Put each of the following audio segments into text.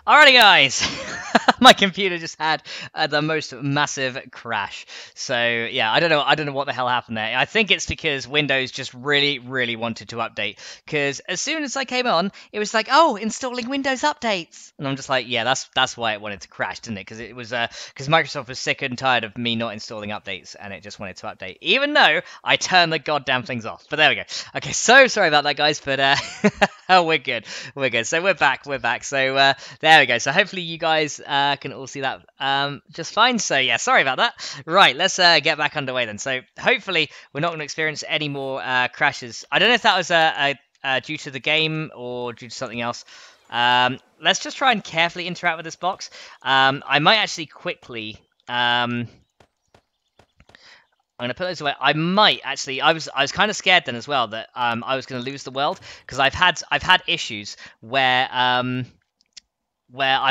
Alrighty, guys. My computer just had the most massive crash. So yeah, I don't know what the hell happened there. I think it's because Windows just really wanted to update. Because as soon as I came on, it was like, oh, installing Windows updates, and I'm just like, yeah, that's why it wanted to crash, didn't it? Because it was because Microsoft was sick and tired of me not installing updates, and it just wanted to update, even though I turned the goddamn things off. But there we go. Okay, so sorry about that, guys, but oh, we're good. So we're back. So there we go. So hopefully you guys can all see that just fine. So yeah, sorry about that. Right, let's get back underway then. So hopefully we're not going to experience any more crashes. I don't know if that was due to the game or due to something else. Let's just try and carefully interact with this box. I might actually quickly. I'm gonna put those away. I might actually. I was kind of scared then as well that I was gonna lose the world, because I've had issues where I've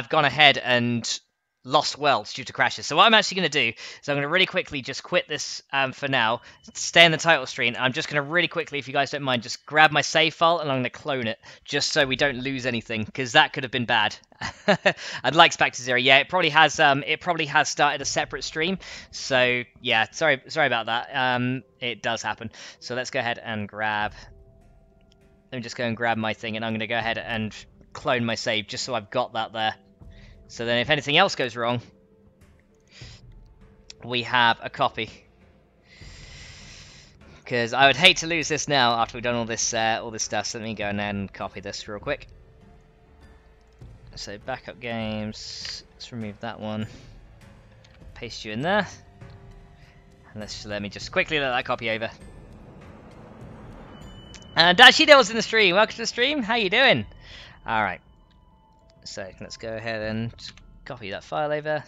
gone ahead and lost worlds due to crashes. So what I'm actually going to do is I'm going to really quickly just quit this for now, stay in the title screen. I'm just going to really quickly, if you guys don't mind, just grab my save file and I'm going to clone it just so we don't lose anything, because that could have been bad. I'd like back to zero. Yeah, it probably has started a separate stream. So yeah, sorry about that. It does happen. So let's go ahead and let me just go and grab my thing, and I'm going to go ahead and clone my save just so I've got that there. So then if anything else goes wrong, we have a copy. Because I would hate to lose this now after we've done all this stuff. So let me go and copy this real quick. So backup games, let's remove that one. Paste you in there. And let me just quickly let that copy over. And Dashy Devil's in the stream. Welcome to the stream. How you doing? Alright. So let's go ahead and copy that file over,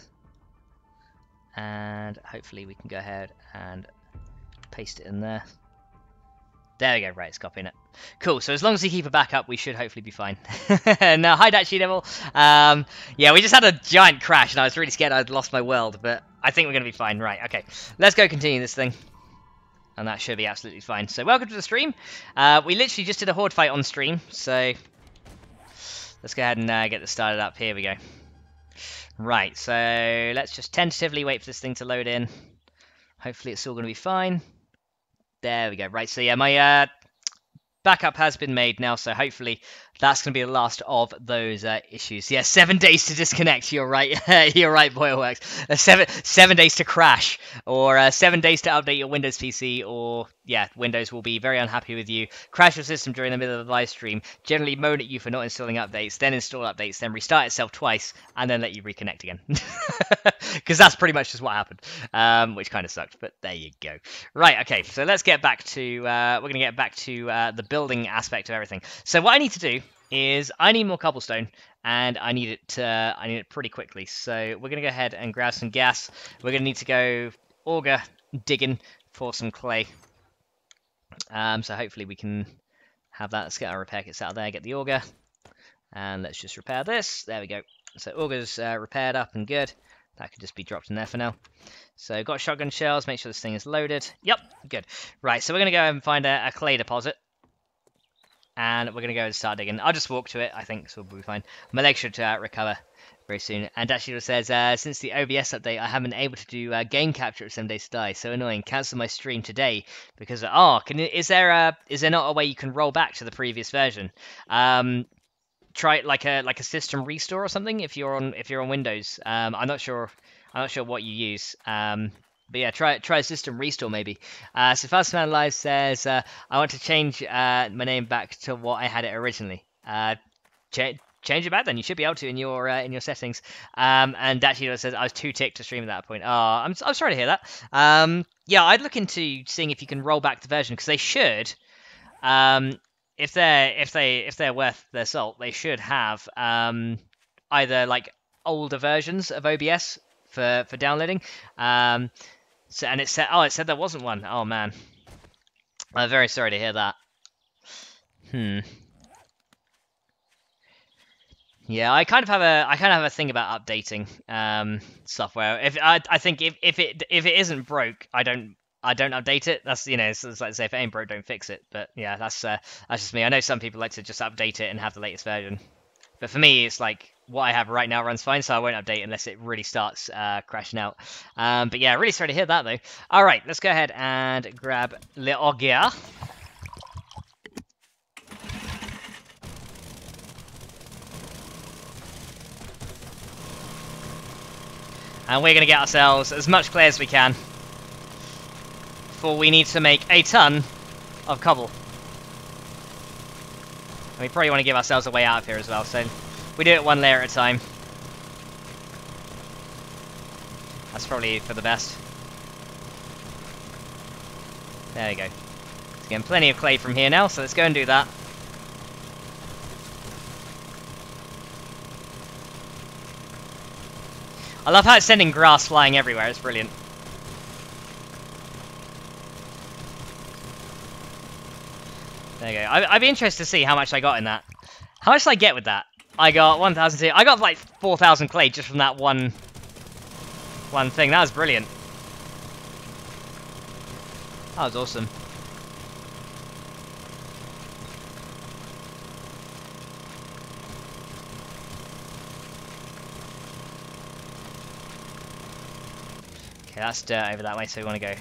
and hopefully we can go ahead and paste it in there. There we go. Right, it's copying it. Cool. So as long as we keep a backup, we should hopefully be fine. Now, hi, Dashy Devil. Yeah, we just had a giant crash, and I was really scared I'd lost my world, but I think we're going to be fine. Right, okay. Let's go continue this thing. And that should be absolutely fine. So welcome to the stream. We literally just did a horde fight on stream, so let's go ahead and get this started up. Here we go. Right, so let's just tentatively wait for this thing to load in. Hopefully it's all going to be fine. There we go. Right, so yeah, my backup has been made now, so hopefully that's going to be the last of those issues. Yeah, 7 days to disconnect. You're right. You're right, Boilworks. 7 days to crash, or 7 days to update your Windows PC, or yeah, Windows will be very unhappy with you. Crash your system during the middle of the live stream. Generally moan at you for not installing updates, then install updates, then restart itself twice, and then let you reconnect again. Because that's pretty much just what happened, which kind of sucked. But there you go. Right. Okay. So let's get back to. We're going to get back to the building aspect of everything. So what I need to do is I need more cobblestone, and I need it pretty quickly. So we're gonna go ahead and grab some gas. We're gonna need to go auger digging for some clay. So hopefully we can have that. Let's get our repair kits out of there, get the auger, and let's just repair this. There we go. So auger's repaired up and good. That could just be dropped in there for now. So got shotgun shells, make sure this thing is loaded. Yep, good. Right, so we're gonna go and find a clay deposit. And we're going to go and start digging. I'll just walk to it, I think, so we'll be fine. My legs should recover very soon. And Dashido says, since the OBS update, I haven't been able to do game capture at 7 Days to Die. So annoying. Cancel my stream today because is there not a way you can roll back to the previous version? Try like a system restore or something if you're on Windows. I'm not sure what you use. But yeah, try a system restore maybe. So Fastman Live says, I want to change my name back to what I had it originally. Change it back then. You should be able to in your settings. And Dachino says I was too ticked to stream at that point. Oh, I'm sorry to hear that. Yeah, I'd look into seeing if you can roll back the version, because they should. If they're worth their salt, they should have either like older versions of OBS for downloading. So, and it said there wasn't one. Oh man, I'm very sorry to hear that. Yeah, I kind of have a thing about updating software. I think if it isn't broke, I don't update it. That's, it's like, say, if it ain't broke, don't fix it. But yeah, that's just me. I know some people like to just update it and have the latest version. But for me, it's like, what I have right now runs fine, so I won't update unless it really starts crashing out. But yeah, really sorry to hear that, though. All right, let's go ahead and grab Le Augier. And we're going to get ourselves as much clay as we can, for we need to make a ton of cobble. And we probably want to give ourselves a way out of here as well, so we do it one layer at a time. That's probably for the best. There we go. It's getting plenty of clay from here now, so let's go and do that. I love how it's sending grass flying everywhere, it's brilliant. There you go. I'd be interested to see how much I got in that. How much did I get with that? I got 1,000. I got like 4,000 clay just from that one thing. That was brilliant. That was awesome. Okay, that's dirt over that way, so we want to go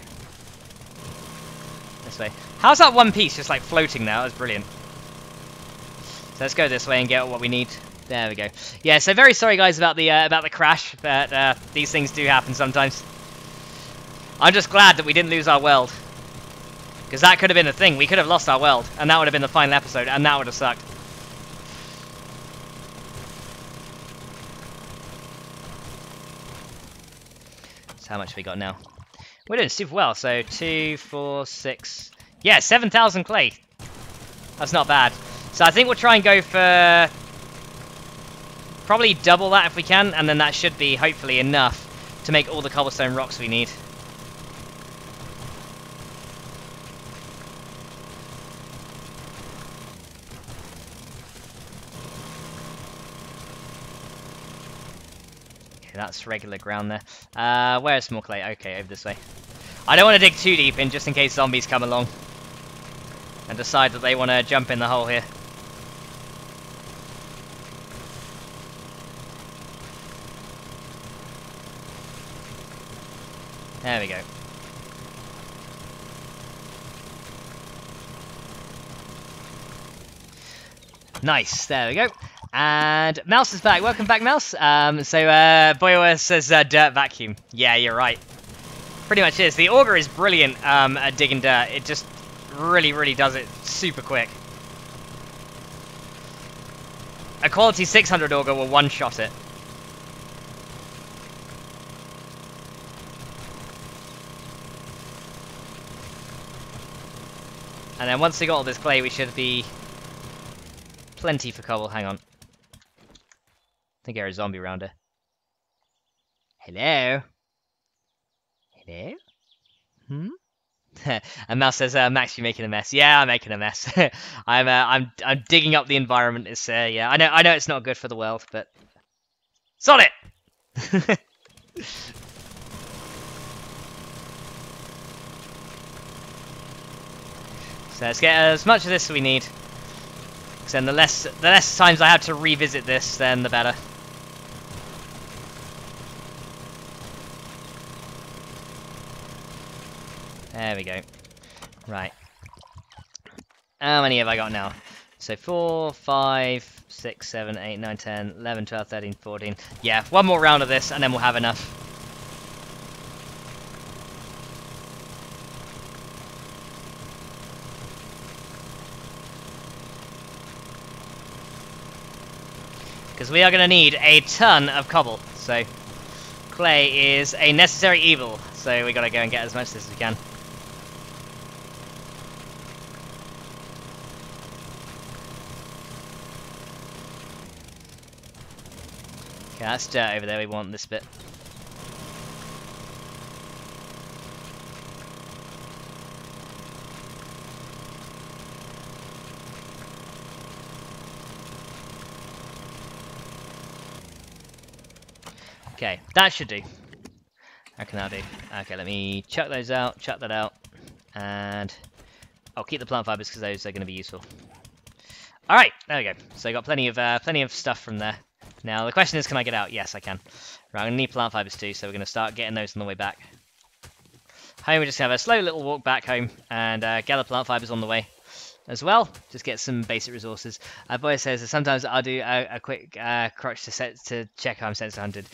this way. How's that one piece just like floating now? That was brilliant. So let's go this way and get what we need. There we go. Yeah, so very sorry guys about the crash, but these things do happen sometimes. I'm just glad that we didn't lose our world, because that could have been the thing. We could have lost our world, and that would have been the final episode, and that would have sucked. So how much have we got now? We're doing super well. So 2, 4, 6. Yeah, 7,000 clay. That's not bad. So I think we'll try and go for probably double that if we can, and then that should be hopefully enough to make all the cobblestone rocks we need. Okay, that's regular ground there. Where's more clay? Okay, over this way. I don't want to dig too deep in, just in case zombies come along and decide that they want to jump in the hole here. There we go. Nice, there we go. And Mouse is back. Welcome back, Mouse. Boyoa says dirt vacuum. Yeah, you're right. Pretty much is. The auger is brilliant at digging dirt. It just really does it super quick. A quality 600 auger will one-shot it. And then once we got all this clay, we should be plenty for cobble. Hang on. I think there's a zombie around here. Hello? Hello? Hmm? And Mouse says, Max, you're making a mess. Yeah, I'm making a mess. I'm digging up the environment. It's yeah, I know it's not good for the world, but sod it. So let's get as much of this as we need. Because then the less times I have to revisit this, then the better. There we go. Right. How many have I got now? So 4, 5, 6, 7, 8, 9, 10, 11, 12, 13, 14. Yeah, one more round of this and then we'll have enough. Because we are going to need a ton of cobble. So clay is a necessary evil. So we got to go and get as much of this as we can. Okay, that's dirt over there. We want this bit. Okay, that should do. How can that do? Okay, let me chuck those out, chuck that out, and I'll keep the plant fibers because those are going to be useful. All right, there we go. So I got plenty of stuff from there. Now the question is, can I get out? Yes, I can. Right, I'm gonna need plant fibers too, so we're gonna start getting those on the way back. Home, we're just gonna have a slow little walk back home and gather plant fibers on the way as well. Just get some basic resources. Boy says that sometimes I'll do a quick crotch to check how I'm sensor hunted.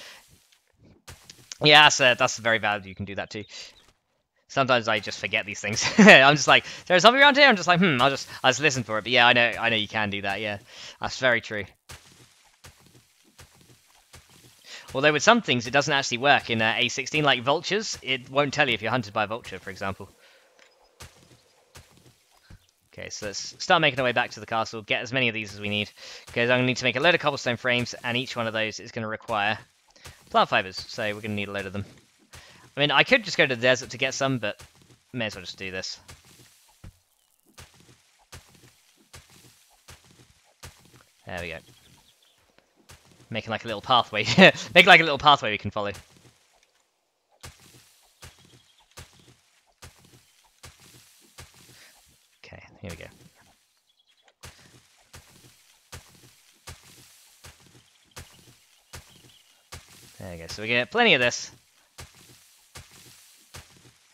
Yeah, that's very valid. You can do that too. Sometimes I just forget these things. I'm just like, there's something around here. I'm just like, I'll just listen for it. But yeah, I know you can do that. Yeah, that's very true. Although with some things it doesn't actually work in A16, like vultures. It won't tell you if you're hunted by a vulture, for example. Okay, so let's start making our way back to the castle. Get as many of these as we need, because I'm going to need to make a load of cobblestone frames, and each one of those is going to require plant fibers. So we're going to need a load of them. I mean, I could just go to the desert to get some, but may as well just do this. There we go. Making like a little pathway. Make like a little pathway we can follow. Okay, here we go. There we go. So we get plenty of this.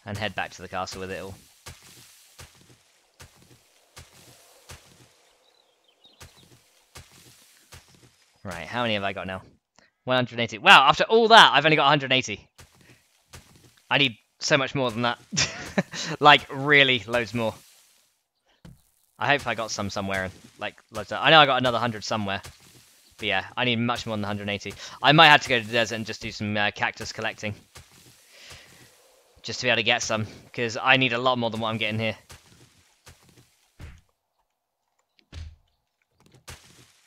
And head back to the castle with it all. Right, how many have I got now? 180. Wow, after all that, I've only got 180. I need so much more than that. Like, really loads more. I hope I got some somewhere. Like, I know I got another 100 somewhere. But yeah, I need much more than 180. I might have to go to the desert and just do some cactus collecting. Just to be able to get some. Because I need a lot more than what I'm getting here.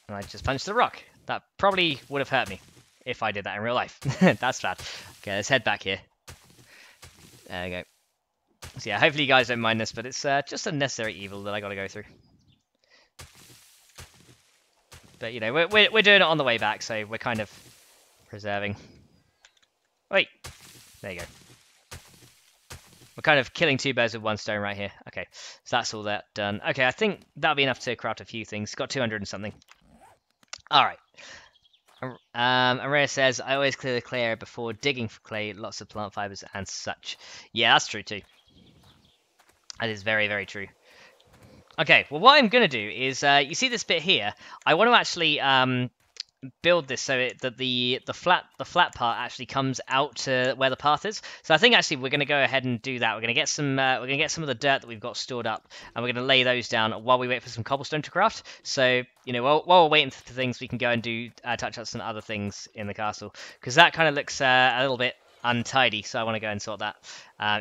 And I just punched the rock. That probably would have hurt me if I did that in real life. That's bad. Okay, let's head back here. There we go. So yeah, hopefully you guys don't mind this, but it's just a necessary evil that I got to go through. But you know, we're doing it on the way back, so we're kind of preserving. Wait, there you go. We're kind of killing two birds with one stone right here. Okay, so that's all that done. Okay, I think that'll be enough to craft a few things. Got 200 and something. All right. Aria says, I always clear the clay before digging for clay, lots of plant fibers and such. Yeah, that's true too. That is very, very true. Okay, well what I'm going to do is, you see this bit here? I want to actually build this so that the flat part actually comes out to where the path is. So I think actually we're going to go ahead and do that. We're going to get some of the dirt that we've got stored up, and we're going to lay those down while we wait for some cobblestone to craft. So you know, while we're waiting for things, we can go and do touch up some other things in the castle, because that kind of looks a little bit untidy. So I want to go and sort that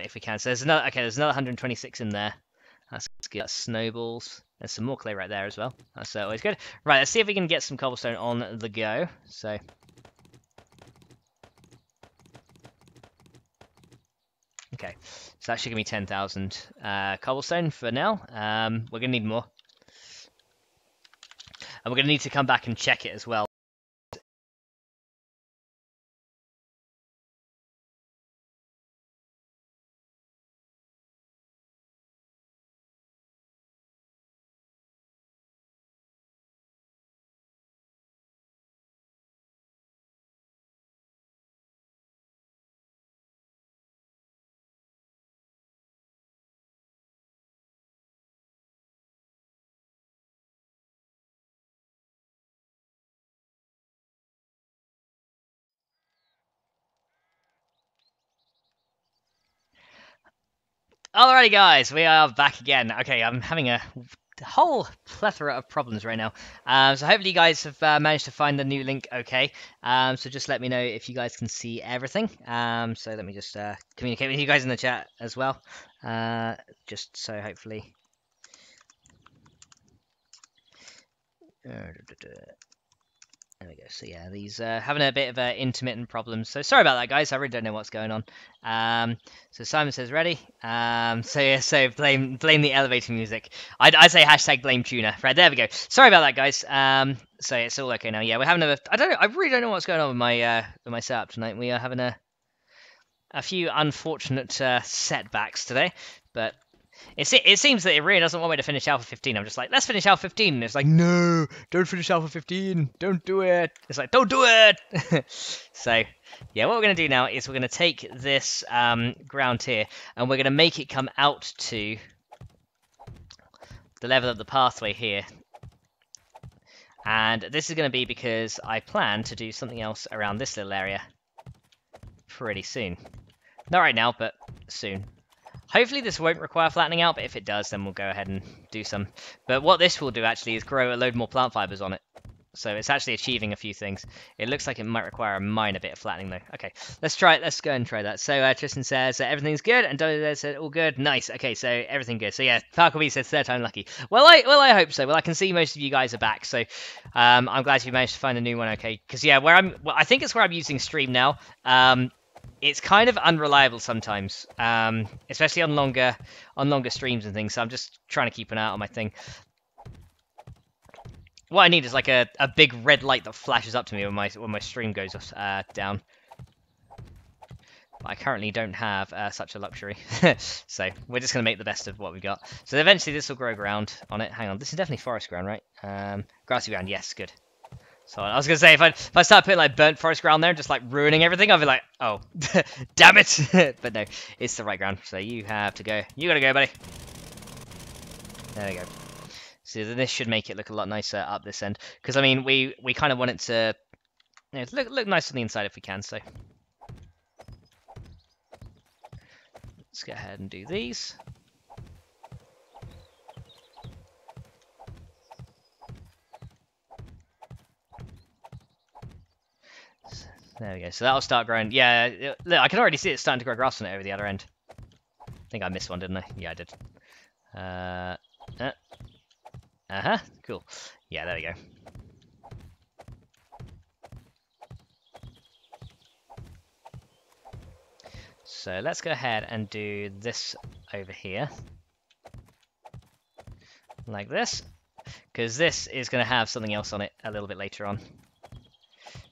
if we can. So there's another 126 in there. That's good. That's snowballs. There's some more clay right there as well. That's always good. Right, let's see if we can get some cobblestone on the go. So, okay, so that should give me 10,000 cobblestone for now. We're gonna need more, and we're gonna need to come back and check it as well. Alrighty guys, we are back again. Okay, I'm having a whole plethora of problems right now. So hopefully you guys have managed to find the new link okay. So just let me know if you guys can see everything. So let me just communicate with you guys in the chat as well. Just so hopefully... There we go. So yeah, these having a bit of intermittent problems. So sorry about that, guys. I really don't know what's going on. So Simon says ready. So yeah, so blame the elevator music. I'd say hashtag blame tuner. Right, there we go. Sorry about that, guys. So it's all okay now. Yeah, we're having I really don't know what's going on with my setup tonight. We are having a few unfortunate setbacks today, but It seems that it really doesn't want me to finish Alpha 15. I'm just like, let's finish Alpha 15. And it's like, no, don't finish Alpha 15. Don't do it. It's like, don't do it. So, yeah, what we're going to do now is we're going to take this ground here, and we're going to make it come out to the level of the pathway here. And this is going to be because I plan to do something else around this little area pretty soon. Not right now, but soon. Hopefully this won't require flattening out, but if it does, then we'll go ahead and do some. But what this will do actually is grow a load more plant fibers on it. So it's actually achieving a few things. It looks like it might require a minor bit of flattening though. Okay, let's try it. Let's go and try that. So Tristan says everything's good, and Dodo said all good. Nice. Okay, so everything good. So yeah, Falcon says third time lucky. Well, I hope so. Well, I can see most of you guys are back, so I'm glad you managed to find a new one. Okay, because yeah, I think it's where I'm using Stream now. It's kind of unreliable sometimes, especially on longer streams and things. So I'm just trying to keep an eye out on my thing. What I need is like a big red light that flashes up to me when my stream goes down. But I currently don't have such a luxury, so we're just gonna make the best of what we got. So eventually this will grow ground on it. Hang on, this is definitely forest ground, right? Grassy ground, yes, good. So I was gonna say if I start putting like burnt forest ground there, just like ruining everything, I'll be like, oh, damn it! But no, it's the right ground. So you have to go. You gotta go, buddy. There we go. So this should make it look a lot nicer up this end, because I mean we kind of want it to, you know, look nice on the inside if we can. So let's go ahead and do these. There we go. So that'll start growing. Yeah, look, I can already see it starting to grow grass on it over the other end. I think I missed one, didn't I? Yeah, I did. Cool. Yeah, there we go. So let's go ahead and do this over here. Like this. Because this is going to have something else on it a little bit later on.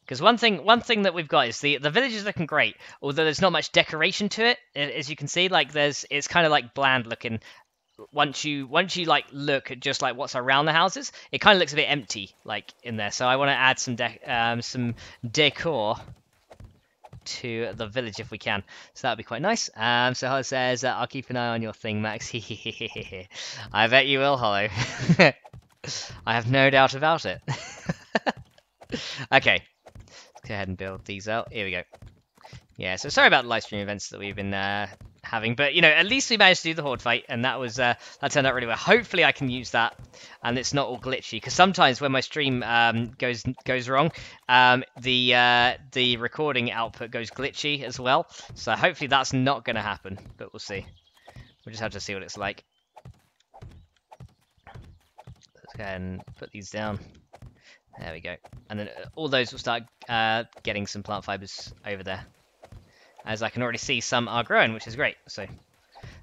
Because one thing that we've got is the village is looking great, although there's not much decoration to it. As you can see, like it's kind of like bland looking. Once you like look at just like what's around the houses, it kind of looks a bit empty like in there. So I want to add some decor to the village if we can. So that'd be quite nice. So Hollow says I'll keep an eye on your thing, Max. I bet you will, Hollow. I have no doubt about it. Okay. Go ahead and build these out. Here we go. Yeah, so sorry about the live stream events that we've been having, but you know, at least we managed to do the horde fight, and that was that turned out really well. Hopefully, I can use that, and it's not all glitchy. Because sometimes when my stream goes wrong, the recording output goes glitchy as well. So hopefully that's not going to happen, but we'll see. We'll just have to see what it's like. Let's go ahead and put these down. There we go. And then all those will start getting some plant fibers over there. As I can already see, some are growing, which is great. So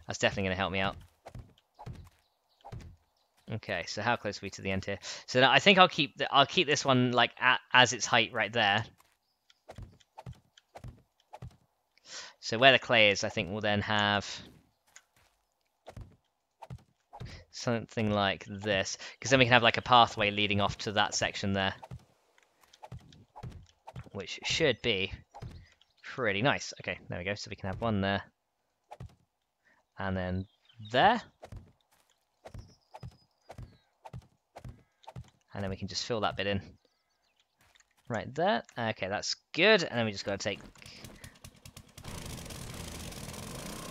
that's definitely going to help me out. Okay, so how close are we to the end here? So now I think I'll keep this one like as its height right there. So where the clay is, I think we'll then have something like this, because then we can have like a pathway leading off to that section there, which should be pretty nice. Okay, there we go. So we can have one there, and then there, and then we can just fill that bit in right there. Okay, that's good. And then we just got to take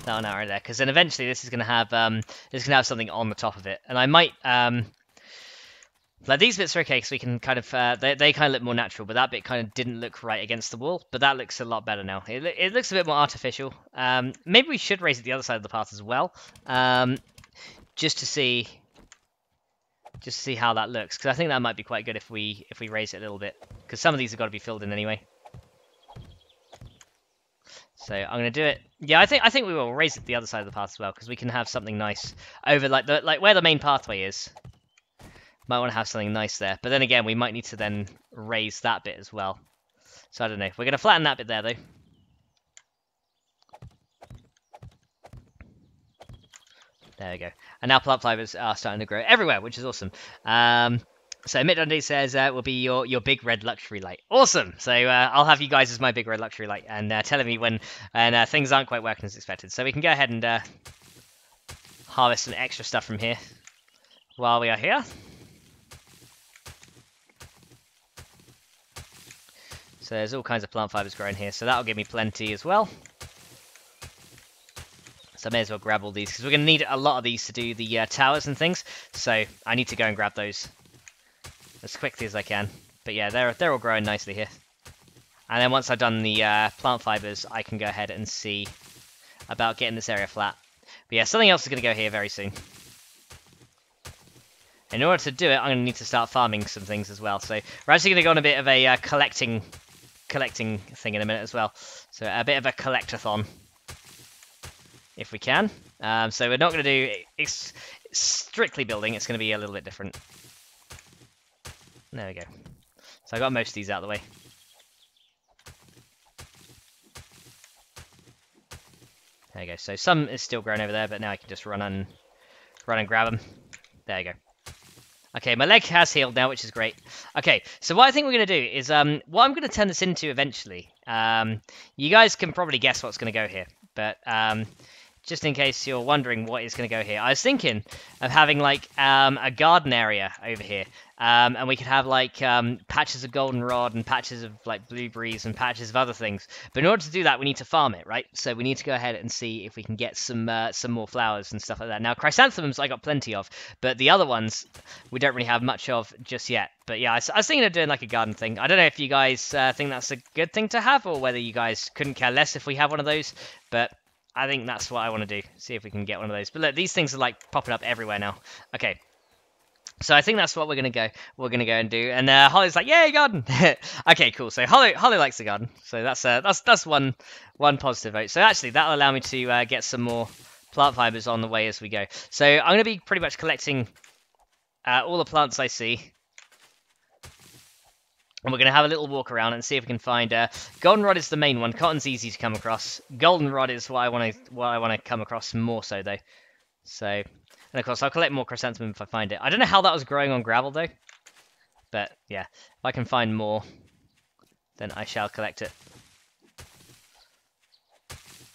that one out right there, because then eventually this is going to have something on the top of it, and I might like these bits are okay because we can kind of they kind of look more natural, but that bit kind of didn't look right against the wall, but that looks a lot better now. It looks a bit more artificial. Maybe we should raise it the other side of the path as well, just to see how that looks, because I think that might be quite good if we raise it a little bit, because some of these have got to be filled in anyway. So I'm going to do it. Yeah, I think we will raise it the other side of the path as well, because we can have something nice over like where the main pathway is. Might want to have something nice there, but then again, we might need to then raise that bit as well. So I don't know. We're going to flatten that bit there, though. There we go. And now plant fibers are starting to grow everywhere, which is awesome. So Mitt Dundee says will be your big red luxury light. Awesome. So I'll have you guys as my big red luxury light, and telling me when things aren't quite working as expected. So we can go ahead and harvest some extra stuff from here while we are here. So there's all kinds of plant fibers growing here, so that'll give me plenty as well. So I may as well grab all these, because we're going to need a lot of these to do the towers and things. So I need to go and grab those as quickly as I can. But yeah, they're all growing nicely here. And then once I've done the plant fibers, I can go ahead and see about getting this area flat. But yeah, something else is going to go here very soon. In order to do it, I'm going to need to start farming some things as well. So we're actually going to go on a bit of a collecting thing in a minute as well. So a bit of a collectathon, if we can. So we're not going to do strictly building. It's going to be a little bit different. There we go. So I got most of these out of the way. There you go. So some is still growing over there, but now I can just run and grab them. There you go. Okay, my leg has healed now, which is great. Okay, so what I think we're going to do is, what I'm going to turn this into eventually, you guys can probably guess what's going to go here, but just in case you're wondering what is going to go here, I was thinking of having, like, a garden area over here, and we could have, like, patches of goldenrod and patches of, like, blueberries and patches of other things. But in order to do that, we need to farm it, right? So we need to go ahead and see if we can get some more flowers and stuff like that. Now, chrysanthemums I got plenty of, but the other ones we don't really have much of just yet. But yeah, I was thinking of doing, like, a garden thing. I don't know if you guys think that's a good thing to have, or whether you guys couldn't care less if we have one of those, but I think that's what I want to do. See if we can get one of those. But look, these things are, like, popping up everywhere now. Okay. So I think that's what we're gonna go and do. And Holly's like, "Yay, garden!" Okay, cool. So Holly likes the garden. So that's one positive vote. So actually, that'll allow me to get some more plant fibers on the way as we go. So I'm gonna be pretty much collecting all the plants I see, and we're gonna have a little walk around and see if we can find. Goldenrod is the main one. Cotton's easy to come across. Goldenrod is what I want to come across more so though. So. And of course, I'll collect more chrysanthemum if I find it. I don't know how that was growing on gravel, though. But, yeah. If I can find more, then I shall collect it.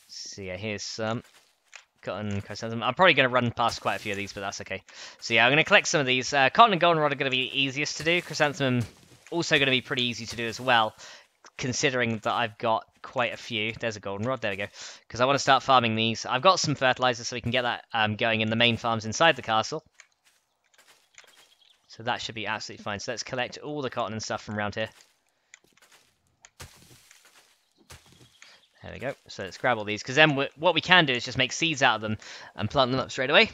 So, yeah, here's some cotton chrysanthemum. I'm probably going to run past quite a few of these, but that's okay. So, yeah, I'm going to collect some of these. Cotton and goldenrod are going to be easiest to do. Chrysanthemum also going to be pretty easy to do as well, considering that I've got quite a few. There's a goldenrod, there we go. Because I want to start farming these. I've got some fertilizer so we can get that going in the main farms inside the castle. So that should be absolutely fine. So let's collect all the cotton and stuff from around here. There we go. So let's grab all these, because then what we can do is just make seeds out of them and plant them up straight away.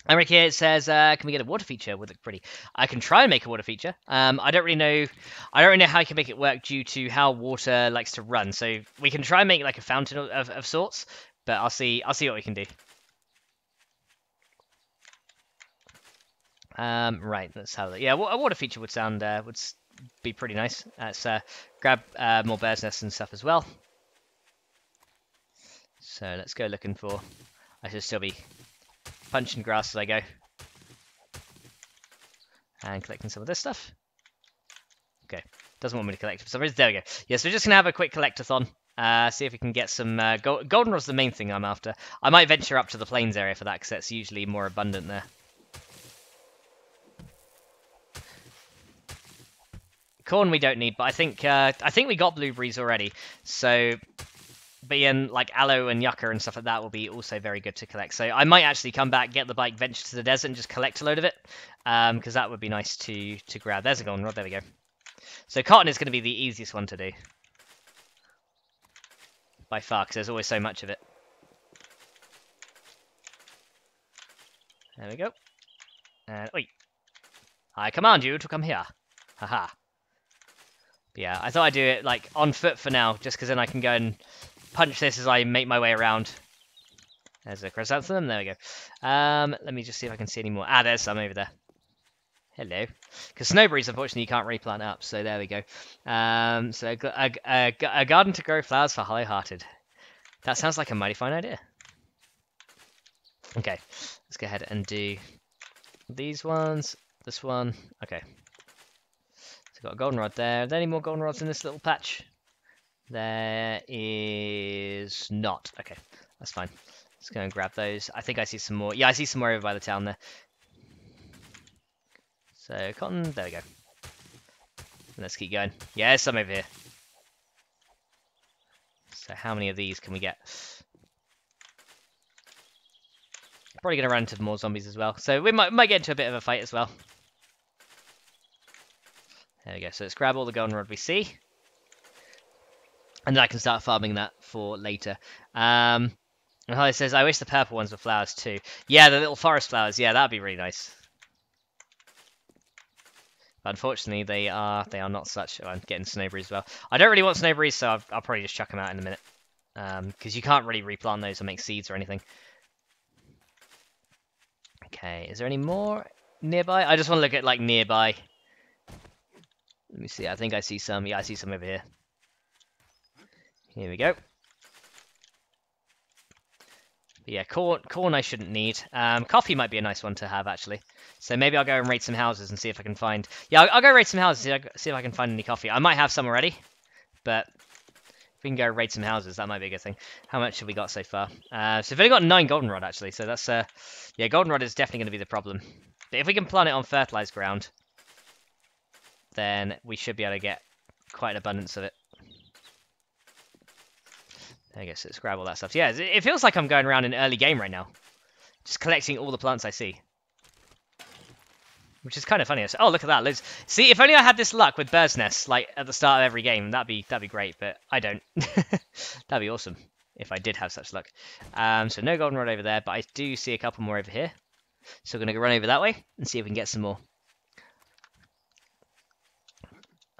Eric here says, "Can we get a water feature? Would look pretty." I can try and make a water feature. I don't really know how I can make it work due to how water likes to run. So we can try and make like a fountain of sorts, but I'll see what we can do. Right, let's have a look. Yeah, a water feature would sound would be pretty nice. Let's grab more bird's nests and stuff as well. So let's go looking for. I should still be punching grass as I go. And collecting some of this stuff. Okay, doesn't want me to collect it for some reason. There we go. Yeah, so we're just going to have a quick collectathon. See if we can get some... goldenrod's the main thing I'm after. I might venture up to the plains area for that, because that's usually more abundant there. Corn we don't need, but I think we got blueberries already. So... But yeah, like aloe and yucca and stuff like that will be also very good to collect. So I might actually come back, get the bike, venture to the desert, and just collect a load of it, because that would be nice to grab. There's a goldenrod. There we go. So cotton is going to be the easiest one to do by far, because there's always so much of it. There we go. And oi, I command you to come here. Haha. Yeah, I thought I'd do it like on foot for now, just because then I can go and punch this as I make my way around. There's a chrysanthemum. There we go. Let me just see if I can see any more. Ah, there's some over there. Hello. Because snowberries, unfortunately, you can't replant up. So there we go. So a garden to grow flowers for hollow-hearted. That sounds like a mighty fine idea. Okay, let's go ahead and do these ones. This one. Okay. So got a goldenrod there. Are there any more goldenrods in this little patch? There is not. Okay, that's fine. Let's go and grab those. I think I see some more. Yeah, I see some more over by the town there. So cotton. There we go. Let's keep going. Yeah, there's some over here. So how many of these can we get? Probably going to run into more zombies as well. So we might get into a bit of a fight as well. There we go. So let's grab all the goldenrod we see. And then I can start farming that for later. And Holly says, I wish the purple ones were flowers too. Yeah, the little forest flowers. Yeah, that'd be really nice. But unfortunately, they are not such. Oh, I'm getting snowberries as well. I don't really want snowberries, so I'll probably just chuck them out in a minute. Because you can't really replant those or make seeds or anything. Okay, is there any more nearby? I just want to look at, like, nearby. Let me see. I think I see some. Yeah, I see some over here. Here we go. But yeah, corn I shouldn't need. Coffee might be a nice one to have, actually. So maybe I'll go and raid some houses and see if I can find... Yeah, I'll go raid some houses, see if I can find any coffee. I might have some already, but if we can go raid some houses, that might be a good thing. How much have we got so far? So we've only got 9 goldenrod, actually, so that's... yeah, goldenrod is definitely going to be the problem. But if we can plant it on fertilized ground, then we should be able to get quite an abundance of it. There you go, so let's grab all that stuff. Yeah, it feels like I'm going around in early game right now. Just collecting all the plants I see. Which is kind of funny. Oh, look at that. Let's see, if only I had this luck with bird's nests, like, at the start of every game, that'd be great, but I don't. That'd be awesome if I did have such luck. So no goldenrod over there, but I do see a couple more over here. So we're going to run over that way and see if we can get some more.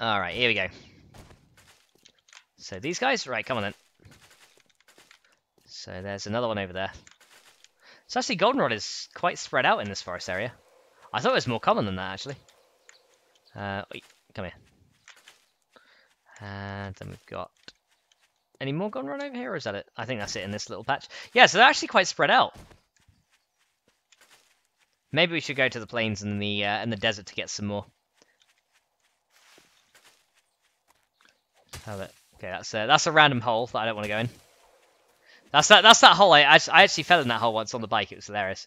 Alright, here we go. So these guys? Right, come on then. So there's another one over there. So actually goldenrod is quite spread out in this forest area. I thought it was more common than that, actually. Wait, come here. And then we've got... Any more goldenrod over here, or is that it? I think that's it in this little patch. Yeah, so they're actually quite spread out. Maybe we should go to the plains and the desert to get some more. Have it. Okay, that's a random hole that I don't want to go in. That's that hole. I actually fell in that hole once on the bike. It was hilarious.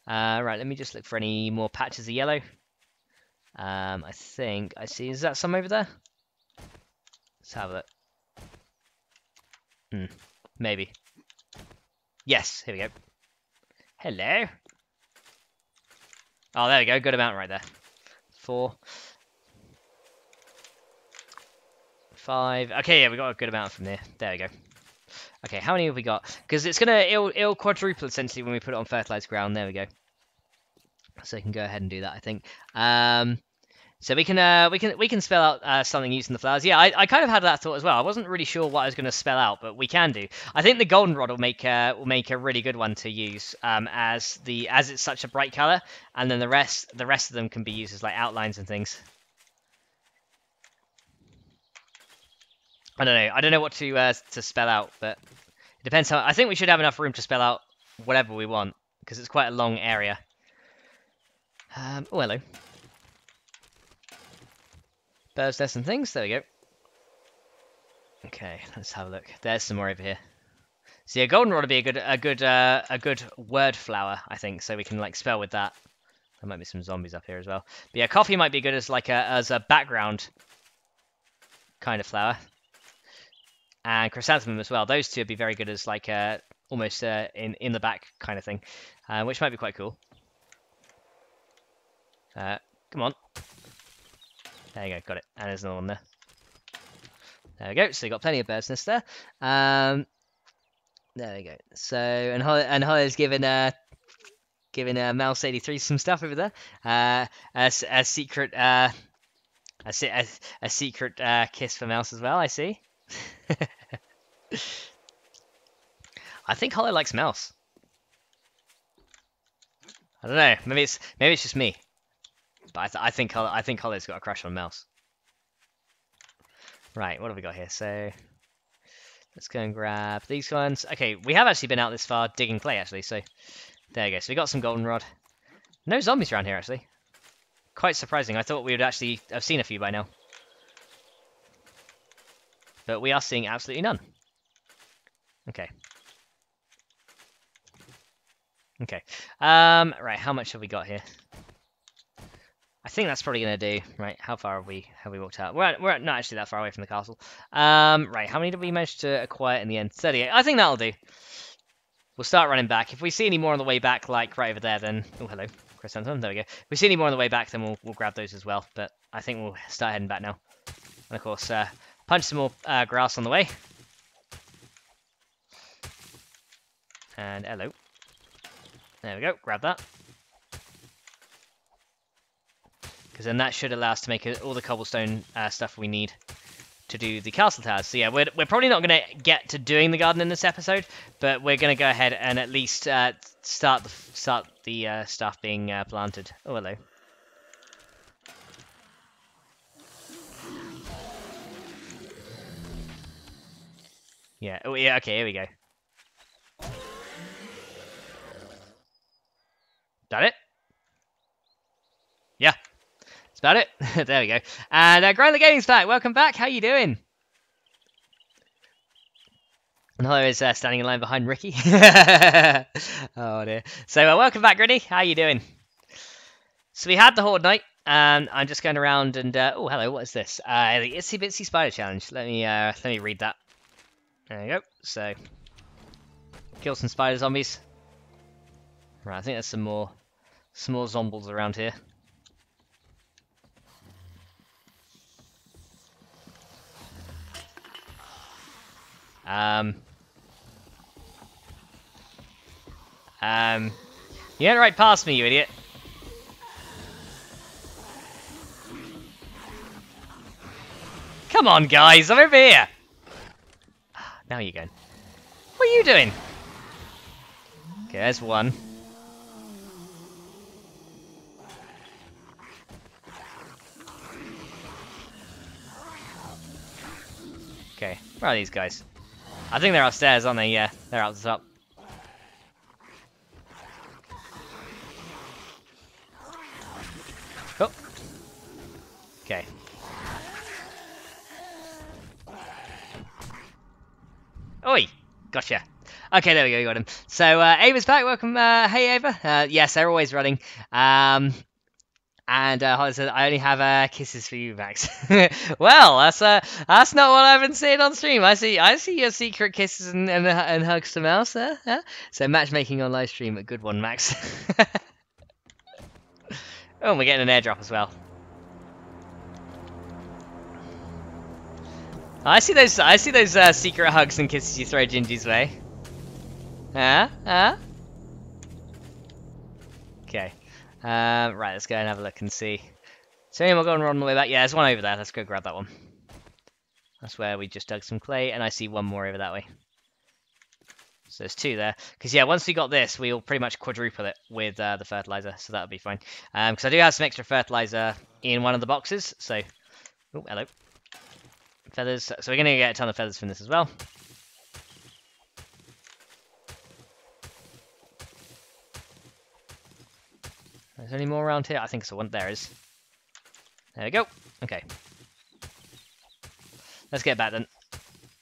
Right, let me just look for any more patches of yellow. I think I see. Is that some over there? Let's have it. Maybe. Yes, here we go. Hello. Oh, there we go. Good amount right there. 4, 5. Okay, yeah, we got a good amount from there. There we go. Okay, how many have we got? Because it'll quadruple essentially when we put it on fertilized ground. There we go. So we can go ahead and do that, I think. So we can spell out something using the flowers. Yeah, I kind of had that thought as well. I wasn't really sure what I was going to spell out, but we can do. I think the goldenrod will make a really good one to use as it's such a bright color, and then the rest of them can be used as like outlines and things. I don't know what to spell out, but it depends how. I think we should have enough room to spell out whatever we want because it's quite a long area. Oh, hello. Bird's nest and things. There we go. Okay, let's have a look. There's some more over here. So yeah, goldenrod would be a good word flower, I think. So we can like spell with that. There might be some zombies up here as well. But yeah, coffee might be good as like a background kind of flower. And chrysanthemum as well. Those two would be very good as like almost in the back kind of thing, which might be quite cool. Come on. There you go, got it. And there's another one there. There we go. So you got plenty of bird's nests there. There we go. So and Holly's given Mouse 83 some stuff over there. A secret kiss for Mouse as well. I see. I think Holly likes Mouse. I don't know. Maybe it's just me. But I think Holly's got a crush on Mouse. Right, what have we got here? So let's go and grab these ones. Okay, we have actually been out this far digging clay actually, so There you go. So we got some goldenrod. No zombies around here, actually. Quite surprising. I thought we would actually have seen a few by now. But we are seeing absolutely none. Okay. Okay. Right, how much have we got here? I think that's probably going to do. Right, how far have we walked out? We're not actually that far away from the castle. Right, how many did we manage to acquire in the end? 38. I think that'll do. We'll start running back. If we see any more on the way back, like right over there, then... Oh, hello. Chrysanthemum, there we go. If we see any more on the way back, then we'll grab those as well. But I think we'll start heading back now. And of course, punch some more grass on the way. And hello. There we go, grab that. Because then that should allow us to make all the cobblestone stuff we need to do the castle towers. So yeah, we're probably not going to get to doing the garden in this episode, but we're going to go ahead and at least start the stuff being planted. Oh, hello. Yeah. Oh, yeah. Okay. Here we go. That it? Yeah. That's about it. There we go. And Grind the Gaming's back. Welcome back. How you doing? And Hollow is standing in line behind Ricky. Oh dear. So welcome back, Grinny. How you doing? So we had the Horde Night, and I'm just going around and oh, hello. What is this? The Itsy Bitsy Spider Challenge. Let me read that. There you go. So kill some spider zombies. Right, I think there's some more zombies around here. You went right past me, you idiot. Come on, guys, I'm over here. Now you're going. What are you doing? Okay, there's one. Okay, where are these guys? I think they're upstairs, aren't they? Yeah, they're up the top. Oh. Okay. Oi! Gotcha. Okay, there we go, you got him. So, Ava's back, welcome, hey Ava. Yes, they're always running. And Holly said, I only have kisses for you, Max. Well, that's not what I've been seeing on stream. I see your secret kisses and hugs to Mouse there. Yeah? So matchmaking on live stream, a good one, Max. Oh, and we're getting an airdrop as well. I see those secret hugs and kisses you throw Gingy's way. Huh? Okay. Right, let's go and have a look and see. So any more golden rod on the way back? Yeah, there's one over there. Let's go grab that one. That's where we just dug some clay, and I see one more over that way. So there's two there. Because yeah, once we got this, we'll pretty much quadruple it with the fertilizer, so that'll be fine. Because I do have some extra fertilizer in one of the boxes, so... Oh, hello. Feathers. So we're going to get a ton of feathers from this as well. Is there any more around here? I think so. One there is. There we go. Okay. Let's get back then.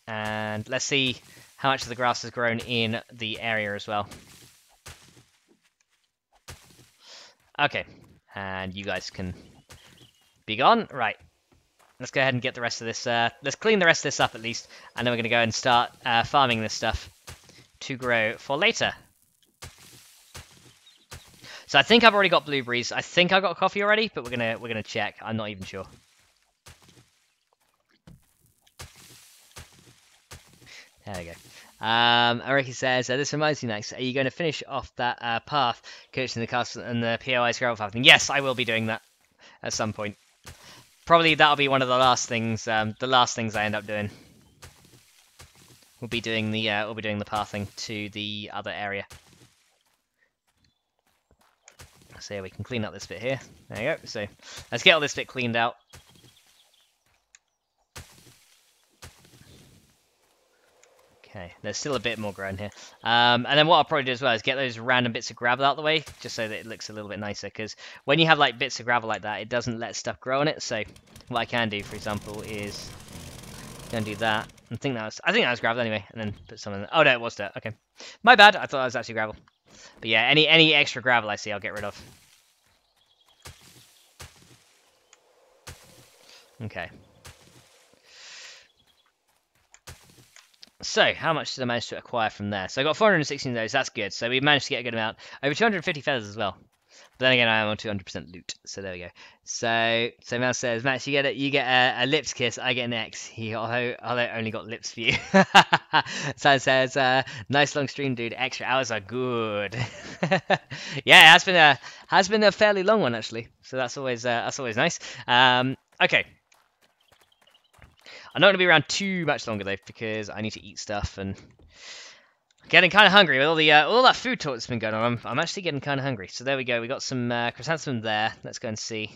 And let's see how much of the grass has grown in the area as well. Okay. And you guys can be gone. Right. Let's go ahead and get the rest of this. Let's clean the rest of this up at least. And then we're going to go and start farming this stuff to grow for later. So I think I've already got blueberries. I think I got coffee already, but we're gonna check. I'm not even sure. There we go. Ricky says, this reminds me, Max, are you going to finish off that path, coaching the castle and the POI scroll path? And yes, I will be doing that at some point. Probably that'll be one of the last things. The last things I end up doing. We'll be doing the pathing to the other area. So yeah, we can clean up this bit here. There you go. So let's get all this bit cleaned out. Okay, there's still a bit more growing here. And then what I'll probably do as well is get those random bits of gravel out of the way, just so that it looks a little bit nicer. Because when you have like bits of gravel like that, it doesn't let stuff grow on it. So what I can do, for example, is go and do that. I think that was gravel anyway, and then put some in there. Oh no, it was dirt. Okay, my bad. I thought it was actually gravel. But yeah, any extra gravel I see, I'll get rid of. Okay. So, how much did I manage to acquire from there? So I got 416 of those, that's good. So we managed to get a good amount. Over 250 feathers as well. But then again, I am on 200% loot. So there we go. So Mel says, Max, you get a lips kiss, I get an X. I only got lips for you. Sam says, nice long stream, dude. Extra hours are good. Yeah, it has been a fairly long one actually. So that's always nice. Okay. I'm not going to be around too much longer though, because I need to eat stuff and I'm getting kind of hungry with all that food talk that's been going on. I'm actually getting kind of hungry. So there we go. We got some chrysanthemum there. Let's go and see.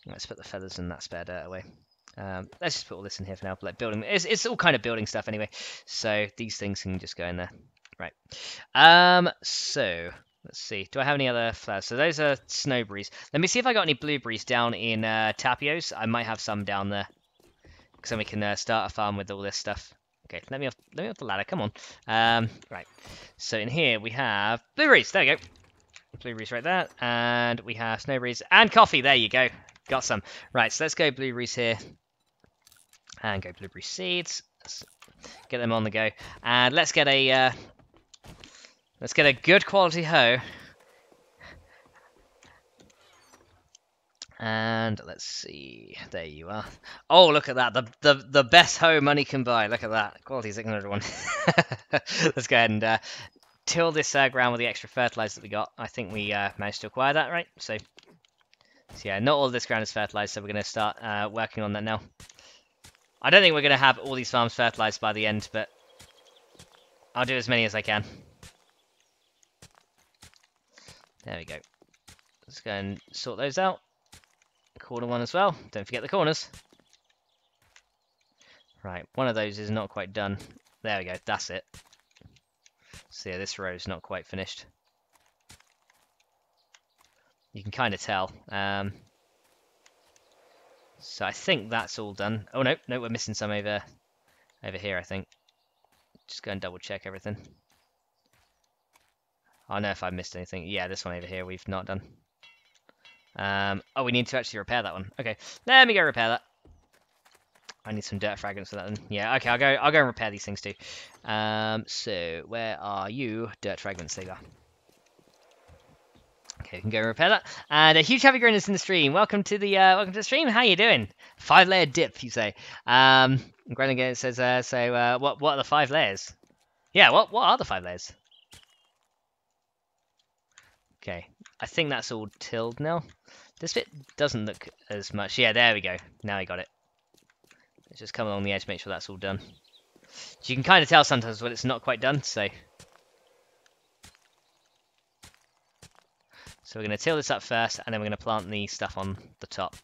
Let's put the feathers and that spare dirt away. Let's just put all this in here for now. Like building, it's all kind of building stuff anyway. So these things can just go in there. Right. So let's see. Do I have any other flowers? So those are snowberries. Let me see if I got any blueberries down in Tapios. I might have some down there. So then we can start a farm with all this stuff. Okay, let me off the ladder. Come on. Right. So in here we have blueberries. There we go. Blueberries right there, and we have snowberries and coffee. There you go. Got some. Right. So let's go blueberries here, and go blueberry seeds. Let's get them on the go, and let's get a good quality hoe. And let's see, there you are. Oh, look at that, the best hoe money can buy. Look at that, quality 601. Let's go ahead and till this ground with the extra fertilizer that we got. I think we managed to acquire that, right? So yeah, not all of this ground is fertilized, so we're going to start working on that now. I don't think we're going to have all these farms fertilized by the end, but I'll do as many as I can. There we go. Let's go and sort those out. Corner one as well. Don't forget the corners. Right, one of those is not quite done. There we go, that's it. So yeah, this row is not quite finished. You can kind of tell. So I think that's all done. Oh no, we're missing some over here, I think. Just go and double check everything. I don't know if I missed anything. Yeah, this one over here we've not done. Oh, we need to actually repair that one. Okay, let me go repair that. I need some dirt fragments for that then. Yeah, okay, I'll go and repair these things too. So where are you? Dirt fragments, there you are. Okay, we can go and repair that. And a huge happy greeners in the stream. Welcome to the stream. How you doing? 5-layer dip, you say. Grenadier says, what are the 5 layers? Yeah, what are the 5 layers? Okay, I think that's all tilled now. This bit doesn't look as much. Yeah, there we go. Now we got it. Let's just come along the edge to make sure that's all done. So you can kind of tell sometimes when it's not quite done, so we're going to till this up first, and then we're going to plant the stuff on the top.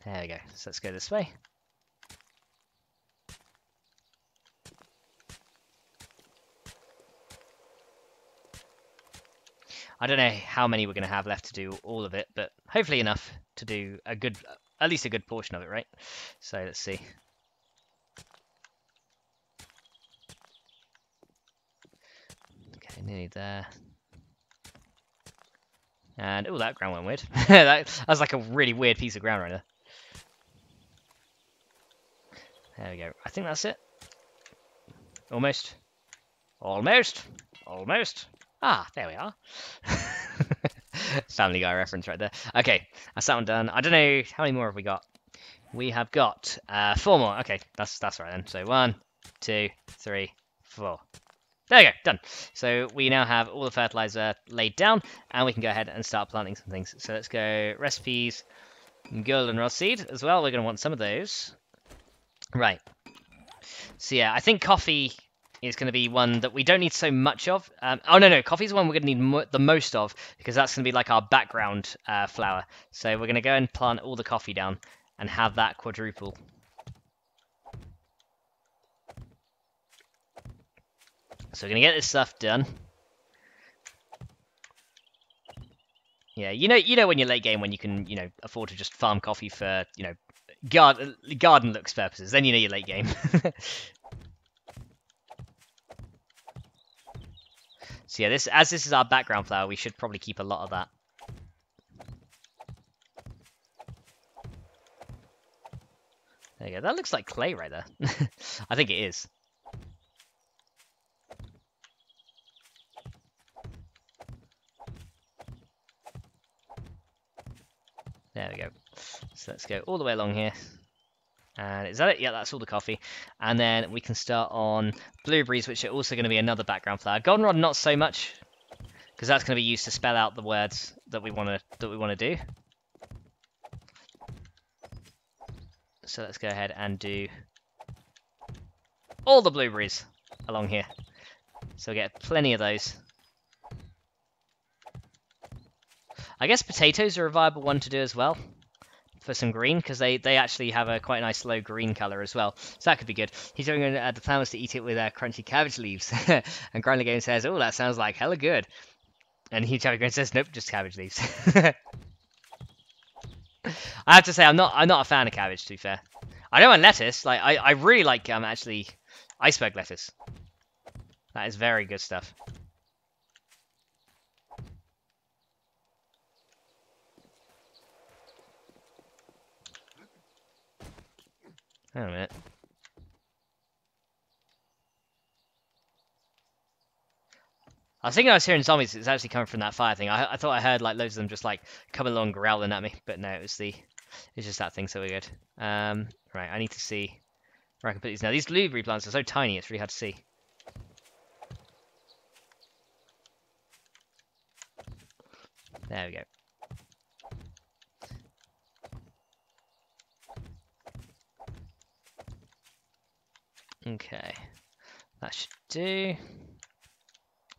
There we go. So let's go this way. I don't know how many we're going to have left to do all of it, but hopefully enough to do at least a good portion of it, right? So let's see. Okay, nearly there. And, oh, that ground went weird. that was like a really weird piece of ground right there. There we go. I think that's it. Almost. Almost. Almost. Ah, there we are. Family Guy reference right there. Okay, that's that one done. I don't know, how many more have we got? We have got 4 more. Okay, that's right then. So 1, 2, 3, 4. There we go, done. So we now have all the fertilizer laid down, and we can go ahead and start planting some things. So let's go recipes, goldenrod seed as well. We're going to want some of those. Right. So yeah, I think coffee is going to be one that we don't need so much of. Oh, no, coffee's one we're going to need the most of, because that's going to be like our background flower. So we're going to go and plant all the coffee down and have that quadruple. So we're going to get this stuff done. Yeah, you know when you're late game, when you can, afford to just farm coffee for, garden looks purposes, then you know you're late game. So yeah, as this is our background flower, we should probably keep a lot of that. There you go. That looks like clay right there. I think it is. There we go. So let's go all the way along here. And is that it? Yeah, that's all the coffee. And then we can start on blueberries, which are also going to be another background flower. Goldenrod, not so much, because that's going to be used to spell out the words that we want to do. So let's go ahead and do all the blueberries along here. So we get plenty of those. I guess potatoes are a viable one to do as well, for some green, because they actually have a quite nice low green color as well. So that could be good. He's doing the plan was to eat it with crunchy cabbage leaves. And Grindly Game says, oh, that sounds like hella good. And Huge Game says, nope, just cabbage leaves. I have to say, I'm not a fan of cabbage, to be fair. I don't want lettuce. Like I really like actually iceberg lettuce. That is very good stuff. Hang on a minute. I was thinking I was hearing zombies. It's actually coming from that fire thing. I thought I heard like loads of them just like coming along growling at me, but no, it's just that thing. So we're good. Right, I need to see where I can put these now. These blueberry plants are so tiny; it's really hard to see. There we go. Okay, that should do.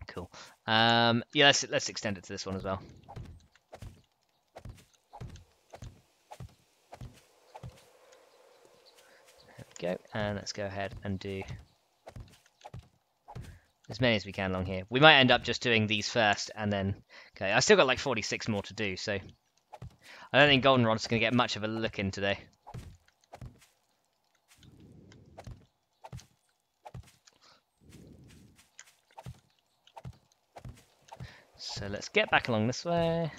Cool. Yeah, let's extend it to this one as well. There we go, and let's go ahead and do as many as we can along here. We might end up just doing these first, and then okay. I still got like 46 more to do, so I don't think Goldenrod's going to get much of a look in today. So let's get back along this way.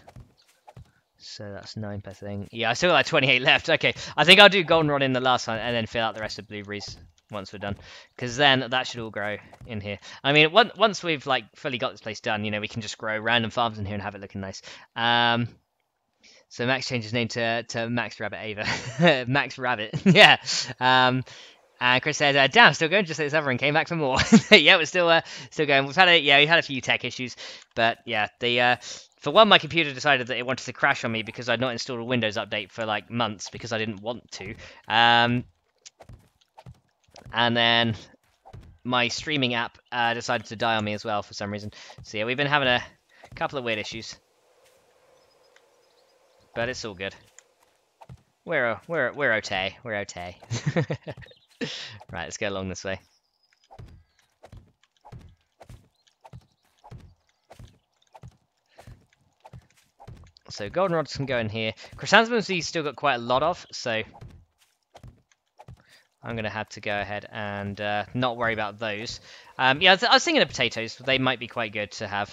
So that's 9 per thing. Yeah, I still got like 28 left. Okay, I think I'll do Goldenrod in the last one and then fill out the rest of blueberries once we're done. Because then that should all grow in here. I mean, once we've like fully got this place done, we can just grow random farms in here and have it looking nice. So Max changed his name to Max Rabbit Ava. Max Rabbit, yeah. And Chris said, damn, still going, just like this other and came back for more. Yeah, we're still going. We've had a few tech issues, but yeah, for one, my computer decided that it wanted to crash on me because I'd not installed a Windows update for like months because I didn't want to. And then my streaming app decided to die on me as well for some reason. So yeah, we've been having a couple of weird issues, but it's all good. We're okay. We're okay. Right, let's go along this way. So goldenrods can go in here. Chrysanthemums we've still got quite a lot of, so I'm going to have to go ahead and not worry about those. Yeah, I was thinking of potatoes. They might be quite good to have.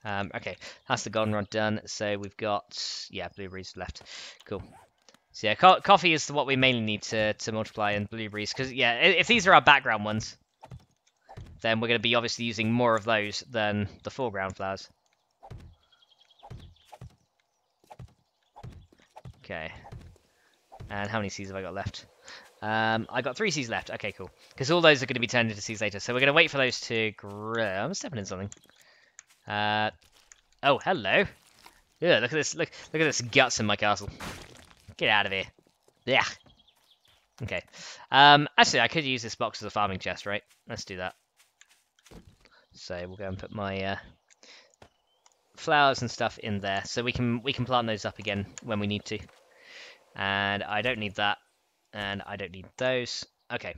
Okay, that's the goldenrod done. So we've got, yeah, blueberries left. Cool. So yeah, coffee is what we mainly need to multiply, and blueberries, because yeah, if these are our background ones, then we're going to be obviously using more of those than the foreground flowers. Okay. And how many seeds have I got left? I got 3 seeds left. Okay, cool. Because all those are going to be turned into seeds later, so we're going to wait for those to grow. I'm stepping in something. Oh, hello. Yeah, look at this. Look at this guts in my castle. Get out of here. Yeah. Okay. Actually, I could use this box as a farming chest, right? Let's do that. So we'll go and put my flowers and stuff in there, so we can plant those up again when we need to. And I don't need that, and I don't need those. Okay.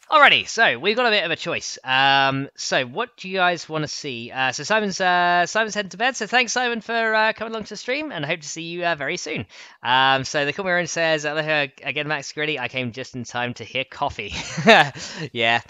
Alrighty, so we've got a bit of a choice. So what do you guys want to see? So Simon's heading to bed. So thanks, Simon, for coming along to the stream, and I hope to see you very soon. So the Cormiran says, "Hello again, Max Gritty. I came just in time to hear coffee." Yeah.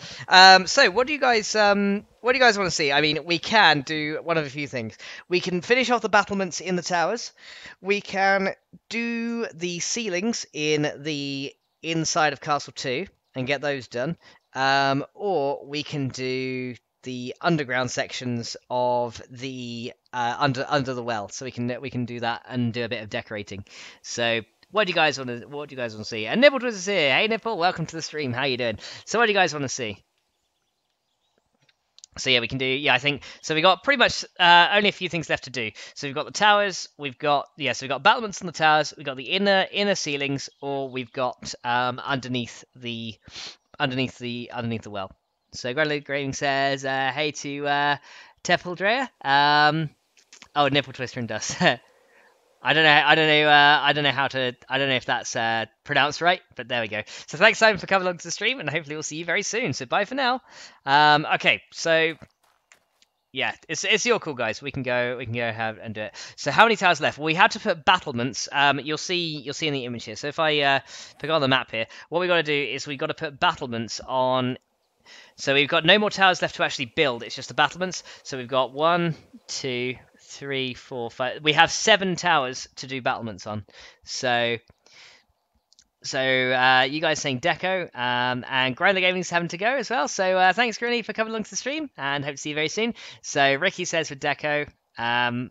So what do you guys want to see? I mean, we can do one of a few things. We can finish off the battlements in the towers. We can do the ceilings in the inside of Castle 2. And get those done, or we can do the underground sections of the under the well, so we can do that and do a bit of decorating. So what do you guys want to see? And Nipple Twizzer's here. Hey Nipple, welcome to the stream. How you doing? So what do you guys want to see? So yeah, we can do, yeah, I think, so we got pretty much only a few things left to do. So we've got the towers, we've got battlements on the towers, we've got the inner ceilings, or we've got underneath the well. So Granley Graving says, hey to Tepeldrea. Oh, Nipple Twistering does. I don't know if that's pronounced right, but there we go. So thanks, Simon, for coming along to the stream, and hopefully we'll see you very soon. So bye for now. Okay, so yeah, it's your call, guys. We can go have and do it. So how many towers left? Well, we had to put battlements. You'll see in the image here. So if I pick on the map here, what we got to do is we got to put battlements on. So we've got no more towers left to actually build. It's just the battlements. So we've got 1, 2, 3, 4, 5. We have 7 towers to do battlements on. So you guys saying deco, and Grinder Gaming's having to go as well. So thanks, Granny, for coming along to the stream, and hope to see you very soon. So Ricky says for deco. So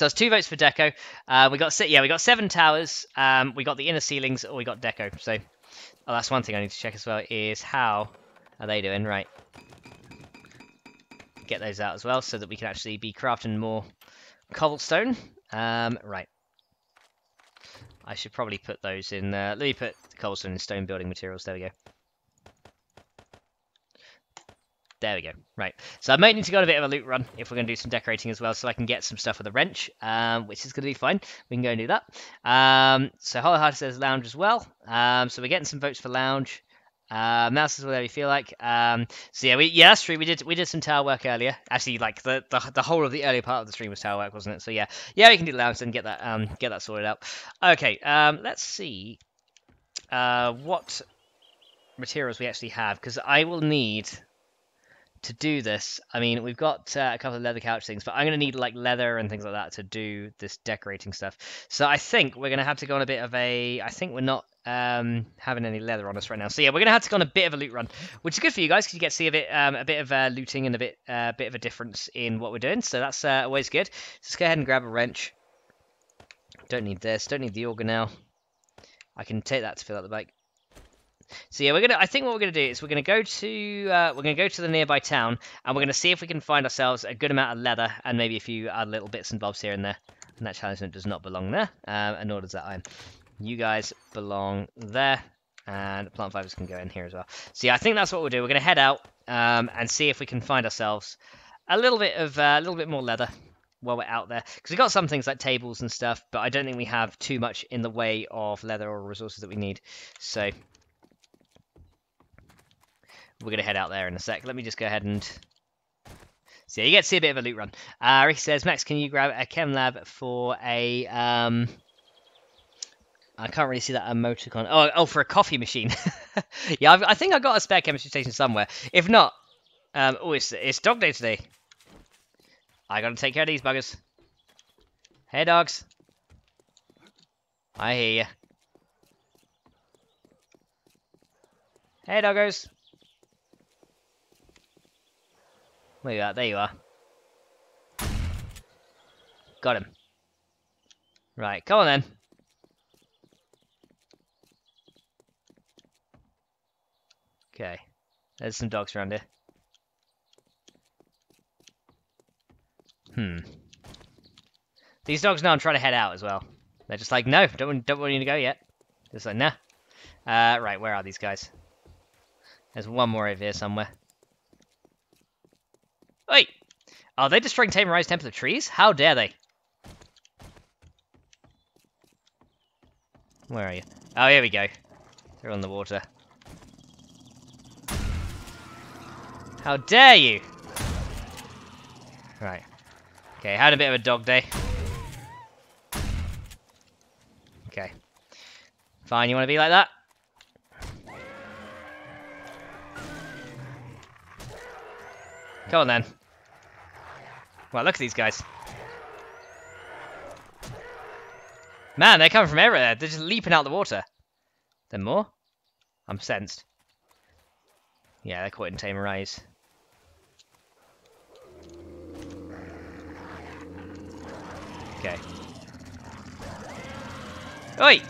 it's 2 votes for deco. We got 7 towers. We got the inner ceilings, or we got deco. So that's one thing I need to check as well, is how are they doing? Right. Get those out as well, so that we can actually be crafting more cobblestone. Right. I should probably put those in. Let me put the cobblestone and stone building materials. There we go. There we go. Right. So I might need to go on a bit of a loot run if we're going to do some decorating as well, so I can get some stuff with a wrench, which is going to be fine. We can go and do that. So Hollow Heart says lounge as well. So we're getting some votes for lounge. Mouse is whatever you feel like. So yeah, that's true. We did some tower work earlier. Actually, like the whole of the earlier part of the stream was tower work, wasn't it? So yeah, we can do lounge and get that sorted out. Okay. Let's see what materials we actually have, because I will need to do this. I mean, we've got a couple of leather couch things, but I'm going to need like leather and things like that to do this decorating stuff. So I think we're going to have to go on a bit of a... I think we're not having any leather on us right now. So yeah, we're going to have to go on a bit of a loot run, which is good for you guys, because you get to see a bit of looting and a bit of a difference in what we're doing. So that's always good. Let's go ahead and grab a wrench. Don't need this. Don't need the organelle. I can take that to fill out the bike. So yeah, I think what we're gonna do is we're gonna go to the nearby town, and we're gonna see if we can find ourselves a good amount of leather and maybe a few other little bits and bobs here and there. And that challenge does not belong there, and nor does that iron. You guys belong there, and plant fibers can go in here as well. So yeah, I think that's what we'll do. We're gonna head out and see if we can find ourselves a little bit more leather while we're out there, because we've got some things like tables and stuff, but I don't think we have too much in the way of leather or resources that we need. So we're going to head out there in a sec. Let me just go ahead and... So yeah, you get to see a bit of a loot run. Ricky says, Max, can you grab a chem lab for a... I can't really see that emoticon. Oh, for a coffee machine. Yeah, I think I've got a spare chemistry station somewhere. If not... it's dog day today. I got to take care of these buggers. Hey, dogs. I hear you. Hey, doggos. Where you at? There you are. Got him. Right, come on then. Okay. There's some dogs around here. These dogs know I'm trying to head out as well. They're just like, no, don't want you to go yet. Just like, nah. Right, where are these guys? There's one more over here somewhere. Wait! Are they destroying Tamerized Temple of Trees? How dare they? Where are you? Oh, here we go. They're on the water. How dare you! Right. Okay, had a bit of a dog day. Okay. Fine, you want to be like that? Come on then. Well, look at these guys. Man, they're coming from everywhere. They're just leaping out the water. Then more? I'm sensed. Yeah, they're caught in Tamerized. Okay. Oi!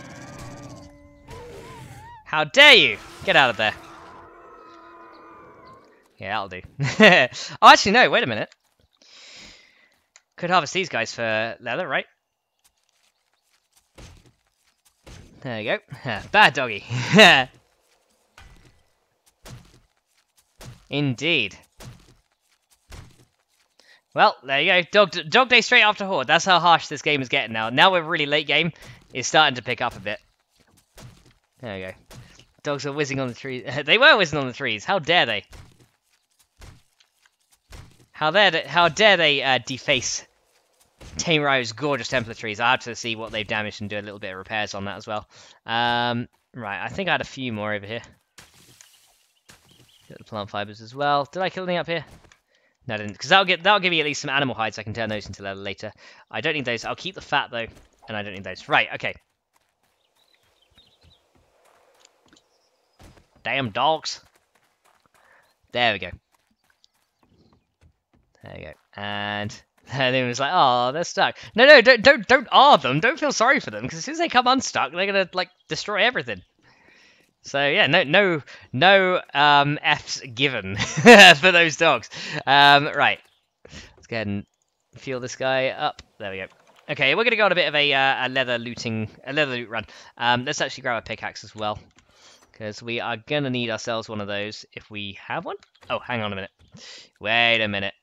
How dare you! Get out of there. Yeah, that'll do. Oh, actually, no, wait a minute. Could harvest these guys for leather, right? There you go. Bad doggy. Indeed. Well, there you go. Dog day straight after Horde. That's how harsh this game is getting now. Now we're really late game. It's starting to pick up a bit. There you go. Dogs are whizzing on the trees. They were whizzing on the trees. How dare they? How dare they deface Tamerized's gorgeous Templar trees. I have to see what they've damaged and do a little bit of repairs on that as well. Right, I think I had a few more over here. Get the plant fibers as well. Did I kill anything up here? No, I didn't, because that'll give me at least some animal hides. I can turn those into leather later. I don't need those. I'll keep the fat though, and I don't need those. Right, okay. Damn dogs. There we go. There you go. And then it was like, oh, they're stuck. No, don't R them. Don't feel sorry for them, because as soon as they come unstuck, they're gonna like destroy everything. So yeah, no F's given for those dogs. Right, let's go ahead and fuel this guy up. There we go. Okay, we're gonna go on a bit of a leather loot run. Let's actually grab a pickaxe as well, because we are gonna need ourselves one of those if we have one. Oh, hang on a minute. Wait a minute.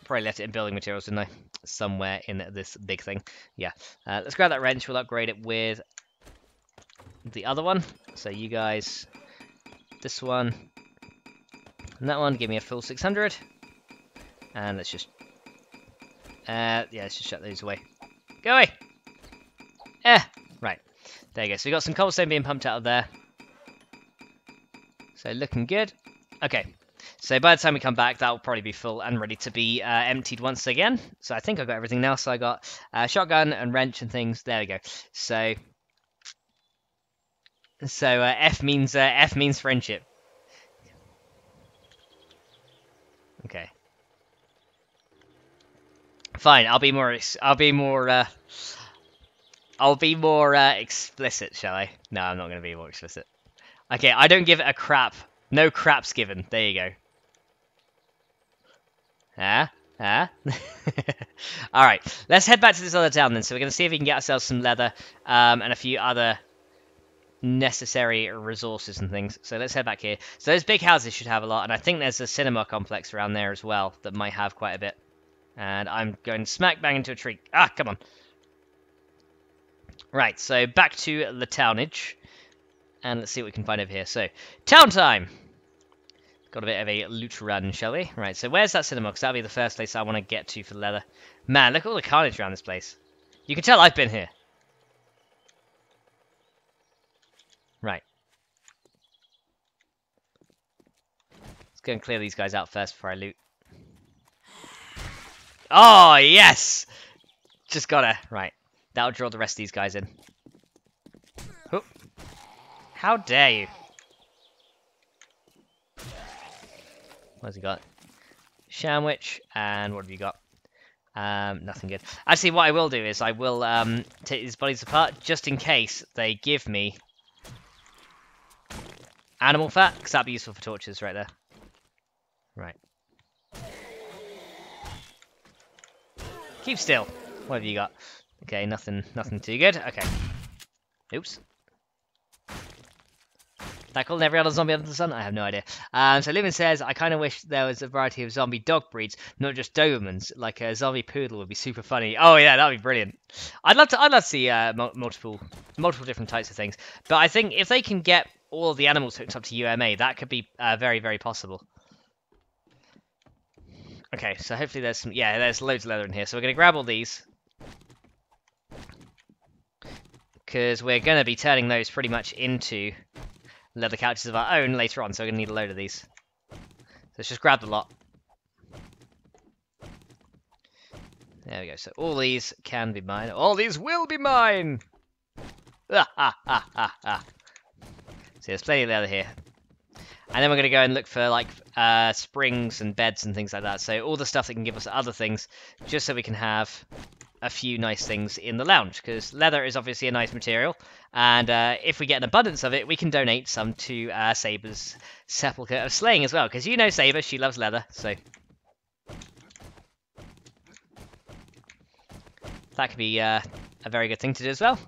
Probably left it in building materials, didn't I? Somewhere in this big thing. Yeah. Let's grab that wrench. We'll upgrade it with the other one. So you guys, this one and that one, give me a full 600. And let's just, yeah, let's just shut those away. Go away. Right. There you go. So we got some cobblestone being pumped out of there. So looking good. Okay. So by the time we come back, that will probably be full and ready to be emptied once again. So I think I've got everything now. So I got shotgun and wrench and things. There we go. So F means friendship. Okay. Fine. I'll be more explicit, shall I? No, I'm not going to be more explicit. Okay, I don't give it a crap. No craps given. There you go. Alright, let's head back to this other town then. So we're going to see if we can get ourselves some leather and a few other necessary resources and things. So let's head back here. So those big houses should have a lot, and I think there's a cinema complex around there as well that might have quite a bit. And I'm going smack bang into a tree. Ah, come on. Right, so back to the townage. And let's see what we can find over here. So, town time! Got a bit of a loot run, shall we? Right, so where's that cinema? Because that'll be the first place I want to get to for leather. Man, look at all the carnage around this place. You can tell I've been here. Right. Let's go and clear these guys out first before I loot. Oh, yes! Just gotta... Right. That'll draw the rest of these guys in. Oop. How dare you? What's he got? Sandwich, and what have you got? Nothing good. Actually, what I will do is I will take these bodies apart just in case they give me animal fat, because that'd be useful for torches right there. Right. Keep still. What have you got? Okay, nothing too good. Okay. Oops. That called every other zombie under the sun? I have no idea. So Livin says, I kind of wish there was a variety of zombie dog breeds, not just Dobermans. Like a zombie poodle would be super funny. Oh yeah, that'd be brilliant. I'd love to see multiple different types of things. But I think if they can get all of the animals hooked up to UMA, that could be very, very possible. Okay, so hopefully there's there's loads of leather in here. So we're gonna grab all these, because we're gonna be turning those pretty much into leather couches of our own later on, so we're going to need a load of these. So let's just grab the lot. There we go. So all these can be mine. All these will be mine! Ah, ah, ah, ah, ah. So there's plenty of leather here. And then we're going to go and look for, like, springs and beds and things like that. So all the stuff that can give us other things, just so we can have a few nice things in the lounge, because leather is obviously a nice material, and if we get an abundance of it, we can donate some to Saber's Sepulchre of Slaying as well, because you know Saber, she loves leather, so that could be a very good thing to do as well.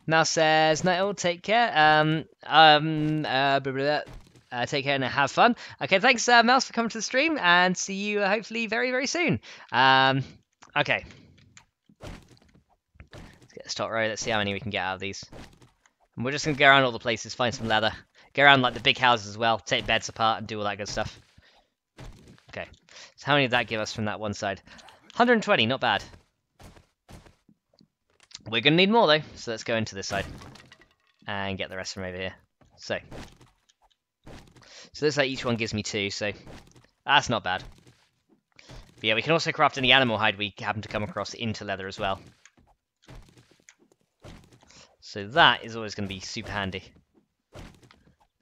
Mouse says, Night, take care. Take care and have fun. Okay, thanks, Mouse, for coming to the stream, and see you hopefully very, very soon. Okay. Let's get a stock row. Let's see how many we can get out of these. And we're just going to go around all the places, find some leather. Go around like the big houses as well. Take beds apart and do all that good stuff. Okay. So how many did that give us from that one side? 120, not bad. We're going to need more though. So let's go into this side. And get the rest from over here. So looks like each one gives me 2, so that's not bad. But yeah, we can also craft any animal hide we happen to come across into leather as well. So that is always going to be super handy.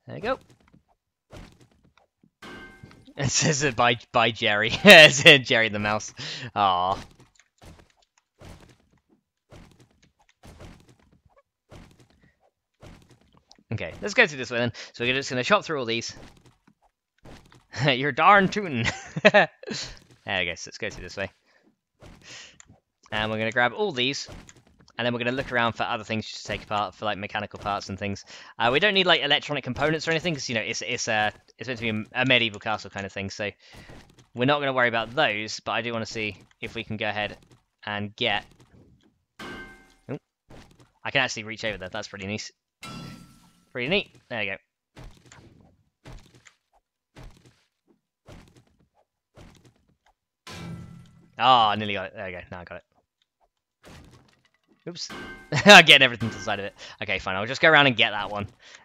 There we go. It says by Jerry. It's Jerry the mouse. Aww. Okay, let's go through this way then. So we're just going to chop through all these. You're darn tootin'. There we go, so let's go through this way. And we're going to grab all these. And then we're going to look around for other things to take apart, for like mechanical parts and things. We don't need like electronic components or anything, because you know it's meant to be a medieval castle kind of thing. So we're not going to worry about those. But I do want to see if we can go ahead and get. Ooh. I can actually reach over there. That's pretty neat. Pretty neat. There you go. Oh, I nearly got it. There we go. Now I got it. Oops. I'm getting everything to the side of it. Okay, fine. I'll just go around and get that one.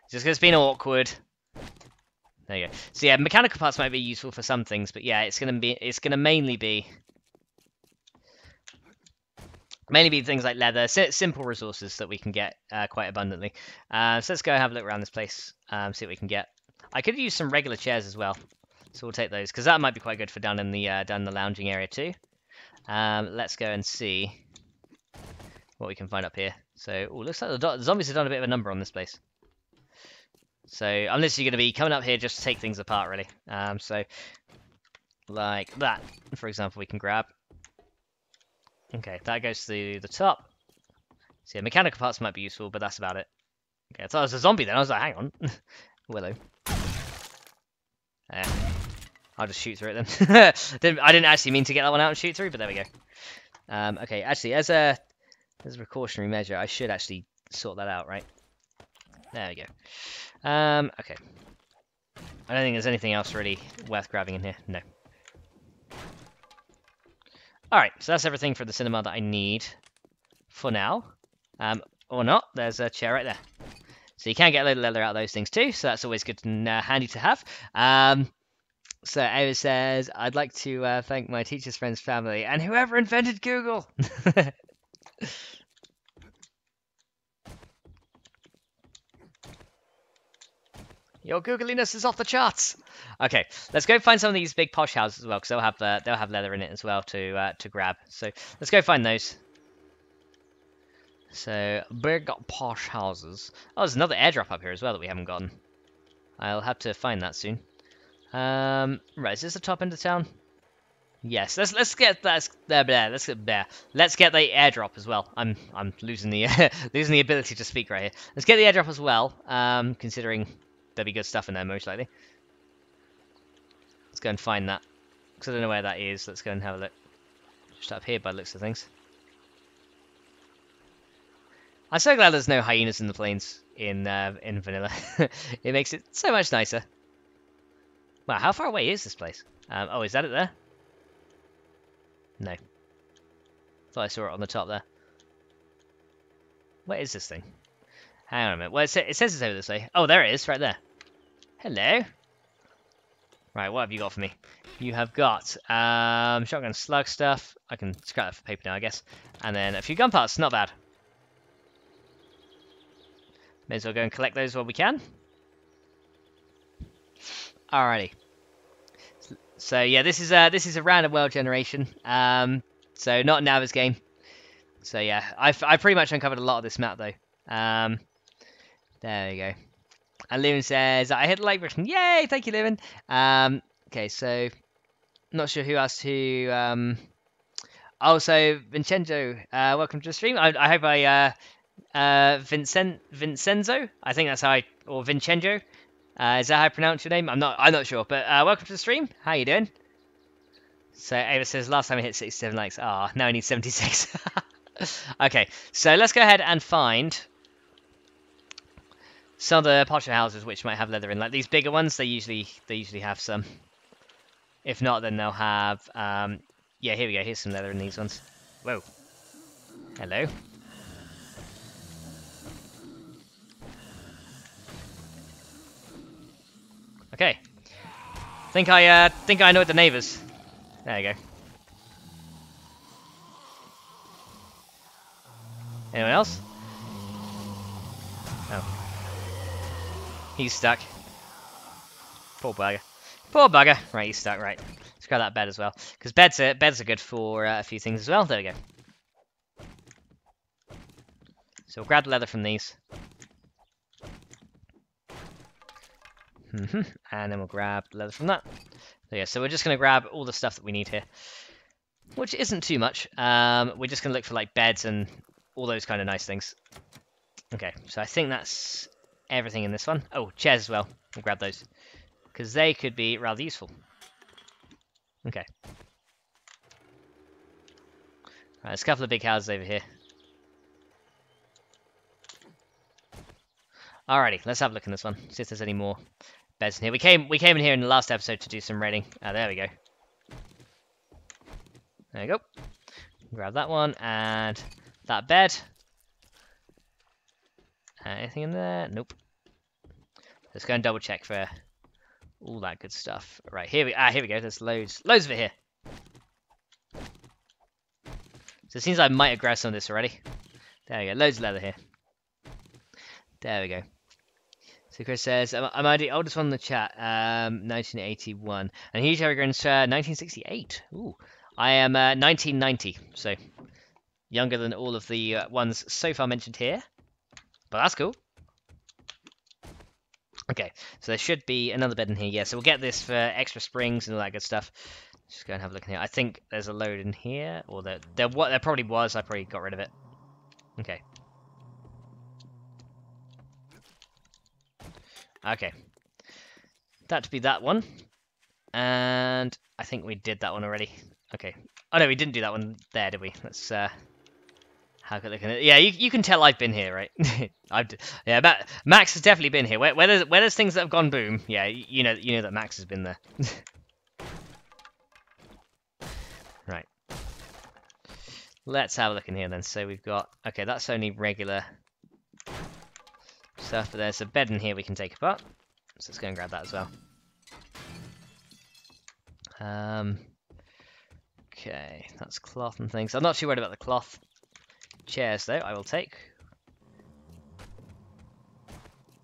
Just because it's been awkward. There you go. So yeah, mechanical parts might be useful for some things, but yeah, it's gonna mainly be things like leather, simple resources that we can get quite abundantly. So let's go have a look around this place, see what we can get. I could use some regular chairs as well, so we'll take those because that might be quite good for down in the lounging area too. Let's go and see what we can find up here. So, looks like the zombies have done a bit of a number on this place. So, I'm literally going to be coming up here just to take things apart, really. So, like that, for example, we can grab. Okay, that goes to the top. So, yeah, mechanical parts might be useful, but that's about it. Okay, I thought it was a zombie then. I was like, hang on. Willow. I'll just shoot through it then. I didn't actually mean to get that one out and shoot through, but there we go. Okay, actually, as a precautionary measure, I should actually sort that out, right? There we go. Okay. I don't think there's anything else really worth grabbing in here. No. Alright, so that's everything for the cinema that I need for now. Or not. There's a chair right there. So you can get a load of leather out of those things too, so that's always good and handy to have. So Ava says, I'd like to thank my teacher's friend's family and whoever invented Google. Your googliness is off the charts. Okay, let's go find some of these big posh houses as well, because they'll have leather in it as well to grab. So let's go find those. So big posh houses. Oh, there's another airdrop up here as well that we haven't gotten. I'll have to find that soon. Right, is this the top end of town? Yes, let's get that there. Let's get there. Let's get the airdrop as well. I'm losing the losing the ability to speak right here. Let's get the airdrop as well. Considering there'll be good stuff in there most likely. Let's go and find that because I don't know where that is. Let's go and have a look. Just up here by the looks of things. I'm so glad there's no hyenas in the plains in vanilla. It makes it so much nicer. Wow, how far away is this place? Oh, is that it there? No. Thought I saw it on the top there. Where is this thing? Hang on a minute. Well, it says it's over this way. Oh, there it is, right there. Hello. Right, what have you got for me? You have got shotgun slug stuff. I can scrap that for paper now, I guess. And then a few gun parts. Not bad. May as well go and collect those while we can. Alrighty. So yeah, this is a random world generation. So not a Nava's game. So yeah, I pretty much uncovered a lot of this map though. There we go. And Lewin says I hit the like button. Yay! Thank you, Lewin. Okay, so not sure who asked who. Oh, so Vincenzo, welcome to the stream. I hope Vincenzo. I think that's how or Vincenzo. Is that how I pronounce your name? I'm not sure, but welcome to the stream. How you doing? So Ava says last time I hit 67 likes. Ah, now I need 76. Okay, so let's go ahead and find some of the posher houses which might have leather in. Like these bigger ones, they usually have some. If not, then they'll have. Yeah, here we go. Here's some leather in these ones. Whoa. Hello. Okay. Think I know the neighbours. There you go. Anyone else? Oh. He's stuck. Poor bugger. Poor bugger. Right, he's stuck. Right. Let's grab that bed as well. Because beds are good for a few things as well. There we go. So we'll grab the leather from these. And then we'll grab the leather from that. So yeah, so we're just going to grab all the stuff that we need here. Which isn't too much. We're just going to look for like beds and all those kind of nice things. Okay, so I think that's everything in this one. Oh, chairs as well. We'll grab those. Because they could be rather useful. Okay. Right, there's a couple of big houses over here. Alrighty, let's have a look in this one. See if there's any more beds in here. We came in here in the last episode to do some raiding. There we go. There we go. Grab that one and that bed. Anything in there? Nope. Let's go and double check for all that good stuff. Right, here we go. There's loads of it here. So it seems I might have grabbed some of this already. There we go. Loads of leather here. There we go. So Chris says, am I the oldest one in the chat? 1981. And Huge Arrogance, 1968. Ooh. I am 1990, so younger than all of the ones so far mentioned here. But that's cool. Okay, so there should be another bed in here. Yeah, so we'll get this for extra springs and all that good stuff. Just go and have a look in here. I think there's a load in here, or there probably was. I probably got rid of it. Okay. Okay. That to be that one. And I think we did that one already. Okay. Oh no, we didn't do that one there, did we? Let's have a look at it. Yeah, you can tell I've been here, right? Yeah, Max has definitely been here. Where there's things that have gone boom, yeah, you know that Max has been there. Right. Let's have a look in here then. So we've got, okay, that's only regular stuff, but there's a bed in here we can take apart. So let's go and grab that as well. Okay, that's cloth and things. I'm not too worried about the cloth. Chairs, though, I will take.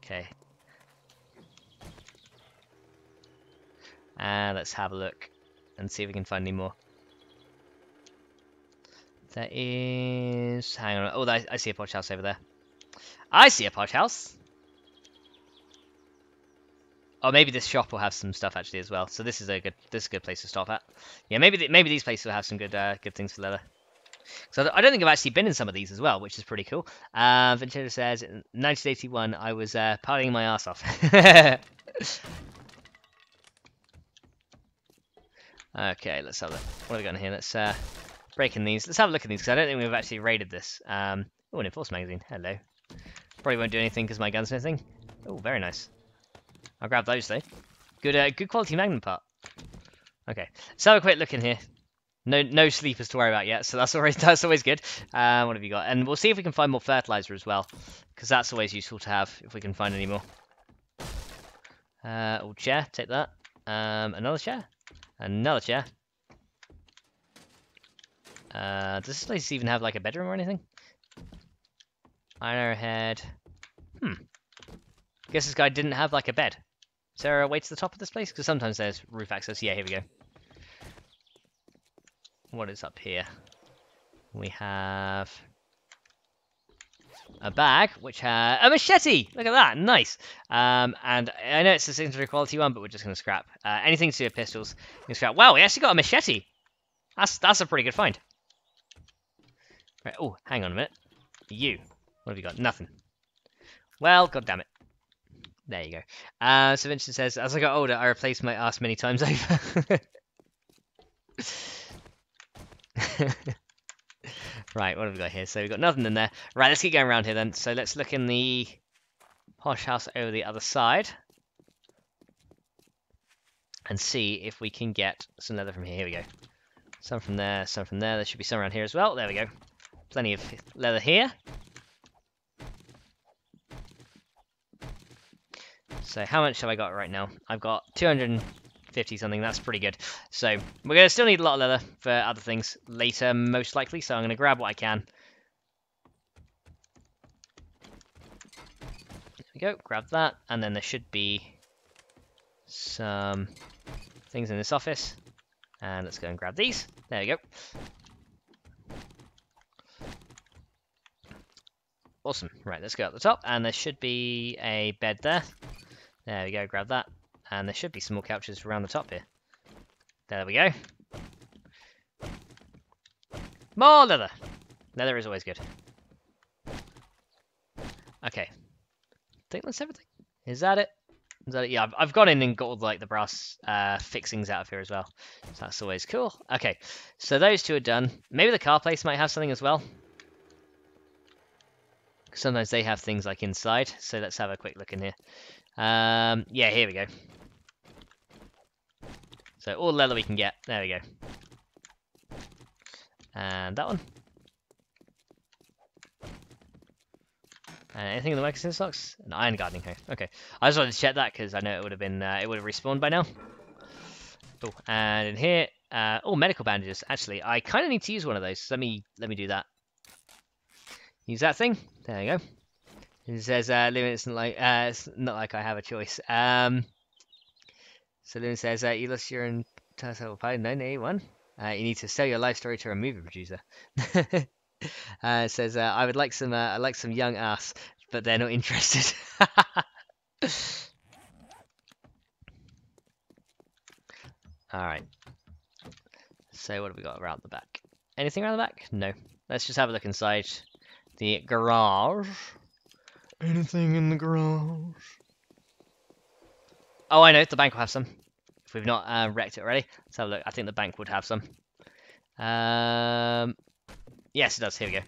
Okay. And let's have a look and see if we can find any more. There is... Hang on. Oh, I see a posh house over there. I see a posh house. Oh, maybe this shop will have some stuff actually as well. So this is a good place to stop at. Yeah, maybe these places will have some good things for leather. So I don't think I've actually been in some of these as well, which is pretty cool. Ventura says, in 1981, I was partying my ass off. Okay, let's have a look. What have we got in here? Let's break in these. Let's have a look at these, because I don't think we've actually raided this. Oh, an Enforce magazine. Hello. Probably won't do anything because my gunsmithing. Oh, very nice. I'll grab those, though. Good quality magnum part. Okay, let's have a quick look in here. No sleepers to worry about yet, so that's always good. What have you got? And we'll see if we can find more fertilizer as well, because that's always useful to have if we can find any more. Oh, chair, take that. Another chair. Another chair. Does this place even have like a bedroom or anything? Iron arrowhead. Guess this guy didn't have like a bed. Is there a way to the top of this place? Because sometimes there's roof access. Yeah, here we go. What is up here? We have a bag, which has a machete. Look at that, nice. And I know it's a secondary quality one, but we're just going to scrap. Anything to do with pistols, we can scrap. Wow, we actually got a machete. That's a pretty good find. Right. Oh, hang on a minute. You. What have you got? Nothing. Well, god damn it. There you go. So Vincent says, as I got older, I replaced my ass many times over. Right, what have we got here? So we've got nothing in there. Right, let's keep going around here then. So let's look in the posh house over the other side. And see if we can get some leather from here. Here we go. Some from there, some from there. There should be some around here as well. There we go. Plenty of leather here. So how much have I got right now? I've got 250 something. That's pretty good. So we're going to still need a lot of leather for other things later, most likely. So I'm going to grab what I can. There we go. Grab that. And then there should be some things in this office. And let's go and grab these. There we go. Awesome. Right, let's go up the top. And there should be a bed there. There we go, grab that. And there should be some more couches around the top here. There we go. More leather! Leather is always good. Okay. I think that's everything. Is that it? Is that it? Yeah, I've gone in and got all like the brass fixings out of here as well. So that's always cool. Okay, so those two are done. Maybe the car place might have something as well. Sometimes they have things like inside. So let's have a quick look in here. Yeah, here we go. So all the leather we can get. There we go. And that one. Anything in the moccasin stocks? An iron gardening hoe. Okay. I just wanted to check that because I know it would have been it would have respawned by now. Oh, and in here, oh, medical bandages. Actually, I kind of need to use one of those. So let me do that. Use that thing. There you go. It says, Lewin, it's not like I have a choice. So Lewin says, you lost your entire pie in 1981. You need to sell your life story to a movie producer. It says, I would like some young ass, but they're not interested. Alright. So what have we got around the back? Anything around the back? No. Let's just have a look inside the garage. Anything in the garage? Oh, I know. The bank will have some. If we've not wrecked it already. Let's have a look. I think the bank would have some. Yes, it does. Here we go.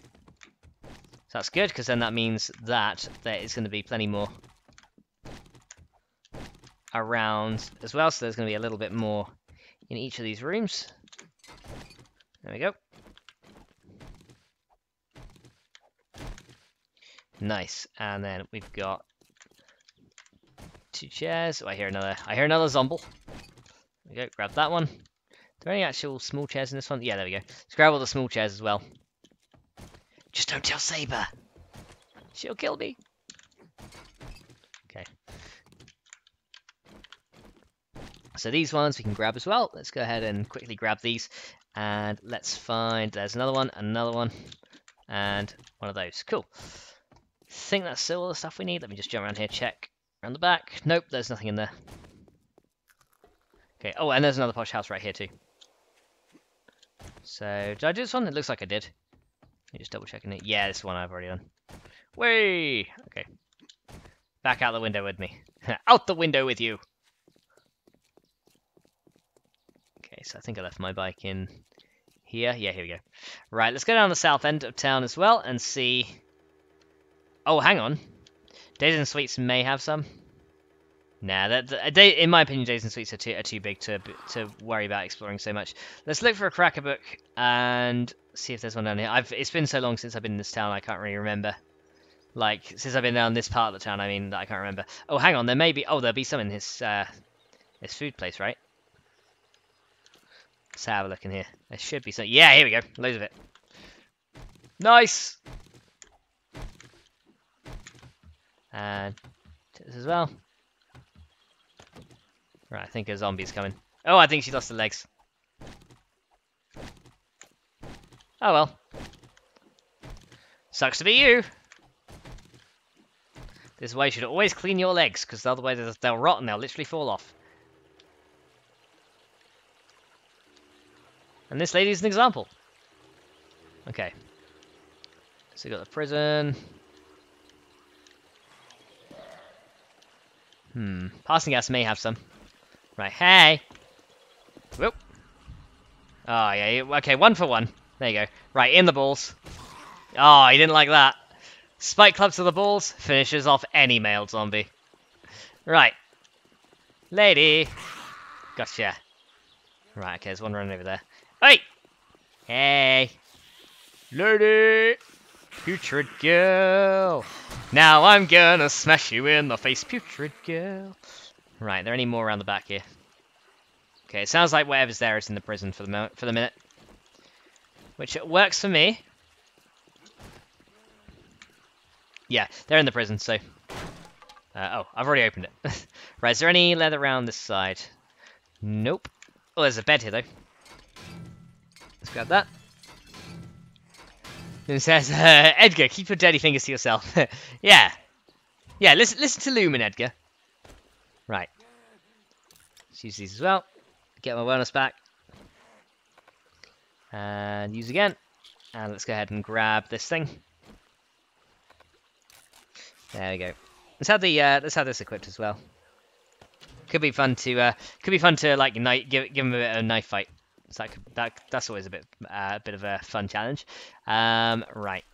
So that's good, because then that means that there is going to be plenty more around as well. So there's going to be a little bit more in each of these rooms. There we go. Nice. And then we've got 2 chairs. Oh, I hear another zomble. There we go. Grab that one. Are there any actual small chairs in this one? Yeah, there we go. Let's grab all the small chairs as well. Just don't tell Saber. She'll kill me. Okay. So these ones we can grab as well. Let's go ahead and quickly grab these. And let's find, there's another one, and one of those. Cool. I think that's still all the stuff we need. Let me just jump around here, check around the back. Nope, there's nothing in there. Okay, oh, and there's another posh house right here too. So, did I do this one? It looks like I did. Just double checking it. Yeah, this one I've already done. Whee! Okay. Back out the window with me. Out the window with you! Okay, so I think I left my bike in here. Yeah, here we go. Right, let's go down the south end of town as well and see... Oh, hang on. Days and Sweets may have some. Nah, in my opinion, Days and Sweets are too big to worry about exploring so much. Let's look for a cracker book and see if there's one down here. It's been so long since I've been in this town, I can't really remember. Like, since I've been down this part of the town, I mean, that I can't remember. Oh, hang on, there may be... Oh, there'll be some in his food place, right? Let's have a look in here. There should be some... Yeah, here we go. Loads of it. Nice! And this as well. Right, I think a zombie's coming. Oh, I think she lost her legs. Oh well. Sucks to be you. This is why you should always clean your legs, because otherwise they'll rot and they'll literally fall off. And this lady's an example. Okay. So we got the prison. Passing gas may have some. Right, hey! Whoop. Oh, yeah, okay, 1 for 1. There you go. Right, in the balls. Oh, he didn't like that. Spike clubs to the balls, finishes off any male zombie. Right. Lady! Gotcha. Right, okay, there's one running over there. Hey! Hey! Lady! Putrid girl! Now I'm gonna smash you in the face, putrid girl. Right, are there any more around the back here? Okay, it sounds like whatever's there is in the prison for the minute. Which works for me. Yeah, they're in the prison, so... oh, I've already opened it. Right, is there any leather around this side? Nope. Oh, there's a bed here, though. Let's grab that. It says, Edgar, keep your dirty fingers to yourself. Yeah. Yeah, listen to Lumen, Edgar. Right. Let's use these as well. Get my wellness back. And use again. And let's go ahead and grab this thing. There we go. Let's have this equipped as well. Could be fun to like give him a bit of a knife fight. So that's always a bit of a fun challenge. Right.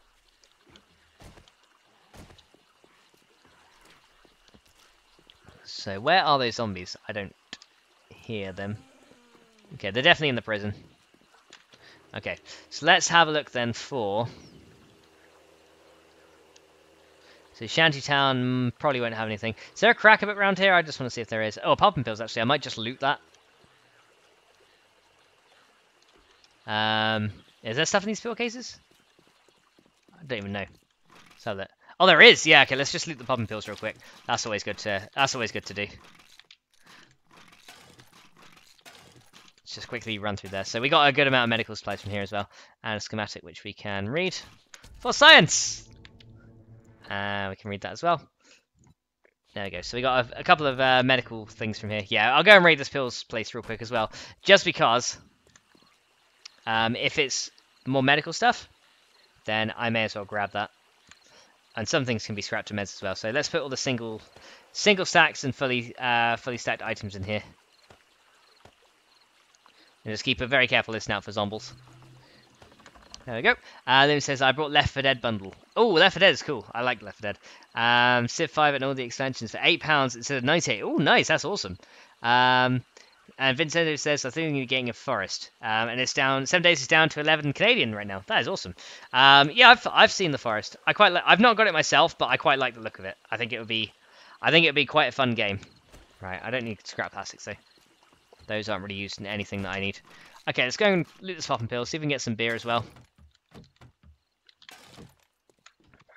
So where are those zombies? I don't hear them. Okay, they're definitely in the prison. Okay, so let's have a look then for... So Shantytown probably won't have anything. Is there a cracker book around here? I just want to see if there is. Oh, popping pills, actually. I might just loot that. Is there stuff in these pill cases? I don't even know. Let's have that. Oh, there is. Yeah. Okay. Let's just loot the popping pills real quick. That's always good to. That's always good to do. Let's just quickly run through there. So we got a good amount of medical supplies from here as well, and a schematic which we can read for science. We can read that as well. There we go. So we got a couple of medical things from here. Yeah, I'll go and read this pills place real quick as well, just because. If it's more medical stuff, then I may as well grab that. And some things can be scrapped to meds as well. So let's put all the single stacks and fully stacked items in here. And just keep a very careful listen out for zombies. There we go. Then it says, I brought Left 4 Dead bundle. Oh, Left 4 Dead is cool. I like Left 4 Dead. Civ 5 and all the extensions for £8 instead of 98. Oh, nice. That's awesome. And Vincento says, I think you're getting a forest. And it's down, 7 days is down to 11 Canadian right now. That is awesome. Yeah, I've seen the forest. I've not got it myself, but I quite like the look of it. I think it would be quite a fun game. Right, I don't need scrap plastics though. Those aren't really used in anything that I need. Okay, let's go and loot this popping pill, see if we can get some beer as well.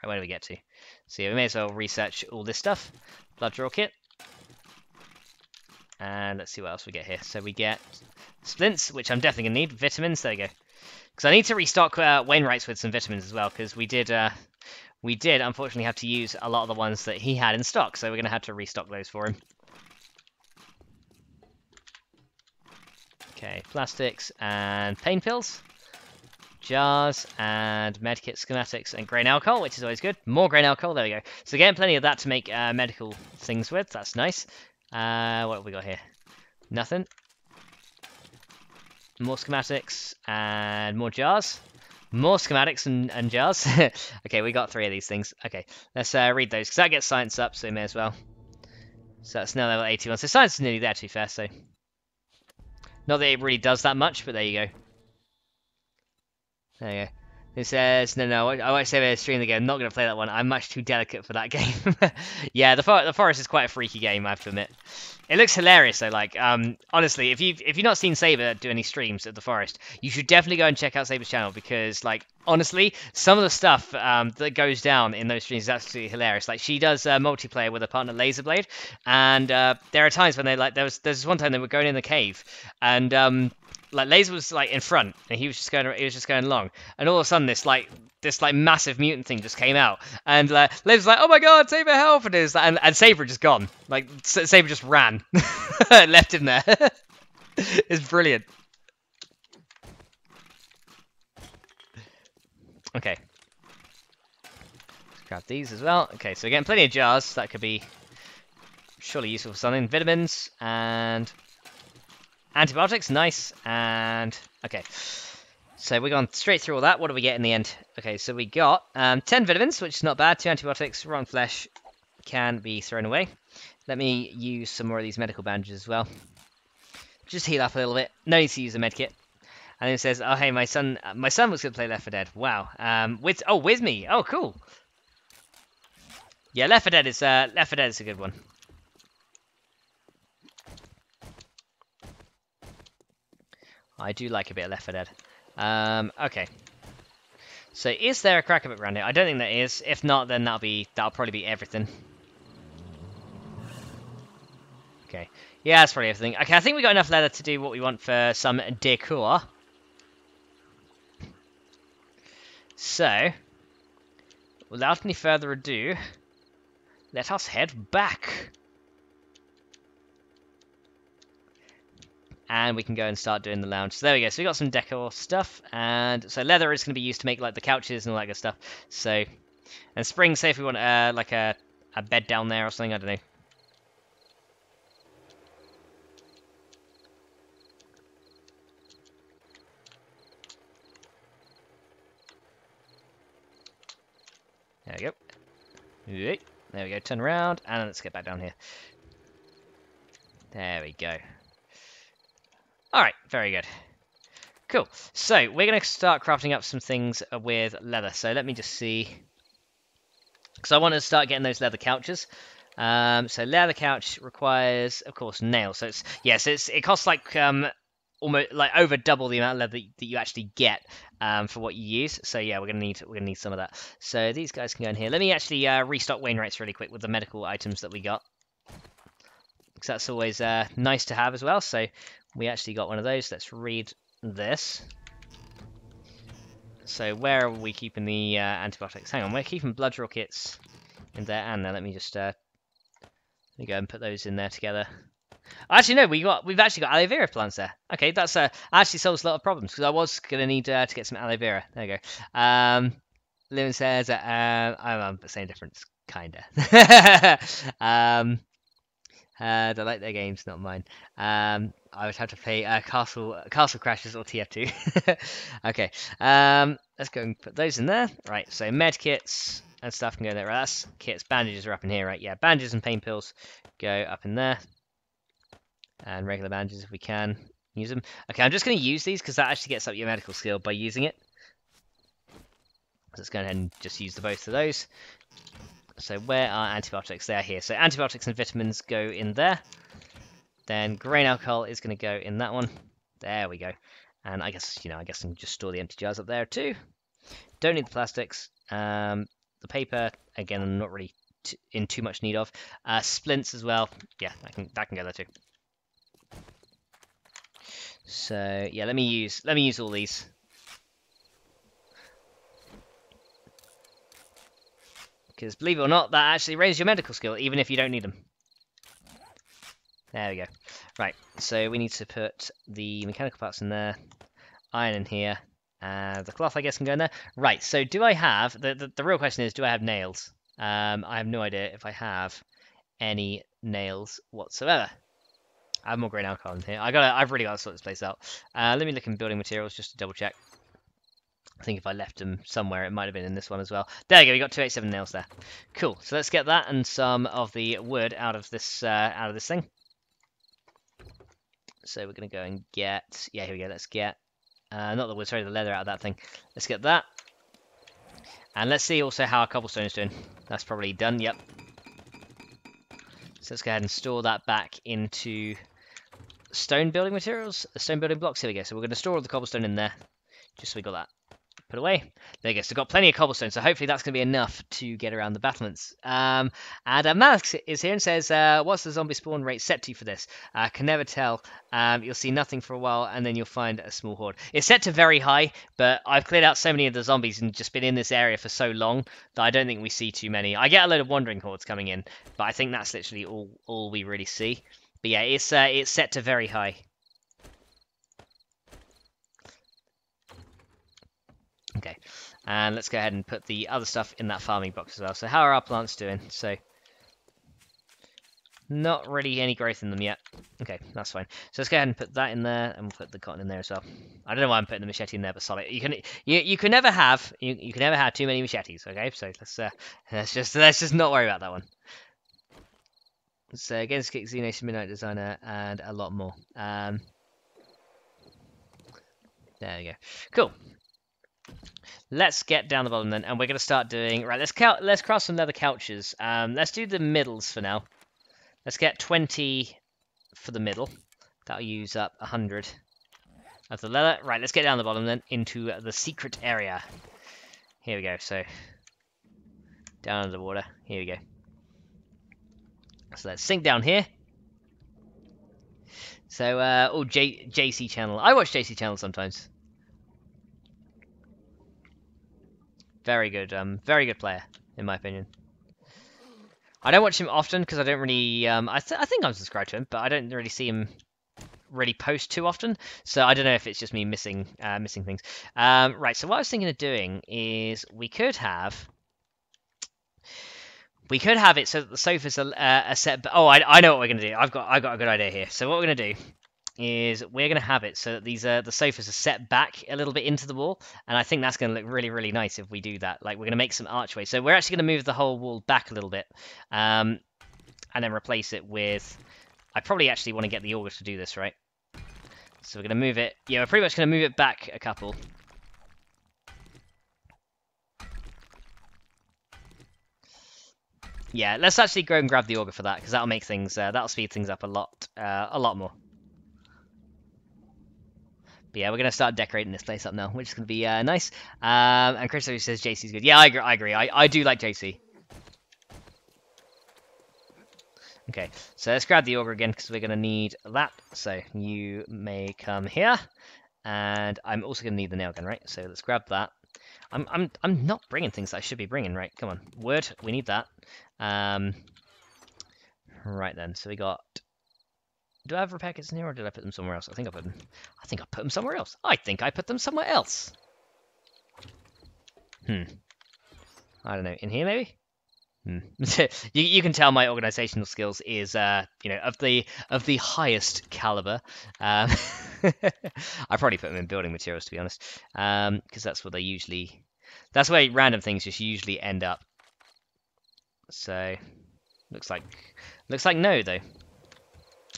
Right, where do we get to? So yeah, we may as well research all this stuff. Blood draw kit. And let's see what else we get here. So we get splints, which I'm definitely going to need. Vitamins, there we go. Because I need to restock Wainwright's with some vitamins as well, because we did unfortunately have to use a lot of the ones that he had in stock, so we're going to have to restock those for him. Okay, plastics and pain pills. Jars and medkit schematics and grain alcohol, which is always good. More grain alcohol, there we go. So getting plenty of that to make medical things with, that's nice. What have we got here? Nothing. More schematics and more jars. More schematics and jars. Okay, we got 3 of these things. Okay, let's read those, because that gets science up, so we may as well. So that's now level 81. So science is nearly there, to be fair, so... Not that it really does that much, but there you go. There you go. It says, no, I won't say the stream again. I'm not going to play that one. I'm much too delicate for that game. Yeah, the forest is quite a freaky game, I have to admit. It looks hilarious, though. Like, honestly, if you've not seen Saber do any streams at the forest, you should definitely go and check out Saber's channel, because, like, honestly, some of the stuff that goes down in those streams is absolutely hilarious. Like, she does multiplayer with her partner Laserblade, and there are times when they, like, there's one time they were going in the cave, and like Laser was like in front, and he was just going along, and all of a sudden this massive mutant thing just came out, and Laser was like, "Oh my god, Saber, help!" And Saber just gone. Like Saber just ran, left him there. It's brilliant. Okay, let's grab these as well. Okay, so again, plenty of jars. That could be surely useful for something. Vitamins and antibiotics, nice, and okay. So we're going straight through all that. What do we get in the end? Okay, so we got 10 vitamins, which is not bad. 2 antibiotics, rotten flesh can be thrown away. Let me use some more of these medical bandages as well. Just heal up a little bit. No need to use a medkit. And then it says, "Oh hey, my son was going to play Left 4 Dead." Wow. With me. Oh cool. Yeah, Left 4 Dead is a good one. I do like a bit of Left 4 Dead. Okay. So is there a cracker bit around here? I don't think there is. If not, then that'll probably be everything. Okay. Yeah, that's probably everything. Okay, I think we got enough leather to do what we want for some decor. So, without any further ado, let us head back. And we can go and start doing the lounge. So there we go. So we got some decor stuff, and so leather is going to be used to make like the couches and all that good stuff. So, and spring, say if we want like a bed down there or something. I don't know. There we go. There we go. Turn around, and let's get back down here. There we go. Alright, very good. Cool. So, we're going to start crafting up some things with leather. So, let me just see. Because I want to start getting those leather couches. So, leather couch requires, of course, nails. So, it costs like almost like over double the amount of leather that you actually get for what you use. So, yeah, we're gonna need some of that. So, these guys can go in here. Let me actually restock Wainwright's really quick with the medical items that we got. Because that's always nice to have as well. So, we actually got one of those. Let's read this. So where are we keeping the antibiotics? Hang on, we're keeping blood draw kits in there and there. Let me just let me go and put those in there together. Actually, no, we've actually got aloe vera plants there. Okay, that's actually solves a lot of problems because I was gonna need to get some aloe vera. There you go. Livin says I'm the same difference, kinda. They like their games, not mine. I would have to play Castle Crashers or TF2. Okay, let's go and put those in there. Right, so med kits and stuff can go there. Right, that's kits. Bandages are up in here, right? Yeah, bandages and pain pills go up in there. And regular bandages if we can use them. Okay, I'm just going to use these because that actually gets up your medical skill by using it. So let's go ahead and just use both of those. So where are antibiotics? They're here. So antibiotics and vitamins go in there. Then grain alcohol is going to go in that one. There we go. And I guess I can just store the empty jars up there too. Don't need the plastics. The paper, again, I'm not really in too much need of. Splints as well. Yeah, that can go there too. So yeah, let me use all these. Because believe it or not, that actually raises your medical skill, even if you don't need them. There we go. Right, so we need to put the mechanical parts in there, iron in here, and the cloth, I guess, can go in there. Right, so do I have... The real question is, do I have nails? I have no idea if I have any nails whatsoever. I have more grain alcohol in here. I've really got to sort this place out. Let me look in building materials just to double check. I think if I left them somewhere, it might have been in this one as well. There you go. We got 287 nails there. Cool. So let's get that and some of the wood out of this thing. So we're gonna go and get. Yeah, here we go. Let's get not the wood, sorry, the leather out of that thing. Let's get that. And let's see also how our cobblestone is doing. That's probably done. Yep. So let's go ahead and store that back into stone building materials, stone building blocks. Here we go. So we're going to store all the cobblestone in there, just so we got that put away. There you go. So we've got plenty of cobblestone. So hopefully that's going to be enough to get around the battlements. And Max is here and says, "What's the zombie spawn rate set to for this? Can never tell. You'll see nothing for a while, and then you'll find a small horde. It's set to very high, but I've cleared out so many of the zombies and just been in this area for so long that I don't think we see too many. I get a load of wandering hordes coming in, but I think that's literally all we really see. But yeah, it's set to very high." Okay, and let's go ahead and put the other stuff in that farming box as well. So how are our plants doing? So not really any growth in them yet. Okay, that's fine. So let's go ahead and put that in there, and we'll put the cotton in there as well. I don't know why I'm putting the machete in there, but solid. You can never have too many machetes. Okay, so let's just not worry about that one. So against Kick Z Nation Midnight Designer and a lot more. There we go. Cool. Let's get down the bottom then, and we're going to start doing... Right, let's craft some leather couches. Let's do the middles for now. Let's get 20 for the middle. That'll use up 100 of the leather. Right, let's get down the bottom then, into the secret area. Here we go, so... Down under the water. Here we go. So let's sink down here. So, JC channel. I watch JC channel sometimes. Very good player, in my opinion. I don't watch him often because I don't really. I think I'm subscribed to him, but I don't really see him really post too often. So I don't know if it's just me missing things. Right. So what I was thinking of doing is we could have it so that the sofas are set. Oh, I know what we're gonna do. I've got a good idea here. So what we're gonna do is we're going to have it so that the sofas are set back a little bit into the wall, and I think that's going to look really, really nice if we do that. Like, we're going to make some archways. So we're actually going to move the whole wall back a little bit, and then replace it with... I probably actually want to get the auger to do this, right? So we're going to move it... Yeah, we're pretty much going to move it back a couple. Yeah, let's actually go and grab the auger for that, because that'll make things... that'll speed things up a lot more. But yeah, we're going to start decorating this place up now, which is going to be nice. And Chris says JC's good. Yeah, I agree. I do like JC. Okay, so let's grab the auger again, because we're going to need that. So you may come here. And I'm also going to need the nail gun, right? So let's grab that. I'm not bringing things that I should be bringing, right? Come on. Wood, we need that. Right then, so we got... Do I have repair kits in here, or did I put them somewhere else? I think I put them somewhere else. I think I put them somewhere else. I don't know. In here, maybe? You can tell my organizational skills is, you know, of the highest caliber. I probably put them in building materials, to be honest, because that's where random things just usually end up. So, looks like no though.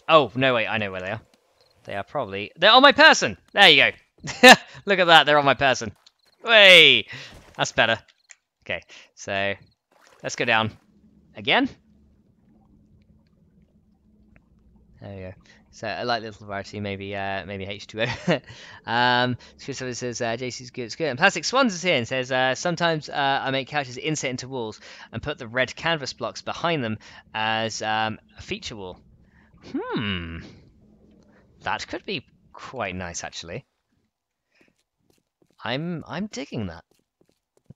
Oh, no, wait, I know where they are. They're on my person! There you go. Look at that, they're on my person. Hey! That's better. Okay, so let's go down again. There we go. So I like little variety, maybe H2O. So it says JC's good, it's good. And Plastic Swans is here and says sometimes I make couches inset into walls and put the red canvas blocks behind them as a feature wall. That could be quite nice, actually. I'm digging that.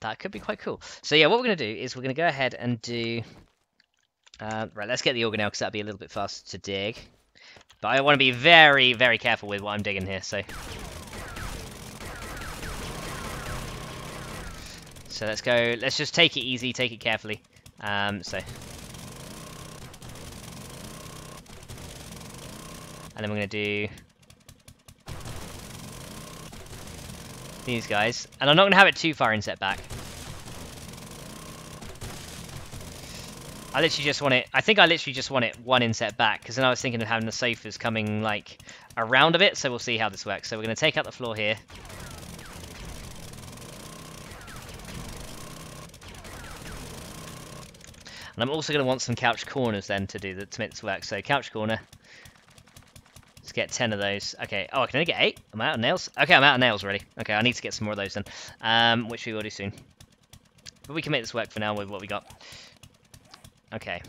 That could be quite cool. So yeah, what we're going to do is we're going to go ahead and do... right, let's get the auger now, because that'll be a little bit faster to dig. But I want to be very, very careful with what I'm digging here, so... So let's go, let's just take it easy, take it carefully. So... And then we're going to do... these guys. And I'm not going to have it too far inset back. I literally just want it... I think I literally just want it one inset back, because then I was thinking of having the sofas coming, like, around a bit, so we'll see how this works. So we're going to take out the floor here. And I'm also going to want some couch corners then to do to make this work. So couch corner. Let's get 10 of those. Okay. Oh, I can only get 8? I'm out of nails? Okay, I'm out of nails already. Okay, I need to get some more of those then. Which we will do soon. But we can make this work for now with what we got. Okay.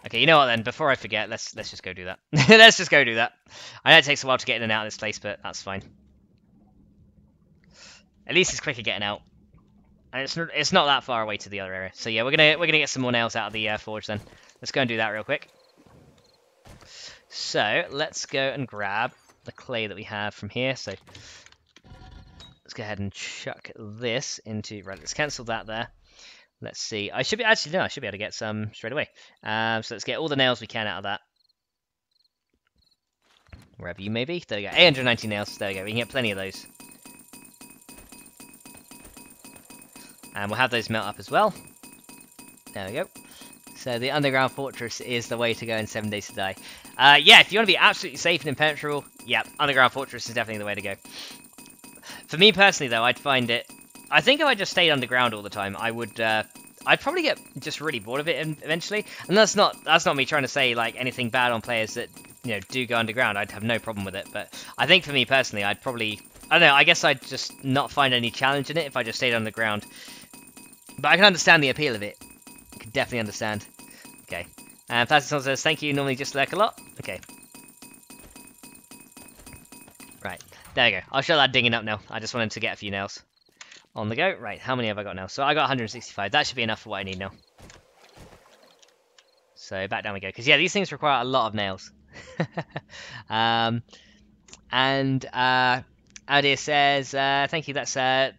Okay, you know what then? Before I forget, let's just go do that. Let's just go do that. I know it takes a while to get in and out of this place, but that's fine. At least it's quicker getting out. And it's not that far away to the other area. So yeah, we're gonna get some more nails out of the forge then. Let's go and do that real quick. So let's go and grab the clay that we have from here. So let's go ahead and chuck this into... Right, let's cancel that there. Let's see. I should be able to get some straight away. So let's get all the nails we can out of that. Wherever you may be. There we go. 890 nails. There we go. We can get plenty of those. And we'll have those melt up as well. There we go. So the underground fortress is the way to go in 7 Days to Die. Yeah, if you want to be absolutely safe and impenetrable, yeah, underground fortress is definitely the way to go. For me personally, though, I'd find it... I think if I just stayed underground all the time, I would... I'd probably get just really bored of it eventually. And that's not me trying to say like anything bad on players that, you know, do go underground. I'd have no problem with it. But I think for me personally, I'd probably... I don't know, I guess I'd just not find any challenge in it if I just stayed underground. But I can understand the appeal of it. I can definitely understand. Okay. And Plastic says, thank you, normally just lurk a lot. Okay. Right. There we go. I'll show that digging up now. I just wanted to get a few nails. On the go. Right, how many have I got now? So I got 165. That should be enough for what I need now. So back down we go. Because yeah, these things require a lot of nails. Adia says, thank you, that's the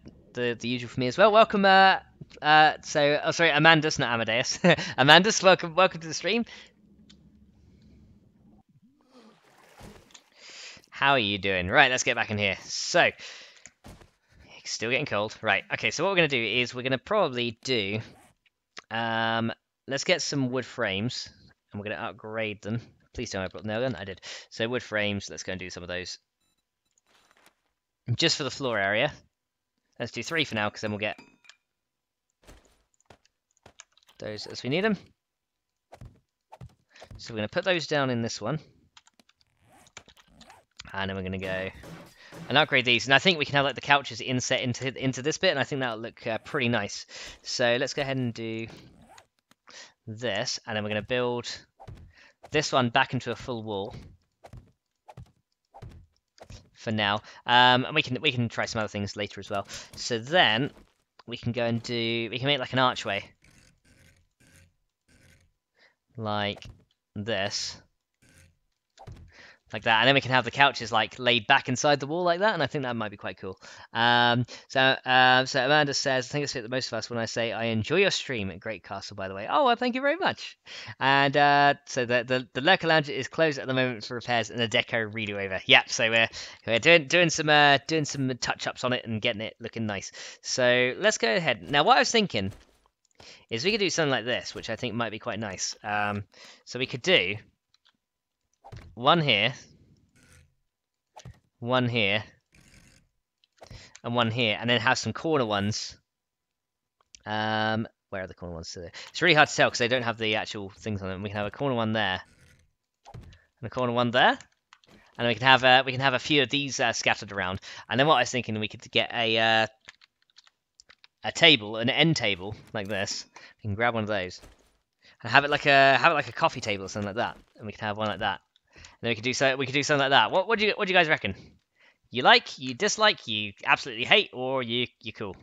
usual for me as well. Welcome, sorry, Amandus, not Amadeus. Amandus, welcome to the stream. How are you doing? Right, let's get back in here. So, still getting cold. Right, okay, so what we're going to do is we're going to probably do... let's get some wood frames, and we're going to upgrade them. Please don't open up the nail gun. I did. So wood frames, let's go and do some of those. Just for the floor area. Let's do 3 for now, because then we'll get those as we need them. So we're going to put those down in this one. And then we're going to go and upgrade these. And I think we can have like the couches inset into this bit, and I think that'll look pretty nice. So let's go ahead and do this, and then we're going to build this one back into a full wall for now. And we can try some other things later as well. So then we can go and we can make like an archway like this. Like that, and then we can have the couches like laid back inside the wall like that, and I think that might be quite cool. So Amanda says, I think it's the most of us when I say I enjoy your stream at Great Castle, by the way. Oh, well, thank you very much. And so the Lurker Lounge is closed at the moment for repairs and a deco redo over. Yep, so we're doing some touch ups on it and getting it looking nice. So let's go ahead. Now, what I was thinking is we could do something like this, which I think might be quite nice. So we could do one here, and one here, and then have some corner ones. Where are the corner ones? It's really hard to tell because they don't have the actual things on them. We can have a corner one there, and a corner one there, and we can have a few of these scattered around. And then what I was thinking, we could get a table, an end table like this. We can grab one of those and have it like a coffee table or something like that, and we can have one like that. And then we could do something like that. What do you guys reckon? You like, you dislike, you absolutely hate, or you're cool.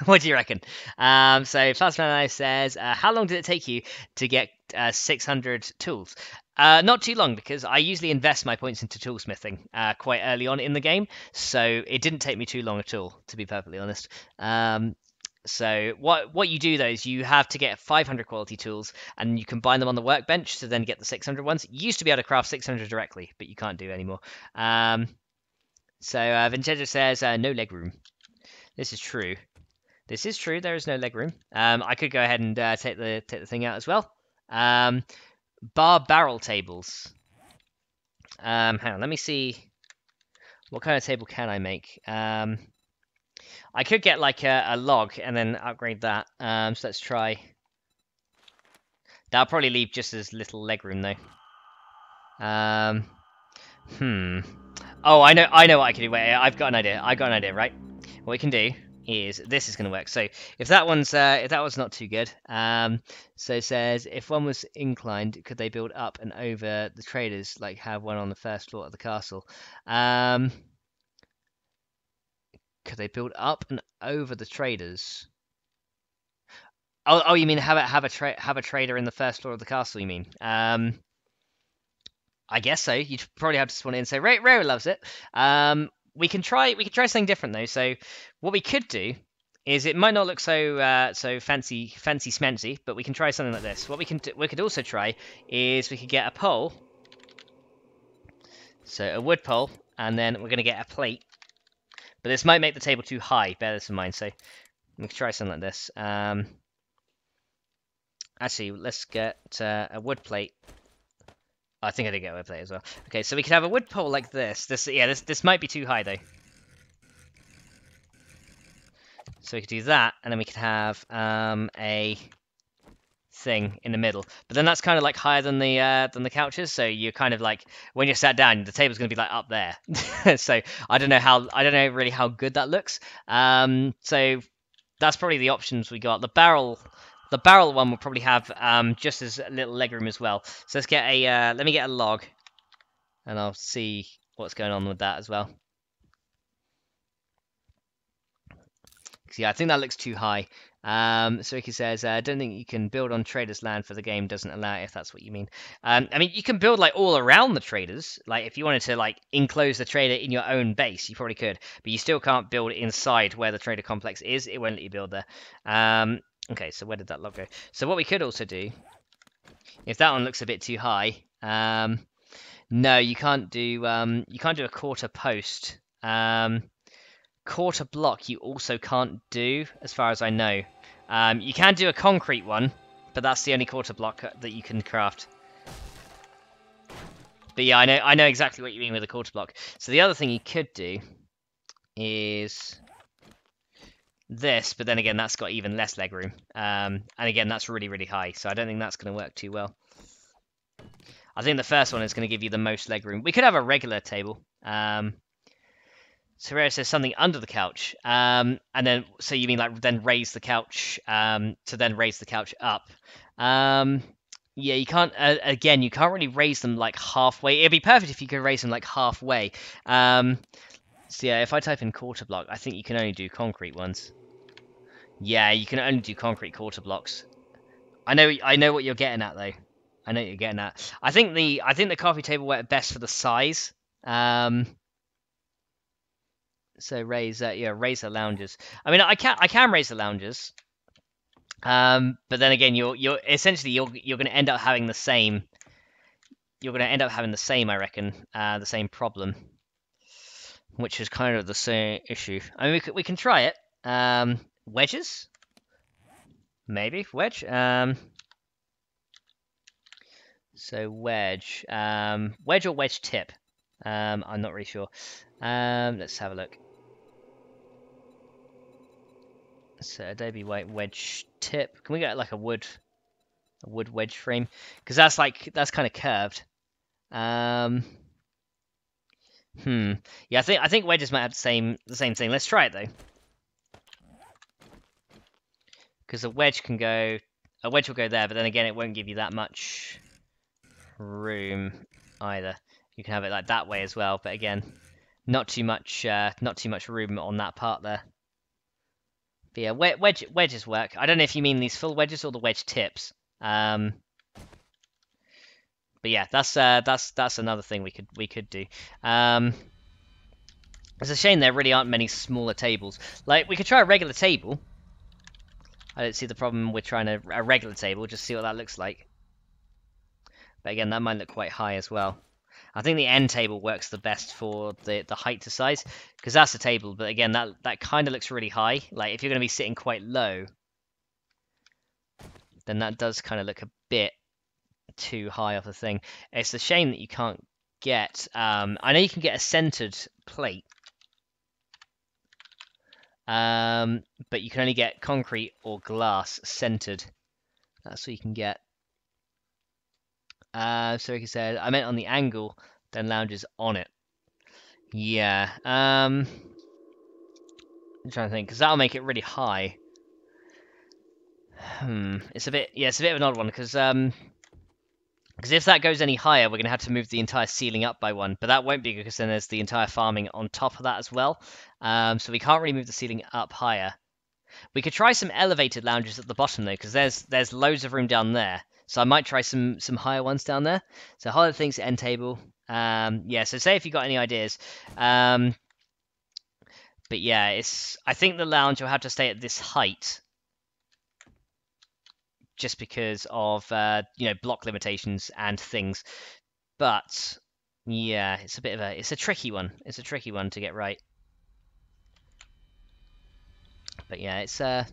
What do you reckon? So Fastman says, how long did it take you to get 600 tools? Not too long, because I usually invest my points into toolsmithing quite early on in the game, so it didn't take me too long at all, to be perfectly honest. So what you do though is you have to get 500 quality tools, and you combine them on the workbench to then get the 600 ones. You used to be able to craft 600 directly, but you can't do anymore. So Vincenzo says no leg room. This is true. This is true. There is no leg room. I could go ahead and take the thing out as well. Bar barrel tables. Hang on, let me see. What kind of table can I make? I could get like a log and then upgrade that. So let's try. That'll probably leave just as little leg room though. Oh, I know what I can do. Wait, I've got an idea. Right. What we can do is this is going to work. So if that one's not too good, so it says if one was inclined, could they build up and over the traders, like have one on the first floor of the castle? Could they build up and over the traders? Oh, you mean have a trader in the first floor of the castle? You mean? I guess so. You'd probably have to spawn in and say, Ray loves it. We can try something different though. So what we could do is, it might not look so so fancy smancy, but we can try something like this. What we could also try is we could get a pole. So a wood pole, and then we're going to get a plate. But this might make the table too high. Bear this in mind. So we can try something like this. Actually, let's get a wood plate. I think I did get a wood plate as well. Okay, so we could have a wood pole like this. This might be too high though. So we could do that, and then we could have a thing in the middle. But then that's kind of like higher than the couches. So you're kind of like, when you're sat down, the table's going to be like up there. So I don't know really how good that looks. So that's probably the options we got. The barrel one will probably have just as little legroom as well. So let's get a let me get a log, and I'll see what's going on with that as well. Yeah, I think that looks too high. So Ricky says, I don't think you can build on traders' land, for the game doesn't allow it, if that's what you mean. I mean, you can build like all around the traders. Like if you wanted to like enclose the trader in your own base, you probably could, but you still can't build inside where the trader complex is. It won't let you build there. Okay, so where did that log go? So what we could also do, if that one looks a bit too high, no, you can't do a quarter post. Quarter block you also can't do, as far as I know. You can do a concrete one, but that's the only quarter block that you can craft. But yeah, I know exactly what you mean with a quarter block. So the other thing you could do is this, but then again, that's got even less leg room. And again, that's really, really high, so I don't think that's going to work too well. I think the first one is going to give you the most leg room. We could have a regular table. Serrera says something under the couch, and then, so you mean like then raise the couch, to then raise the couch up. Yeah, you can't, again, you can't really raise them like halfway. It'd be perfect if you could raise them like halfway. So yeah, if I type in quarter block, I think you can only do concrete ones. Yeah, you can only do concrete quarter blocks. I know what you're getting at though. I know what you're getting at. I think the coffee table worked best for the size. So raise the lounges. I mean, I can raise the lounges. But then again, you're essentially you're going to end up having the same. You're going to end up having the same, I reckon, the same problem, which is kind of the same issue. I mean, we can try it. Wedges, maybe wedge. So wedge, wedge or wedge tip. I'm not really sure. Let's have a look. So Adobe white wedge tip. Can we get like a wood wedge frame? Because that's kind of curved. Yeah, I think wedges might have the same thing. Let's try it though. Because a wedge will go there, but then again, it won't give you that much room either. You can have it like that way as well, but again, not too much room on that part there. But yeah, wedges work. I don't know if you mean these full wedges or the wedge tips. But yeah, that's another thing we could do. It's a shame there really aren't many smaller tables. Like, we could try a regular table. I don't see the problem with trying a regular table, just see what that looks like. But again, that might look quite high as well. I think the end table works the best for the height to size, because that's a table, but again, that kind of looks really high. Like, if you're going to be sitting quite low, then that does kind of look a bit too high off the thing. It's a shame that you can't get... I know you can get a centered plate, but you can only get concrete or glass centered. That's what you can get. So like I said, I meant on the angle, then lounges on it. Yeah. I'm trying to think, because that'll make it really high. It's a bit of an odd one, because if that goes any higher, we're going to have to move the entire ceiling up by one. But that won't be, because then there's the entire farming on top of that as well. So we can't really move the ceiling up higher. We could try some elevated lounges at the bottom, though, because there's loads of room down there. So I might try some higher ones down there. So harder things at end table. Yeah, so say if you got any ideas. But yeah, I think the lounge will have to stay at this height, just because of block limitations and things. But yeah, it's a tricky one. It's a tricky one to get right. But yeah, it's a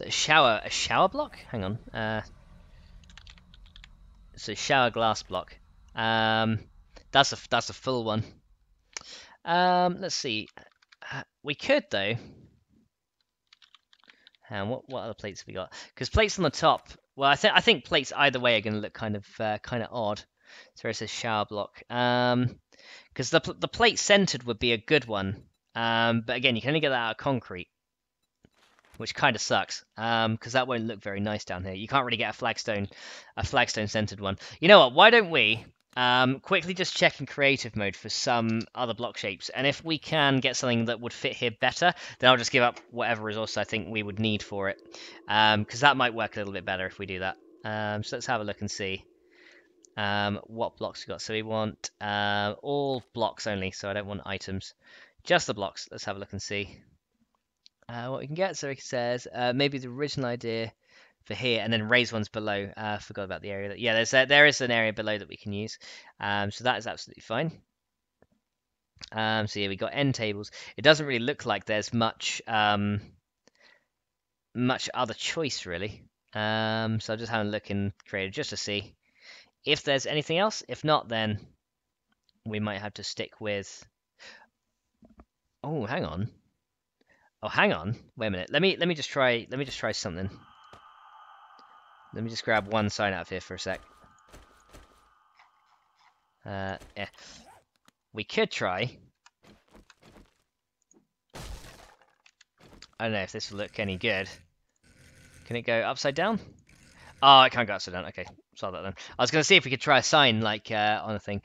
shower block. Hang on. So shower glass block. That's a full one. Let's see. We could though. And what other plates have we got? Because plates on the top. Well, I think plates either way are going to look kind of odd. So it says shower block. Because the plate centered would be a good one. But again, you can only get that out of concrete, which kind of sucks. Because that won't look very nice down here. You can't really get a flagstone centered one. You know what? Why don't we quickly just check in creative mode for some other block shapes, and if we can get something that would fit here better, then I'll just give up whatever resource I think we would need for it, because that might work a little bit better if we do that. So let's have a look and see what blocks we got. So we want all blocks only, so I don't want items, just the blocks. Let's have a look and see what we can get. So it says maybe the original idea for here, and then raise ones below. Forgot about the area. Yeah, there is an area below that we can use. So that is absolutely fine. So yeah, we got end tables. It doesn't really look like there's much other choice really. So I'm just having a look in creative just to see if there's anything else. If not, then we might have to stick with. Oh, hang on. Oh, hang on. Wait a minute. Let me just try something. Let me just grab one sign out of here for a sec. Yeah. We could try. I don't know if this will look any good. Can it go upside down? Oh, it can't go upside down. Okay, saw that then. I was going to see if we could try a sign like on a thing.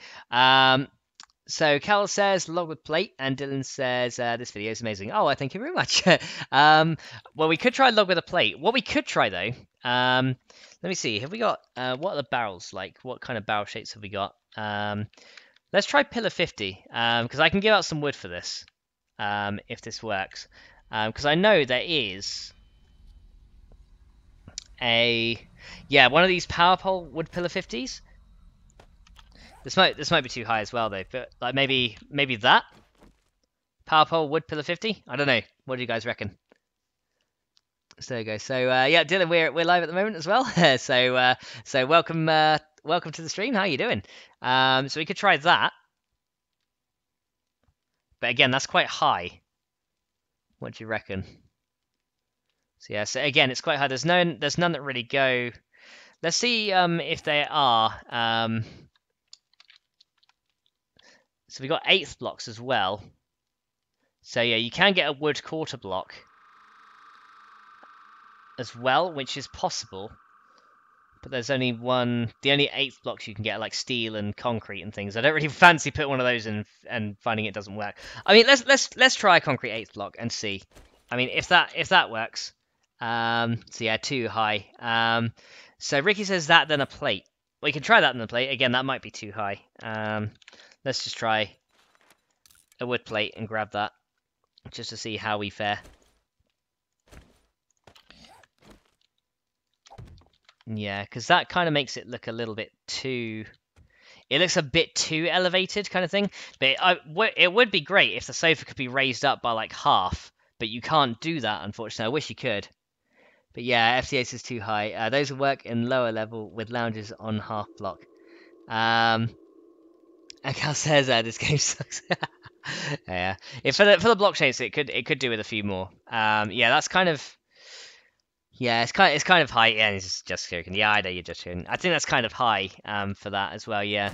So Carol says log with plate, and Dylan says this video is amazing. Oh, I thank you very much. Well, we could try log with a plate. What we could try though, let me see. Have we got what are the barrels like? What kind of barrel shapes have we got? Let's try pillar 50 because I can give out some wood for this if this works. Because I know there is one of these power pole wood pillar 50s. This might be too high as well though, but like maybe that power pole wood pillar 50. I don't know. What do you guys reckon? So there you go. So yeah, Dylan, we're live at the moment as well. so welcome to the stream. How you doing? So we could try that, but again, that's quite high. What do you reckon? So yeah, so again, it's quite high. There's none that really go. Let's see if there are. So we got eighth blocks as well. So yeah, you can get a wood quarter block as well, which is possible. but there's only one. The only 8th blocks you can get are like steel and concrete and things. I don't really fancy putting one of those in and finding it doesn't work. I mean, let's try a concrete 8th block and see. I mean, if that works. So yeah, too high. So Ricky says that then a plate. We can try that in the plate. Again, that might be too high. Let's just try a wood plate and grab that just to see how we fare. Yeah, because that kind of makes it look a little bit too... It looks a bit too elevated kind of thing. But it would be great if the sofa could be raised up by like half. But you can't do that, unfortunately. I wish you could. But yeah, FCS is too high. Those will work in lower level with lounges on half block. And Cal says this game sucks. Yeah, for the blockchains, it could do with a few more. Yeah, that's kind of... Yeah, it's kind of high. Yeah, he's just joking. Yeah, I know you're just joking. I think that's kind of high for that as well. Yeah.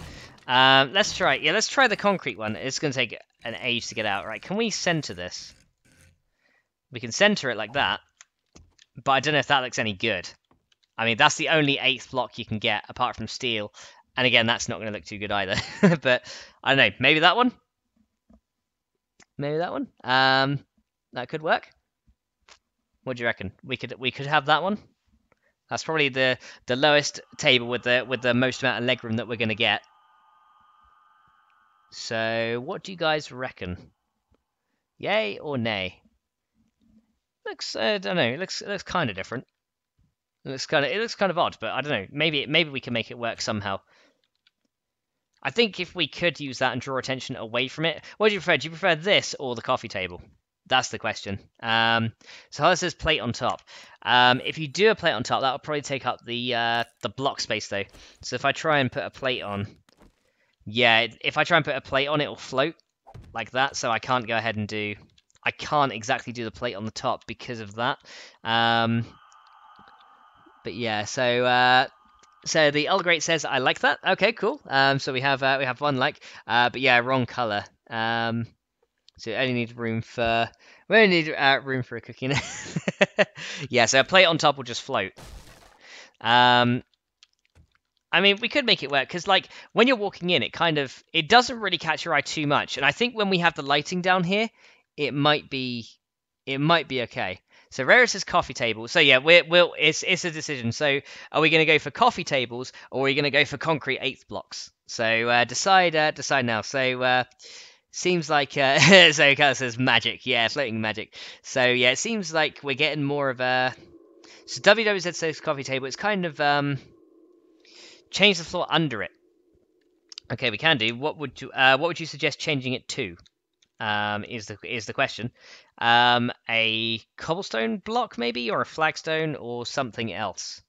Let's try the concrete one. It's gonna take an age to get out. Right? Can we center this? We can center it like that, but I don't know if that looks any good. I mean, that's the only 8th block you can get apart from steel, and again, that's not gonna look too good either. But I don't know. Maybe that one. Maybe that one. That could work. What do you reckon? We could have that one. That's probably the lowest table with the most amount of legroom that we're gonna get. So what do you guys reckon? Yay or nay? Looks I don't know. It looks kind of different. It looks kind of odd, but I don't know. Maybe we can make it work somehow. I think if we could use that and draw attention away from it. What do you prefer? Do you prefer this or the coffee table? That's the question. So how says plate on top. If you do a plate on top, that will probably take up the block space though. So if I try and put a plate on, yeah, if I try and put a plate on, it will float like that. So I can't go ahead and do. I can't exactly do the plate on the top because of that. But yeah, so the Elgrate says I like that. Okay, cool. So we have one like, but yeah, wrong color. So we only need room for room for a cookie. Yeah, so a plate on top will just float. I mean, we could make it work because, like, when you're walking in, it doesn't really catch your eye too much. And I think when we have the lighting down here, it might be okay. So Rara says coffee table. So yeah, it's a decision. So are we going to go for coffee tables or are we going to go for concrete 8th blocks? So decide now. So seems like so it kind of says magic. Yeah, floating magic. So yeah, it seems like we're getting more of a. So WWZ says coffee table. It's kind of change the floor under it. Okay, we can do. What would you suggest changing it to? Is the question. A cobblestone block maybe, or a flagstone, or something else.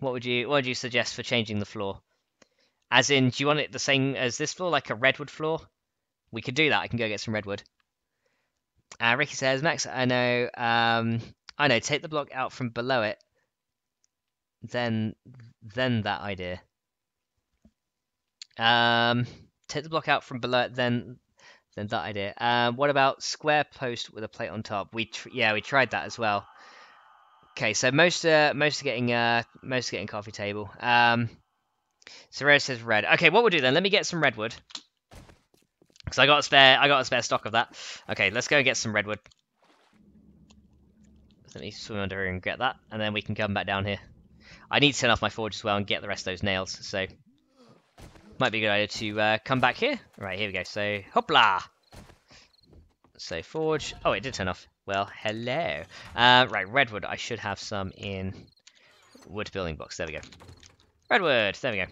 What would you suggest for changing the floor? As in, do you want it the same as this floor, like a redwood floor? We could do that. I can go get some redwood. Ricky says, Max, I know. Take the block out from below it. Then that idea. Take the block out from below it. Then that idea. What about square post with a plate on top? We tried that as well. Okay, so most are getting coffee table. So Red says red. Okay, what we'll do then? Let me get some redwood because I got a spare stock of that. Okay, let's go and get some redwood. Let me swim under here and get that, and then we can come back down here. I need to turn off my forge as well and get the rest of those nails. So might be a good idea to come back here. Right, here we go. So hopla. So forge. Oh, it did turn off. Well, hello. Right, redwood. I should have some in wood building blocks. There we go. Redwood. There we go.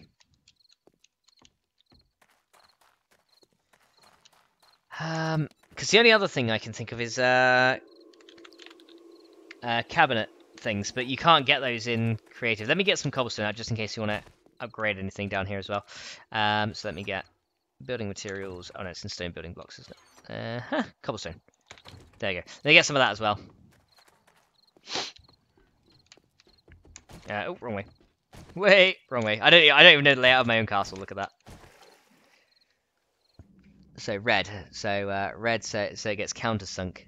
Because the only other thing I can think of is cabinet things, but you can't get those in creative. Let me get some cobblestone out just in case you want to upgrade anything down here as well. So let me get building materials. Oh no, it's in stone building blocks, isn't it? Cobblestone. There you go. Let me get some of that as well. Oh, wrong way. Wait, wrong way. I don't even know the layout of my own castle. Look at that. So red. So red. So it gets countersunk.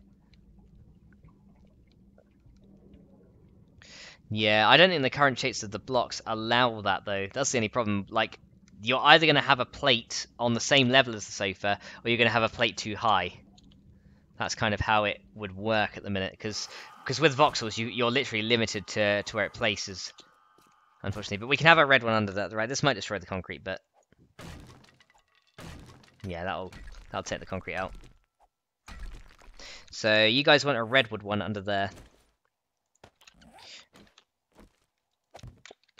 Yeah, I don't think the current shapes of the blocks allow that, though. That's the only problem. Like, you're either going to have a plate on the same level as the sofa, or you're going to have a plate too high. That's kind of how it would work at the minute, because with voxels, you're literally limited to where it places, unfortunately. But we can have a red one under that, right? This might destroy the concrete, but yeah, that'll take the concrete out. So you guys want a redwood one under there.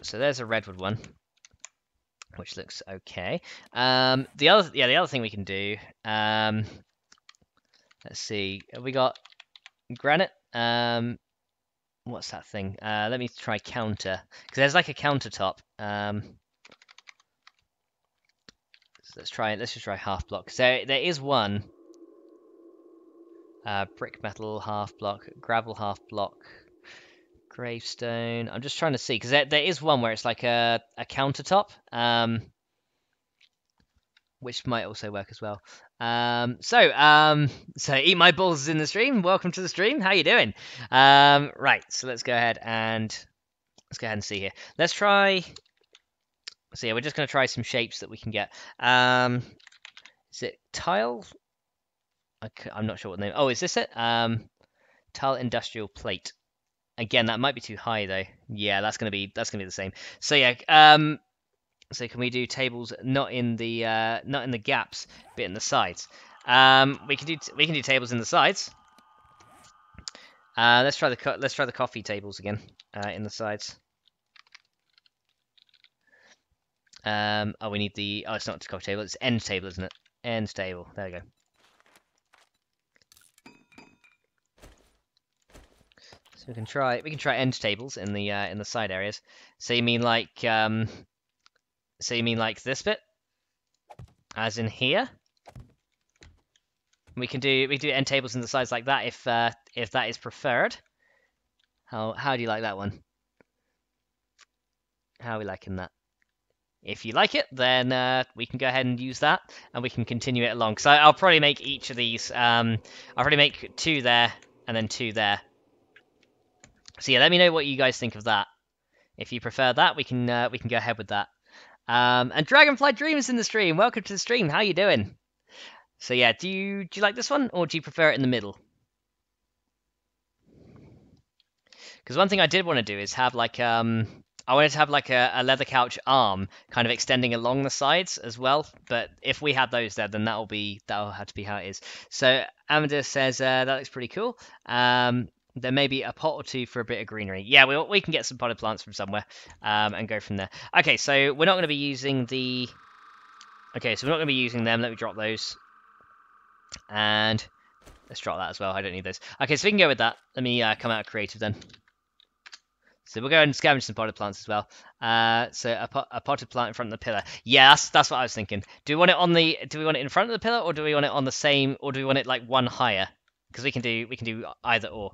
So there's a redwood one, which looks okay. The other thing we can do. Let's see. Have we got granite? What's that thing? Let me try counter, because there's like a countertop. So let's just try half block. So there is one. Brick metal half block, gravel half block, gravestone. I'm just trying to see, because there is one where it's like a countertop, which might also work as well. So eat my balls is in the stream. Welcome to the stream. How you doing? Right. So let's go ahead and see here. Let's try. So yeah, we're just going to try some shapes that we can get. Is it tile? I'm not sure what the name. Oh, is this it? Tile industrial plate. Again, that might be too high though. Yeah, that's gonna be the same. So yeah. So can we do tables not in the gaps, but in the sides? We can do tables in the sides. Let's try the coffee tables again in the sides. Oh, we need the. Oh, it's not the coffee table. It's end table, isn't it? End table. There we go. So we can try end tables in the side areas. So you mean like this bit, as in here? We can do end tables in the sides like that if that is preferred. How do you like that one? How are we liking that? If you like it, then we can go ahead and use that, and we can continue it along. So I'll probably make each of these. I'll probably make 2 there and then 2 there. So yeah, let me know what you guys think of that. If you prefer that, we can go ahead with that. And Dragonfly Dreams in the stream. Welcome to the stream. How you doing? So yeah, do you like this one, or do you prefer it in the middle? Because one thing I did want to do is have like I wanted to have like a leather couch arm kind of extending along the sides as well. But if we had those there, then that'll have to be how it is. So Amadeus says that looks pretty cool. There may be a pot or 2 for a bit of greenery. Yeah, we can get some potted plants from somewhere and go from there. Okay, so we're not going to be using the. Okay, so we're not going to be using them. Let me drop those. And let's drop that as well. I don't need those. Okay, so we can go with that. Let me come out of creative then. So we'll go and scavenge some potted plants as well. So a potted plant in front of the pillar. Yeah, that's what I was thinking. Do we want it in front of the pillar, or do we want it on the same, or do we want it like one higher? Because we can do either or.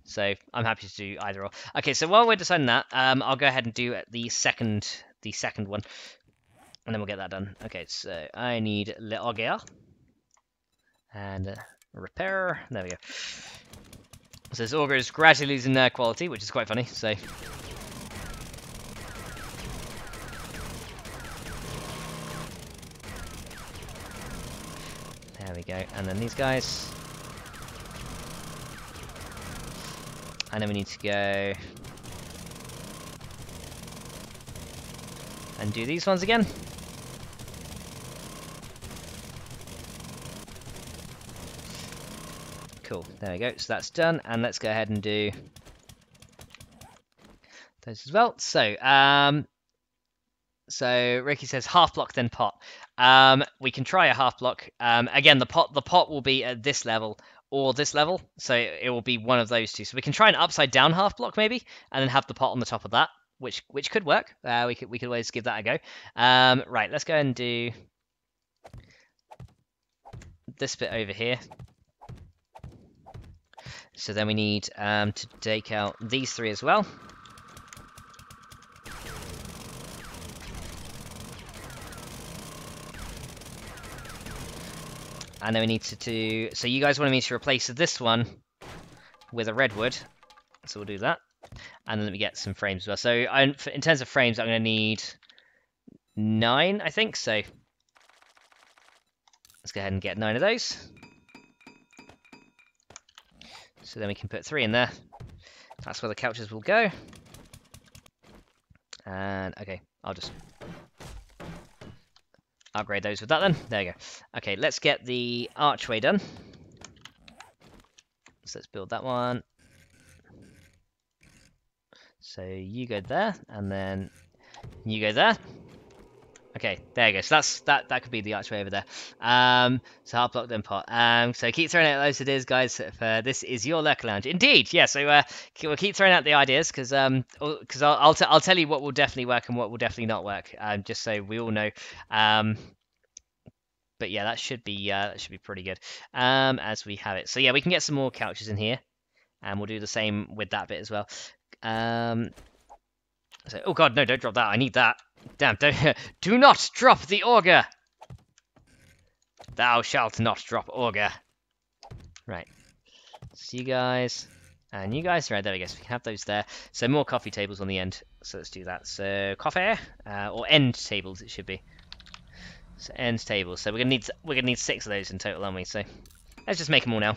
So I'm happy to do either or. Okay, so while we're deciding that, I'll go ahead and do the second one, and then we'll get that done. Okay, so I need le auger and repair. There we go. So this auger is gradually losing their quality, which is quite funny. So there we go, and then these guys. And then we need to go and do these ones again. Cool, there we go, so that's done, and let's go ahead and do those as well. So Ricky says half block then pot. We can try a half block. Again, the pot will be at this level or this level, so it will be one of those two. So we can try an upside down half block maybe, and then have the pot on the top of that, which could work. We could always give that a go. Right, let's go and do this bit over here. So then we need to take out these 3 as well. And then we need to do. So you guys wanted me to replace this one with a redwood, so we'll do that. And then let me get some frames as well. So in terms of frames, I'm going to need 9, I think. So let's go ahead and get 9 of those. So then we can put 3 in there. That's where the couches will go. And okay, I'll just upgrade those with that then. There you go. Okay, let's get the archway done. So let's build that one. So you go there, and then you go there. Okay, there you go. So that could be the archway over there. So I'll block them pot. So keep throwing out those ideas, guys. This is your lurker lounge, indeed. Yeah. So we'll keep throwing out the ideas because I'll tell you what will definitely work and what will definitely not work. Just so we all know. But yeah, that should be pretty good. As we have it. So yeah, we can get some more couches in here, and we'll do the same with that bit as well. So, oh god, no! Don't drop that. I need that. Damn! Do not drop the auger. Thou shalt not drop auger. Right. So you guys and you guys. Right there we go. So we can have those there. So more coffee tables on the end. So let's do that. So coffee or end tables it should be. So end tables. So we're gonna need 6 of those in total, aren't we? So let's just make them all now.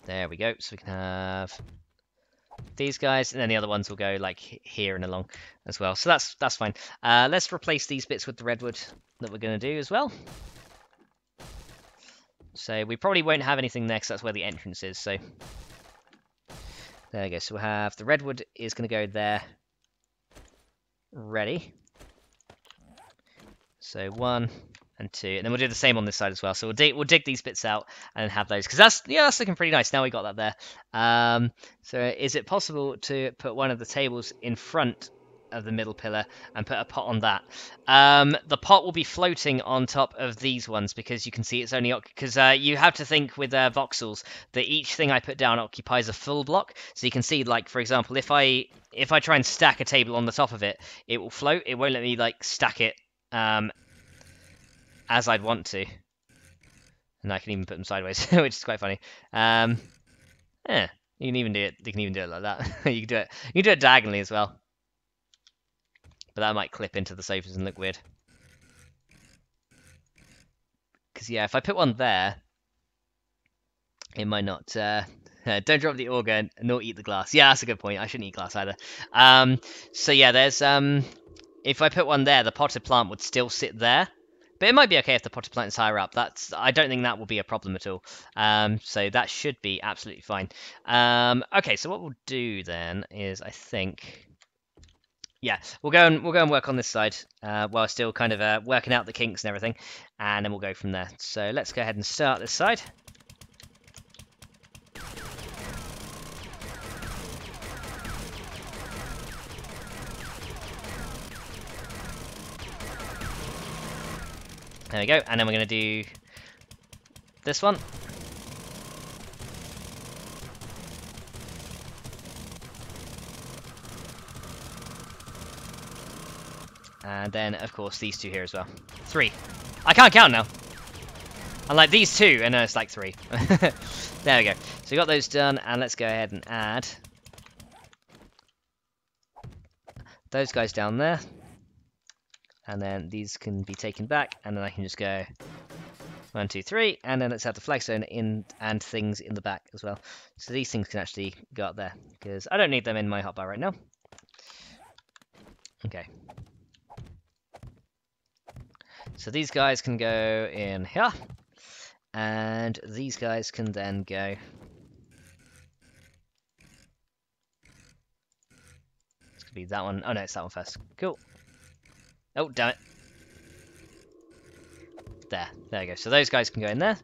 There we go. So we can have these guys, and then the other ones will go like here and along as well. So that's fine. Let's replace these bits with the redwood that we're going to do as well. So we probably won't have anything there because that's where the entrance is. So there we go. So we'll have the redwood is going to go there. Ready. So 1 and 2, and then we'll do the same on this side as well. So we'll dig these bits out and have those because that's looking pretty nice. Now we got that there. So is it possible to put one of the tables in front of the middle pillar and put a pot on that? The pot will be floating on top of these ones because you can see it's only because you have to think with voxels that each thing I put down occupies a full block. So you can see, like for example, if I try and stack a table on the top of it, it will float. It won't let me like stack it as I'd want to, and I can even put them sideways, which is quite funny. You can even do it. You can even do it like that. You can do it. You can do it diagonally as well, but that might clip into the sofas and look weird. Because yeah, if I put one there, it might not. Don't drop the auger nor eat the glass. Yeah, that's a good point. I shouldn't eat glass either. So yeah, there's if I put one there, the potted plant would still sit there. But it might be okay if the potted plant is higher up. I don't think that will be a problem at all. So that should be absolutely fine. Okay, so what we'll do then is I think, yeah, we'll go and work on this side while still kind of working out the kinks and everything, and then we'll go from there. So let's go ahead and start this side. There we go, and then we're going to do this one. And then, of course, these 2 here as well. 3. I can't count now. Unlike these 2, and then it's like 3. There we go. So we got those done, and let's go ahead and add those guys down there. And then these can be taken back, and then I can just go 1, 2, 3, and then let's have the flagstone in and things in the back as well. So these things can actually go up there because I don't need them in my hotbar right now. Okay. So these guys can go in here, and these guys can then go. It's gonna be that one. Oh no, it's that one first. Cool. Oh, damn it. There we go. So those guys can go in there.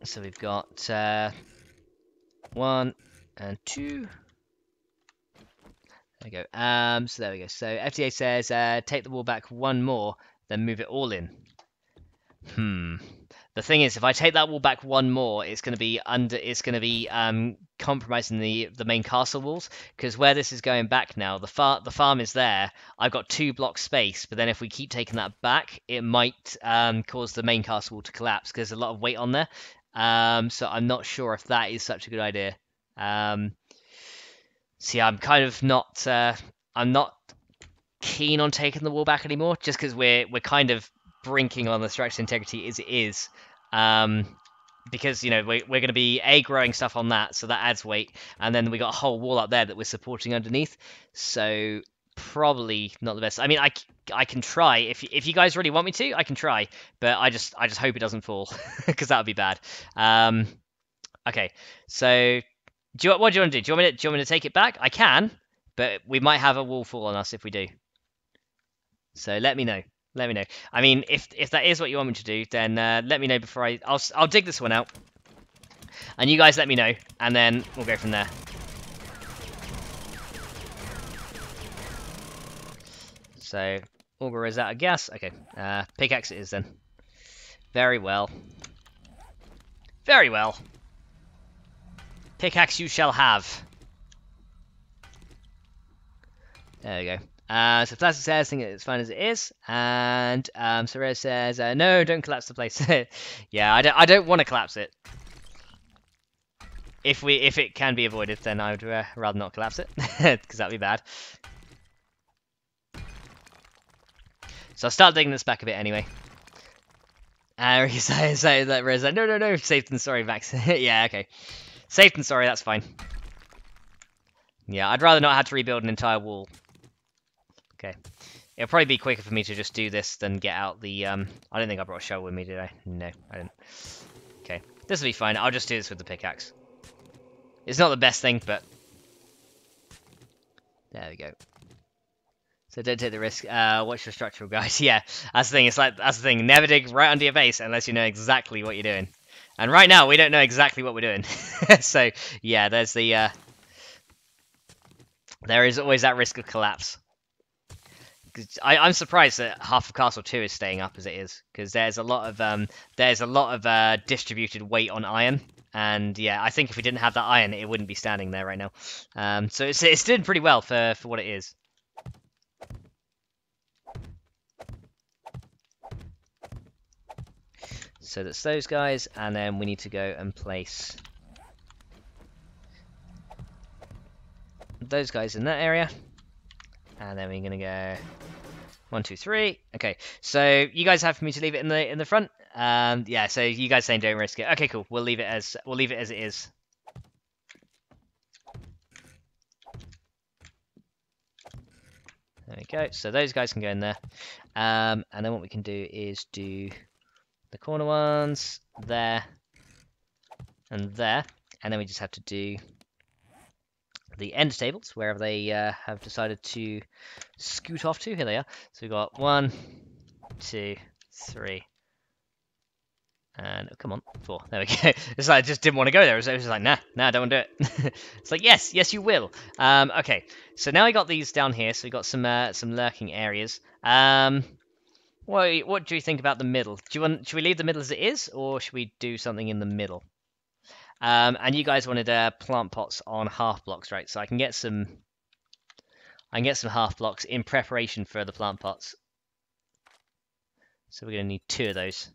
So we've got 1 and 2. There we go. So there we go. So FTA says take the wall back 1 more, then move it all in. The thing is, if I take that wall back 1 more, it's going to be compromising the main castle walls, because where this is going back now, the farm is there. I've got 2 blocks space, but then if we keep taking that back, it might cause the main castle wall to collapse because there's a lot of weight on there. So I'm not sure if that is such a good idea. See, I'm kind of not. I'm not keen on taking the wall back anymore, just because we're kind of brinking on the structural integrity as it is. Because we're going to be growing stuff on that, so that adds weight, and then we got a whole wall up there that we're supporting underneath. So probably not the best. I mean, I can try if you guys really want me to, I can try, but I just hope it doesn't fall because that would be bad. Okay, so what do you want to do? Do you want me to take it back? I can, but we might have a wall fall on us if we do. So let me know. Let me know. I mean, if that is what you want me to do, then let me know before I'll dig this one out, and you guys let me know, and then we'll go from there. So auger is out of gas. Okay, pickaxe it is then. Very well. Very well. Pickaxe you shall have. There we go. So Plastic says, I think it's fine as it is, and Soraya says, no, don't collapse the place. Yeah, I don't want to collapse it. If it can be avoided, then I would rather not collapse it, because that'd be bad. So I'll start digging this back a bit anyway. Say that Reza, no, safe and sorry, Max. Yeah, okay, safe and sorry, that's fine. Yeah, I'd rather not have to rebuild an entire wall. Okay. It'll probably be quicker for me to just do this than get out the, I don't think I brought a shovel with me, did I? No, I didn't. Okay. This will be fine. I'll just do this with the pickaxe. It's not the best thing, but... There we go. So don't take the risk. Watch your structural guys. Yeah, that's the thing. That's the thing. Never dig right under your base unless you know exactly what you're doing. And right now, we don't know exactly what we're doing. So, yeah, there's the, there is always that risk of collapse. I'm surprised that half of Castle 2 is staying up as it is, because there's a lot of distributed weight on iron, and yeah, I think if we didn't have that iron, it wouldn't be standing there right now. So it's doing pretty well for what it is. So that's those guys, and then we need to go and place those guys in that area, and then we're gonna go. 1, 2, 3. Okay, so you guys have for me to leave it in the front. Yeah, so you guys saying don't risk it. Okay, cool. We'll leave it as it is. There we go. So those guys can go in there, and then what we can do is do the corner ones there and there, and then we just have to do the end tables wherever they have decided to scoot off to. Here they are. So we've got 1, 2, 3, and oh, come on, 4. There we go. It's like I just didn't want to go there. It was like, nah, I don't want to do it. It's like, yes, you will. Okay, so now I got these down here. So we got some lurking areas. What do you think about the middle? Should we leave the middle as it is, or should we do something in the middle? And you guys wanted plant pots on half blocks, right? So I can get some half blocks in preparation for the plant pots. So we're going to need 2 of those.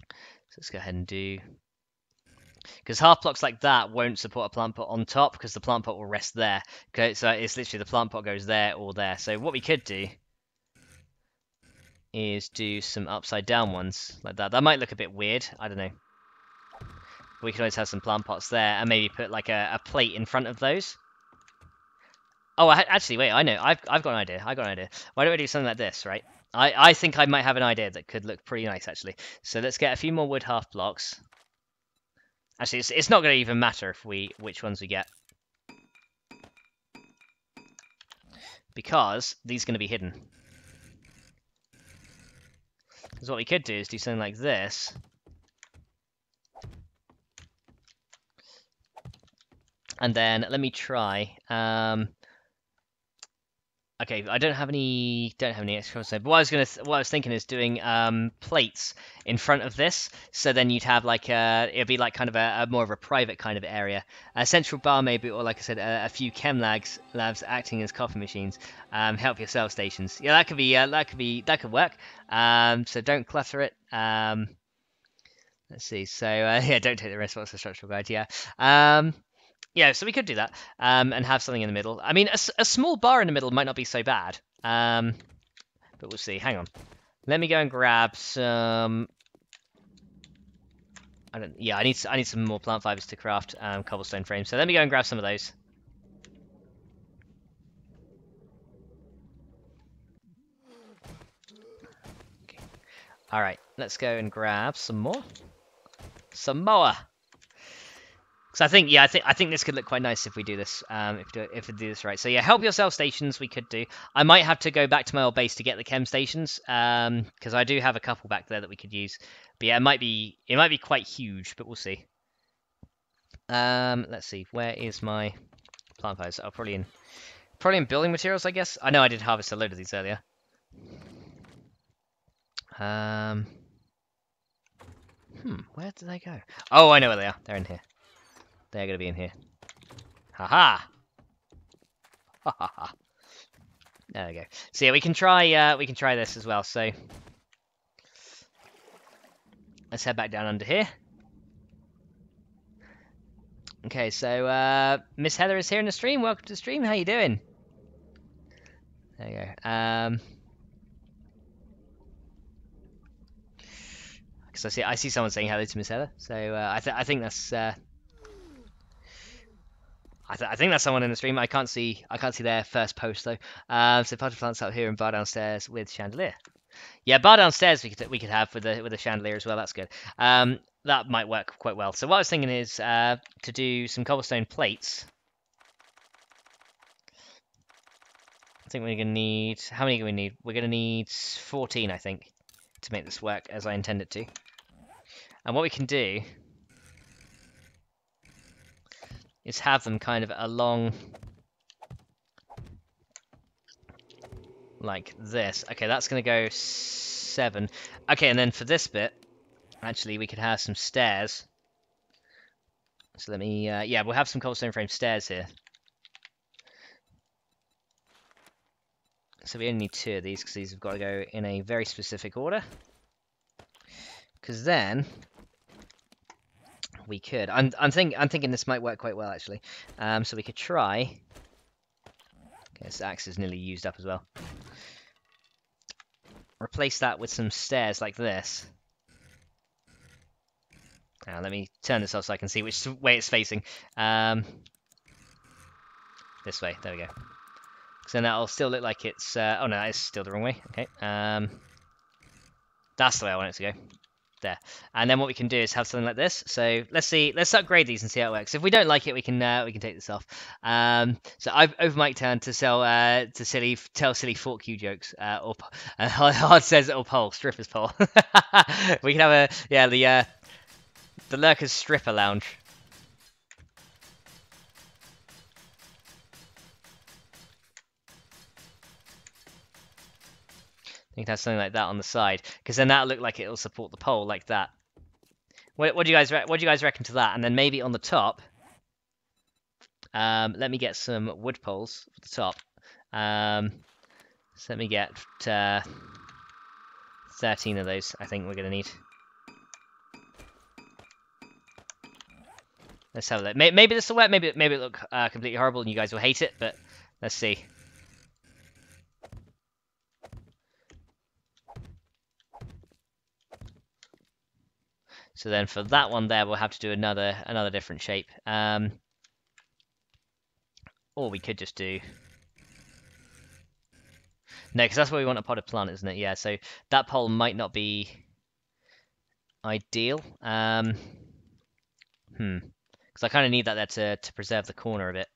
So let's go ahead and do... Because half blocks like that won't support a plant pot on top, because the plant pot will rest there. Okay, so it's literally the plant pot goes there or there. So what we could do is do some upside down ones like that. That might look a bit weird. I don't know. We can always have some plant pots there and maybe put like a plate in front of those. Oh, actually, wait, I know. I've got an idea. Why don't we do something like this, right? I think I might have an idea that could look pretty nice, actually. So let's get a few more wood half blocks. Actually, it's not going to even matter if which ones we get, because these are going to be hidden. Because what we could do is do something like this. And then let me try. Okay, I don't have any extra cobblestone. But what I was thinking is doing plates in front of this, so then you'd have like it'd be like kind of a more of a private kind of area, a central bar maybe, or like I said, a few chem labs acting as coffee machines. Help yourself stations. Yeah, that could work. So don't clutter it. Let's see. So yeah, don't take the risk. What's the structural guide? Yeah. Yeah, so we could do that, and have something in the middle. I mean, a small bar in the middle might not be so bad, but we'll see. Hang on. Let me go and grab some... Yeah, I need some more plant fibers to craft cobblestone frames, so let me go and grab some of those. Okay. Alright, let's go and grab some more. Some more! So I think this could look quite nice if we do this, if we do this right. So yeah, help yourself stations we could do. I might have to go back to my old base to get the chem stations, because I do have a couple back there that we could use. But yeah, it might be quite huge, but we'll see. Let's see, where is my plant fibers? Oh, probably in building materials, I guess. I know I did harvest a load of these earlier. Where did they go? Oh, I know where they are. They're in here. They're going to be in here. Haha! Ha ha ha. There we go. So yeah, we can try this as well. So let's head back down under here. Okay, so Miss Heather is here in the stream. Welcome to the stream. How you doing? There you go. Because I see someone saying hello to Miss Heather. So I think that's I think that's someone in the stream. I can't see their first post though. So potted plants up here and bar downstairs with chandelier. Yeah, bar downstairs we could have with a chandelier as well. That's good. That might work quite well. So what I was thinking is to do some cobblestone plates. I think we're gonna need, how many do we need? We're gonna need 14, I think, to make this work as I intend it to. And what we can do is have them kind of along like this. Okay, that's going to go 7. Okay, and then for this bit, actually, we could have some stairs. So let me, yeah, we'll have some cobblestone frame stairs here. So we only need 2 of these, because these have got to go in a very specific order. Because then we could, I'm thinking this might work quite well actually. So we could try. Okay, this axe is nearly used up as well. Replace that with some stairs like this. Now let me turn this off so I can see which way it's facing. This way. There we go. So then that'll still look like it's. Oh no, it's still the wrong way. Okay. That's the way I want it to go. There. And then what we can do is have something like this. So let's upgrade these and see how it works. If we don't like it, we can take this off. So I've over mic turn to tell silly fork you jokes. Or Hard says or pole, stripper's pole. We can have the Lurker's stripper lounge. You can have something like that on the side, because then that'll look like it'll support the pole like that. What do you guys reckon to that? And then maybe on the top, let me get some wood poles for the top. So let me get 13 of those. I think we're gonna need. Let's have a look. Maybe this will work. Maybe it'll look completely horrible and you guys will hate it. But let's see. So then for that one there, we'll have to do another different shape. Or we could just do... No, because that's where we want a potted plant, isn't it? Yeah, so that pole might not be ideal. Because I kind of need that there to preserve the corner a bit.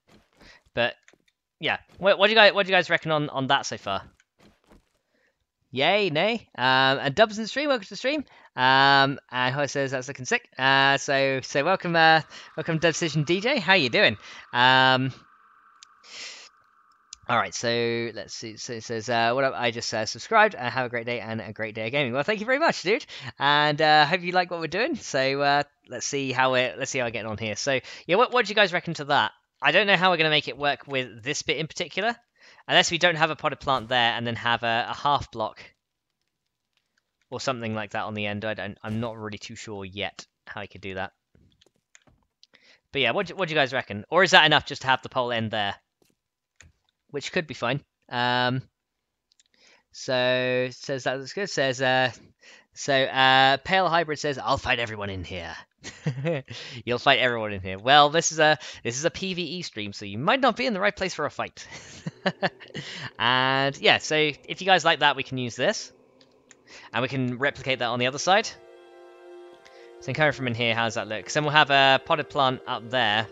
But yeah, what do you guys reckon on that so far? Yay, nay. And Dubs in the stream, welcome to the stream. And Hoy says that's looking sick. So welcome, welcome Decision DJ. How you doing? All right, so let's see. So it says, "What up? I just subscribed. Have a great day and a great day of gaming." Well, thank you very much, dude, and hope you like what we're doing. So let's see how we're getting on here. So yeah, what do you guys reckon to that? I don't know how we're gonna make it work with this bit in particular, unless we don't have a potted plant there and then have a half block or something like that on the end. I'm not really too sure yet how I could do that. But yeah, what do you guys reckon? Or is that enough just to have the pole end there? Which could be fine. So says that looks good. Says Pale Hybrid says I'll fight everyone in here. You'll fight everyone in here. Well, this is a PvE stream, so you might not be in the right place for a fight. And yeah, so if you guys like that, we can use this, and we can replicate that on the other side. So coming from in here, how does that look? Because then we'll have a potted plant up there.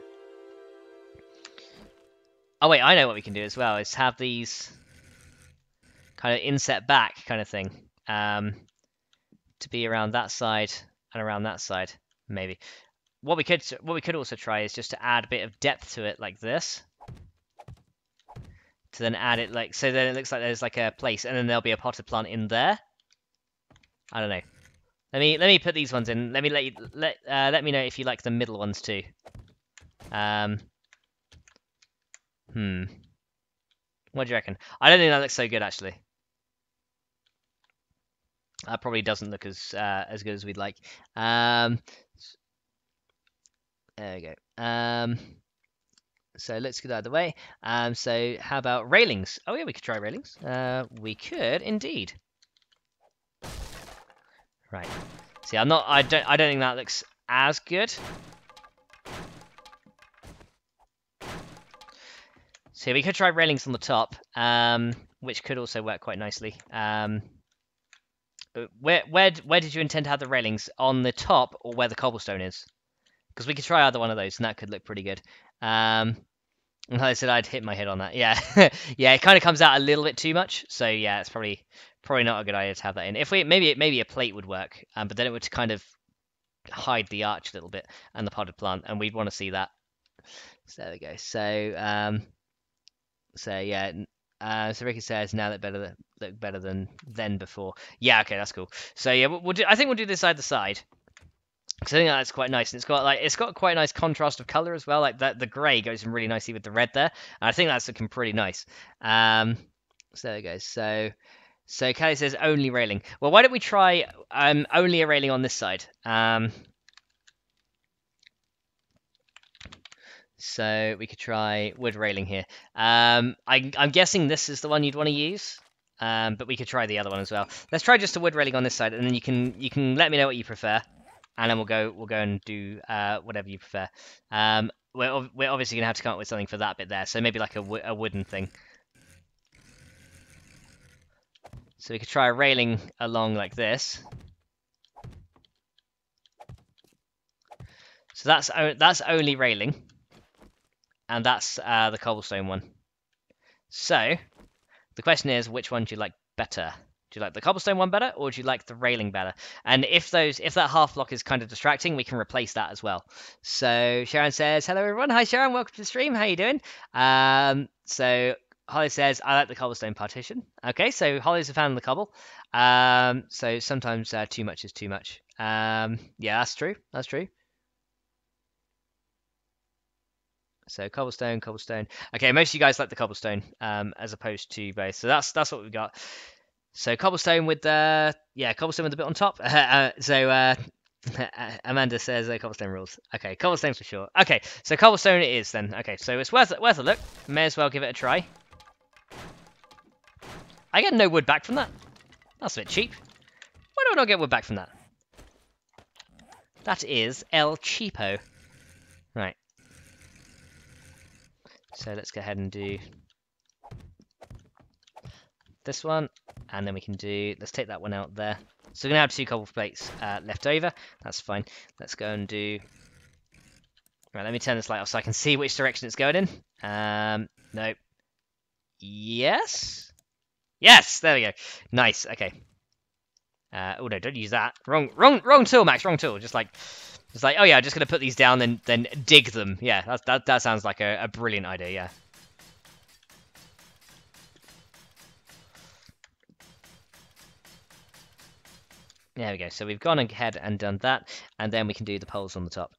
Oh wait, I know what we can do as well, is have these kind of inset back kind of thing, to be around that side and around that side, maybe. What we could also try is just to add a bit of depth to it like this, to then add it like, so then it looks like there's like a place, and then there'll be a potted plant in there. I don't know. Let me put these ones in. Let me let me know if you like the middle ones too. What do you reckon? I don't think that looks so good, actually. That probably doesn't look as good as we'd like. There we go. So let's get out of the way. So how about railings? Oh yeah, we could try railings. We could indeed. Right. See, I don't think that looks as good. So we could try railings on the top, which could also work quite nicely. Where did you intend to have the railings? On the top or where the cobblestone is? Because we could try either one of those, and that could look pretty good. And like I said, I'd hit my head on that. Yeah, yeah, it kind of comes out a little bit too much. So yeah, it's probably not a good idea to have that in. If we maybe a plate would work, but then it would kind of hide the arch a little bit and the potted plant, and we'd want to see that. So there we go. So yeah. So Ricky says now that look better than before. Yeah, okay, that's cool. So yeah, I think we'll do this either side, because I think that's quite nice, and it's got quite a nice contrast of color as well. Like that, the grey goes in really nicely with the red there, and I think that's looking pretty nice. So there we go. So Kelly says only railing. Well, why don't we try only a railing on this side? So we could try wood railing here. I'm guessing this is the one you'd want to use, but we could try the other one as well. Let's try just a wood railing on this side, and then you can let me know what you prefer, and then we'll go and do whatever you prefer. We're obviously gonna have to come up with something for that bit there, so maybe like a wooden thing. So we could try a railing along like this. So that's only railing. And that's the cobblestone one. So the question is, which one do you like better? Do you like the cobblestone one better, or do you like the railing better? And if that half block is kind of distracting, we can replace that as well. So Sharon says, hello everyone. Hi Sharon, welcome to the stream. How you doing? So Holly says, I like the cobblestone partition. Okay, so Holly's a fan of the cobble. So sometimes too much is too much. Yeah, that's true. That's true. So cobblestone. Okay, most of you guys like the cobblestone as opposed to both. So that's what we've got. So cobblestone with the cobblestone with the bit on top. Amanda says cobblestone rules. Okay, cobblestone for sure. Okay, so cobblestone it is then. Okay, so it's worth a look. May as well give it a try. I get no wood back from that. That's a bit cheap. Why do I not get wood back from that? That is El Cheapo. Right. So let's go ahead and do this one, and then we can let's take that one out there. So we're going to have 2 cobble plates left over. That's fine. Let's go and do... Right, let me turn this light off so I can see which direction it's going in. No. Yes? Yes! There we go. Nice, okay. Oh no, don't use that. Wrong tool, Max, wrong tool. Just like, oh yeah, I'm just going to put these down, then dig them. Yeah, that sounds like a brilliant idea, yeah. There we go. So we've gone ahead and done that, and then we can do the poles on the top.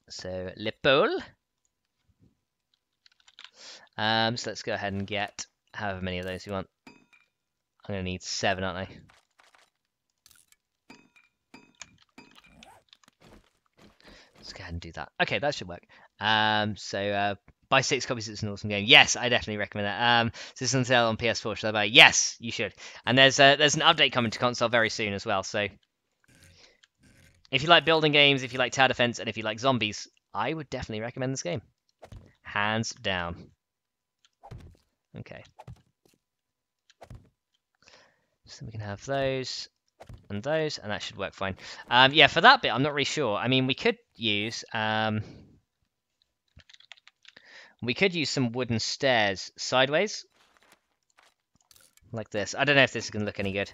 So le pole. So let's go ahead and get however many of those you want. I'm going to need 7, aren't I? Let's go ahead and do that. Okay, that should work. Buy 6 copies. It's an awesome game. Yes, I definitely recommend that. So this is on sale on PS4. Should I buy? Yes, you should. And there's an update coming to console very soon as well. So if you like building games, if you like tower defense, and if you like zombies, I would definitely recommend this game. Hands down. Okay. So we can have those, and that should work fine. Yeah, for that bit, I'm not really sure. I mean, we could use some wooden stairs sideways, like this. I don't know if this is going to look any good.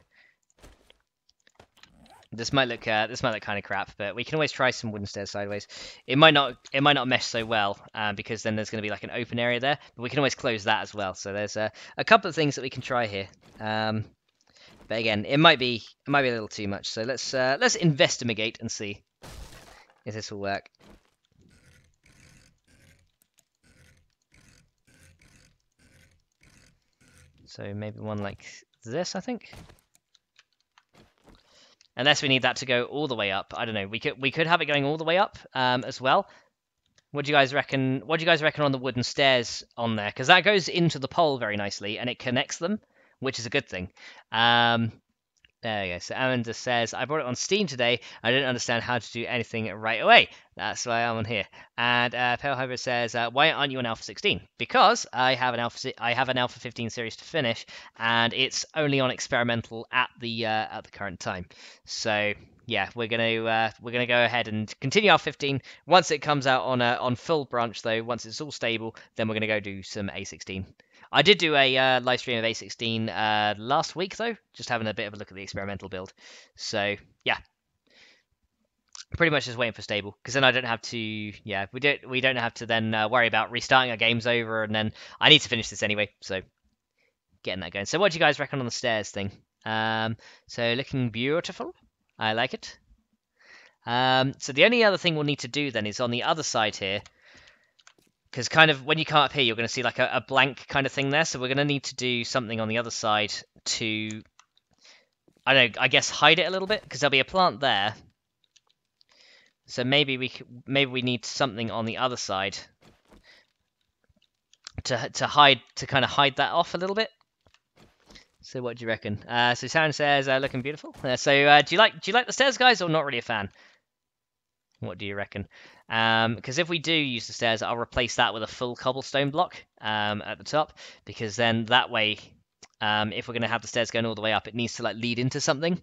This might look kind of crap, but we can always try some wooden stairs sideways. It might not mesh so well because then there's going to be like an open area there. But we can always close that as well. So there's a couple of things that we can try here. But again, it might be a little too much. So let's investigate and see if this will work. So maybe one like this, I think. Unless we need that to go all the way up. I don't know. We could have it going all the way up as well. What do you guys reckon? What do you guys reckon on the wooden stairs on there? Because that goes into the pole very nicely and it connects them, which is a good thing. There we go. So Amanda says, I bought it on Steam today. I didn't understand how to do anything right away. That's why I'm on here. And Pale Hybrid says, why aren't you on Alpha 16? Because I have an Alpha 15 series to finish, and it's only on experimental at the current time. So yeah, we're gonna go ahead and continue Alpha 15. Once it comes out on full branch though, once it's all stable, then we're gonna go do some A16. I did do a live stream of A16 last week, though, just having a bit of a look at the experimental build. So, yeah. Pretty much just waiting for stable, because then I don't have to, yeah, we don't have to then worry about restarting our games over, and then I need to finish this anyway, so getting that going. So what do you guys reckon on the stairs thing? So looking beautiful. I like it. So the only other thing we'll need to do then is on the other side here, because kind of when you come up here, you're going to see like a blank kind of thing there. So we're going to need to do something on the other side to, I don't know, I guess hide it a little bit, because there'll be a plant there. So maybe we need something on the other side to kind of hide that off a little bit. So what do you reckon? So Sharon says, looking beautiful. So do you like the stairs, guys, or not really a fan? What do you reckon? Because if we do use the stairs, I'll replace that with a full cobblestone block at the top, because then that way, if we're going to have the stairs going all the way up, it needs to like lead into something.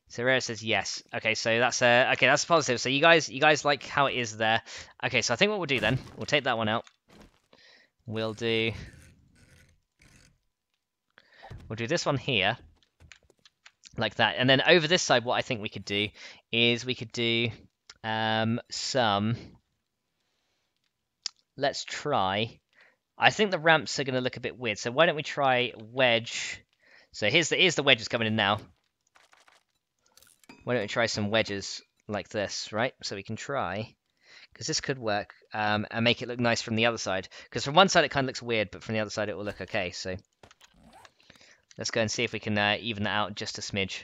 So Rare says yes. Okay, so that's that's positive. So you guys like how it is there. Okay, so I think what we'll do then, we'll take that one out. We'll do this one here, like that, and then over this side, what I think we could do is we could do some. Let's try. I think the ramps are going to look a bit weird, so why don't we try wedge? So here's the wedges coming in now. Why don't we try some wedges like this, right? So we can try, because this could work, and make it look nice from the other side. Because from one side it kind of looks weird, but from the other side it will look okay. So let's go and see if we can even that out just a smidge.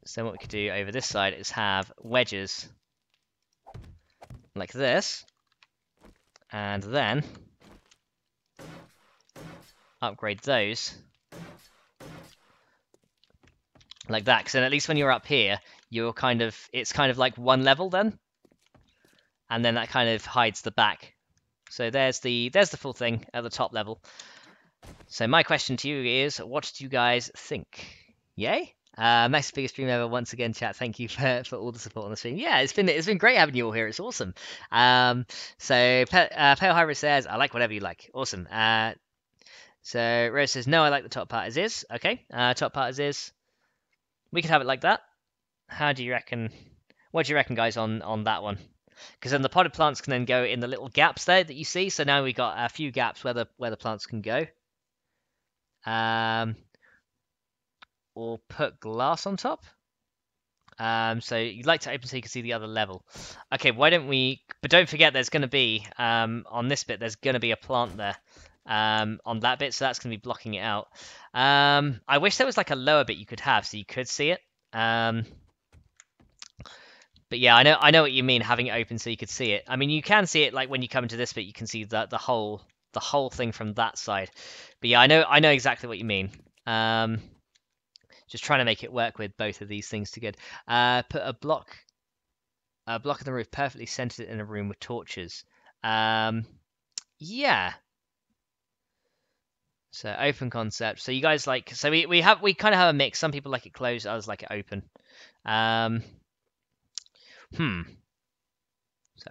So what we could do over this side is have wedges like this, and then upgrade those like that, because then at least when you're up here, it's kind of like one level then, and then that kind of hides the back. So there's the full thing at the top level. So my question to you is, what do you guys think? Yay? Nice biggest stream ever once again, chat. Thank you for all the support on the stream. Yeah, it's been great having you all here. It's awesome. So Pale Hybrid says, I like whatever you like. Awesome. So Rose says, no, I like the top part as is. Okay, top part as is. We could have it like that. How do you reckon? What do you reckon, guys, on that one? Because then the potted plants can then go in the little gaps there that you see. So now we got a few gaps where the plants can go. or put glass on top. So you'd like to open so you can see the other level. Okay, why don't we... But don't forget there's going to be, on this bit, there's going to be a plant there. On that bit, so that's going to be blocking it out. I wish there was like a lower bit you could have so you could see it. But yeah, I know what you mean, having it open so you could see it. I mean, you can see it like when you come into this bit, you can see the whole thing from that side. But yeah, I know exactly what you mean. Just trying to make it work with both of these things together. Put a block in the roof, perfectly centered in a room with torches. Yeah. So open concept. So you guys like, so we kind of have a mix. Some people like it closed, others like it open. So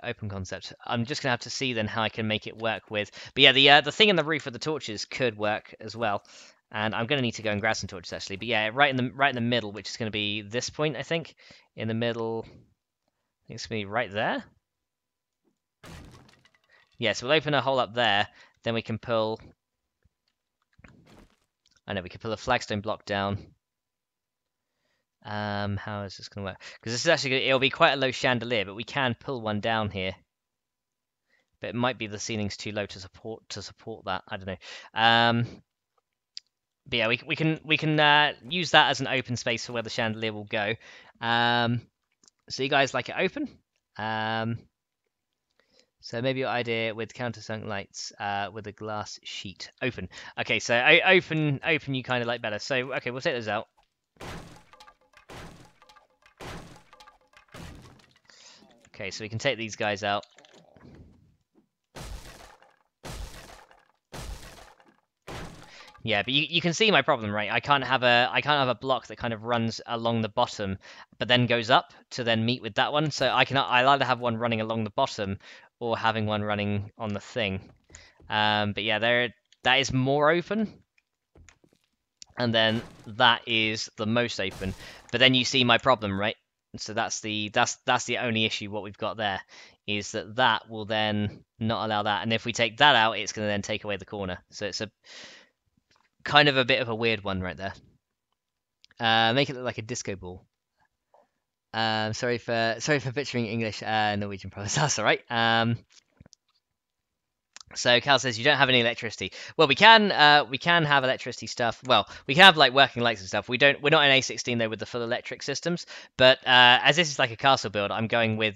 open concept. I'm just gonna have to see then how I can make it work with. But yeah, the thing in the roof with the torches could work as well. And I'm gonna need to go and grab some torches actually. But yeah, right in the middle, which is gonna be this point, I think. In the middle, I think it's gonna be right there. Yeah, so we'll open a hole up there. Then we can pull. I know we can pull a flagstone block down. How is this going to work? Because this is actually it'll be quite a low chandelier, but we can pull one down here. But it might be the ceiling's too low to support that. I don't know. But yeah, we can use that as an open space for where the chandelier will go. So you guys like it open? So maybe your idea with countersunk lights with a glass sheet open. Okay, so open you kind of like better. So okay, we'll take those out. Okay, so we can take these guys out. Yeah, but you can see my problem, right? I can't have a block that kind of runs along the bottom, but then goes up to then meet with that one. So I'll either have one running along the bottom, or having one running on the thing. But yeah, that is more open, and then that is the most open. But then you see my problem, right? So that's the only issue. What we've got there is that will then not allow that, and if we take that out, it's going to then take away the corner. So it's a kind of a bit of a weird one right there. Make it look like a disco ball. Sorry for butchering English, Norwegian province. That's all right. So Cal says you don't have any electricity. Well, we can have electricity stuff. Well, we can have like working lights and stuff. We're not in A16 though with the full electric systems. But as this is like a castle build, I'm going with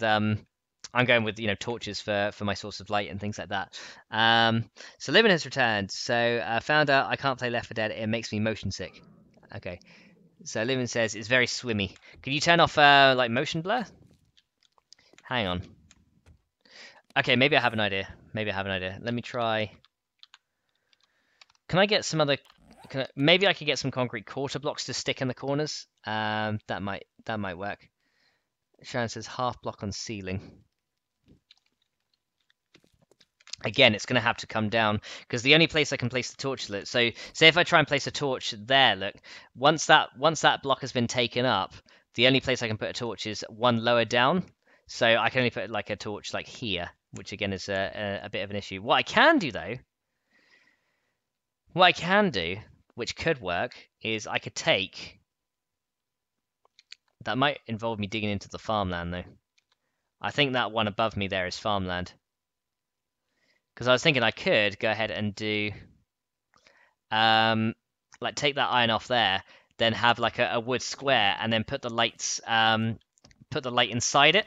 torches for my source of light and things like that. So Livin has returned. So found out I can't play Left 4 Dead. It makes me motion sick. Okay. So Livin says it's very swimmy. Can you turn off like motion blur? Hang on. Okay, maybe I have an idea. Let me try. Can I get some other? Maybe I could get some concrete quarter blocks to stick in the corners. That might work. Sharon says half block on ceiling. Again, it's going to have to come down because the only place I can place the torch. So say if I try and place a torch there, look, once that block has been taken up, the only place I can put a torch is one lower down. So I can only put like a torch like here, which again is a bit of an issue. What I can do though, which could work, is I could take. That might involve me digging into the farmland though. I think that one above me there is farmland. Because I was thinking I could go ahead and do, like take that iron off there, then have like a wood square, and then put the lights, put the light inside it,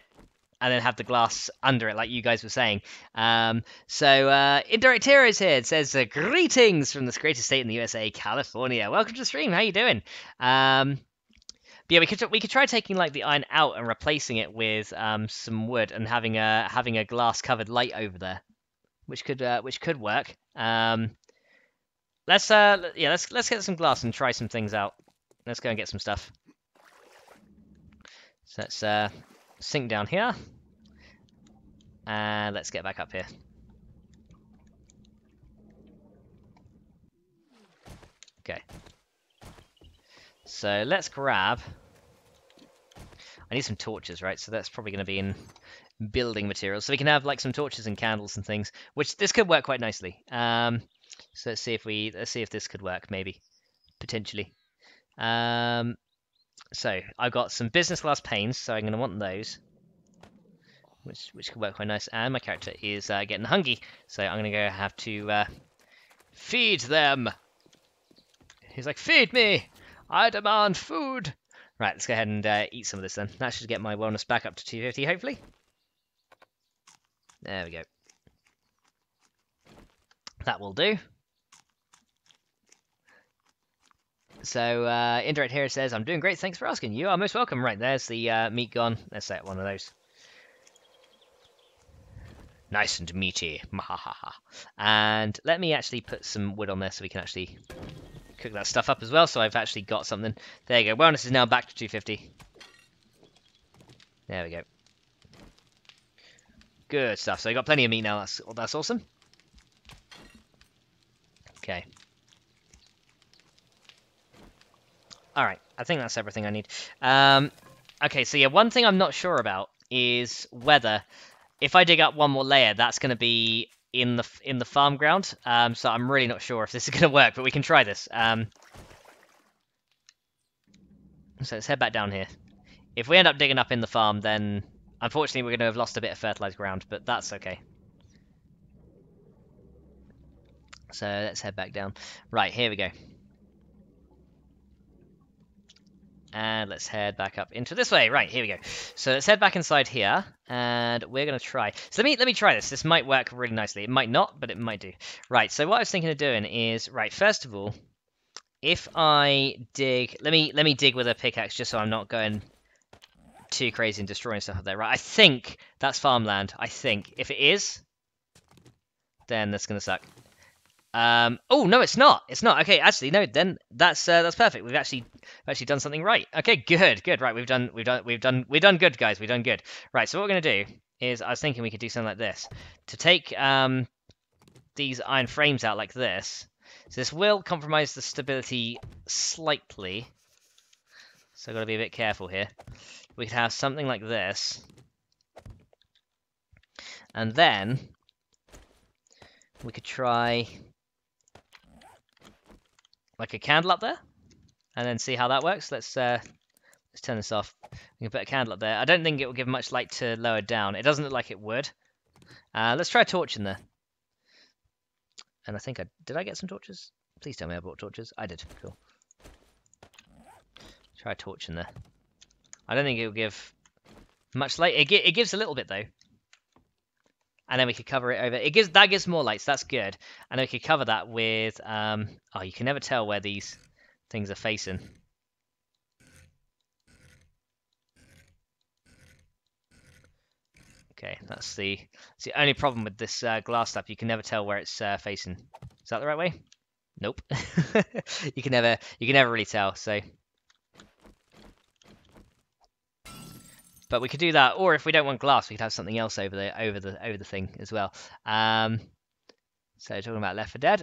and then have the glass under it, like you guys were saying. So Indirect Heroes here. It says, greetings from this greatest state in the USA, California. Welcome to the stream. How you doing? But yeah, we could try taking like the iron out and replacing it with some wood and having a glass covered light over there. Which could work. Let's get some glass and try some things out. Let's go and get some stuff. So let's sink down here, and let's get back up here. Okay. So let's grab. I need some torches, right? So that's probably going to be in building materials, so we can have like some torches and candles and things, which this could work quite nicely. So let's see if this could work, maybe, potentially. So I've got some business class panes, so I'm going to want those, which could work quite nice. And my character is getting hungry, so I'm going to have to feed them. He's like, feed me! I demand food! Right, let's go ahead and eat some of this then. That should get my wellness back up to 250, hopefully. There we go. That will do. So, Indirect Hero says, I'm doing great, thanks for asking. You are most welcome. Right, there's the meat gone. Let's set one of those. Nice and meaty. And let me actually put some wood on there so we can actually cook that stuff up as well. So I've actually got something. There you go. Wellness is now back to 250. There we go. Good stuff. So I got plenty of meat now. That's awesome. Okay. Alright, I think that's everything I need. Okay, so yeah, one thing I'm not sure about is whether, if I dig up one more layer, that's going to be in the farm ground. So I'm really not sure if this is going to work, but we can try this. So let's head back down here. If we end up digging up in the farm, then unfortunately we're going to have lost a bit of fertilized ground, but that's okay. So let's head back down. Right, here we go. And let's head back up into this way. Right, here we go. So let's head back inside here, and we're going to try. So let me try this. This might work really nicely. It might not, but it might do. Right, so what I was thinking of doing is, right, first of all, if I dig, let me dig with a pickaxe just so I'm not going too crazy and destroying stuff up there. Right, I think that's farmland. I think. If it is, then that's going to suck. Oh no, it's not. It's not. Okay, actually, no. Then that's perfect. We've actually done something right. Okay, good. Right, we've done good, guys. We've done good. Right, so what we're gonna do is, I was thinking we could do something like this to take these iron frames out like this. So this will compromise the stability slightly. So I've got to be a bit careful here. We could have something like this, and then we could try like a candle up there, and then see how that works. Let's turn this off. We can put a candle up there. I don't think it will give much light to lower down. It doesn't look like it would. Let's try a torch in there. And I think did I get some torches? Please tell me I bought torches. I did. Cool. Try a torch in there. I don't think it will give much light. It gives a little bit though. And then we could cover it over. That gives more lights. That's good. And then we could cover that with oh, you can never tell where these things are facing. Okay, that's the only problem with this glass stuff. You can never tell where it's facing. Is that the right way? Nope. you can never really tell. So, but we could do that, or if we don't want glass, we could have something else over the thing as well. So talking about Left 4 Dead.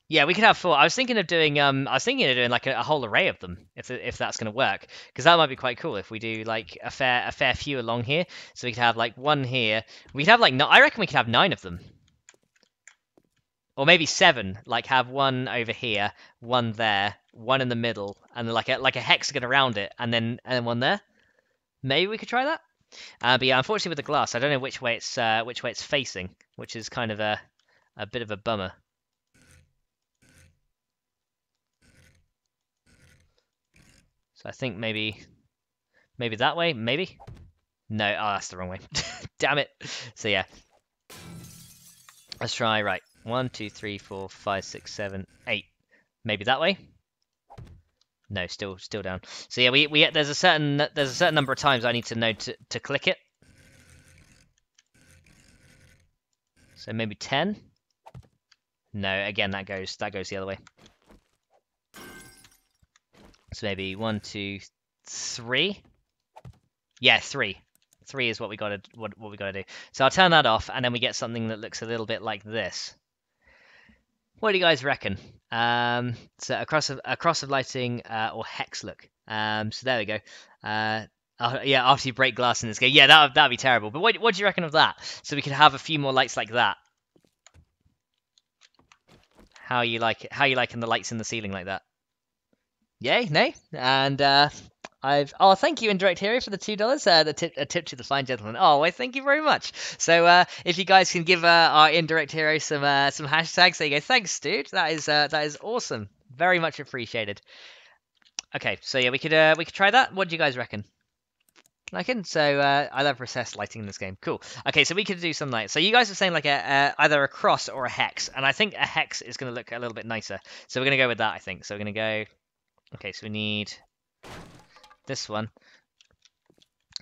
Yeah, we could have 4. I was thinking of doing like a whole array of them, if that's going to work, because that might be quite cool if we do like a fair few along here. So we could have like one here. We could have like I reckon we could have 9 of them, or maybe 7. Like have one over here, one there, one in the middle, and like a hexagon around it, and then one there. Maybe we could try that. But yeah, unfortunately with the glass, I don't know which way it's facing, which is kind of a bit of a bummer. So I think maybe that way, maybe? No, oh, that's the wrong way. Damn it. So yeah. Let's try, right. 1, 2, 3, 4, 5, 6, 7, 8. Maybe that way? No, still down. So yeah, we there's a certain number of times I need to know to click it. So maybe 10? No, again that goes the other way. So maybe 1, 2, 3. Yeah, 3. 3 is what we gotta do. So I'll turn that off, and then we get something that looks a little bit like this. What do you guys reckon? So a cross of lighting or hex look. So there we go. Yeah, after you break glass in this game, yeah, that'd be terrible. But what do you reckon of that? So we could have a few more lights like that. How you like it? How you liking the lights in the ceiling like that? Yay, nay, and thank you, Indirect Hero, for the $2. A tip to the fine gentleman. Oh, well, thank you very much. So if you guys can give our Indirect Hero some hashtags, there you go. Thanks, dude. That is awesome. Very much appreciated. Okay, so yeah, we could try that. What do you guys reckon? I love recessed lighting in this game. Cool. Okay, so we could do something like, so you guys are saying like either a cross or a hex, and I think a hex is going to look a little bit nicer. So we're going to go with that, I think. So we're going to go, okay, so we need this one.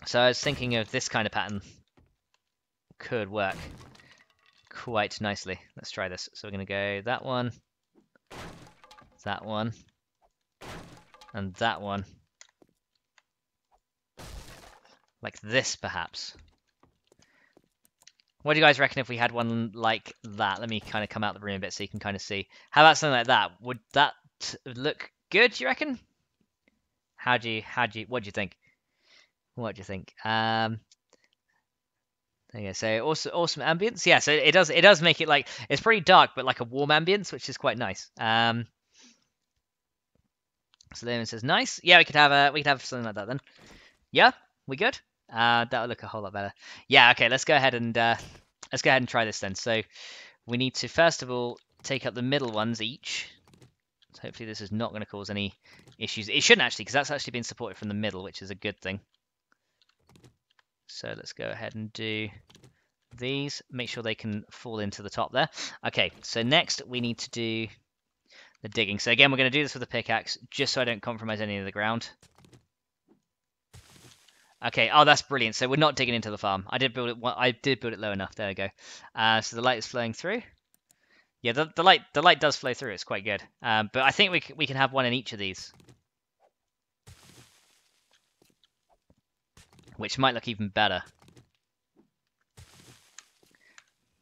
So I was thinking of this kind of pattern could work quite nicely. Let's try this. So we're going to go that one, and that one. Like this, perhaps. What do you guys reckon if we had one like that? Let me kind of come out the room a bit so you can kind of see. How about something like that? Would that look good, do you reckon? What do you think? What do you think? There you go. So awesome ambience. Yeah, so it does make it like, it's pretty dark, but like a warm ambience, which is quite nice. So then it says nice. Yeah, we could have something like that then. Yeah, we good? That'll look a whole lot better. Yeah, okay, let's go ahead and try this then. So we need to first of all take up the middle ones each. So hopefully this is not going to cause any issues. It shouldn't actually, because that's actually been supported from the middle, which is a good thing. So let's go ahead and do these. Make sure they can fall into the top there. Okay, so next we need to do the digging. So again, we're going to do this with a pickaxe, just so I don't compromise any of the ground. Okay, oh, that's brilliant. So we're not digging into the farm. I did build it low enough. There we go. So the light is flowing through. Yeah, the light does flow through. It's quite good. But I think we can have one in each of these, which might look even better.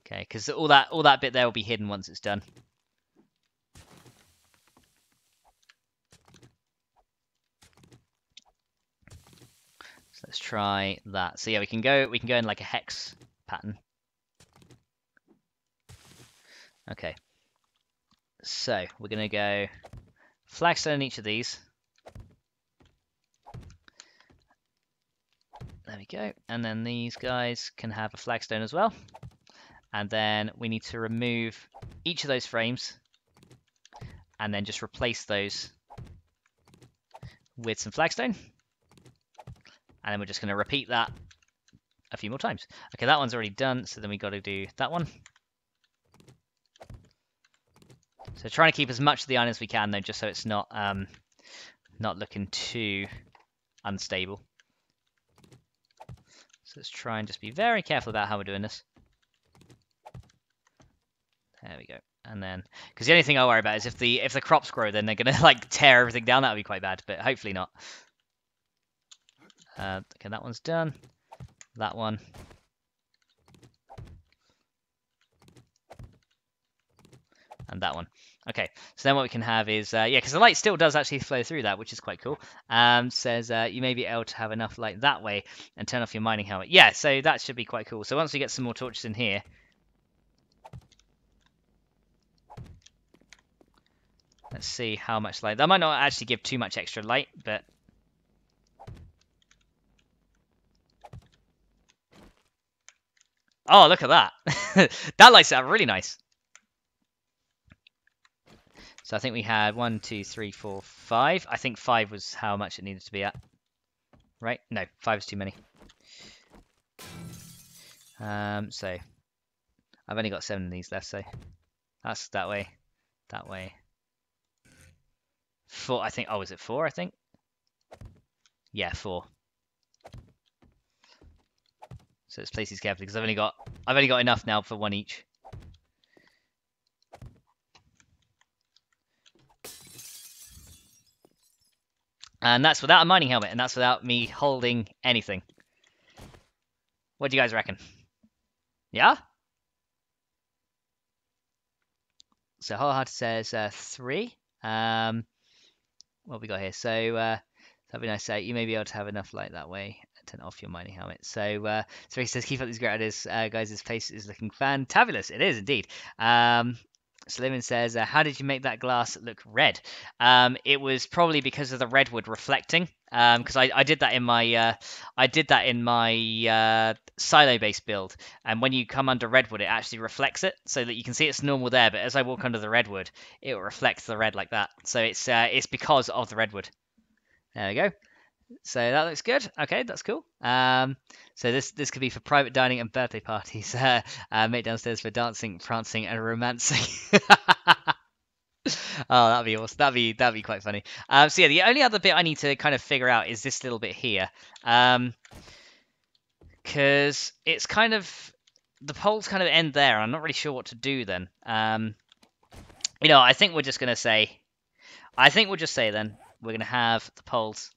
Okay, because all that bit there will be hidden once it's done. So let's try that. So yeah, we can go in like a hex pattern. Okay. So we're gonna go flagstone in each of these. There we go. And then these guys can have a flagstone as well. And then we need to remove each of those frames and then just replace those with some flagstone. And then we're just going to repeat that a few more times. Okay, that one's already done, so then we got to do that one. So trying to keep as much of the iron as we can, though, just so it's not looking too unstable. So let's try and just be very careful about how we're doing this. There we go. And then, because the only thing I worry about is if the crops grow, then they're gonna like tear everything down. That would be quite bad, but hopefully not. Okay, that one's done. That one. And that one. Okay, so then what we can have is, yeah, because the light still does actually flow through that, which is quite cool. Says you may be able to have enough light that way and turn off your mining helmet. Yeah, so that should be quite cool. So once we get some more torches in here, let's see how much light. That might not actually give too much extra light, but oh, look at that. That lights it up really nice. So I think we had 1, 2, 3, 4, 5. I think 5 was how much it needed to be at. Right? No, 5 is too many. So I've only got 7 of these left, so that's that way. 4, I think. Oh, is it 4, I think? Yeah, 4. So let's place these carefully because I've only got enough now for 1 each. And that's without a mining helmet, and that's without me holding anything. What do you guys reckon? Yeah? So Wholehearted says 3. What have we got here? So that'd be nice. So you may be able to have enough light that way. Turn off your mining helmet. So so he says, keep up these great ideas, guys. This place is looking fantabulous. It is indeed. Slimming says, "How did you make that glass look red?" It was probably because of the redwood reflecting. Because I did that in my silo-based build, and when you come under redwood, it actually reflects it, so that you can see it's normal there. But as I walk under the redwood, it reflects the red like that. So it's because of the redwood. There we go. So that looks good. Okay, that's cool. So this could be for private dining and birthday parties. Mate downstairs for dancing, prancing, and romancing. Oh, that'd be awesome. That'd be quite funny. So yeah, the only other bit I need to kind of figure out is this little bit here, because it's kind of the poles kind of end there. And I'm not really sure what to do then. I think we're just gonna say, then we're gonna have the poles.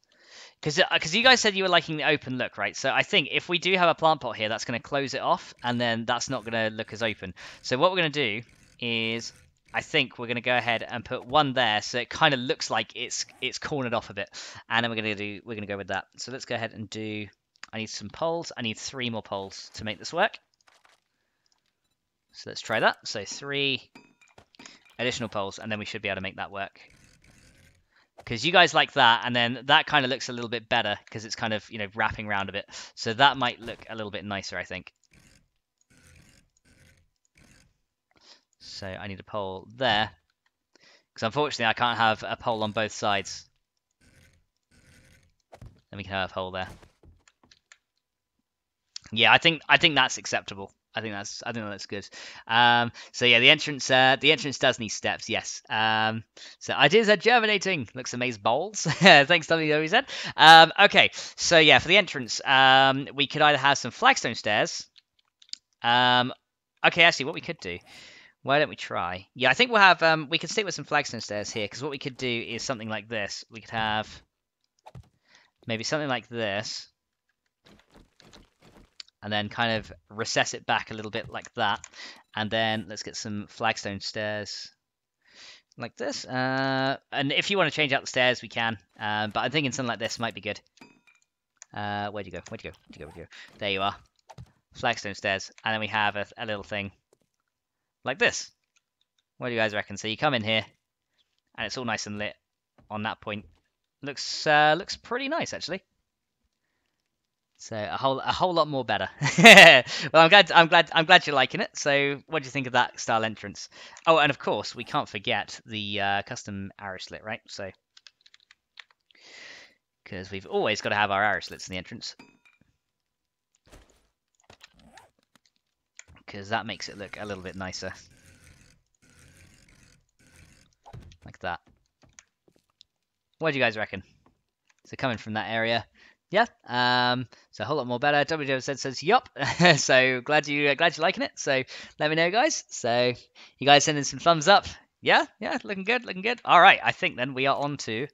Because you guys said you were liking the open look, right? So I think if we do have a plant pot here, that's going to close it off, and then that's not going to look as open. So what we're going to do is, I think we're going to go ahead and put one there, so it kind of looks like it's cornered off a bit, and then we're going to go with that. So let's go ahead and do. I need some poles. I need 3 more poles to make this work. So let's try that. So 3 additional poles, and then we should be able to make that work. Because you guys like that, and then that kind of looks a little bit better because it's kind of, wrapping around a bit. So that might look a little bit nicer, I think. So I need a pole there. Because unfortunately, I can't have a pole on both sides. Then we can have a pole there. Yeah, I think that's acceptable. I think that's good. So yeah, the entrance does need steps. Yes. So ideas are germinating. Looks amazing. Bowls. Thanks, WWZ. Okay. So yeah, for the entrance, we could either have some flagstone stairs. Okay, actually, what we could do. Why don't we try? Yeah, I think we'll have. We could stick with some flagstone stairs here, because what we could do is something like this. We could have maybe something like this. And then kind of recess it back a little bit like that. And then let's get some flagstone stairs like this. And if you want to change out the stairs, we can. But I'm thinking something like this might be good. Where'd you go? There you are. Flagstone stairs. And then we have a little thing like this. What do you guys reckon? So you come in here, and it's all nice and lit on that point. Looks pretty nice, actually. So a whole lot more better. Well, I'm glad you're liking it. So what do you think of that style entrance? Oh, and of course we can't forget the custom arrow slit, right? So because we've always got to have our arrow slits in the entrance, because that makes it look a little bit nicer, like that. What do you guys reckon? So coming from that area. Yeah, so a whole lot more better. WJ says yup. So glad you're liking it. So let me know, guys. So you guys sending some thumbs up. Yeah, looking good. All right, I think then we are on to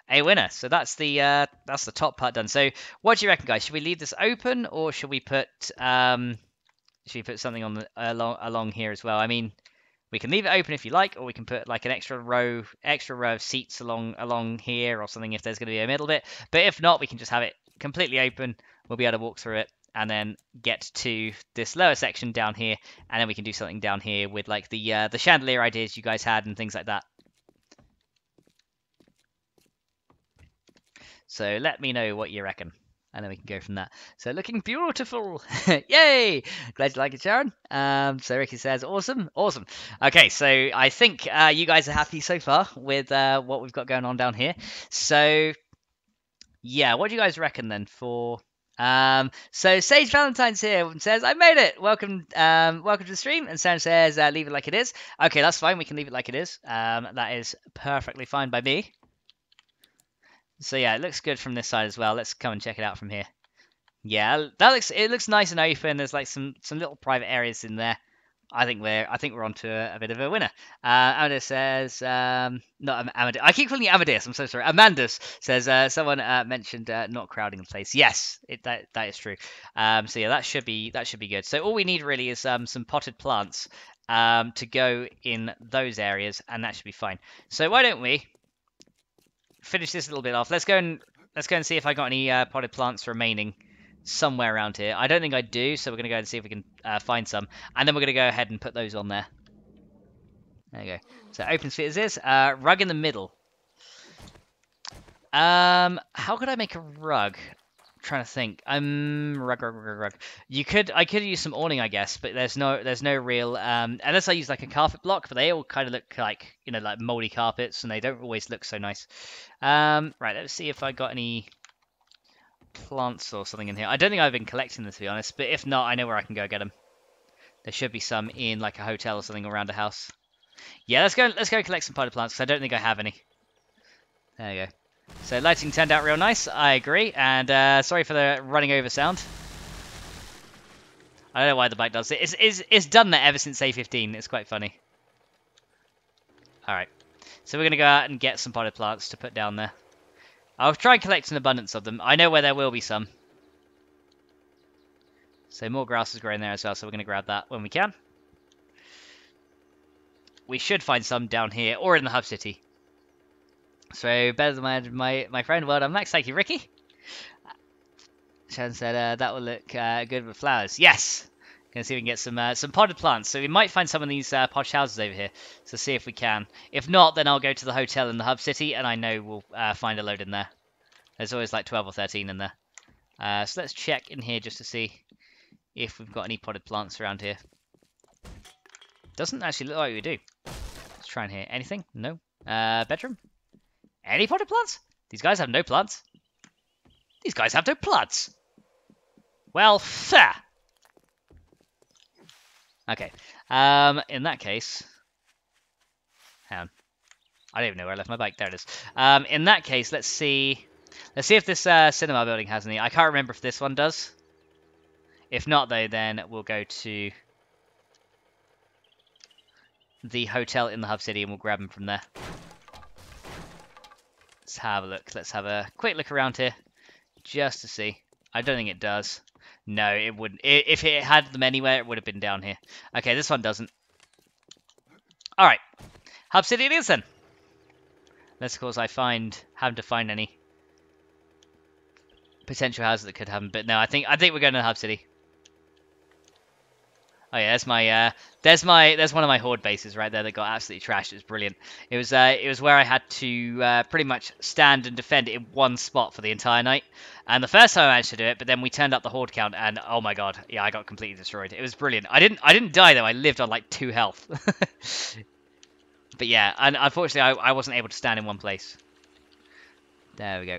a winner. So that's the top part done. So what do you reckon, guys? Should we leave this open, or should we put something on the along here as well? I mean, we can leave it open if you like, or we can put like an extra row of seats along here or something if there's going to be a middle bit. But if not, we can just have it completely open. We'll be able to walk through it and then get to this lower section down here, and then we can do something down here with like the chandelier ideas you guys had and things like that. So let me know what you reckon, and then we can go from that. So looking beautiful. Yay! Glad you like it, Sharon. So Ricky says, awesome. Okay, so I think you guys are happy so far with what we've got going on down here. So yeah, what do you guys reckon then for... So Sage Valentine's here and says, I made it! Welcome to the stream. And Sam says, leave it like it is. Okay, that's fine. We can leave it like it is. That is perfectly fine by me. So yeah, it looks good from this side as well. Let's come and check it out from here. Yeah, it looks nice and open. There's like some little private areas in there. I think we're on to a bit of a winner. Amadeus says, not Amadeus. I keep calling you Amadeus. I'm so sorry. Amandus says, someone mentioned not crowding the place. Yes, that is true. So yeah, that should be good. So all we need really is some potted plants to go in those areas, and that should be fine. So why don't we finish this a little bit off? Let's go and see if I got any potted plants remaining somewhere around here. I don't think I do, so we're going to go and see if we can find some, and then we're going to go ahead and put those on there. There you go. So open spheres is rug in the middle. How could I make a rug? I'm trying to think. Rug. I could use some awning, I guess, but there's no real unless I use like a carpet block, but they all kind of look like, you know, like moldy carpets, and they don't always look so nice. Right, let's see if I got any plants or something in here. I don't think I've been collecting them, to be honest, but if not, I know where I can go get them. There should be some in like a hotel or something around a house. Yeah, let's go collect some potted plants, because I don't think I have any. There you go. So lighting turned out real nice, I agree, and sorry for the running over sound. I don't know why the bike does it. It's done that ever since A15. It's quite funny. Alright, so we're going to go out and get some potted plants to put down there. I'll try and collect an abundance of them. I know where there will be some. So more grass is growing there as well, so we're going to grab that when we can. We should find some down here, or in the hub city. So, better than my friend. Well done, Max. Thank you, Ricky. Shan said that will look good with flowers. Yes! Gonna see if we can get some potted plants. So we might find some of these posh houses over here. So see if we can. If not, then I'll go to the hotel in the hub city, and I know we'll find a load in there. There's always like 12 or 13 in there. So let's check in here just to see if we've got any potted plants around here. Doesn't actually look like we do. Let's try in here. Anything? No. Bedroom? Any potted plants? These guys have no plants. These guys have no plants. Well, fair. Okay. In that case, hang on. I don't even know where I left my bike. There it is. In that case, let's see if this cinema building has any. I can't remember if this one does. If not, though, then we'll go to the hotel in the hub city and we'll grab them from there. Let's have a look. Let's have a quick look around here just to see. I don't think it does. No, it wouldn't. If it had them anywhere, it would have been down here. Okay, this one doesn't. All right, hub city it is then. Unless, of course, I having to find any potential houses that could have them. But no, I think we're going to the hub city. Oh yeah, there's one of my horde bases right there that got absolutely trashed. It was brilliant. It was where I had to pretty much stand and defend in one spot for the entire night. And the first time I managed to do it, but then we turned up the horde count, and oh my god, yeah, I got completely destroyed. It was brilliant. I didn't die though. I lived on like 2 health. But yeah, and unfortunately, I wasn't able to stand in one place. There we go.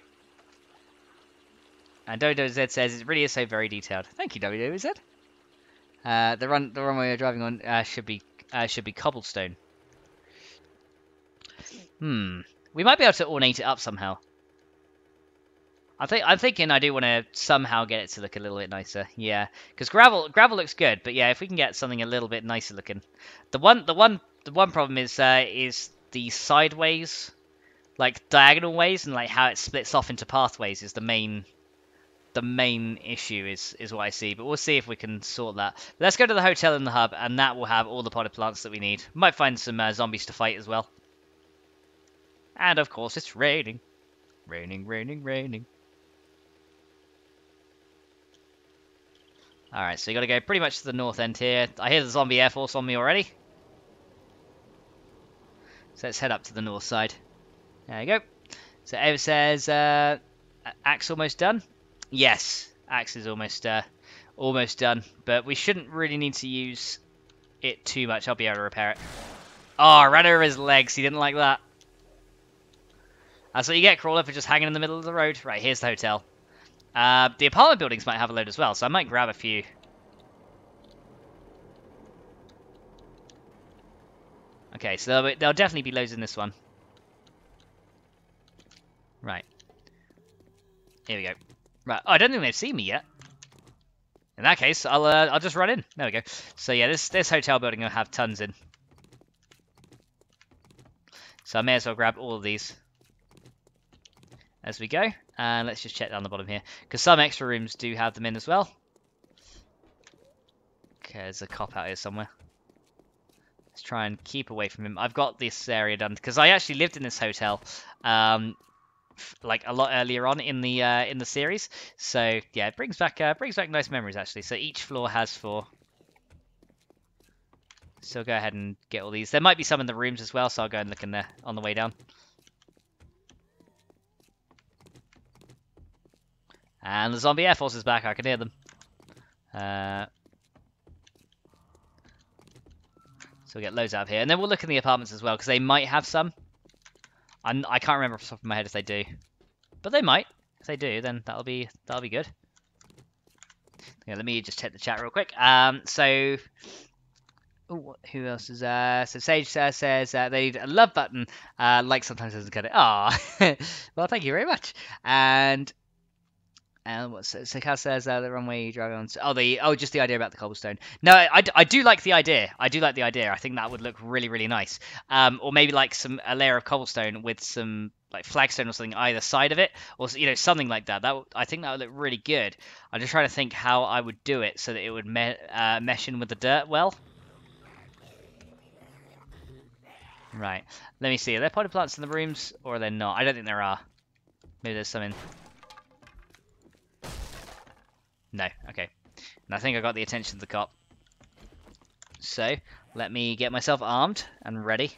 And WWZ says it really is so very detailed. Thank you, WWZ. The runway we're driving on should be cobblestone. We might be able to ornate it up somehow. I'm thinking I do want to somehow get it to look a little bit nicer. Yeah, because gravel looks good, but yeah, if we can get something a little bit nicer looking. The one problem is the sideways, like diagonal ways, and like how it splits off into pathways is the main issue is what I see, but we'll see if we can sort that. Let's go to the hotel in the hub, and that will have all the potted plants that we need. Might find some zombies to fight as well. And of course, it's raining. Raining. Alright, so you gotta go pretty much to the north end here. I hear the zombie air force on me already. So let's head up to the north side. There you go. So Ava says, axe almost done? Yes, axe is almost done, but we shouldn't really need to use it too much. I'll be able to repair it. Oh, I ran over his legs. He didn't like that. That's what you get, crawler, for just hanging in the middle of the road. Right, here's the hotel. The apartment buildings might have a load as well, so I might grab a few. Okay, so there'll definitely be loads in this one. Right. Here we go. Right. Oh, I don't think they've seen me yet. In that case, I'll just run in. There we go. So yeah, this hotel building will have tons in. So I may as well grab all of these as we go. And let's just check down the bottom here, because some extra rooms do have them in as well. Okay, there's a cop out here somewhere. Let's try and keep away from him. I've got this area done because I actually lived in this hotel. Like a lot earlier on in the series, so yeah, it brings back nice memories actually. So each floor has 4. So go ahead and get all these. There might be some in the rooms as well, so I'll go and look in there on the way down. And the zombie air force is back. I can hear them. So we'll get loads out of here. And then we'll look in the apartments as well, because they might have some. I can't remember off the top of my head if they do. But they might. If they do, then that'll be good. Yeah, let me just check the chat real quick. So... Ooh, who else is so Sage says they need a love button, like sometimes doesn't get it. Ah, well, thank you very much. And what's so Kaz says the runway you drive on. Just the idea about the cobblestone. No, I do like the idea. I do like the idea. I think that would look really, really nice. Or maybe like a layer of cobblestone with some like flagstone or something either side of it, or something like that. I think that would look really good. I'm just trying to think how I would do it so that it would mesh in with the dirt well. Right, let me see. Are there potted plants in the rooms, or are there not? I don't think there are. Maybe there's some in. No, okay. And I think I got the attention of the cop. So, let me get myself armed and ready.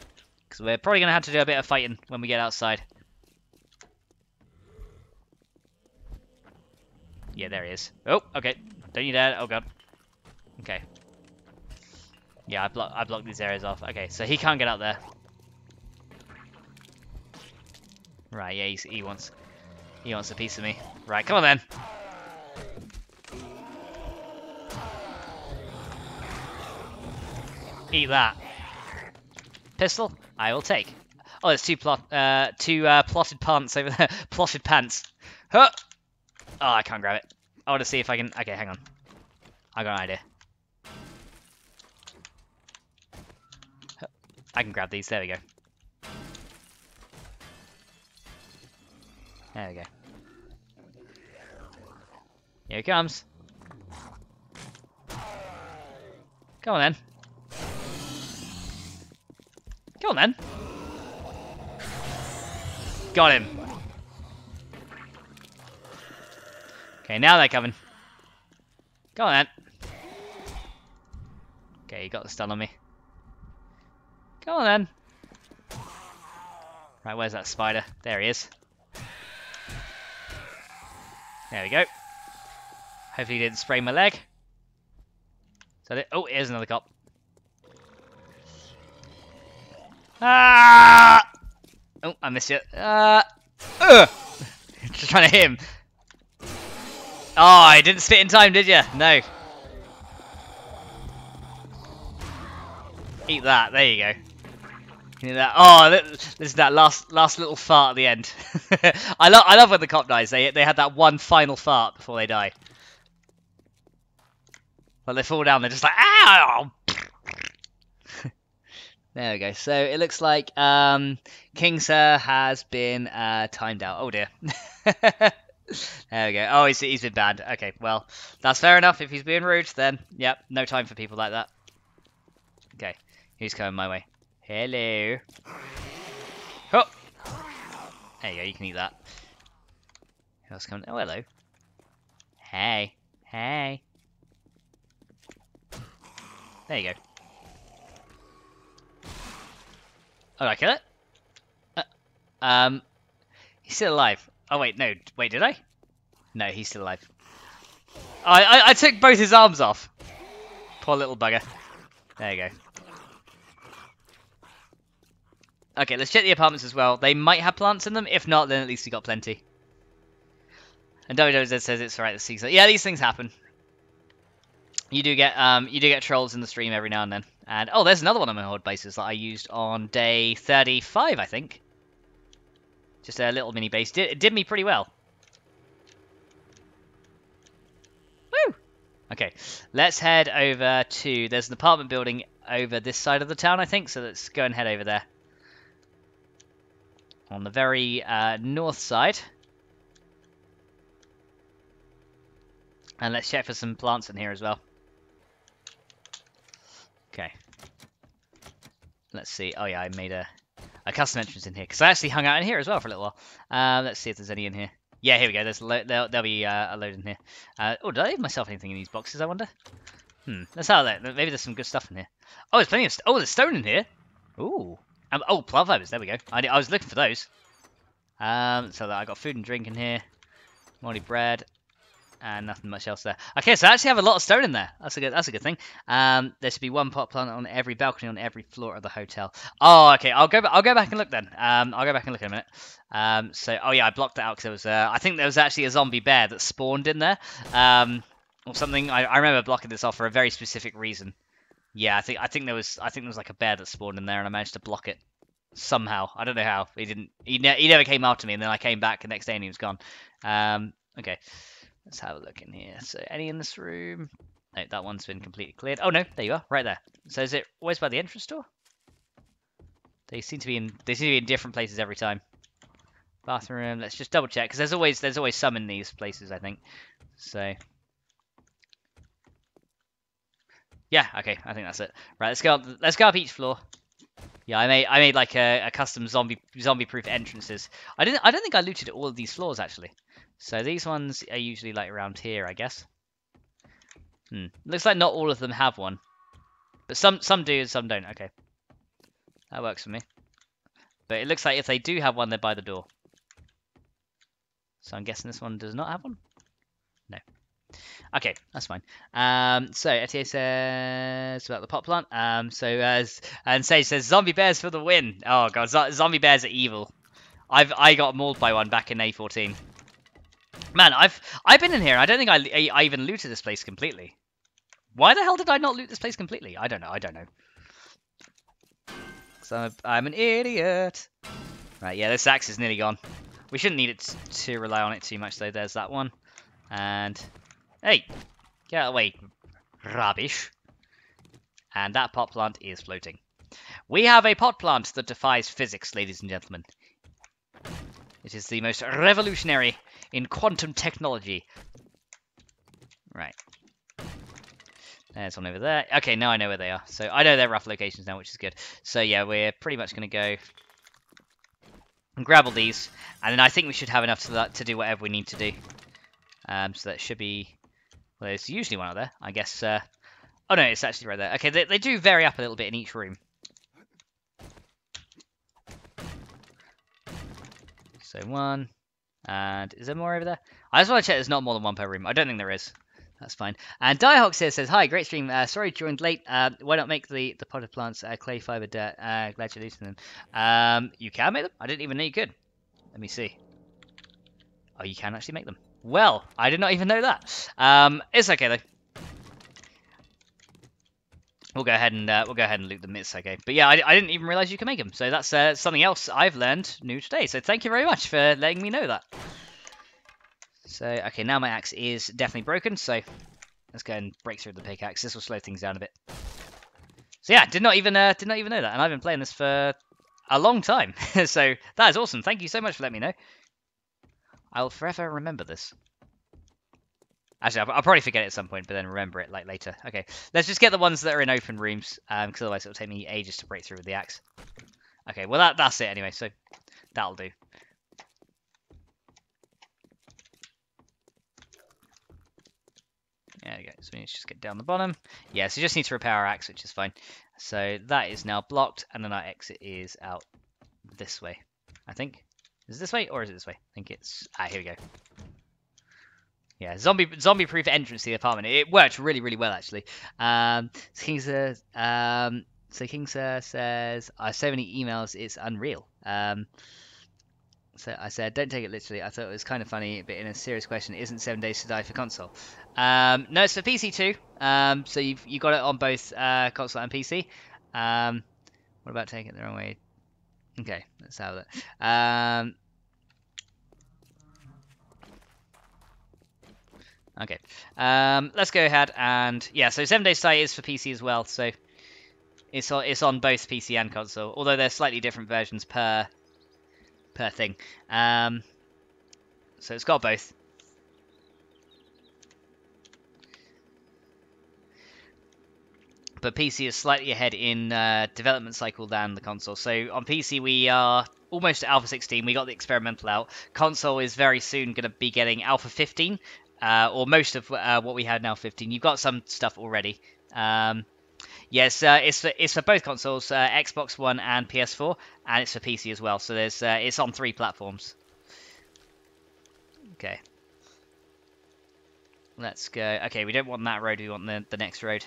Because we're probably going to have to do a bit of fighting when we get outside. Yeah, there he is. Oh, okay. Don't you dare. Oh, God. Okay. Yeah, I blocked these areas off. Okay, so he can't get out there. Right, yeah, he wants a piece of me. Right, come on then. Eat that. Pistol, I will take. Oh, there's two plotted pants over there. Plotted pants. Huh! Oh, I can't grab it. I want to see if I can. Okay, hang on. I got an idea. I can grab these. There we go. There we go. Here he comes. Come on then. Come on then. Got him. Okay, now they're coming. Come on then. Okay, you got the stun on me. Come on then. Right, where's that spider? There he is. There we go. Hopefully he didn't spray my leg. Oh, here's another cop. Ah! Oh, I missed you. Just trying to hit him. Oh, I didn't spit in time, did you? No. Eat that. There you go. That. Oh, this is that last little fart at the end. I love when the cop dies. They had that one final fart before they die. But they fall down. They're just like, ow! There we go. So it looks like King Sir has been timed out. Oh dear. There we go. Oh, he's been banned. Okay, well, that's fair enough. If he's being rude, then yep, no time for people like that. Okay, who's coming my way? Hello. Oh! There you go, you can eat that. Who else coming? Oh, hello. Hey. Hey. There you go. Oh, did I kill it? He's still alive. Oh, wait, no. Wait, did I? No, he's still alive. I took both his arms off. Poor little bugger. There you go. Okay, let's check the apartments as well. They might have plants in them. If not, then at least we got plenty. And WWZ says it's alright to see. So yeah, these things happen. You do get trolls in the stream every now and then. And oh, there's another one of my horde bases that I used on day 35, I think. Just a little mini base. It did me pretty well. Woo! Okay, let's head over to. There's an apartment building over this side of the town, I think. So let's go and head over there. On the very north side. And let's check for some plants in here as well. Okay. Let's see. Oh yeah, I made a custom entrance in here. Because I actually hung out in here as well for a little while. Let's see if there's any in here. Yeah, here we go. There'll be a load in here. Oh, did I leave myself anything in these boxes, I wonder? Let's have that. Maybe there's some good stuff in here. Oh, there's plenty of... Oh, there's stone in here. Ooh. Oh, plant fibers. There we go. I was looking for those. So that I got food and drink in here. Moldy bread. And nothing much else there. Okay, so I actually have a lot of stone in there. That's a good thing. There should be one pot plant on every balcony on every floor of the hotel. Oh, okay. I'll go back and look then. I'll go back and look in a minute. Oh yeah, I blocked that out because there was I think there was actually a zombie bear that spawned in there. Or something. I remember blocking this off for a very specific reason. Yeah, I think there was like a bear that spawned in there, and I managed to block it somehow. I don't know how. He never came after me, and then I came back the next day and he was gone. Okay. Let's have a look in here. So, any in this room? No, that one's been completely cleared. Oh no, there you are, right there. So, is it always by the entrance door? They seem to be in different places every time. Bathroom. Let's just double check because there's always some in these places, I think. So, yeah, okay, I think that's it. Right, let's go up each floor. Yeah, I made like a custom zombie-proof entrances. I don't think I looted all of these floors actually. So these ones are usually like around here, I guess. Looks like not all of them have one, but some do and some don't. Okay, that works for me. But it looks like if they do have one, they're by the door. So I'm guessing this one does not have one. No. Okay, that's fine. So Etienne says about the pot plant. And Sage says zombie bears for the win. Oh god, zombie bears are evil. I got mauled by one back in A14. Man, I've been in here. I don't think I even looted this place completely. Why the hell did I not loot this place completely? I don't know. So I'm an idiot. Right, yeah, this axe is nearly gone. We shouldn't need it to rely on it too much though. There's that one. And hey, get away, rubbish. And that pot plant is floating. We have a pot plant that defies physics, ladies and gentlemen. It is the most revolutionary in quantum technology. Right. There's one over there. Okay, now I know where they are. So I know their rough locations now, which is good. So yeah, we're pretty much going to go and grab all these. And then I think we should have enough to do whatever we need to do. So that should be... Well, there's usually one out there. I guess... Oh no, it's actually right there. Okay, they do vary up a little bit in each room. So one, and is there more over there? I just want to check there's not more than one per room. I don't think there is. That's fine. And Diehawk says, hi, great stream. Sorry joined late. Why not make the potted plants clay fiber dirt? Glad you're loosening them. You can make them? I didn't even know you could. Let me see. Oh, you can actually make them. Well, I did not even know that. It's okay though. We'll go ahead and loot them. It's okay. But yeah, I didn't even realize you can make them. So that's something else I've learned new today. So thank you very much for letting me know that. So okay, now my axe is definitely broken. So let's go and break through the pickaxe. This will slow things down a bit. So yeah, did not even know that, and I've been playing this for a long time. So that is awesome. Thank you so much for letting me know. I'll forever remember this. Actually, I'll probably forget it at some point, but then remember it like later. Okay, let's just get the ones that are in open rooms, because otherwise it'll take me ages to break through with the axe. Okay, well that's it anyway, so that'll do. There we go. So we need to just get down the bottom. Yeah, so you just need to repair our axe, which is fine. So that is now blocked, and then our exit is out this way, I think. Is it this way, or is it this way? I think it's... here we go. Yeah, zombie-proof entrance to the apartment. It worked really, really well, actually. King says, King says, I have so many emails, it's unreal. So I said, don't take it literally. I thought it was kind of funny, but in a serious question, isn't 7 Days to Die for console? No, it's for PC too. So you got it on both console and PC. What about taking it the wrong way? Okay, let's have that. Okay, let's go ahead and yeah. So 7 Days to Die is for PC as well. So it's on both PC and console, although they're slightly different versions per thing. So it's got both. But PC is slightly ahead in development cycle than the console. So on PC we are almost at Alpha 16. We got the experimental out. Console is very soon going to be getting Alpha 15. or most of what we have now, 15. You've got some stuff already. Yes, it's for both consoles, Xbox One and PS4, and it's for PC as well. So there's it's on 3 platforms. Okay. Let's go. Okay, we don't want that road. We want the next road.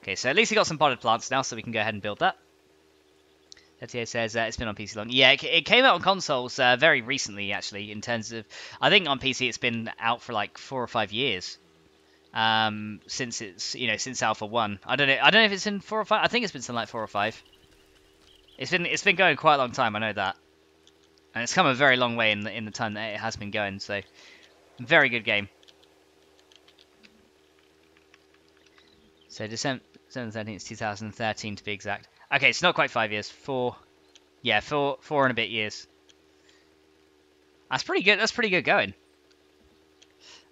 Okay, so at least we got some potted plants now, so we can go ahead and build that. GTA says it's been on PC long. Yeah, it came out on consoles very recently, actually. In terms of, I think on PC it's been out for like 4 or 5 years. Since it's since Alpha 1. I don't know if it's in 4 or 5. I think it's been something like 4 or 5. It's been going quite a long time. I know that, and it's come a very long way in the time that it has been going. So, very good game. So December 13th, 2013 to be exact. Okay, it's not quite 5 years. 4 and a bit years. That's pretty good. That's pretty good going.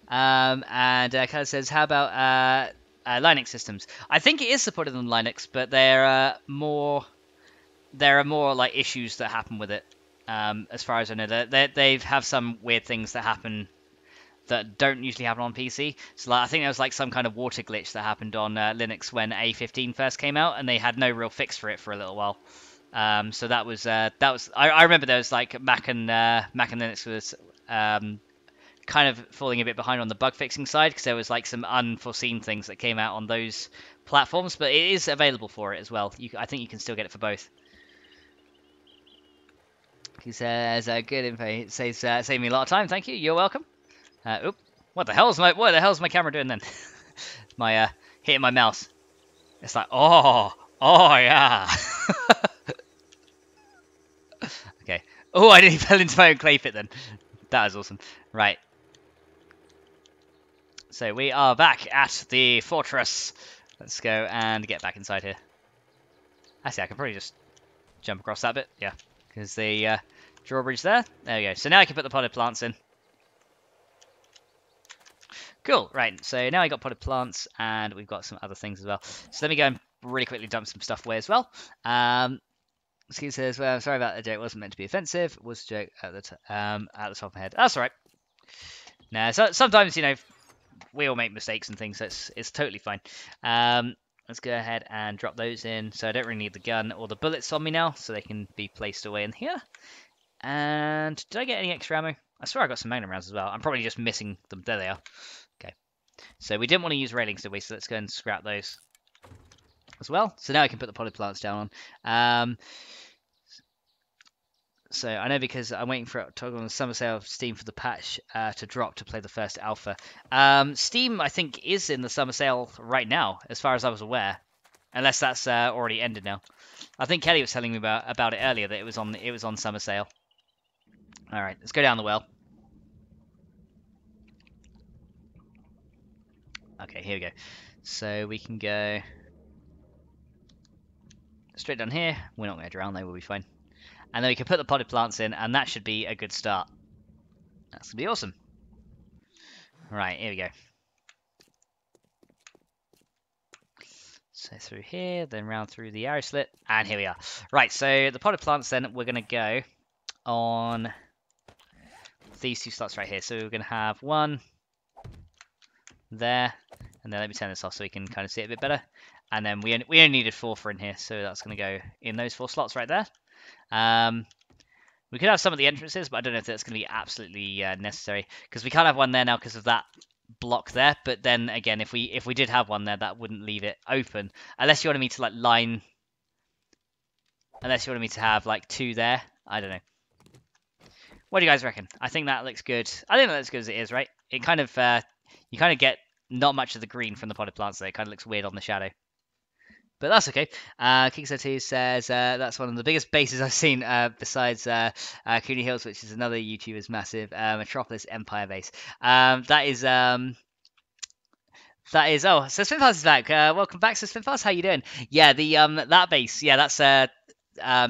And kind of says, how about Linux systems? I think it is supported on Linux, but there are more like issues that happen with it. As far as I know, they have some weird things that happen that don't usually happen on PC. So like, I think there was like some kind of water glitch that happened on Linux when A15 first came out, and they had no real fix for it for a little while. So that was I remember there was like Mac and Linux was kind of falling a bit behind on the bug fixing side, because there was like some unforeseen things that came out on those platforms, but it is available for it as well. I think you can still get it for both. He says good info. It says saved me a lot of time. Thank you. You're welcome. Oop! What the hell's my camera doing then? My hitting my mouse. It's like oh yeah. Okay. Oh, I nearly fell into my own clay pit then. That is awesome. Right. So we are back at the fortress. Let's go and get back inside here. Actually, I can probably just jump across that bit. Yeah, because the drawbridge there. There we go. So now I can put the potted plants in. Cool. Right. So now I got potted plants, and we've got some other things as well. So let me go and really quickly dump some stuff away as well. Ski says, well, sorry about the joke. It wasn't meant to be offensive. It was a joke at the top of my head. That's all right. Nah, so sometimes, we all make mistakes and things, so it's totally fine. Let's go ahead and drop those in. So I don't really need the gun or the bullets on me now, so they can be placed away in here. And did I get any extra ammo? I swear I got some magnum rounds as well. I'm probably just missing them. There they are. Okay. So we didn't want to use railings, did we? So let's go and scrap those as well. So now I can put the potted plants down on. So I know because I'm waiting for it to go on the summer sale of Steam for the patch to drop to play the first alpha. Steam, I think, is in the summer sale right now, as far as I was aware, unless that's already ended now. I think Kelly was telling me about it earlier, that it was on summer sale. All right, let's go down the well. Okay, here we go. So we can go straight down here. We're not going to drown, though. We'll be fine. And then we can put the potted plants in, and that should be a good start. That's going to be awesome. Right, here we go. So through here, then round through the arrow slit, and here we are. Right, so the potted plants, then, we're going to go on these 2 slots right here. So we're going to have 1 there, and then let me turn this off so we can kind of see it a bit better. And then we only needed 4 for in here, so that's going to go in those 4 slots right there. We could have some of the entrances, but I don't know if that's going to be absolutely necessary, because we can't have one there now because of that block there. But then again, if we did have one there, that wouldn't leave it open, unless you wanted me to like line, unless you wanted me to have like 2 there. I don't know. What do you guys reckon? I think that looks good. I think that looks good as it is, right? It kind of you kind of get not much of the green from the potted plants there. It kind of looks weird on the shadow. But that's okay. Kickstarter says that's one of the biggest bases I've seen besides Cooney Hills, which is another YouTuber's massive Metropolis Empire base. That is oh, so Spinfast is back. Welcome back, so Spinfast. How you doing? Yeah, the that base. Yeah, that's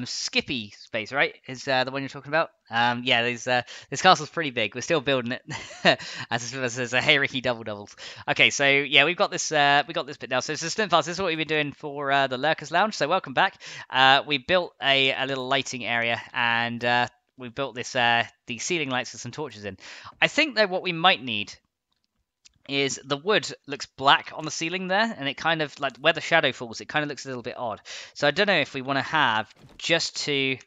Skippy space, right? Is the one you're talking about? Yeah, this castle's pretty big. We're still building it. As says, hey Ricky, doubles. Okay, so yeah, we got this bit now. So Spinfast, this is what we've been doing for the Lurkers Lounge. So welcome back. We built a little lighting area, and we built this the ceiling lights with some torches in. I think though what we might need is the wood looks black on the ceiling there, and it kind of like where the shadow falls, it kind of looks a little bit odd. So I don't know if we want to have, just to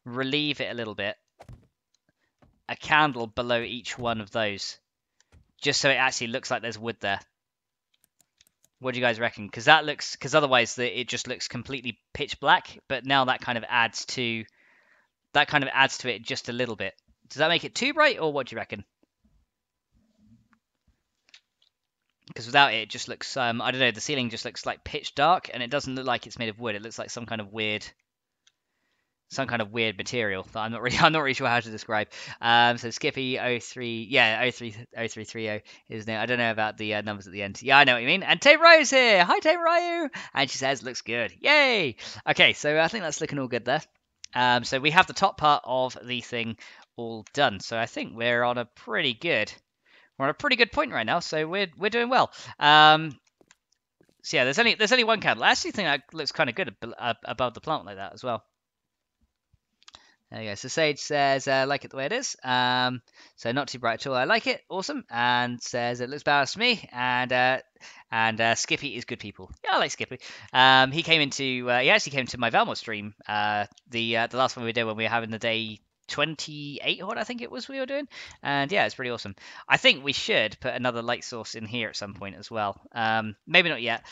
relieve it a little bit, a candle below each one of those, just so it actually looks like there's wood there. What do you guys reckon? Because otherwise it just looks completely pitch black. But now that kind of adds to it just a little bit. Does that make it too bright, or what do you reckon? Because without it just looks, I don't know, the ceiling just looks like pitch dark, and it doesn't look like it's made of wood. It looks like some kind of weird material that I'm not really sure how to describe. So Skippy 03, yeah, 0330 is now. I don't know about the numbers at the end. Yeah, I know what you mean. And Tame Ryo's here. Hi, Tame Ryo. And she says, looks good. Yay. Okay, so I think that's looking all good there. So we have the top part of the thing all done. So I think we're on a pretty good point right now. So we're doing well. So yeah, there's only one candle. I actually think that looks kind of good above the plant like that as well. There you go. So Sage says, I like it the way it is. So not too bright at all. I like it. Awesome. And says it looks balanced to me. And Skippy is good people. Yeah, I like Skippy. He actually came to my Valmore stream. The last one we did when we were having the day 28 horde, I think it was we were doing. And yeah, it's pretty awesome. I think we should put another light source in here at some point as well. Maybe not yet.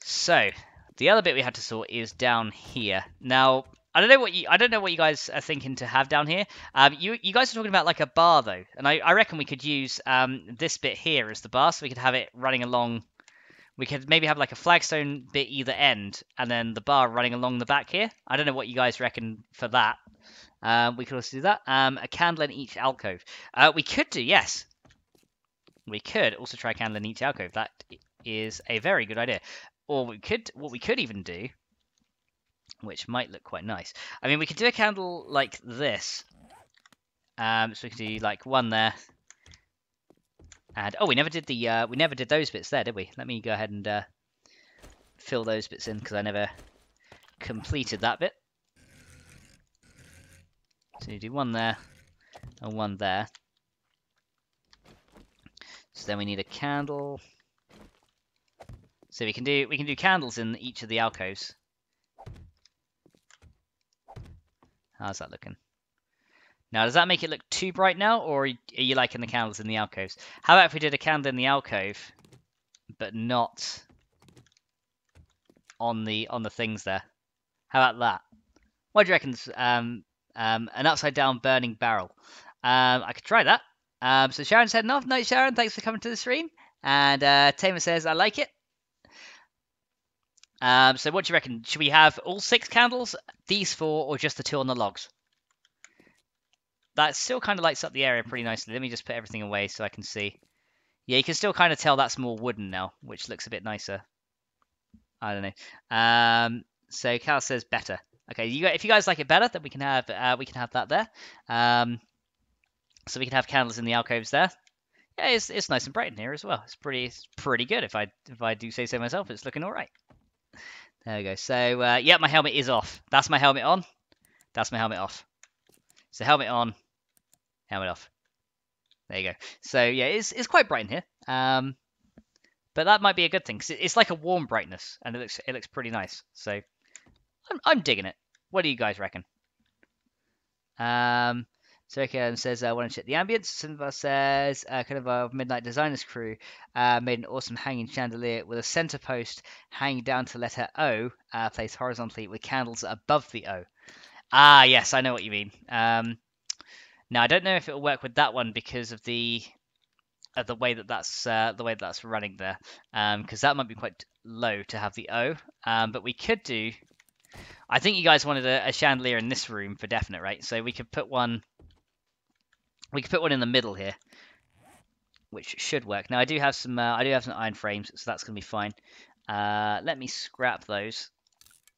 So the other bit we had to sort is down here. Now, I don't know what you guys are thinking to have down here. You guys are talking about like a bar though, and I reckon we could use this bit here as the bar, so we could have it running along. We could maybe have like a flagstone bit either end, and then the bar running along the back here. I don't know what you guys reckon for that. We could also do that. A candle in each alcove. We could do, yes. We could also try a candle in each alcove. That is a very good idea. Or what we could even do, which might look quite nice. I mean, we could do a candle like this. So we could do like one there. And we never did those bits there, did we? Let me go ahead and fill those bits in, because I never completed that bit. So you do one there and one there. So then we need a candle. So we can do candles in each of the alcoves. How's that looking? Now, does that make it look too bright now, or are you liking the candles in the alcoves? How about if we did a candle in the alcove, but not on the things there? How about that? What do you reckon? An upside down burning barrel. I could try that. So Sharon's heading off. Night, Sharon. Thanks for coming to the stream. And Tamer says, I like it. So what do you reckon? Should we have all 6 candles, these 4, or just the 2 on the logs? That still kind of lights up the area pretty nicely. Let me just put everything away so I can see. Yeah, you can still kind of tell that's more wooden now, which looks a bit nicer. I don't know. So Cal says better. Okay, if you guys like it better, then we can have that there. So we can have candles in the alcoves there. Yeah, it's nice and bright in here as well. It's pretty good if I do say so myself. It's looking all right. There we go. So yeah, my helmet is off. That's my helmet on. That's my helmet off. So helmet on, helmet off. There you go. So yeah, it's quite bright in here. But that might be a good thing, because it's like a warm brightness, and it looks pretty nice. So I'm digging it. What do you guys reckon? So okay, says I want to check the ambience. Simba says kind of a Midnight Designers crew made an awesome hanging chandelier with a center post hanging down to letter O, placed horizontally with candles above the O. Ah, yes, I know what you mean. Now I don't know if it'll work with that one because of the way that's running there, because that might be quite low to have the O. But we could do. I think you guys wanted a chandelier in this room for definite, right? So we could put one. We could put one in the middle here, which should work. Now I do have some iron frames, so that's gonna be fine. Let me scrap those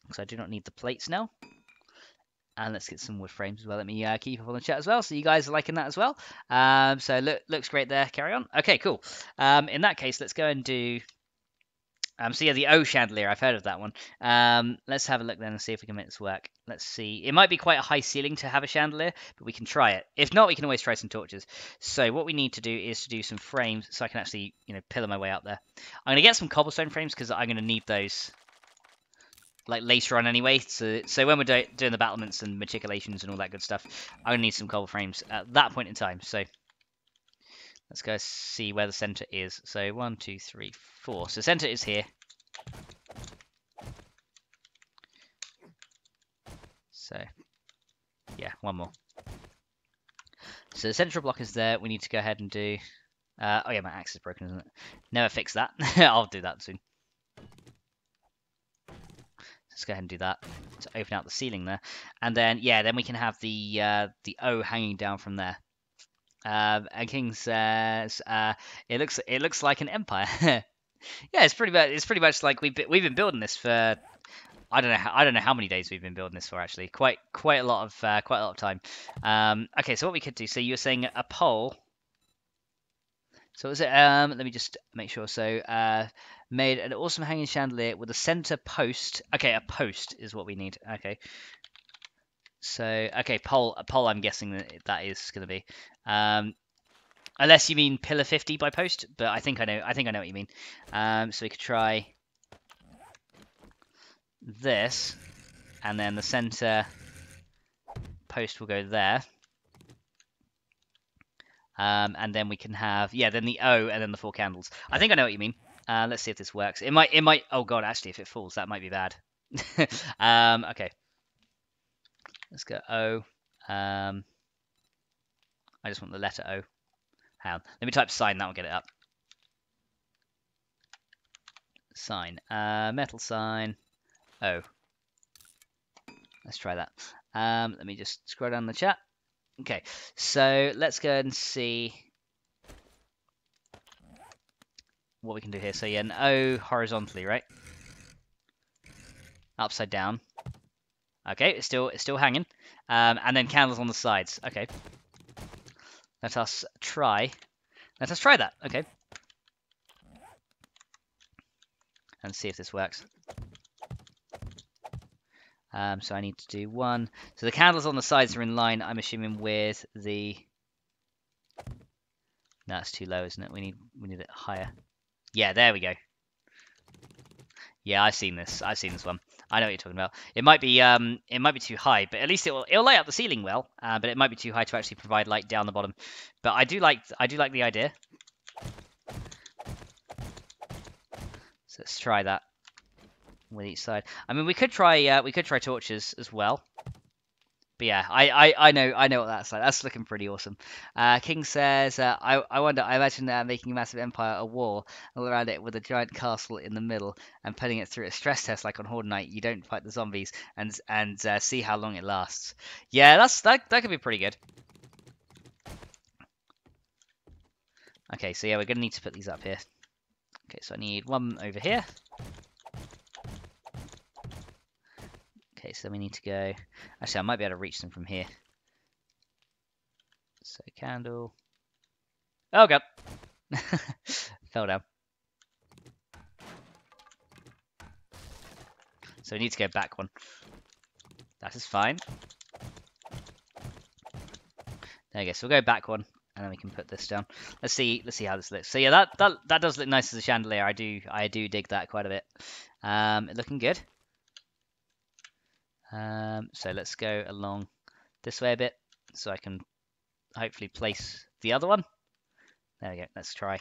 because I do not need the plates now. And let's get some wood frames as well. Let me keep up on the chat as well. So you guys are liking that as well. So looks great there. Carry on. Okay, cool. In that case, let's go and do So yeah, the O chandelier, I've heard of that one. Let's have a look then and see if we can make this work. Let's see. It might be quite a high ceiling to have a chandelier, but we can try it. If not, we can always try some torches. So what we need to do is to do some frames so I can actually, pillar my way up there. I'm going to get some cobblestone frames because I'm going to need those like later on anyway. So when we're doing the battlements and matriculations and all that good stuff, I'm going to need some cobble frames at that point in time. So let's go see where the center is. So 1, 2, 3, 4. So center is here. So yeah, one more. So the central block is there. We need to go ahead and do... oh yeah, my axe is broken, isn't it? Never fix that. I'll do that soon. Let's go ahead and do that to open out the ceiling there. And then, yeah, then we can have the O hanging down from there. And King says, it looks like an empire. Yeah, it's pretty much like we've been building this for... I don't know how many days we've been building this for actually. Quite a lot of time. Okay, so what we could do. So you were saying a pole. So is it? Let me just make sure. So made an awesome hanging chandelier with a center post. Okay, a post is what we need. Okay. So okay, pole. A pole. I'm guessing that is going to be. Unless you mean pillar 50 by post, but I think I know what you mean. So we could try this, and then the center post will go there. And then we can have, yeah, then the O and then the 4 candles. I think I know what you mean. Let's see if this works. It might, oh god, actually, if it falls, that might be bad. Okay. Let's go O. I just want the letter O. Hang on. Let me type sign, that will get it up. Sign. Metal sign. O. Let's try that. Let me just scroll down the chat. Okay, so let's go and see what we can do here. So yeah, an O horizontally, right? Upside down. Okay, it's still hanging. And then candles on the sides. Okay. Let us try that. Okay. And see if this works. So I need to do 1. So the candles on the sides are in line, I'm assuming, with the... No, it's too low, isn't it? We need it higher. Yeah, there we go. Yeah, I've seen this one. I know what you're talking about. It might be too high, but at least it'll light up the ceiling well. But it might be too high to actually provide light down the bottom. But I do like the idea. So let's try that with each side. I mean, we could try torches as well. But yeah, I know what that's like. That's looking pretty awesome. King says, I wonder, I imagine making a massive empire a wall all around it with a giant castle in the middle and putting it through a stress test like on Horde Night. You don't fight the zombies and see how long it lasts. Yeah, that could be pretty good. Okay, so yeah, we're gonna need to put these up here. Okay, so I need 1 over here. Okay, so we need to go... Actually, I might be able to reach them from here. So, candle... Oh, God! Fell down. So we need to go back 1. That is fine. There we go. So we'll go back 1, and then we can put this down. Let's see how this looks. So yeah, that does look nice as a chandelier. I do dig that quite a bit. It's looking good. So let's go along this way a bit, so I can hopefully place the other one. There we go. Let's try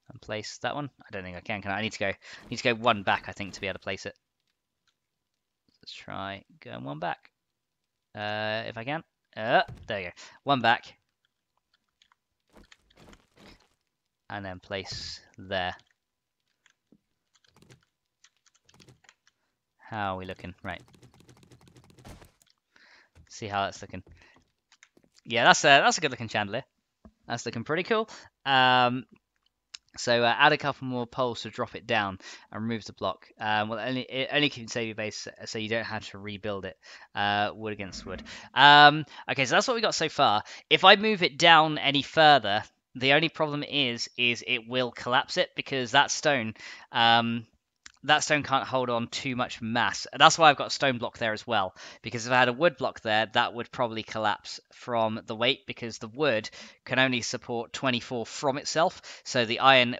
and place that one. I don't think I can. Can I? I need to go 1 back, I think, to be able to place it. Let's try going 1 back. If I can. There you go. 1 back. And then place there. How are we looking? Right. See how that's looking. Yeah, that's a good looking chandelier. That's looking pretty cool. So add a couple more poles to drop it down and remove the block. Well, it only can save your base, so you don't have to rebuild it. Wood against wood. Okay, so that's what we got so far. If I move it down any further, The only problem is it will collapse it, because that stone can't hold on too much mass. That's why I've got a stone block there as well, because if I had a wood block there, that would probably collapse from the weight, because the wood can only support 24 from itself. So the iron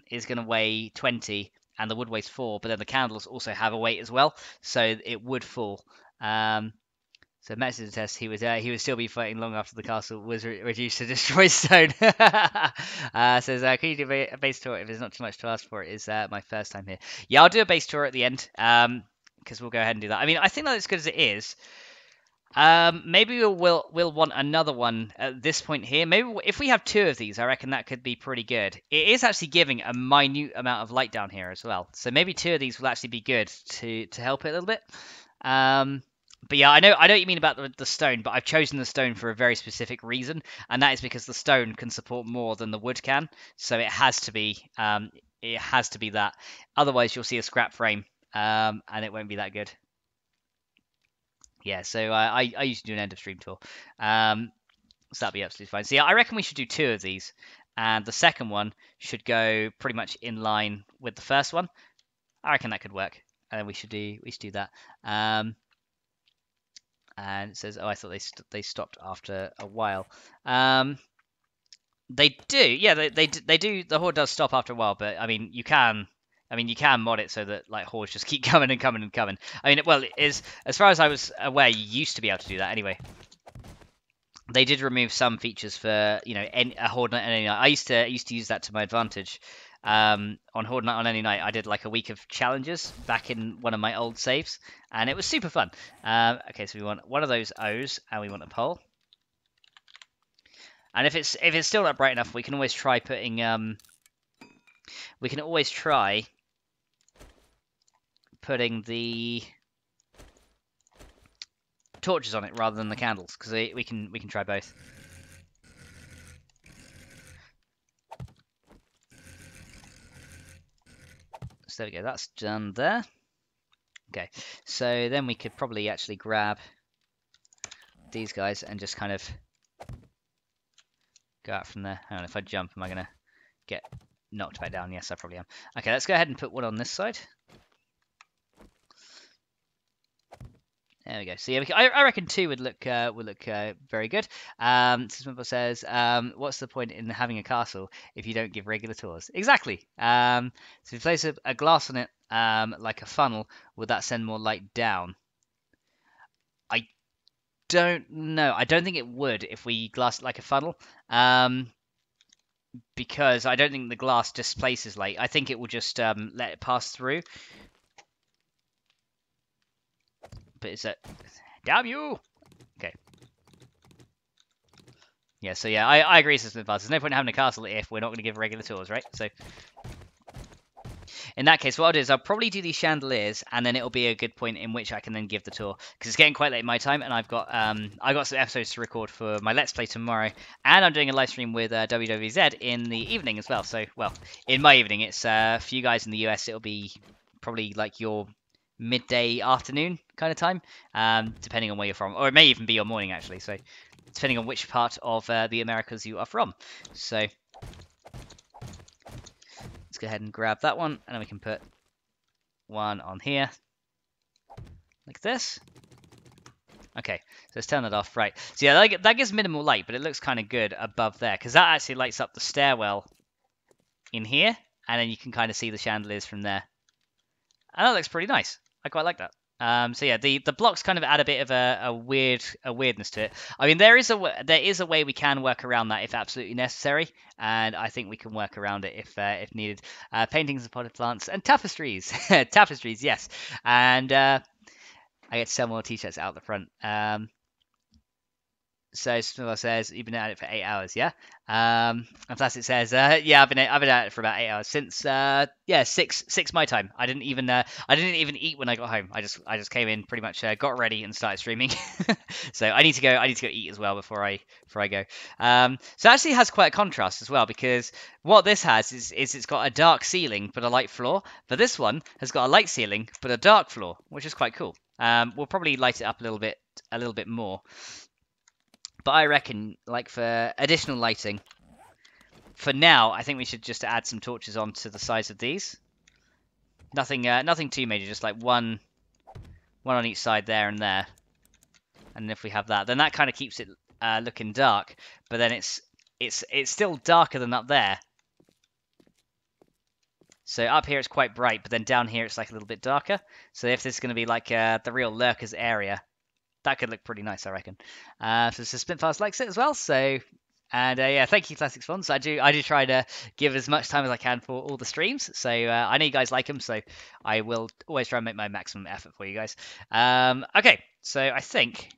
is going to weigh 20 and the wood weighs 4, but then the candles also have a weight as well, so it would fall. So message test, he would still be fighting long after the castle was reduced to destroy stone. Says, can you do a base tour if there's not too much to ask for? It is my first time here. Yeah, I'll do a base tour at the end, because we'll go ahead and do that. I mean, I think that's as good as it is. Maybe we'll want another one at this point here. Maybe if we have 2 of these, I reckon that could be pretty good. It is actually giving a minute amount of light down here as well, so maybe 2 of these will actually be good to help it a little bit. But yeah, I know what you mean about the stone, but I've chosen the stone for a very specific reason, and that is because the stone can support more than the wood can, so it has to be that. Otherwise, you'll see a scrap frame, and it won't be that good. Yeah, so I used to do an end of stream tour, so that'll be absolutely fine. So yeah, I reckon we should do 2 of these, and the second one should go pretty much in line with the first one. I reckon that could work, and we should do that. And it says, oh, I thought they stopped after a while. They do, yeah, they do. The horde does stop after a while, but I mean, you can mod it so that like hordes just keep coming and coming and coming. I mean, well, it is, as far as I was aware, you used to be able to do that anyway. They did remove some features for, you know, a horde night on any night. I used to use that to my advantage. On Horde Night on any night, I did like a week of challenges back in one of my old saves, and it was super fun. Okay, so we want one of those O's, and we want a pole. And if it's still not bright enough, we can always try putting the torches on it rather than the candles, because we can try both. So there we go, that's done there. Okay, so then we could probably actually grab these guys and just kind of go out from there. Hang on, if I jump, am I going to get knocked back down? Yes, I probably am. Okay, let's go ahead and put one on this side. There we go. So yeah, I reckon 2 would look very good. Simple says, what's the point in having a castle if you don't give regular tours? Exactly. So if you place a glass on it, like a funnel, would that send more light down? I don't know. I don't think it would if we glass it like a funnel. Because I don't think the glass displaces light. I think it will just let it pass through. But is that... Damn you! Okay. Yeah, so yeah, I agree with this. There's no point in having a castle if we're not going to give regular tours, right? So in that case, what I'll do is I'll probably do these chandeliers, and then it'll be a good point in which I can then give the tour, because it's getting quite late in my time, and I've got some episodes to record for my Let's Play tomorrow, and I'm doing a live stream with WWZ in the evening as well. So, well, in my evening, it's for you guys in the US, it'll be probably like your midday afternoon kind of time, depending on where you're from, or it may even be your morning actually, so depending on which part of the Americas you are from. So let's go ahead and grab that one, and then we can put one on here like this. Okay, so let's turn that off. Right, so yeah, that gives minimal light, but it looks kind of good above there, because that actually lights up the stairwell in here, and then you can kind of see the chandeliers from there, and that looks pretty nice. I quite like that. So yeah, the blocks kind of add a bit of a weirdness to it. I mean, there is a way we can work around that if absolutely necessary, and I think we can work around it if needed. Paintings of potted plants and tapestries, tapestries, yes. And I get to sell more t-shirts out the front. So Smilla says you've been at it for 8 hours, yeah. And Plastic says, yeah, I've been at it for about 8 hours since 6 my time. I didn't even eat when I got home. I just came in, pretty much got ready and started streaming. So I need to go eat as well before I go. So it actually has quite a contrast as well, because what this has is it's got a dark ceiling but a light floor. But this one has got a light ceiling but a dark floor, which is quite cool. We'll probably light it up a little bit more. But I reckon, like, for additional lighting, for now, I think we should just add some torches onto the sides of these. Nothing too major, just like one on each side there and there. And if we have that, then that kind of keeps it looking dark. But then it's still darker than up there. So up here it's quite bright, but then down here it's like a little bit darker. So if this is going to be like the real lurkers area, that could look pretty nice, I reckon. So Spitfires likes it as well. So, and yeah, thank you, Classic Spawns. I do try to give as much time as I can for all the streams. So I know you guys like them, so I will always try and make my maximum effort for you guys. Okay, so I think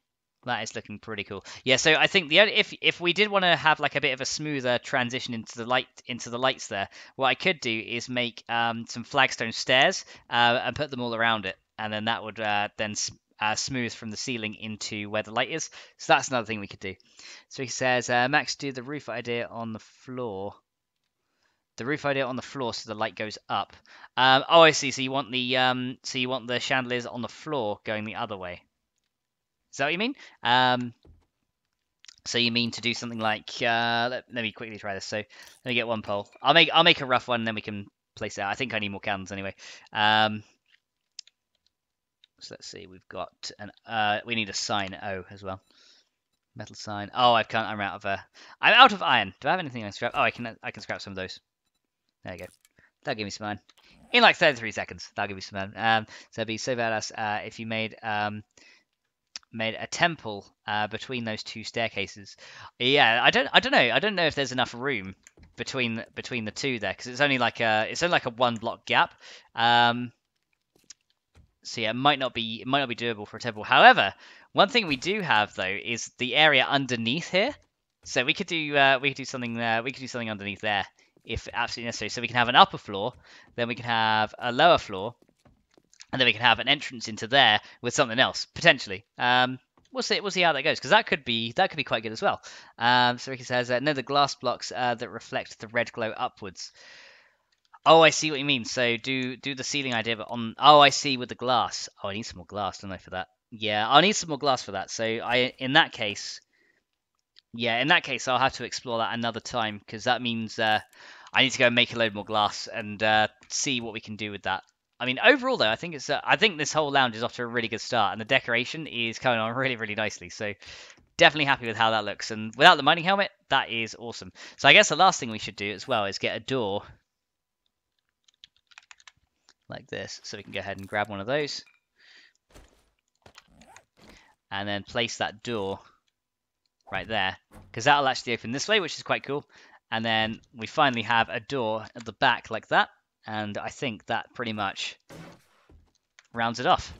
that is looking pretty cool. Yeah, so I think the only, if we did want to have like a bit of a smoother transition into the lights there, what I could do is make some flagstone stairs and put them all around it, and then that would then smooth from the ceiling into where the light is. So that's another thing we could do. So he says, Max, do the roof idea on the floor. The roof idea on the floor so the light goes up. Oh, I see. So you want the chandeliers on the floor going the other way. Is that what you mean? So you mean to do something like let me quickly try this. So let me get one pole. I'll make a rough one, and then we can place it out. I think I need more candles anyway. So let's see. We've got we need a sign O as well. Metal sign. Oh, I'm out of iron. Do I have anything I can scrap? Oh, I can scrap some of those. There you go. That'll give me some iron in like 33 seconds. That'll give me some iron. So it'd be so badass if you made a temple between those two staircases. Yeah, I don't know. I don't know if there's enough room between the two there, because it's only like a 1 block gap. So yeah, it might not be doable for a temple. However, one thing we do have though is the area underneath here. So we could do something underneath there if absolutely necessary. So we can have an upper floor, then we can have a lower floor, and then we can have an entrance into there with something else potentially. We'll see how that goes, because that could be quite good as well. So Ricky says, no, the glass blocks that reflect the red glow upwards. Oh, I see what you mean. So do the ceiling idea, but on. Oh, I see, with the glass. Oh, I need some more glass, don't I, for that? Yeah, I'll need some more glass for that. So in that case, I'll have to explore that another time, because that means I need to go and make a load more glass and see what we can do with that. I mean, overall though, I think this whole lounge is off to a really good start, and the decoration is coming on really, really nicely. So definitely happy with how that looks. And without the mining helmet, that is awesome. So I guess the last thing we should do as well is get a door like this, so we can go ahead and grab one of those and then place that door right there, because that'll actually open this way, which is quite cool. And then we finally have a door at the back like that, and I think that pretty much rounds it off,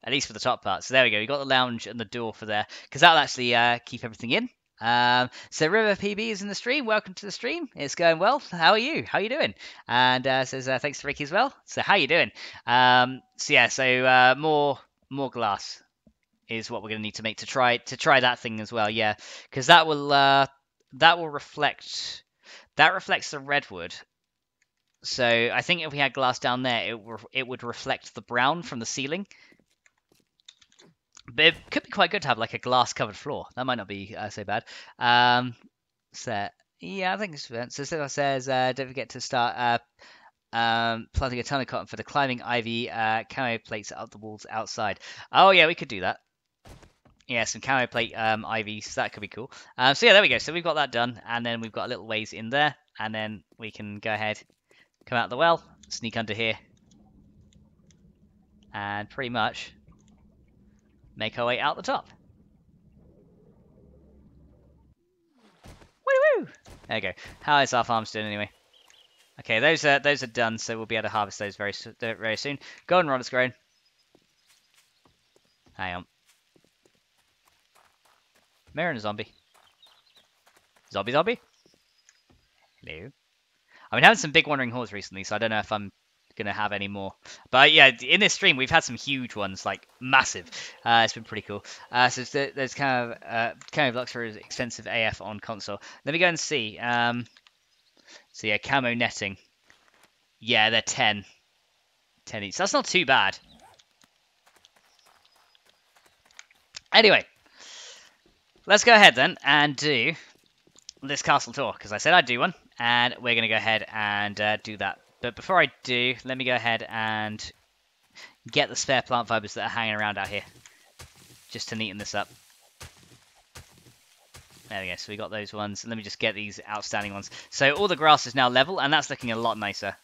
at least for the top part. So there we go, we got the lounge and the door for there, because that'll actually keep everything in. So River PB is in the stream. Welcome to the stream. It's going well. How are you? How are you doing? And says thanks to Ricky as well. So how you doing? So yeah, so more glass is what we're going to need to make to try that thing as well. Yeah, because that will reflect the redwood. So I think if we had glass down there, it would reflect the brown from the ceiling. But it could be quite good to have like a glass covered floor. That might not be so bad. So yeah, I think it's so. Sarah says, don't forget to start planting a ton of cotton for the climbing ivy camo plates up the walls outside. Oh yeah, we could do that. Yeah, some camo plate ivy, so that could be cool. So yeah, there we go. So we've got that done, and then we've got a little ways in there, and then we can go ahead, come out the well, sneak under here, and pretty much make our way out the top. Woo-woo! There you go. How is our farms doing anyway? Okay, those are done, so we'll be able to harvest those very soon. Goldenrod is grown. Hang on. Mirror and a zombie. Zombie. Hello. I've been having some big wandering hordes recently, so I don't know if I'm gonna have any more. But yeah, in this stream we've had some huge ones, like massive. It's been pretty cool. So there's kind of blocks for expensive AF on console. Let me go and see. So yeah, camo netting. Yeah, they're 10 each. That's not too bad. Anyway, let's go ahead then and do this castle tour, because I said I'd do one, and we're going to go ahead and do that. But before I do, let me go ahead and get the spare plant fibers that are hanging around out here, just to neaten this up. There we go, so we got those ones. Let me just get these outstanding ones. So all the grass is now level, and that's looking a lot nicer.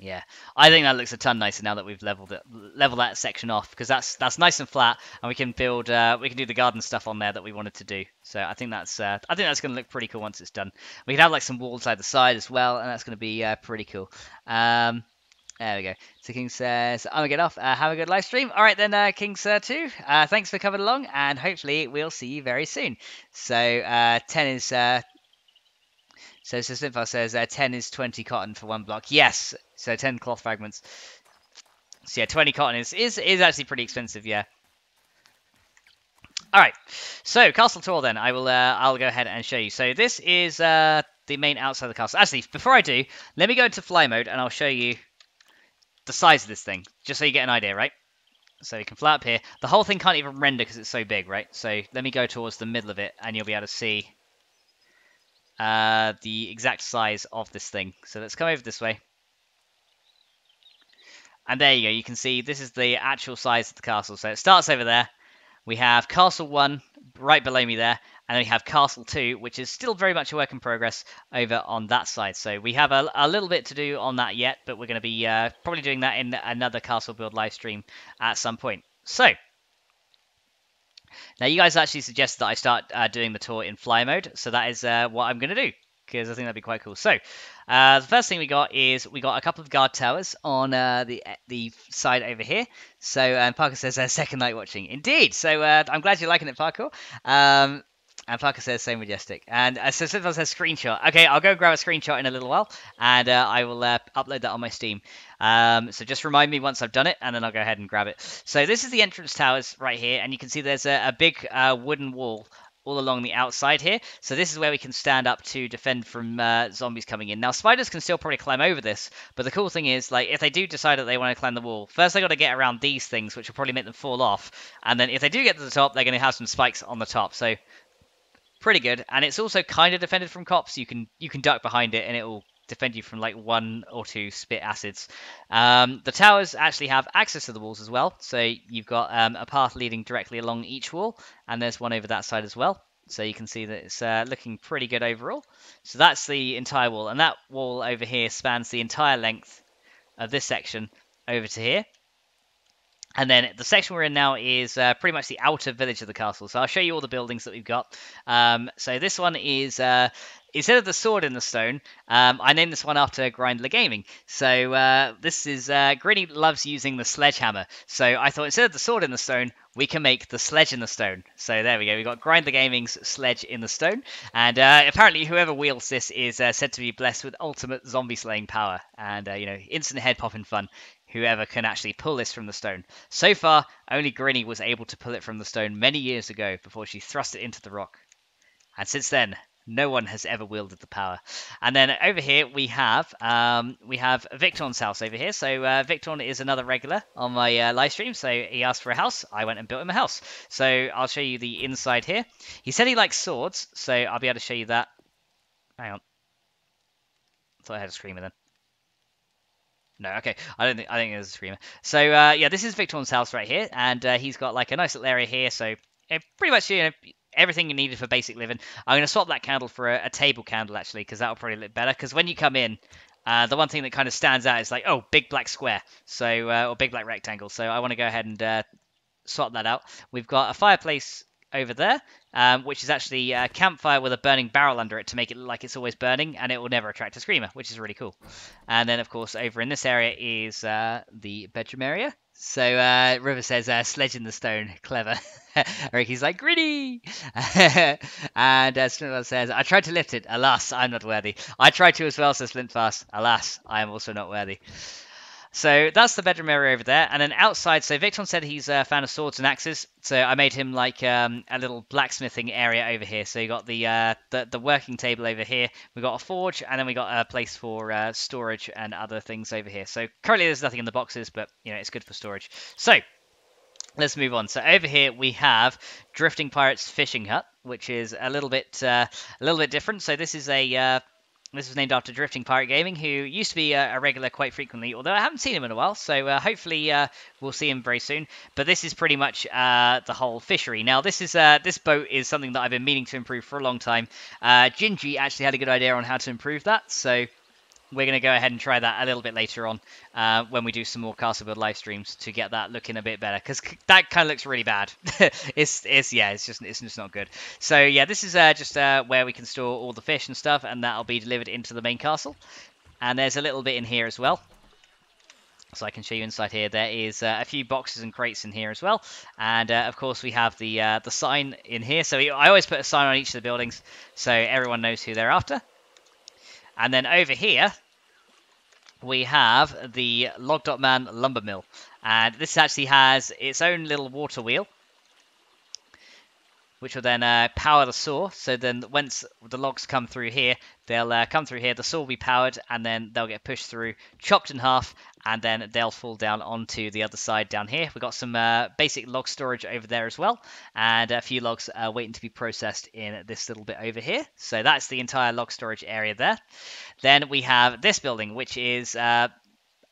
Yeah, I think that looks a ton nicer now that we've leveled that section off, because that's nice and flat, and we can build, we can do the garden stuff on there that we wanted to do. So I think that's going to look pretty cool once it's done. We can have like some walls either side as well, and that's going to be pretty cool. There we go. So King says, I'm gonna get off. Have a good live stream. All right then, King Sir too. Thanks for coming along, and hopefully we'll see you very soon. So 10 is. So Slimfar says 10 is 20 cotton for one block. Yes, so 10 cloth fragments. So yeah, 20 cotton is actually pretty expensive, yeah. All right, so castle tour then. I'll go ahead and show you. So this is the main outside of the castle. Actually, before I do, let me go into fly mode and I'll show you the size of this thing, just so you get an idea, right? So you can fly up here. The whole thing can't even render because it's so big, right? So let me go towards the middle of it and you'll be able to see the exact size of this thing. So let's come over this way. And there you go. You can see this is the actual size of the castle. So it starts over there. We have Castle 1 right below me there. And then we have Castle 2, which is still very much a work in progress over on that side. So we have a little bit to do on that yet, but we're going to be probably doing that in another castle build live stream at some point. So now, you guys actually suggested that I start doing the tour in fly mode, so that is what I'm going to do, because I think that'd be quite cool. So, the first thing we got is we got a couple of guard towers on the side over here. So, Parker says, second night watching. Indeed, so I'm glad you're liking it, Parker. And Parker says, so majestic. And so Simple says, screenshot. Okay, I'll go grab a screenshot in a little while, and I will upload that on my Steam. So just remind me once I've done it, and then I'll go ahead and grab it. So this is the entrance towers right here, and you can see there's a big wooden wall all along the outside here. So this is where we can stand up to defend from zombies coming in. Now, spiders can still probably climb over this, but the cool thing is, like, if they do decide that they want to climb the wall, first they got to get around these things, which will probably make them fall off. And then if they do get to the top, they're going to have some spikes on the top. So pretty good, and it's also kind of defended from cops. You can duck behind it, and it will defend you from like 1 or 2 spit acids. The towers actually have access to the walls as well, so you've got a path leading directly along each wall, and there's one over that side as well. So you can see that it's looking pretty good overall. So that's the entire wall, and that wall over here spans the entire length of this section over to here. And then the section we're in now is pretty much the outer village of the castle. So I'll show you all the buildings that we've got. So this one is, instead of the sword in the stone, I named this one after Grindler Gaming. So this is, Grinny loves using the sledgehammer. So I thought instead of the sword in the stone, we can make the sledge in the stone. So there we go. We've got Grindler Gaming's sledge in the stone. And apparently whoever wields this is said to be blessed with ultimate zombie slaying power. And, you know, instant head popping fun. Whoever can actually pull this from the stone. So far, only Grinny was able to pull it from the stone many years ago before she thrust it into the rock. And since then, no one has ever wielded the power. And then over here we have Victor's house over here. So Victor is another regular on my live stream. So he asked for a house. I went and built him a house. So I'll show you the inside here. He said he likes swords, so I'll be able to show you that. Hang on. Thought I had a screamer then. No, okay. I think there's a screamer. So yeah, this is Victor's house right here, and he's got like a nice little area here. So pretty much everything you needed for basic living. I'm going to swap that candle for a table candle actually, because that'll probably look better. Because when you come in, the one thing that kind of stands out is like, oh, big black square, so or big black rectangle. So I want to go ahead and swap that out. We've got a fireplace over there, which is actually a campfire with a burning barrel under it to make it look like it's always burning, and it will never attract a screamer, which is really cool. And then, of course, over in this area is the bedroom area. So River says, sledge in the stone. Clever. Ricky's like, gritty! And Splintfast says, I tried to lift it. Alas, I'm not worthy. I tried to as well, says Splintfast. Alas, I am also not worthy. So that's the bedroom area over there, and then outside, so Victor said he's a fan of swords and axes, so I made him like a little blacksmithing area over here. So you got the working table over here, we got a forge, and then we got a place for storage and other things over here. So currently there's nothing in the boxes, but you know, it's good for storage. So let's move on. So over here we have Drifting Pirates Fishing Hut, which is a little bit different. So this is a this was named after Drifting Pirate Gaming, who used to be a regular quite frequently, although I haven't seen him in a while, so hopefully we'll see him very soon. But this is pretty much the whole fishery. Now, this boat is something that I've been meaning to improve for a long time. Gingy actually had a good idea on how to improve that, so we're going to go ahead and try that a little bit later on when we do some more Castle Build live streams to get that looking a bit better, because that kind of looks really bad. it's just not good. So yeah, this is just where we can store all the fish and stuff, and that'll be delivered into the main castle. And there's a little bit in here as well, so I can show you inside here. There is a few boxes and crates in here as well, and of course we have the sign in here. So I always put a sign on each of the buildings so everyone knows who they're after. And then over here, we have the Log.Man lumber mill. And this actually has its own little water wheel, which will then power the saw. So then once the logs come through here, they'll come through here, the saw will be powered, and then they'll get pushed through, chopped in half, and then they'll fall down onto the other side down here. We've got some basic log storage over there as well, and a few logs waiting to be processed in this little bit over here. So that's the entire log storage area there. Then we have this building, which is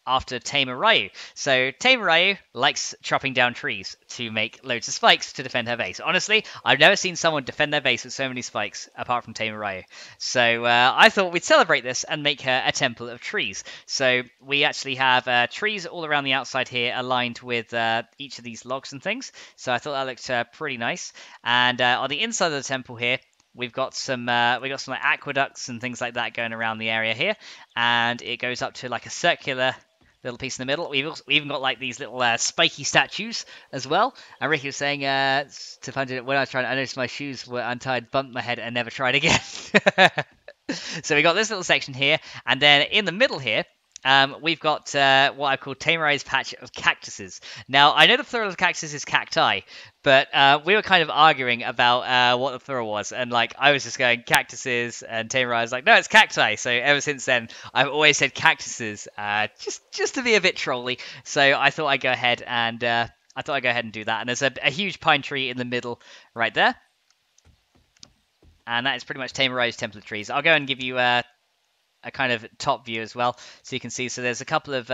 after Tamer Ryu. So Tamer Ryu likes chopping down trees to make loads of spikes to defend her base. Honestly, I've never seen someone defend their base with so many spikes apart from Tamer Ryu. So I thought we'd celebrate this and make her a temple of trees. So we actually have trees all around the outside here aligned with each of these logs and things. So I thought that looked pretty nice. And on the inside of the temple here, we've got some like aqueducts and things like that going around the area here, and it goes up to like a circular little piece in the middle. We even got like these little spiky statues as well. And Ricky was saying to find it when I was trying, I noticed my shoes were untied, bumped my head, and never tried again. So we got this little section here, and then in the middle here, we've got what I call Tamerai's patch of cactuses. Now, I know the plural of cactus is cacti, but we were kind of arguing about what the plural was, and like I was just going cactuses, and Tamerai was like, no, it's cacti. So ever since then, I've always said cactuses, just to be a bit trolly. So I thought I'd go ahead and do that. And there's a huge pine tree in the middle right there, and that is pretty much Tamerai's temple of trees. I'll go and give you a kind of top view as well, so you can see. So there's a couple of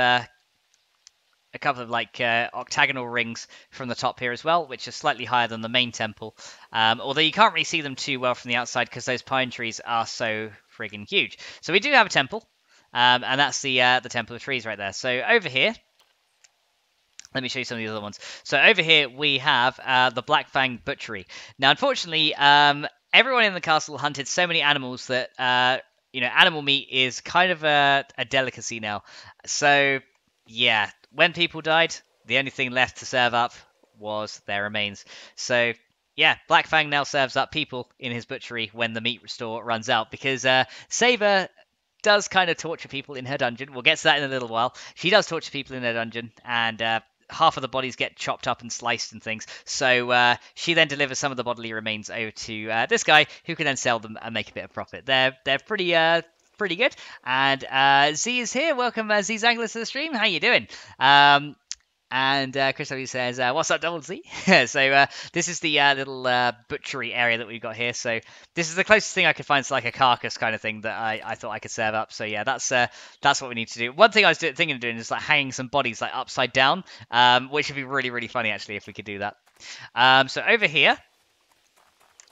like octagonal rings from the top here as well, which are slightly higher than the main temple. Although you can't really see them too well from the outside because those pine trees are so friggin' huge. So we do have a temple, and that's the temple of trees right there. So over here, let me show you some of the other ones. So over here we have the Black Fang Butchery. Now, unfortunately, everyone in the castle hunted so many animals that animal meat is kind of a delicacy now. So, yeah, when people died, the only thing left to serve up was their remains. So, yeah, Black Fang now serves up people in his butchery when the meat store runs out, because Saber does kind of torture people in her dungeon. We'll get to that in a little while. She does torture people in her dungeon, and half of the bodies get chopped up and sliced and things. So she then delivers some of the bodily remains over to this guy, who can then sell them and make a bit of profit. They're pretty good. And Z is here. Welcome, Z Zangler, to the stream. How you doing? And Chris W says, what's up, Double Z? So this is the little butchery area that we've got here. So this is the closest thing I could find to like a carcass kind of thing that I thought I could serve up. So yeah, that's what we need to do. One thing I was thinking of doing is like hanging some bodies like upside down, which would be really, really funny actually if we could do that. So over here,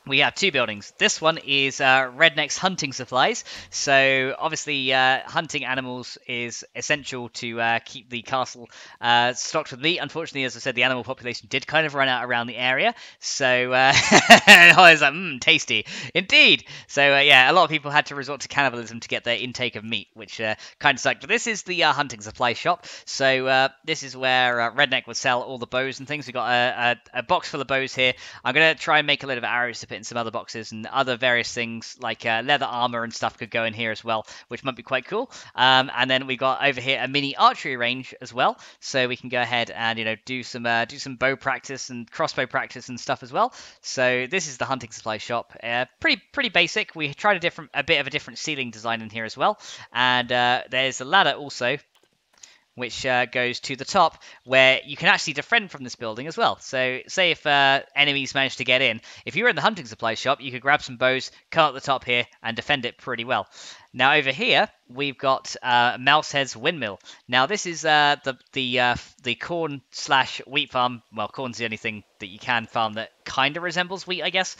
we have two buildings. This one is Redneck's hunting supplies. So obviously hunting animals is essential to keep the castle stocked with meat. Unfortunately, as I said, the animal population did kind of run out around the area. So I was like, tasty. Indeed. So yeah, a lot of people had to resort to cannibalism to get their intake of meat, which kind of sucked. But this is the hunting supply shop. So this is where Redneck would sell all the bows and things. We've got a box full of bows here. I'm going to try and make a load of arrows to put in some other boxes, and other various things like leather armor and stuff could go in here as well, which might be quite cool. And then we got over here a mini archery range as well, so we can go ahead and do some bow practice and crossbow practice and stuff as well. So this is the hunting supply shop. Pretty basic. We tried a bit of a different ceiling design in here as well, and there's a ladder also, which goes to the top, where you can actually defend from this building as well. So say if enemies manage to get in, if you were in the hunting supply shop, you could grab some bows, come up the top here, and defend it pretty well. Now over here, we've got Mousehead's Windmill. Now this is the corn / wheat farm. Well, corn's the only thing that you can farm that kind of resembles wheat, I guess.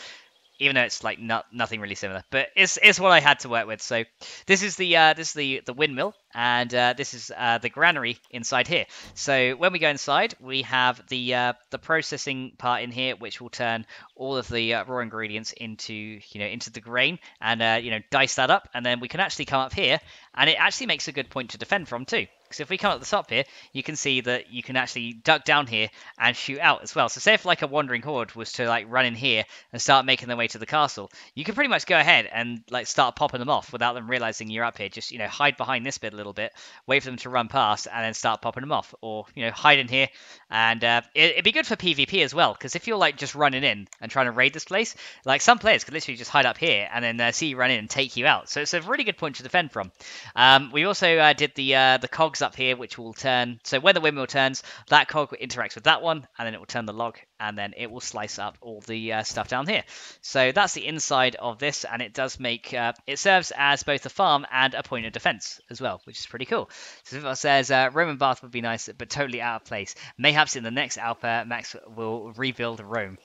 Even though it's like nothing really similar, but it's what I had to work with. So this is the windmill, and this is the granary inside here. So when we go inside, we have the processing part in here, which will turn all of the raw ingredients into into the grain, and dice that up, and then we can actually come up here, and it actually makes a good point to defend from too. Because if we come up the top here, you can see that you can actually duck down here and shoot out as well. So say if like a wandering horde was to like run in here and start making their way to the castle, you can pretty much go ahead and like start popping them off without them realizing you're up here. Just hide behind this bit a little bit, wait for them to run past, and then start popping them off. Or hide in here, and it'd be good for PvP as well. Because if you're like just running in and trying to raid this place, like some players could literally just hide up here and then see you run in and take you out. So it's a really good point to defend from. We also did the cogs up here, which will turn. So when the windmill turns, that cog interacts with that one, and then it will turn the log, and then it will slice up all the stuff down here. So that's the inside of this, and it does make it serves as both a farm and a point of defense as well, which is pretty cool. So it says Roman bath would be nice, but totally out of place. Mayhaps in the next Alpha, Max will rebuild Rome.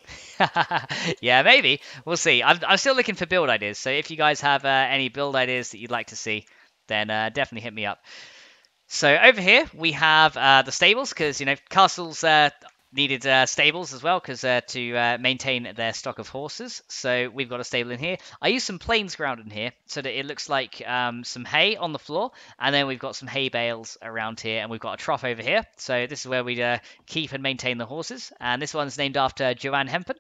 Yeah, maybe. We'll see. I'm still looking for build ideas, so if you guys have any build ideas that you'd like to see, then definitely hit me up. So over here we have the stables, because castles needed stables as well, because to maintain their stock of horses. So we've got a stable in here. I used some plains ground in here so that it looks like some hay on the floor, and then we've got some hay bales around here, and we've got a trough over here. So this is where we keep and maintain the horses, and this one's named after Joanne Hempen.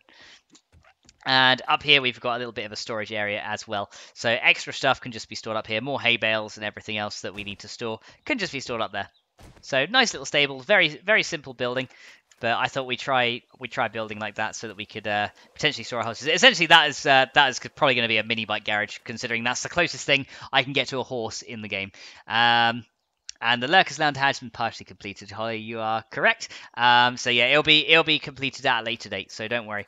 And up here we've got a little bit of a storage area as well. So extra stuff can just be stored up here. More hay bales and everything else that we need to store can just be stored up there. So nice little stable, very very simple building. But I thought we'd try building like that so that we could potentially store our horses. Essentially, that is probably going to be a mini bike garage, considering that's the closest thing I can get to a horse in the game. And the Lurker's Land has been partially completed. Holly, you are correct. So yeah, it'll be completed at a later date. So don't worry.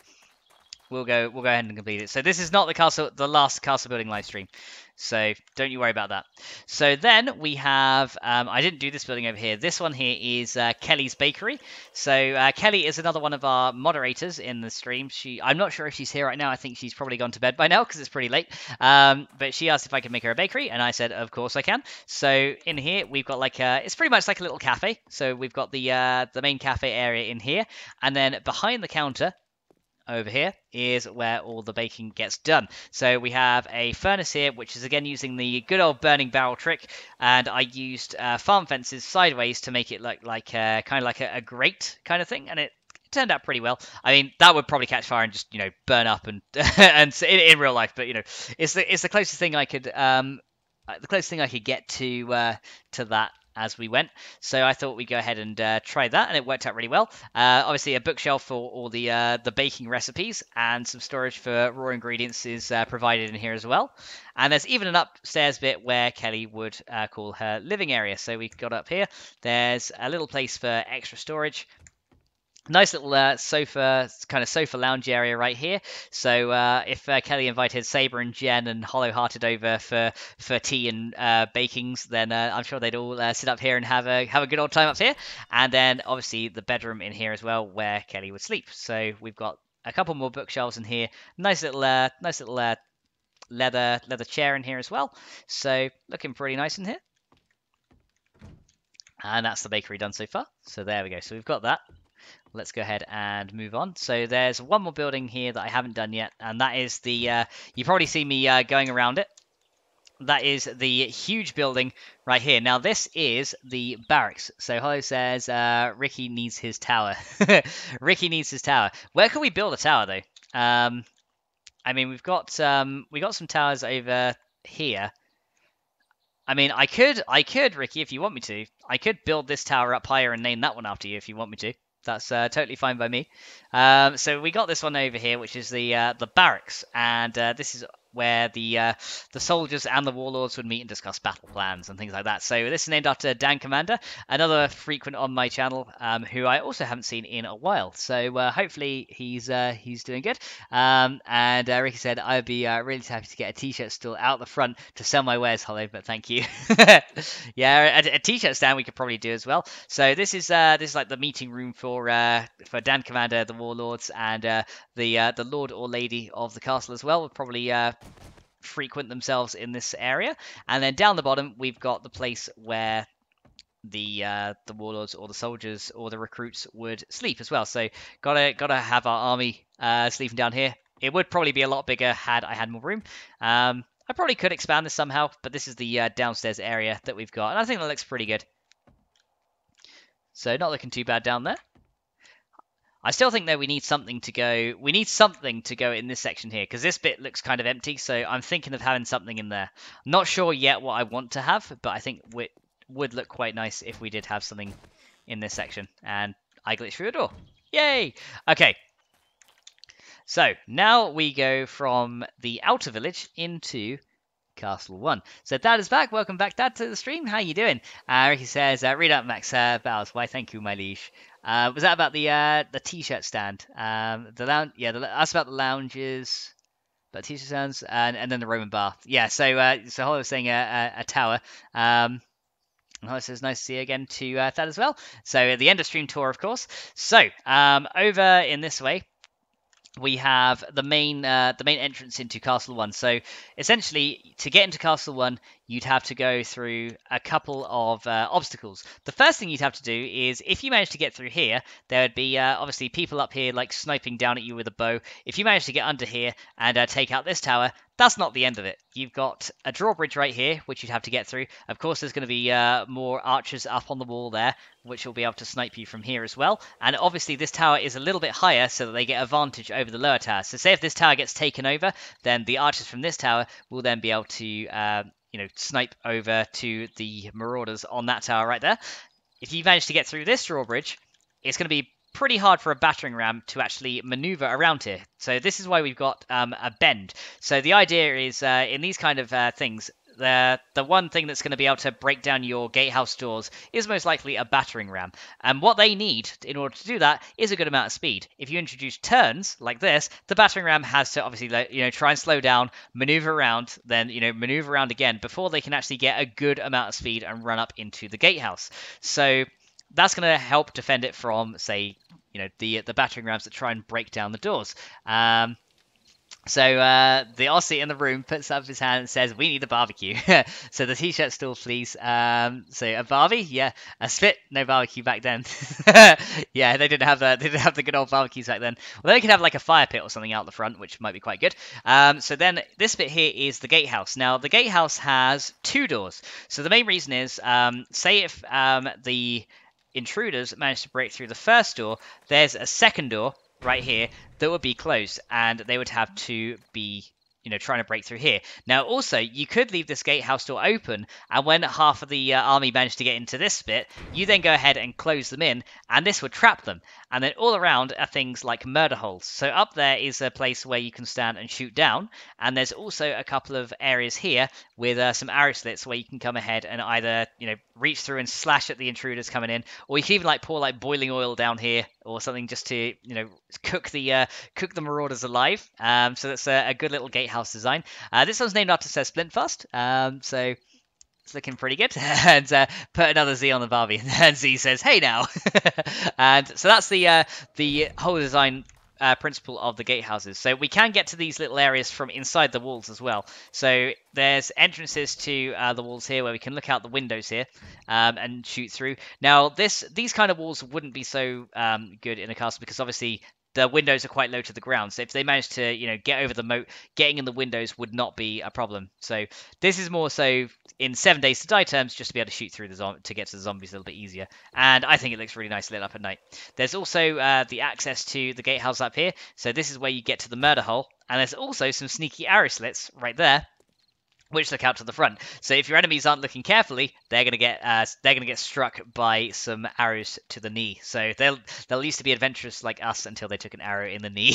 We'll go ahead and complete it. So this is not the last castle building live stream. So don't you worry about that. So then we have, I didn't do this building over here. This one here is Kelly's Bakery. So Kelly is another one of our moderators in the stream. I'm not sure if she's here right now. I think she's probably gone to bed by now because it's pretty late. But she asked if I could make her a bakery, and I said, of course I can. So in here we've got it's pretty much like a little cafe. So we've got the main cafe area in here, and then behind the counter over here is where all the baking gets done. So we have a furnace here, which is again using the good old burning barrel trick, and I used farm fences sideways to make it look like kind of like a grate kind of thing, and it turned out pretty well. I mean, that would probably catch fire and just burn up and and in real life, but it's the closest thing I could get to that as we went. So I thought we'd go ahead and try that, and it worked out really well. Obviously a bookshelf for all the baking recipes, and some storage for raw ingredients is provided in here as well. And there's even an upstairs bit where Kelly would call her living area. So we got up here, there's a little place for extra storage. Nice little sofa lounge area right here. So if Kelly invited Saber and Jen and Hollow Hearted over for tea and bakings, then I'm sure they'd all sit up here and have a good old time up here. And then obviously the bedroom in here as well, where Kelly would sleep. So we've got a couple more bookshelves in here. Nice little leather chair in here as well. So looking pretty nice in here. And that's the bakery done so far. So there we go. So we've got that. Let's go ahead and move on. So there's one more building here that I haven't done yet, and that is the you probably see me going around it. That is the huge building right here. Now this is the barracks. So Hollow says Ricky needs his tower. Ricky needs his tower. Where can we build a tower though? I mean, we got some towers over here. I mean, I could, Ricky, if you want me to. I could build this tower up higher and name that one after you if you want me to. That's totally fine by me. So we got this one over here, which is the barracks, and this is where the soldiers and the warlords would meet and discuss battle plans and things like that. So this is named after Dan Commander, another frequent on my channel, who I also haven't seen in a while. So hopefully he's doing good. And Ricky said I'd be really happy to get a t-shirt still out the front to sell my wares, Hollow, but thank you. Yeah, a t-shirt stand we could probably do as well. So this is like the meeting room for Dan Commander, the warlords, and the lord or lady of the castle as well would probably frequent themselves in this area. And then down the bottom we've got the place where the warlords or the soldiers or the recruits would sleep as well. So gotta have our army sleeping down here. It would probably be a lot bigger had I had more room. I probably could expand this somehow, but this is the downstairs area that we've got, and I think that looks pretty good. So not looking too bad down there. I still think that we need something to go. We need something to go in this section here, because this bit looks kind of empty. So I'm thinking of having something in there. I'm not sure yet what I want to have, but I think it would look quite nice if we did have something in this section. And I glitched through a door. Yay! Okay. So now we go from the outer village into Castle 1. So Dad is back. Welcome back, Dad, to the stream. How you doing? Ricky says, read up Max Bowers. Why, thank you, my liege. Was that about the t-shirt stand? The lounge, yeah, that's about the lounges, about t-shirt stands, and then the Roman bath. Yeah, so Holly was saying a tower. And Holly says, nice to see you again to that as well. So the end of stream tour, of course. So over in this way, we have the main entrance into Castle 1. So essentially, to get into Castle 1, you'd have to go through a couple of obstacles. The first thing you'd have to do is, if you manage to get through here, there would be obviously people up here like sniping down at you with a bow. If you manage to get under here and take out this tower, that's not the end of it. You've got a drawbridge right here, which you'd have to get through. Of course, there's going to be more archers up on the wall there, which will be able to snipe you from here as well. And obviously, this tower is a little bit higher, so that they get advantage over the lower tower. So say if this tower gets taken over, then the archers from this tower will then be able to snipe over to the marauders on that tower right there. If you manage to get through this drawbridge, it's going to be pretty hard for a battering ram to actually maneuver around here. So this is why we've got a bend. So the idea is in these kind of things, the one thing that's going to be able to break down your gatehouse doors is most likely a battering ram. And what they need in order to do that is a good amount of speed. If you introduce turns like this, the battering ram has to obviously try and slow down, maneuver around, then maneuver around again before they can actually get a good amount of speed and run up into the gatehouse. So that's going to help defend it from, say, the battering rams that try and break down the doors. So the Aussie in the room puts up his hand and says, "We need a barbecue." So the t-shirt still, please. So a barbie, yeah, a spit, no barbecue back then. Yeah, they didn't have the good old barbecues back then. Well, they could have like a fire pit or something out the front, which might be quite good. So then this bit here is the gatehouse. Now the gatehouse has two doors. So the main reason is, say if the intruders manage to break through the first door, there's a second door right here that would be closed, and they would have to be trying to break through here. Now also, you could leave this gatehouse door open, and when half of the army managed to get into this bit, you then go ahead and close them in, and this would trap them. And then all around are things like murder holes. So up there is a place where you can stand and shoot down, and there's also a couple of areas here with some arrow slits where you can come ahead and either reach through and slash at the intruders coming in, or you can even pour boiling oil down here or something just to cook the marauders alive. So that's a good little gatehouse design. This one's named after Sir Splintfast, so it's looking pretty good. And put another Z on the Barbie, and Z says, "Hey now." And so that's the whole design principle of the gatehouses. So we can get to these little areas from inside the walls as well. So there's entrances to the walls here where we can look out the windows here and shoot through. Now these kind of walls wouldn't be so good in a castle, because obviously the windows are quite low to the ground. So if they manage to get over the moat, getting in the windows would not be a problem. So this is more so in 7 Days to Die terms, just to be able to shoot through to get to the zombies a little bit easier. And I think it looks really nice lit up at night. There's also the access to the gatehouse up here. So this is where you get to the murder hole. And there's also some sneaky arrow slits right there, which look out to the front. So if your enemies aren't looking carefully, they're gonna get struck by some arrows to the knee. So they'll used to be adventurous like us until they took an arrow in the knee.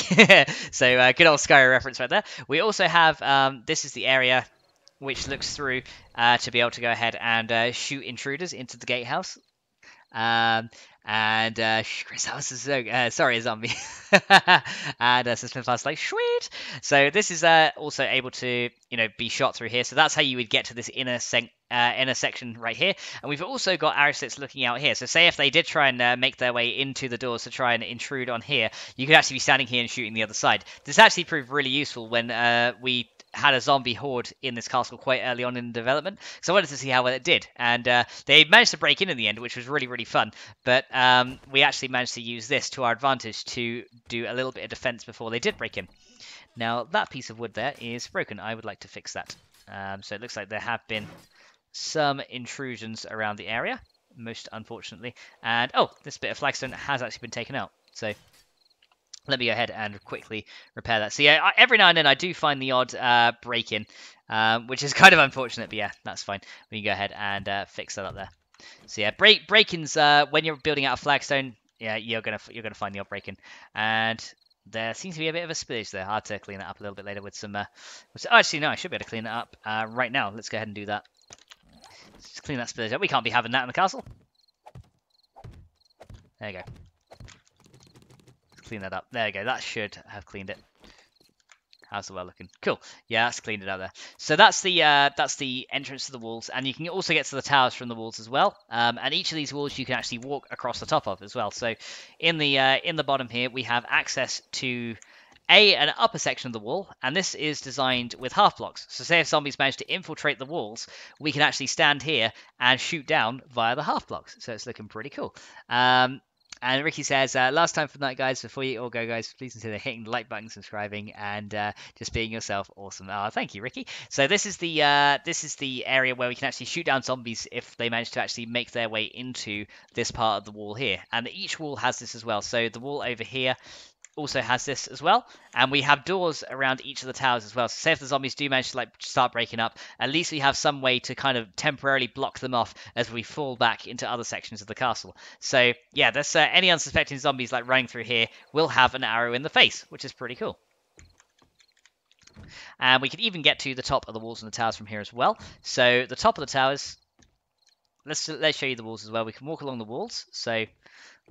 So good old Skyrim reference right there. We also have this is the area which looks through to be able to go ahead and shoot intruders into the gatehouse. And Chris House is so sorry, a zombie. And Suspend Fast like sweet. So this is also able to be shot through here. So that's how you would get to this inner section right here. And we've also got arrow slits looking out here. So say if they did try and make their way into the doors to try and intrude on here, you could actually be standing here and shooting the other side. This actually proved really useful when we had a zombie horde in this castle quite early on in development, so I wanted to see how well it did, and they managed to break in the end, which was really, really fun. But we actually managed to use this to our advantage to do a little bit of defense before they did break in. Now that piece of wood there is broken. I would like to fix that. So it looks like there have been some intrusions around the area, most unfortunately, and oh, this bit of flagstone has actually been taken out. So let me go ahead and quickly repair that. So yeah, every now and then I do find the odd break-in, which is kind of unfortunate, but yeah, that's fine. We can go ahead and fix that up there. So yeah, break-ins when you're building out a flagstone, yeah, you're gonna find the odd break-in, and there seems to be a bit of a spillage there. Hard to clean that up a little bit later with some. Actually, no, I should be able to clean it up right now. Let's go ahead and do that. Let's clean that spillage up. We can't be having that in the castle. There you go. Clean that up. There we go. That should have cleaned it. How's the well looking? Cool. Yeah, that's cleaned it out there. So that's the entrance to the walls, and you can also get to the towers from the walls as well. And each of these walls you can actually walk across the top of as well. So in the bottom here we have access to an upper section of the wall, and this is designed with half blocks. So say if zombies manage to infiltrate the walls, we can actually stand here and shoot down via the half blocks. So it's looking pretty cool. And Ricky says, last time for the night, guys, before you all go, guys, please consider hitting the like button, subscribing, and just being yourself. Awesome. Oh, thank you, Ricky. So this is the area where we can actually shoot down zombies if they manage to actually make their way into this part of the wall here. And each wall has this as well. So the wall over here also has this as well, and we have doors around each of the towers as well. So say if the zombies do manage to start breaking up, at least we have some way to kind of temporarily block them off as we fall back into other sections of the castle. So yeah, there's any unsuspecting zombies running through here will have an arrow in the face, which is pretty cool. And we can even get to the top of the walls and the towers from here as well. So the top of the towers, let's show you the walls as well. We can walk along the walls. So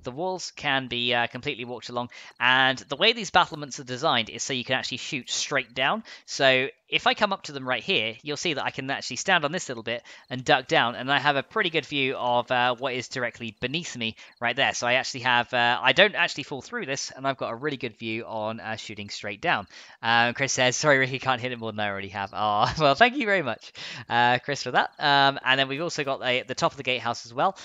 the walls can be completely walked along, and the way these battlements are designed is so you can actually shoot straight down. So if I come up to them right here, you'll see that I can actually stand on this little bit and duck down, and I have a pretty good view of what is directly beneath me right there. So I actually have, I don't actually fall through this, and I've got a really good view on shooting straight down. Chris says, sorry Ricky, can't hit it more than I already have. Oh, well, thank you very much, Chris, for that. And then we've also got the top of the gatehouse as well.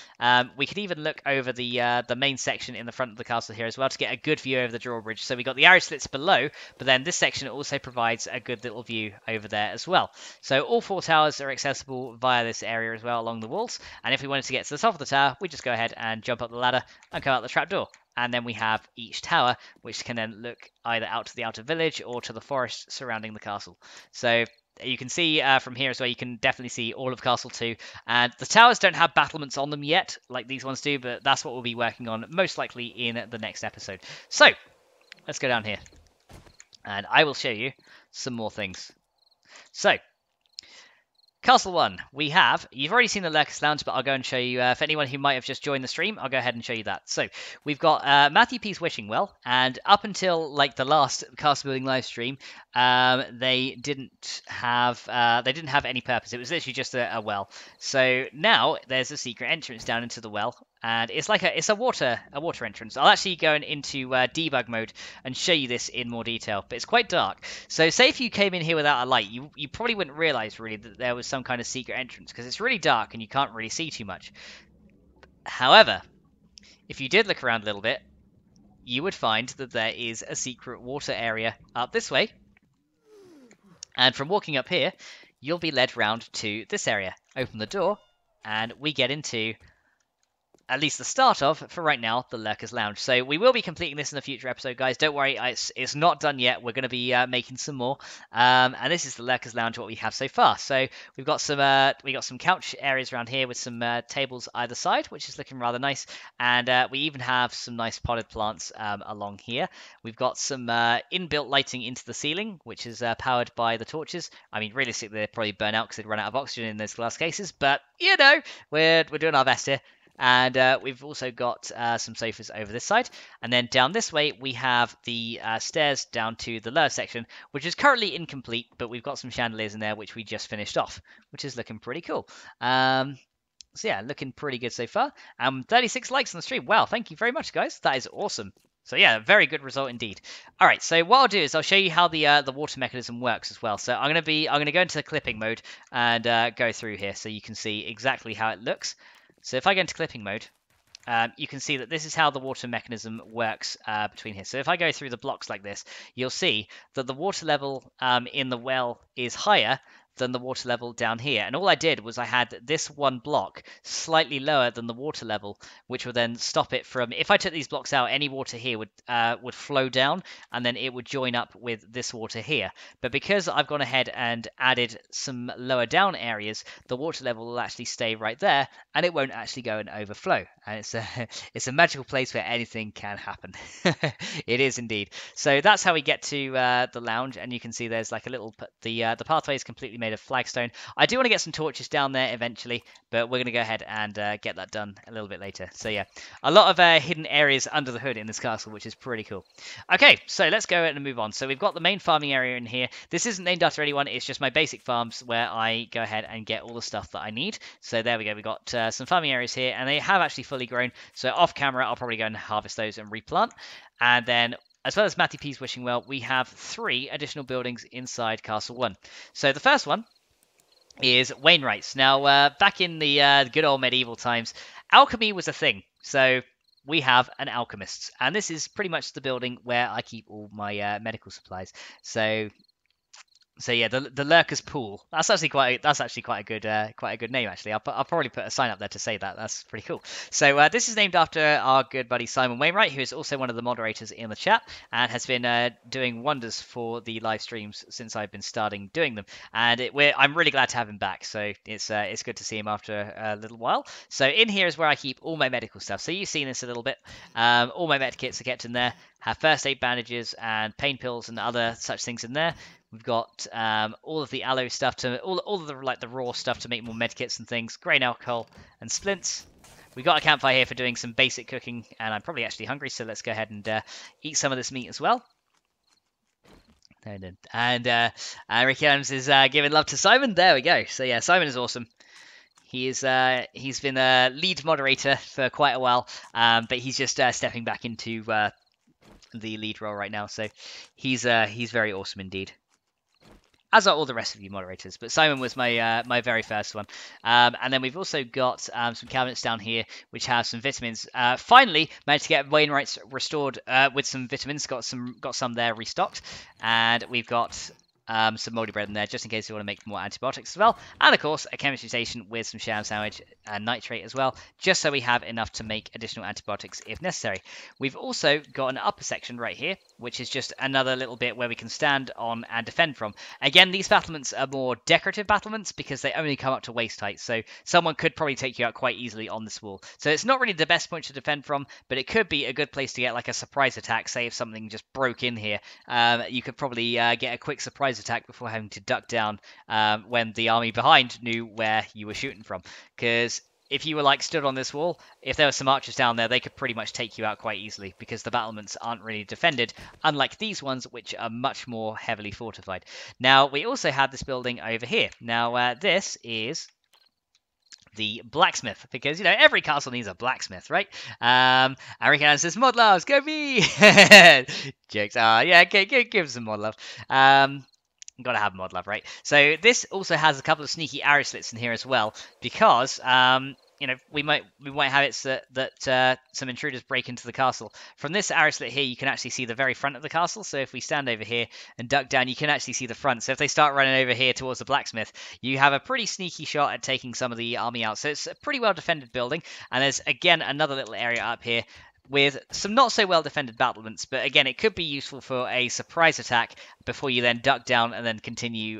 We could even look over the main section in the front of the castle here as well to get a good view over the drawbridge. So we got the arrow slits below, but then this section also provides a good little view over there as well. So all four towers are accessible via this area as well along the walls, and if we wanted to get to the top of the tower, we just go ahead and jump up the ladder and come out the trapdoor. And then we have each tower, which can then look either out to the outer village or to the forest surrounding the castle. So you can see from here as well, you can definitely see all of Castle 2. And the towers don't have battlements on them yet, like these ones do, but that's what we'll be working on most likely in the next episode. So, let's go down here. And I will show you some more things. So, Castle 1, we have, you've already seen the Lurker's Lounge, but I'll go and show you, for anyone who might have just joined the stream, I'll go ahead and show you that. So, we've got Matthew P's Wishing Well, and up until, the last castle building live stream, they didn't have any purpose. It was literally just a well. So, now, there's a secret entrance down into the well, and it's a water entrance. I'll actually go into debug mode and show you this in more detail, but it's quite dark. So say if you came in here without a light, you probably wouldn't realize really that there was some kind of secret entrance, because it's really dark and you can't really see too much. However, if you did look around a little bit, you would find that there is a secret water area up this way, and from walking up here, you'll be led round to this area. Open the door, and we get into at least the start of, for right now, the Lurker's Lounge. So we will be completing this in a future episode, guys. Don't worry, it's not done yet. We're going to be making some more. And this is the Lurker's Lounge, what we have so far. So we've got some couch areas around here with some tables either side, which is looking rather nice. And we even have some nice potted plants along here. We've got some inbuilt lighting into the ceiling, which is powered by the torches. I mean, realistically, they'd probably burn out because they'd run out of oxygen in those glass cases. But, you know, we're doing our best here. And we've also got some sofas over this side. And then down this way, we have the stairs down to the lower section, which is currently incomplete, but we've got some chandeliers in there, which we just finished off, which is looking pretty cool. So yeah, looking pretty good so far. 36 likes on the stream. Wow, thank you very much, guys. That is awesome. So yeah, very good result indeed. All right, so what I'll do is I'll show you how the water mechanism works as well. So I'm gonna go into the clipping mode and go through here so you can see exactly how it looks. So if I go into clipping mode, you can see that this is how the water mechanism works between here. So if I go through the blocks like this, you'll see that the water level in the well is higher than the water level down here. And all I did was I had this one block slightly lower than the water level, which would then stop it from, if I took these blocks out, any water here would flow down, and then it would join up with this water here. But because I've gone ahead and added some lower down areas, the water level will actually stay right there, and it won't actually go and overflow. And it's a magical place where anything can happen. It is indeed. So that's how we get to the lounge, and you can see there's like a little, the pathway is completely made of flagstone. I do want to get some torches down there eventually, but we're going to go ahead and get that done a little bit later. So yeah, a lot of hidden areas under the hood in this castle, which is pretty cool. Okay, so let's go ahead and move on. So we've got the main farming area in here. This isn't named after anyone, it's just my basic farms where I go ahead and get all the stuff that I need. So there we go, we've got some farming areas here, and they have actually fully grown. So off camera, I'll probably go and harvest those and replant. And then as well as Matty P's Wishing Well, we have 3 additional buildings inside Castle 1. So the first one is Wainwright's. Now, back in the good old medieval times, alchemy was a thing. So we have an alchemist, and this is pretty much the building where I keep all my medical supplies. So yeah, the Lurker's Pool. That's actually quite a good name actually. I'll probably put a sign up there to say that. That's pretty cool. So this is named after our good buddy Simon Wainwright, who is also one of the moderators in the chat and has been doing wonders for the live streams since I've been starting doing them. And I'm really glad to have him back. So it's good to see him after a little while. So in here is where I keep all my medical stuff. So you've seen this a little bit. All my med kits are kept in there. Have first aid bandages and pain pills and other such things in there. We've got all of the aloe stuff all of the raw stuff to make more medkits and things, grain alcohol and splints. We've got a campfire here for doing some basic cooking, and I'm probably actually hungry, so let's go ahead and eat some of this meat as well. And Ricky Adams is giving love to Simon. There we go. So yeah, Simon is awesome. He's been a lead moderator for quite a while, but he's just stepping back into the lead role right now. So he's very awesome indeed, as are all the rest of you moderators. But Simon was my very first one. And then we've also got some cabinets down here which have some vitamins. Finally managed to get Wainwright's restored with some vitamins. Got some there restocked, and we've got some moldy bread in there just in case you want to make more antibiotics as well, and of course a chemistry station with some sham sandwich and nitrate as well, just so we have enough to make additional antibiotics if necessary. We've also got an upper section right here, which is just another little bit where we can stand on and defend from. Again, these battlements are more decorative battlements because they only come up to waist height, so someone could probably take you out quite easily on this wall. So it's not really the best point to defend from, but it could be a good place to get like a surprise attack. Say if something just broke in here, you could probably get a quick surprise attack before having to duck down when the army behind knew where you were shooting from. Because if you were like stood on this wall, if there were some archers down there, they could pretty much take you out quite easily because the battlements aren't really defended, unlike these ones, which are much more heavily fortified. Now, we also have this building over here. Now, this is the blacksmith, because, you know, every castle needs a blacksmith, right? Arikan says, mod loves, go me! Jokes. Yeah, okay, give some mod love. Gotta have mod love, right? So this also has a couple of sneaky arrow slits in here as well, because you know, we might have it so that some intruders break into the castle. From this arrow slit here, you can actually see the very front of the castle. So if we stand over here and duck down, you can actually see the front. So if they start running over here towards the blacksmith, you have a pretty sneaky shot at taking some of the army out. So it's a pretty well defended building. And there's again another little area up here with some not so well defended battlements, but again, it could be useful for a surprise attack before you then duck down and then continue,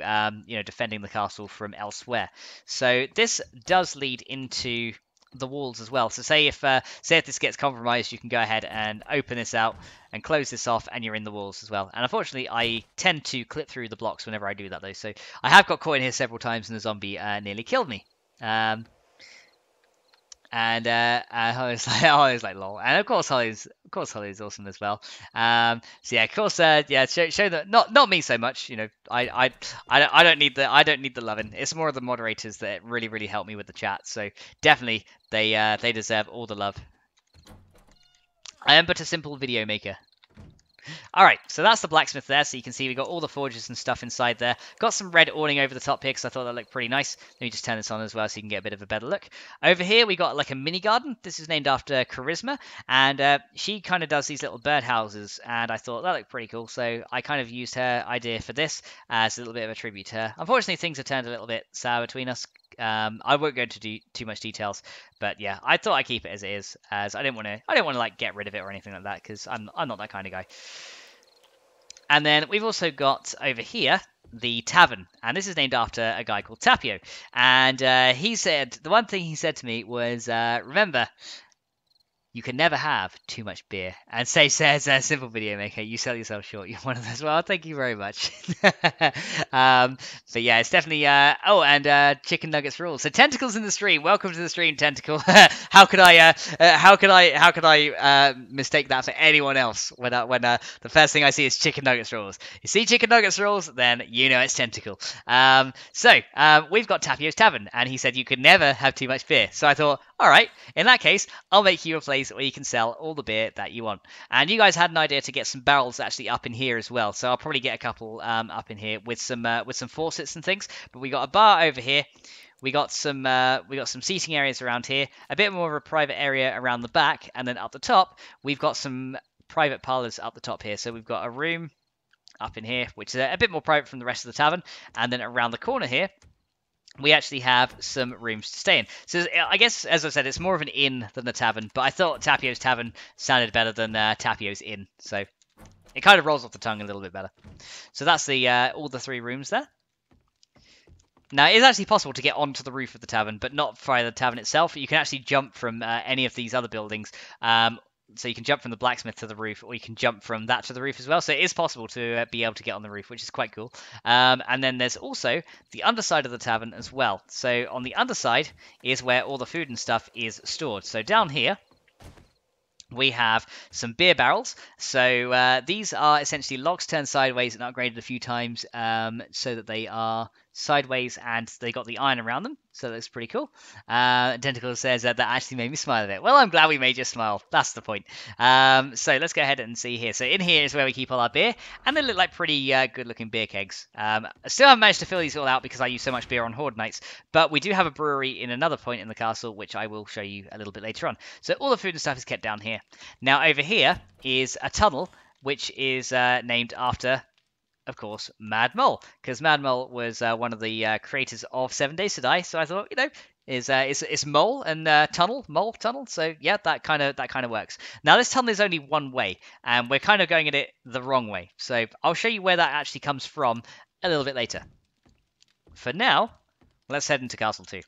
defending the castle from elsewhere. So this does lead into the walls as well. So say if this gets compromised, you can go ahead and open this out and close this off, and you're in the walls as well. And unfortunately, I tend to clip through the blocks whenever I do that, though. So I have got caught in here several times, and the zombie nearly killed me. And I was like, lol. And of course, Holly's awesome as well. So yeah, of course, show that not me so much. You know, I don't need the loving. It's more of the moderators that really help me with the chat. So definitely, they deserve all the love. I am but a simple video maker. Alright, so that's the blacksmith there, so you can see we got all the forges and stuff inside there. Got some red awning over the top here because I thought that looked pretty nice. Let me just turn this on as well so you can get a bit of a better look. Over here we got like a mini garden. This is named after Charisma, and she kind of does these little birdhouses, and I thought that looked pretty cool, so I kind of used her idea for this as a little bit of a tribute to her. Unfortunately, things have turned a little bit sour between us. I won't go into too much details, but yeah, I thought I'd keep it as it is, as I didn't want to like get rid of it or anything like that, because I'm not that kind of guy. And then we've also got over here the tavern, and this is named after a guy called Tapio. And he said, the one thing he said to me was, remember, you can never have too much beer. And Say says, simple video maker, you sell yourself short. You're one of those. Well, thank you very much. But yeah, it's definitely. Chicken nuggets rule. So Tentacles in the stream. Welcome to the stream, Tentacle. How could I mistake that for anyone else when the first thing I see is chicken nuggets rules? You see chicken nuggets rules, then you know it's Tentacle. We've got Tapio's Tavern, and he said you could never have too much beer. So I thought, all right, in that case, I'll make you a place where you can sell all the beer that you want. And you guys had an idea to get some barrels actually up in here as well, so I'll probably get a couple up in here with some faucets and things. But we got a bar over here. We got some seating areas around here, a bit more of a private area around the back, and then up the top we've got some private parlors up the top here. So we've got a room up in here, which is a bit more private from the rest of the tavern, and then around the corner here we actually have some rooms to stay in. So I guess, as I said, it's more of an inn than a tavern, but I thought Tapio's Tavern sounded better than Tapio's Inn, so it kind of rolls off the tongue a little bit better. So that's the all the three rooms there. Now, it is actually possible to get onto the roof of the tavern, but not via the tavern itself. You can actually jump from any of these other buildings. So you can jump from the blacksmith to the roof, or you can jump from that to the roof as well. So it is possible to be able to get on the roof, which is quite cool. And then there's also the underside of the tavern as well. So on the underside is where all the food and stuff is stored. So down here we have some beer barrels. So these are essentially logs turned sideways and upgraded a few times so that they are sideways and they got the iron around them. So that's pretty cool. Tentacle says that actually made me smile a bit. Well, I'm glad we made you smile. That's the point. So let's go ahead and see here. So in here is where we keep all our beer, and they look like pretty good-looking beer kegs. I still haven't managed to fill these all out because I use so much beer on Horde nights, but we do have a brewery in another point in the castle, which I will show you a little bit later on. So all the food and stuff is kept down here. Now over here is a tunnel, which is named after, of course, Mad Mole, because Mad Mole was one of the creators of 7 Days to Die. So I thought, it's mole and mole tunnel. So yeah, that kind of works. Now this tunnel is only one way, and we're kind of going at it the wrong way. So I'll show you where that actually comes from a little bit later. For now, let's head into Castle 2.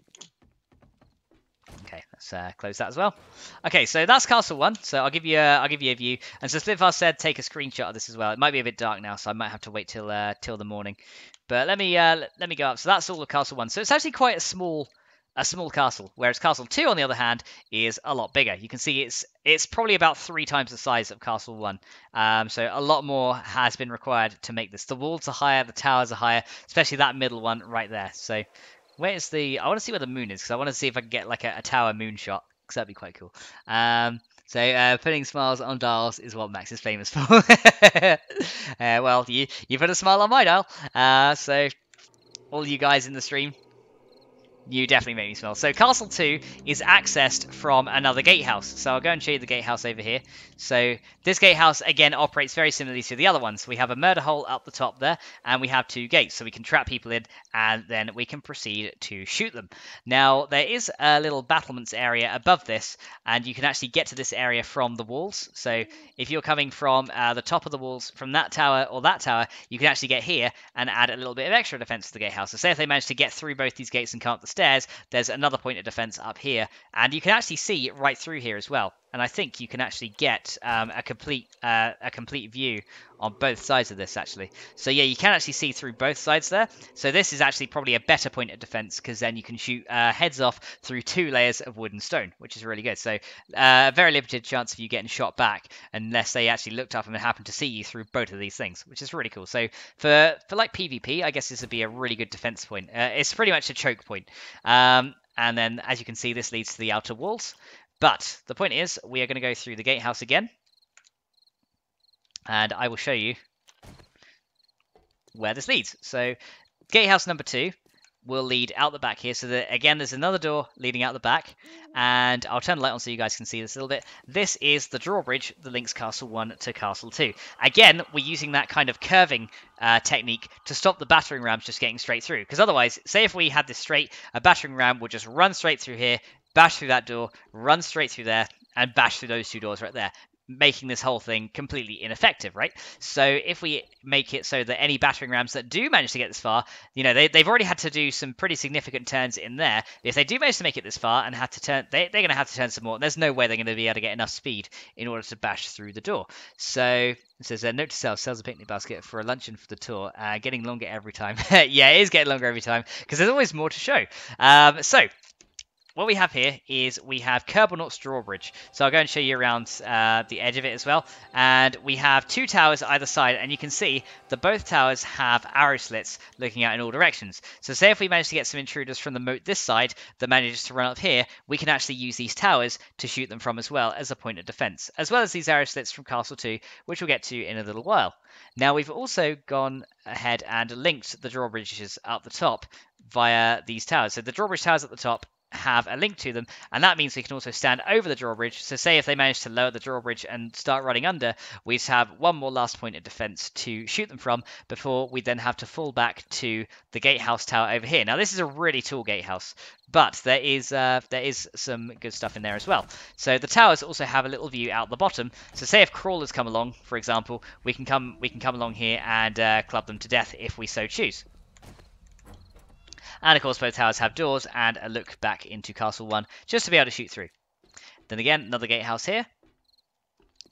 Okay, let's close that as well. Okay, so that's Castle 1. So I'll give you a view. And so Splitfast said take a screenshot of this as well. It might be a bit dark now, so I might have to wait till the morning. But let me go up. So that's all of Castle 1. So it's actually quite a small castle, whereas Castle 2, on the other hand, is a lot bigger. You can see it's probably about 3 times the size of Castle 1. So a lot more has been required to make this. The walls are higher, the towers are higher, especially that middle one right there. So where's I want to see where the moon is, because I want to see if I can get like a tower moon shot, because that'd be quite cool. So putting smiles on dials is what Max is famous for. Well, you put a smile on my dial. So all you guys in the stream, You definitely make me smell. So Castle 2 is accessed from another gatehouse. So I'll go and show you the gatehouse over here. So this gatehouse, again, operates very similarly to the other ones. We have a murder hole up the top there, and we have 2 gates. So we can trap people in, and then we can proceed to shoot them. Now, there is a little battlements area above this, and you can actually get to this area from the walls. So if you're coming from the top of the walls, from that tower or that tower, you can actually get here and add a little bit of extra defense to the gatehouse. So say if they manage to get through both these gates and come up the stairs, there's another point of defense up here, and you can actually see right through here as well. And I think you can actually get a complete view on both sides of this, actually. So yeah, you can actually see through both sides there. So this is actually probably a better point of defense, because then you can shoot heads off through 2 layers of wood and stone, which is really good. So very limited chance of you getting shot back, unless they actually looked up and happened to see you through both of these things, which is really cool. So for like PvP, I guess this would be a really good defense point. It's pretty much a choke point. And then, as you can see, this leads to the outer walls. But the point is, we are going to go through the gatehouse again, and I will show you where this leads. So gatehouse number 2 will lead out the back here. So that, again, there's another door leading out the back, and I'll turn the light on so you guys can see this a little bit. This is the drawbridge that links Castle 1 to Castle 2. Again, we're using that kind of curving technique to stop the battering rams just getting straight through, because otherwise, say if we had this straight, a battering ram would just run straight through here, bash through that door, run straight through there, and bash through those 2 doors right there, making this whole thing completely ineffective, right? So if we make it so that any battering rams that do manage to get this far, you know, they've already had to do some pretty significant turns in there. If they do manage to make it this far and have to turn, they're going to have to turn some more. There's no way they're going to be able to get enough speed in order to bash through the door. So it says, note to self, sells a picnic basket for a luncheon for the tour. Getting longer every time. Yeah, it is getting longer every time, because there's always more to show. So what we have here is we have Kerbonaut's drawbridge. So I'll go and show you around the edge of it as well. And we have 2 towers either side, and you can see that both towers have arrow slits looking out in all directions. So say if we manage to get some intruders from the moat this side that manages to run up here, we can actually use these towers to shoot them from as well as a point of defense, as well as these arrow slits from Castle 2, which we'll get to in a little while. Now, we've also gone ahead and linked the drawbridges up the top via these towers. So the drawbridge towers at the top have a link to them, and that means we can also stand over the drawbridge. So say if they manage to lower the drawbridge and start running under, we just have one more last point of defense to shoot them from before we then have to fall back to the gatehouse tower over here. Now, this is a really tall gatehouse, but there is some good stuff in there as well. So the towers also have a little view out the bottom. So say if crawlers come along, for example, we can come along here and club them to death if we so choose. And of course, both towers have doors and a look back into Castle 1 just to be able to shoot through. Then again, another gatehouse here.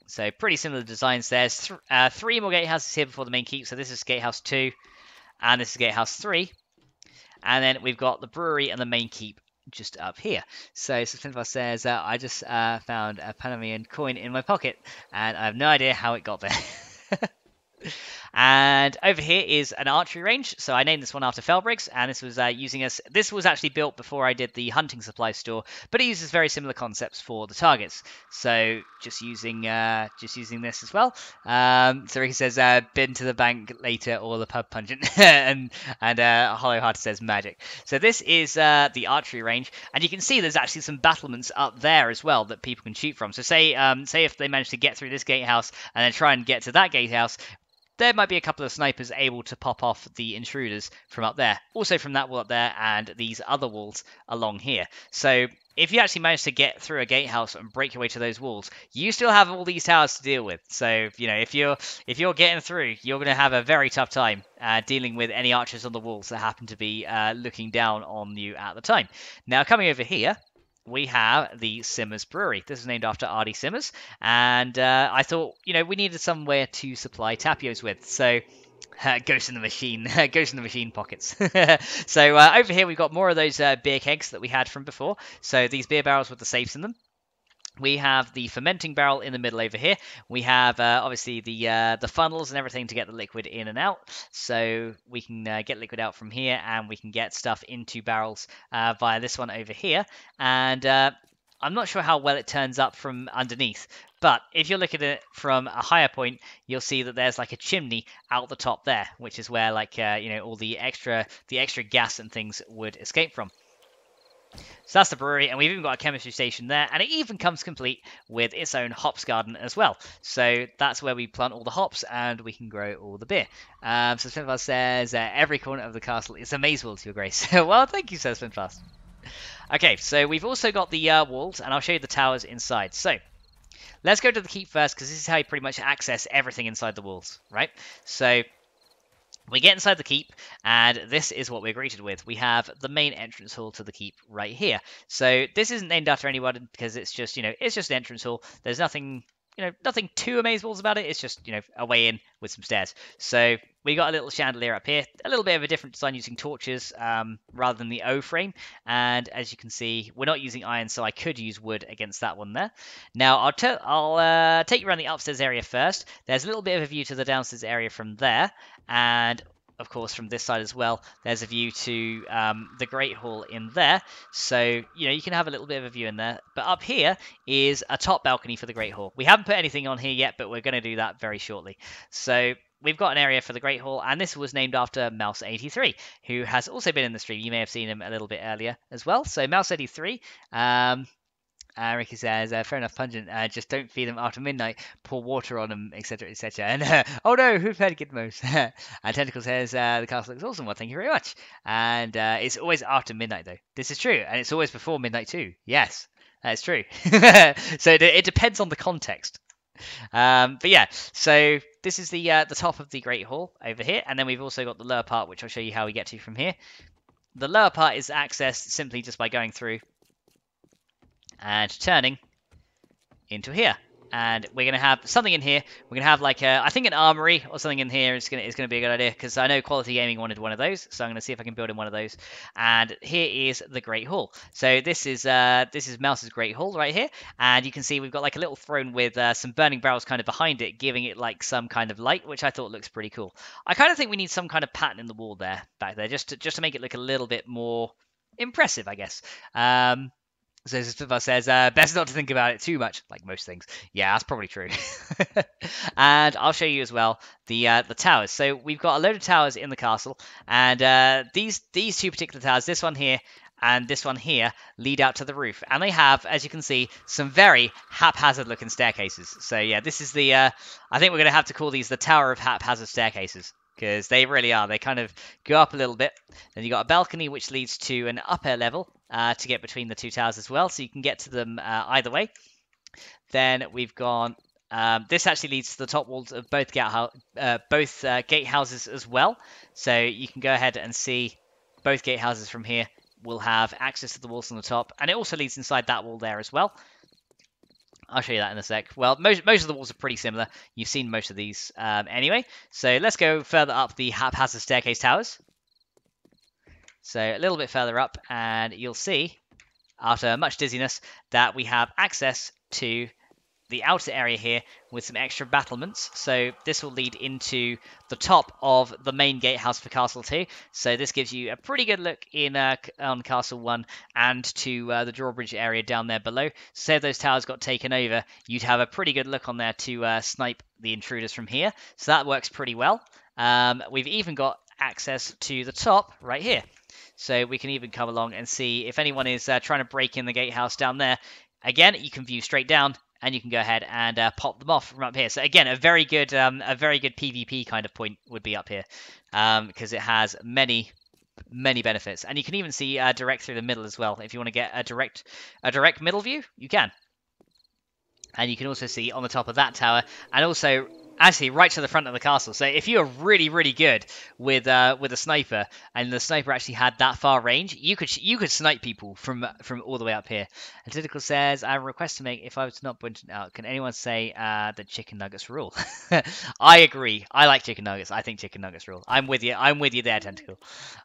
So pretty similar designs. There's 3 more gatehouses here before the main keep. So this is gatehouse 2, and this is gatehouse 3. And then we've got the brewery and the main keep just up here. So Sped-up says, I just found a Panamanian coin in my pocket, and I have no idea how it got there. And over here is an archery range. So I named this one after Felbriggs, and this was this was actually built before I did the hunting supply store, but it uses very similar concepts for the targets. So just using this as well. So he says, been to the bank later or the pub pungent, and Hollow Heart says magic. So this is the archery range, and you can see there's actually some battlements up there as well that people can shoot from. So say if they manage to get through this gatehouse and then try and get to that gatehouse, there might be a couple of snipers able to pop off the intruders from up there. Also from that wall up there and these other walls along here. So if you actually manage to get through a gatehouse and break your way to those walls, you still have all these towers to deal with. So, you know, if you're getting through, you're going to have a very tough time dealing with any archers on the walls that happen to be looking down on you at the time. Now, coming over here, we have the Simmers Brewery. This is named after R.D. Simmers, and I thought, you know, we needed somewhere to supply tapios with, so ghost in the machine, ghost in the machine pockets. So over here we've got more of those beer kegs that we had from before, so these beer barrels with the safes in them. We have the fermenting barrel in the middle over here. We have obviously the funnels and everything to get the liquid in and out. So we can get liquid out from here, and we can get stuff into barrels via this one over here. And I'm not sure how well it turns up from underneath, but if you're looking at it from a higher point, you'll see that there's like a chimney out the top there, which is where, like, you know, all the extra gas and things would escape from. So that's the brewery, and we've even got a chemistry station there, and it even comes complete with its own hops garden as well. So that's where we plant all the hops, and we can grow all the beer. So Spinfast says, every corner of the castle is a maze wall to your grace. Well, thank you, sir Spinfast. Okay, so we've also got the walls, and I'll show you the towers inside. So let's go to the keep first, because this is how you pretty much access everything inside the walls, right? So we get inside the keep, and this is what we're greeted with. We have the main entrance hall to the keep right here. So this isn't named after anyone because it's just, it's just an entrance hall. There's nothing, nothing too amazeballs about it. It's just, a way in with some stairs. So we got a little chandelier up here, a little bit of a different design using torches rather than the O frame. And as you can see, we're not using iron, so I could use wood against that one there. Now I'll take you around the upstairs area first. There's a little bit of a view to the downstairs area from there. And of course, from this side as well, there's a view to the Great Hall in there. So, you can have a little bit of a view in there. But up here is a top balcony for the Great Hall. We haven't put anything on here yet, but we're going to do that very shortly. So we've got an area for the Great Hall, and this was named after Mouse83, who has also been in the stream. You may have seen him a little bit earlier as well. So Mouse83, Ricky says, fair enough, pungent. Just don't feed them after midnight. Pour water on them, etc., etc. And oh no, who fed Gitmos? And Tentacle says, the castle looks awesome. Well, thank you very much. And it's always after midnight, though. This is true, and it's always before midnight too. Yes, that's true. So it depends on the context. But yeah, so this is the top of the Great Hall over here, and then we've also got the lower part, which I'll show you how we get to from here. The lower part is accessed simply just by going through and turning into here. And we're going to have something in here. We're going to have like I think an armory or something in here is going to be a good idea, because I know Quality Gaming wanted one of those, so I'm going to see if I can build in one of those. And here is the Great Hall. So this is Mouse's Great Hall right here, and you can see we've got like a little throne with some burning barrels kind of behind it, giving it like some kind of light, which I thought looks pretty cool. I kind of think we need some kind of pattern in the wall back there, just to make it look a little bit more impressive, I guess. So Spitfire says, best not to think about it too much, like most things. Yeah, that's probably true. And I'll show you as well the towers. So we've got a load of towers in the castle, and these two particular towers, this one here and this one here, lead out to the roof. And they have, as you can see, some very haphazard-looking staircases. So yeah, this is the, I think we're going to have to call these the Tower of Haphazard Staircases, because they really are. They kind of go up a little bit. Then you've got a balcony which leads to an upper level to get between the two towers as well, so you can get to them either way. Then we've gone... this actually leads to the top walls of both gatehouses as well. So you can go ahead and see both gatehouses from here will have access to the walls on the top. And it also leads inside that wall there as well. I'll show you that in a sec. Well, most of the walls are pretty similar. You've seen most of these anyway. So let's go further up the haphazard staircase towers. So a little bit further up, and you'll see, after much dizziness, that we have access to the outer area here with some extra battlements. So this will lead into the top of the main gatehouse for Castle 2. So this gives you a pretty good look in on Castle 1 and to the drawbridge area down there below. So if those towers got taken over, you'd have a pretty good look on there to snipe the intruders from here. So that works pretty well. We've even got access to the top right here. So we can even come along and see if anyone is trying to break in the gatehouse down there. Again, you can view straight down, and you can go ahead and pop them off from up here. So again, a very good PvP kind of point would be up here, because it has many benefits, and you can even see direct through the middle as well. If you want to get a direct middle view, you can. And you can also see on the top of that tower, and also actually right to the front of the castle. So if you're really good with a sniper, and the sniper actually had that far range, you could snipe people from all the way up here. Antitical says, I have a request to make. If I was not pointed out, can anyone say that chicken nuggets rule? I agree. I like chicken nuggets. I think chicken nuggets rule. I'm with you. I'm with you there, Tentacle.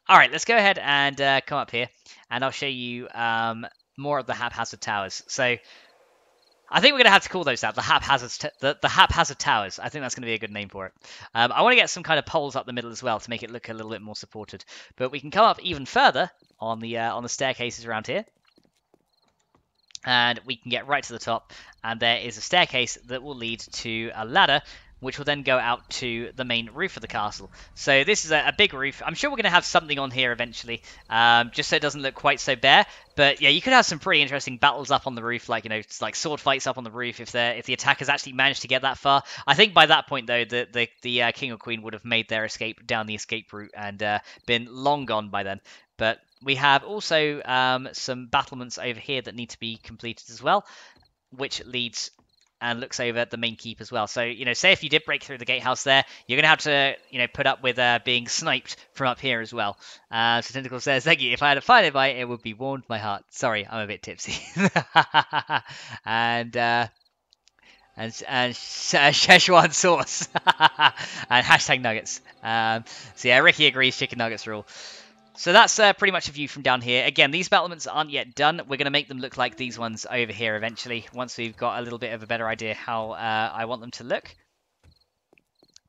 All right, let's go ahead and come up here, and I'll show you more of the haphazard towers. So I think we're going to have to call those that, the haphazard towers. I think that's going to be a good name for it. I want to get some kind of poles up the middle as well to make it look a little bit more supported. But we can come up even further on the staircases around here. And we can get right to the top. And there is a staircase that will lead to a ladder, which will then go out to the main roof of the castle. So this is a big roof. I'm sure we're going to have something on here eventually, just so it doesn't look quite so bare. But yeah, you could have some pretty interesting battles up on the roof, like, you know, like sword fights up on the roof if the attackers actually managed to get that far. I think by that point, though, the king or queen would have made their escape down the escape route and been long gone by then. But we have also some battlements over here that need to be completed as well, which leads and looks over the main keep as well. So, you know, say if you did break through the gatehouse there, you're going to have to, you know, put up with being sniped from up here as well. So Tentacle says, thank you. If I had a fire nearby, it would be warmed my heart. Sorry, I'm a bit tipsy. and Szechuan sauce. And hashtag nuggets. So yeah, Ricky agrees, chicken nuggets rule. So that's pretty much a view from down here. Again, these battlements aren't yet done. We're going to make them look like these ones over here eventually, once we've got a little bit of a better idea how I want them to look.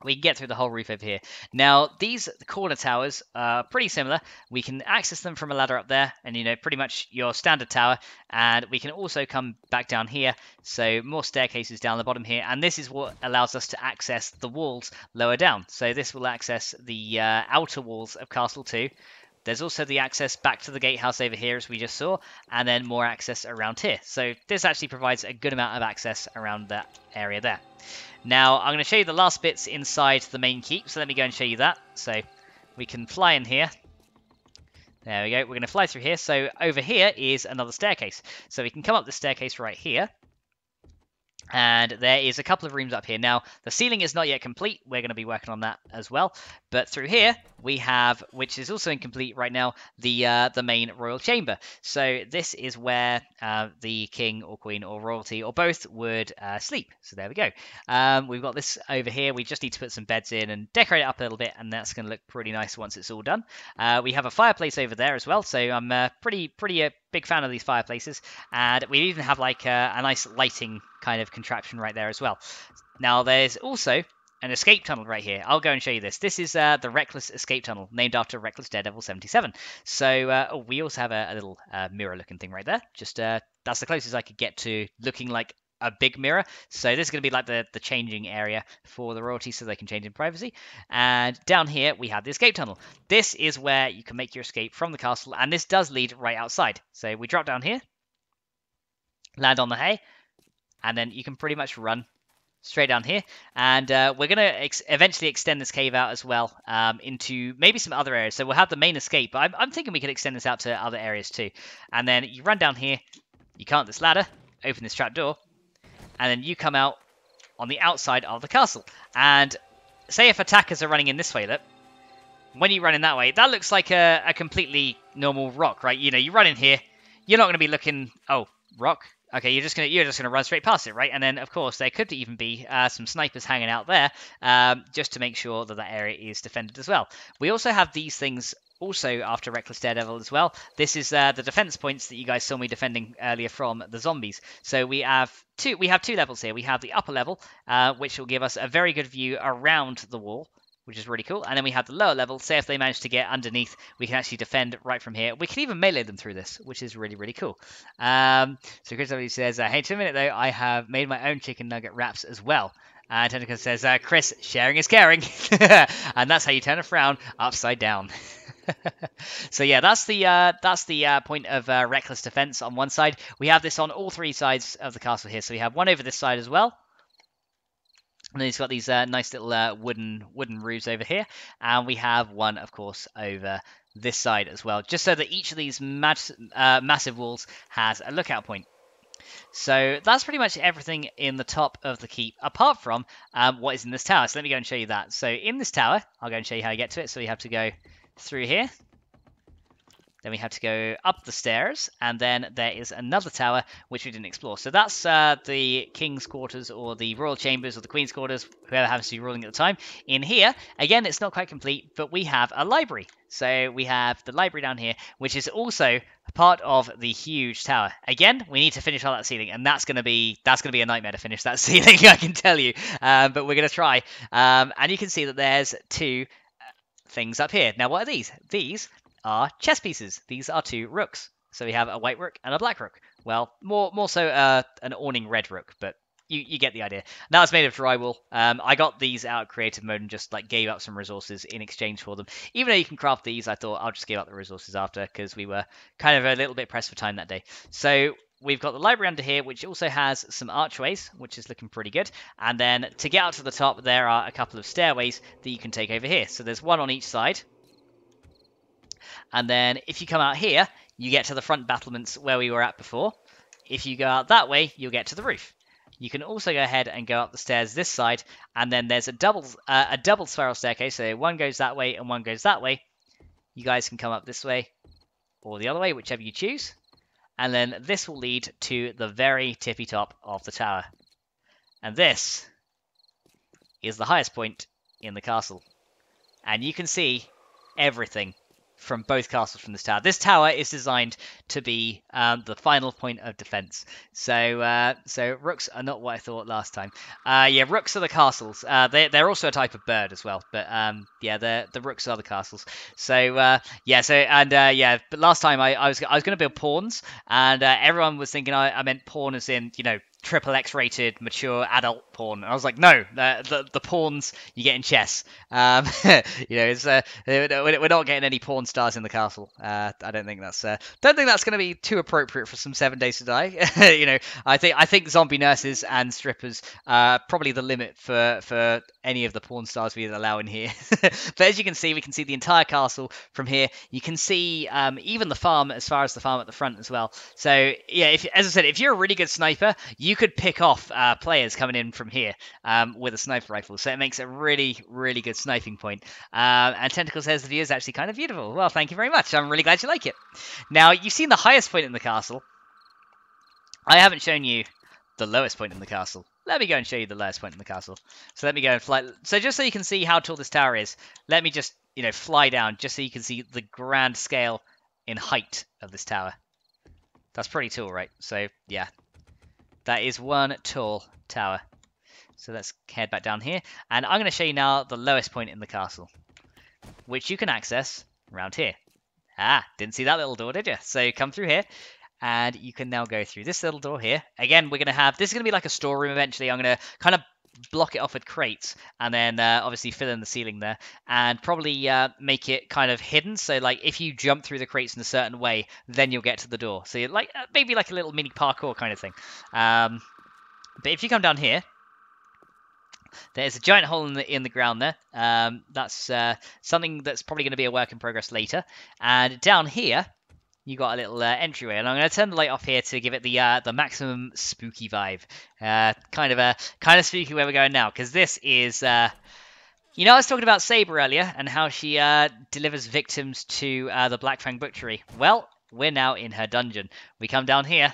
We can get through the whole roof over here. Now, these corner towers are pretty similar. We can access them from a ladder up there, and, you know, pretty much your standard tower. And we can also come back down here, so more staircases down the bottom here. And this is what allows us to access the walls lower down. So this will access the outer walls of Castle 2. There's also the access back to the gatehouse over here, as we just saw, and then more access around here. So this actually provides a good amount of access around that area there. Now, I'm going to show you the last bits inside the main keep, so let me go and show you that. So we can fly in here. There we go. We're going to fly through here. So over here is another staircase. So we can come up the staircase right here. And there is a couple of rooms up here. Now, the ceiling is not yet complete. We're going to be working on that as well. But through here, we have, which is also incomplete right now, the main royal chamber. So this is where the king or queen or royalty or both would sleep. So there we go. We've got this over here. We just need to put some beds in and decorate it up a little bit, and that's going to look pretty nice once it's all done. We have a fireplace over there as well. So I'm pretty big fan of these fireplaces, and we even have like a nice lighting kind of contraption right there as well. Now there's also an escape tunnel right here. I'll go and show you this. This is the Reckless Escape Tunnel, named after Reckless Daredevil 77. So we also have a little mirror looking thing right there. Just that's the closest I could get to looking like a big mirror. So this is going to be like the changing area for the royalty, so they can change in privacy. And down here we have the escape tunnel. This is where you can make your escape from the castle, and this does lead right outside. So we drop down here, land on the hay, and then you can pretty much run straight down here. And we're going to eventually extend this cave out as well into maybe some other areas. So we'll have the main escape, but I'm thinking we could extend this out to other areas too. And then you run down here, you climb this ladder, open this trapdoor, and then you come out on the outside of the castle. And say if attackers are running in this way, look, when you run in that way, that looks like a completely normal rock, right? You know, you run in here, you're not going to be looking, oh, rock. Okay, you're just gonna run straight past it, right? And then, of course, there could even be some snipers hanging out there, just to make sure that that area is defended as well. We also have these things also after Reckless Daredevil as well. This is the defense points that you guys saw me defending earlier from the zombies. So we have two levels here. We have the upper level, which will give us a very good view around the wall, which is really cool. And then we have the lower level. Say if they manage to get underneath, we can actually defend right from here. We can even melee them through this, which is really, really cool. So Chris W says, hey, 2 minutes though, I have made my own chicken nugget wraps as well. And Tentacle says, Chris, sharing is caring. And that's how you turn a frown upside down. So yeah, that's the point of reckless defense on one side. We have this on all three sides of the castle here. So we have one over this side as well. And then it's got these nice little wooden roofs over here. And we have one, of course, over this side as well, just so that each of these massive walls has a lookout point. So that's pretty much everything in the top of the keep, apart from what is in this tower. So let me go and show you that. So in this tower, I'll go and show you how you get to it. So you have to go through here. Then we have to go up the stairs, and then there is another tower which we didn't explore. So that's the king's quarters, or the royal chambers, or the queen's quarters, whoever happens to be ruling at the time. In here, again, it's not quite complete, but we have a library. So we have the library down here, which is also part of the huge tower. Again, we need to finish all that ceiling, and that's going to be a nightmare to finish that ceiling, I can tell you. But we're going to try. And you can see that there's two things up here. Now, what are these? These are chess pieces. These are two rooks. So we have a white rook and a black rook. Well, more so an awning red rook, but you get the idea. That was made of drywall. I got these out of creative mode and just like gave up some resources in exchange for them. Even though you can craft these, I thought I'll just give up the resources after because we were kind of a little bit pressed for time that day. So we've got the library under here, which also has some archways, which is looking pretty good. And then to get out to the top, there are a couple of stairways that you can take over here. So there's one on each side. And then if you come out here, you get to the front battlements where we were at before. If you go out that way, you'll get to the roof. You can also go ahead and go up the stairs this side, and then there's a double spiral staircase. So one goes that way and one goes that way. You guys can come up this way or the other way, whichever you choose. And then this will lead to the very tippy top of the tower. And this is the highest point in the castle. And you can see everything from both castles from this tower. This tower is designed to be the final point of defense. So rooks are not what I thought last time. Yeah, rooks are the castles. They're also a type of bird as well. But yeah, the rooks are the castles. So yeah, but last time I was going to build pawns, and everyone was thinking I meant pawn as in, you know, triple X rated mature adult porn. And I was like, no, the pawns you get in chess. You know, it's we're not getting any porn stars in the castle. I don't think that's going to be too appropriate for some 7 Days to Die. You know, I think zombie nurses and strippers are probably the limit for any of the porn stars we allow in here. But as you can see, we can see the entire castle from here. You can see even the farm, as far as the farm at the front as well. So yeah, as I said, if you're a really good sniper, you could pick off players coming in from here with a sniper rifle. So it makes a really, really good sniping point. And Tentacle says the view is actually kind of beautiful. Well, thank you very much. I'm really glad you like it. Now, you've seen the highest point in the castle. I haven't shown you the lowest point in the castle. Let me go and show you the lowest point in the castle. So let me go and fly. So just so you can see how tall this tower is, let me just, you know, fly down just so you can see the grand scale in height of this tower. That's pretty tall, right? So yeah, that is one tall tower. So let's head back down here. And I'm going to show you now the lowest point in the castle, which you can access around here. Ah, didn't see that little door, did you? So come through here. And you can now go through this little door here. Again, we're going to have... This is going to be like a storeroom eventually. I'm going to kind of block it off with crates. And then obviously fill in the ceiling there. And probably make it kind of hidden. So like if you jump through the crates in a certain way, then you'll get to the door. So you're like maybe like a little mini parkour kind of thing. But if you come down here, there's a giant hole in the ground there. That's something that's probably going to be a work in progress later. And down here, you got a little entryway, and I'm going to turn the light off here to give it the maximum spooky vibe. Kind of spooky where we're going now, because this is, you know, I was talking about Saber earlier and how she delivers victims to the Black Fang Butchery. Well, we're now in her dungeon. We come down here,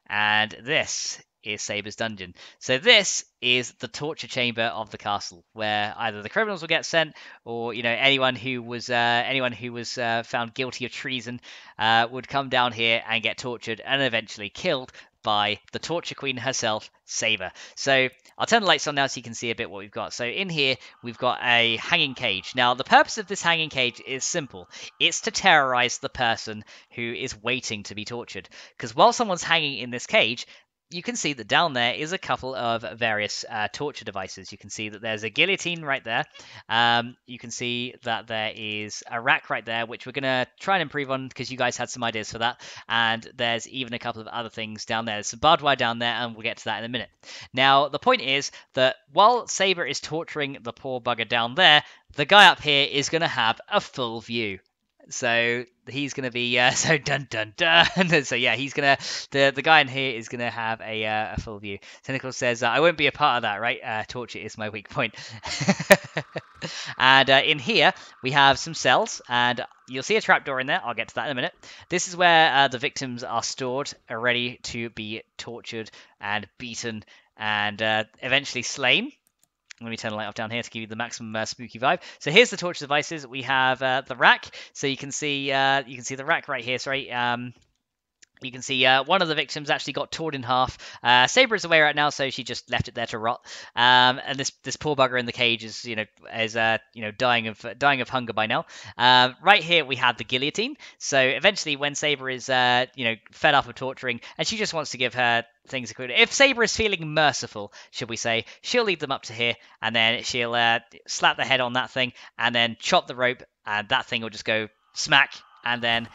and this is Saber's dungeon. So this is the torture chamber of the castle, where either the criminals will get sent, or you know anyone who was found guilty of treason would come down here and get tortured and eventually killed by the torture queen herself, Saber. So I'll turn the lights on now so you can see a bit what we've got. So in here we've got a hanging cage. Now the purpose of this hanging cage is simple. It's to terrorize the person who is waiting to be tortured. Because while someone's hanging in this cage, you can see that down there is a couple of various torture devices. You can see that there's a guillotine right there. You can see that there is a rack right there, which we're going to try and improve on because you guys had some ideas for that. And there's even a couple of other things down there. There's some barbed wire down there, and we'll get to that in a minute. Now, the point is that while Saber is torturing the poor bugger down there, the guy up here is going to have a full view. So he's going to be, so dun dun dun. So yeah, he's going to, the guy in here is going to have a full view. Tentacle says, I won't be a part of that, right? Torture is my weak point. And in here, we have some cells, and you'll see a trapdoor in there. I'll get to that in a minute. This is where the victims are stored, ready to be tortured and beaten and eventually slain. Let me turn the light off down here to give you the maximum spooky vibe. So here's the torture devices. We have the rack. So you can see the rack right here. Sorry. You can see one of the victims actually got torn in half. Saber is away right now, so she just left it there to rot. And this poor bugger in the cage is dying of hunger by now. Right here we have the guillotine. So eventually, when Saber is fed up of torturing, and she just wants to give her things equivalent. If Saber is feeling merciful, should we say, she'll lead them up to here, and then she'll slap the head on that thing, and then chop the rope, and that thing will just go smack, and then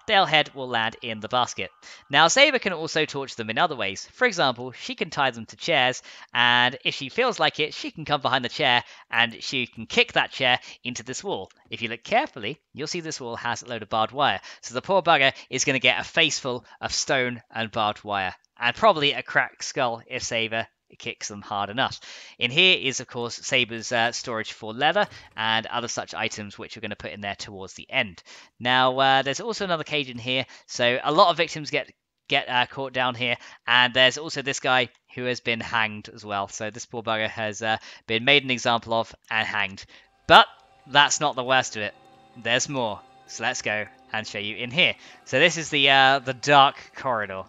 their head will land in the basket. Now, Saber can also torture them in other ways. For example, she can tie them to chairs, and if she feels like it, she can come behind the chair and she can kick that chair into this wall. If you look carefully, you'll see this wall has a load of barbed wire. So the poor bugger is going to get a face full of stone and barbed wire, and probably a cracked skull if Saber kicks them hard enough. In here is, of course, Saber's storage for leather and other such items which we're going to put in there towards the end. Now, there's also another cage in here, so a lot of victims get caught down here, and there's also this guy who has been hanged as well. So this poor bugger has been made an example of and hanged. But that's not the worst of it. There's more. So let's go and show you in here. So this is the dark corridor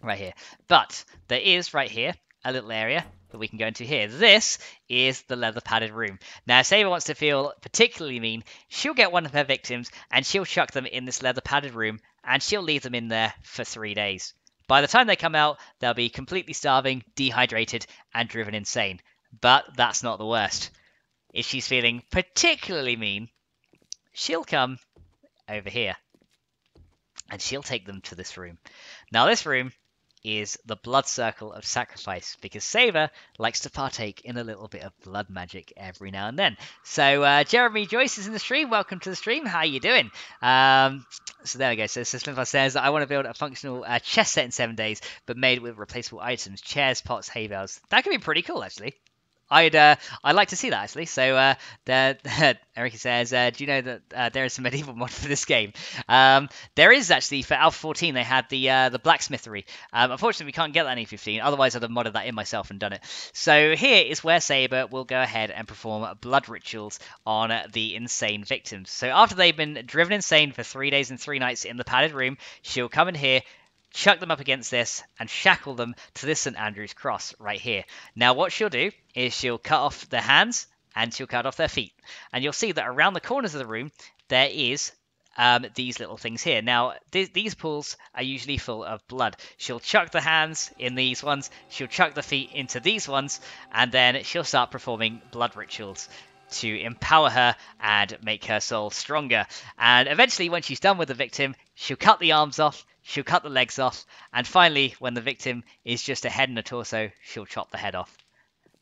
right here. But there is right here a little area that we can go into here. This is the leather padded room. Now, if Saber wants to feel particularly mean, she'll get one of her victims and she'll chuck them in this leather padded room, and she'll leave them in there for 3 days. By the time they come out, they'll be completely starving, dehydrated, and driven insane. But that's not the worst. If she's feeling particularly mean, she'll come over here and she'll take them to this room. Now, this room is the blood circle of sacrifice, because Saber likes to partake in a little bit of blood magic every now and then. So Jeremy Joyce is in the stream. Welcome to the stream. How you doing? So there we go. So Smith says, I want to build a functional chess set in 7 days, but made with replaceable items, chairs, pots, hay bales. That could be pretty cool, actually. I'd like to see that, actually. So Eric says, do you know that there is some medieval mod for this game? There is, actually, for Alpha 14. They had the blacksmithery. Unfortunately, we can't get that in E15. Otherwise, I'd have modded that in myself and done it. So here is where Saber will go ahead and perform blood rituals on the insane victims. So after they've been driven insane for 3 days and 3 nights in the padded room, she'll come in here, chuck them up against this, and shackle them to this St. Andrew's cross right here. Now, what she'll do is she'll cut off their hands and she'll cut off their feet. And you'll see that around the corners of the room, there is these little things here. Now, these pools are usually full of blood. She'll chuck the hands in these ones, she'll chuck the feet into these ones, and then she'll start performing blood rituals to empower her and make her soul stronger. And eventually, when she's done with the victim, she'll cut the arms off, she'll cut the legs off, and finally, when the victim is just a head and a torso, she'll chop the head off.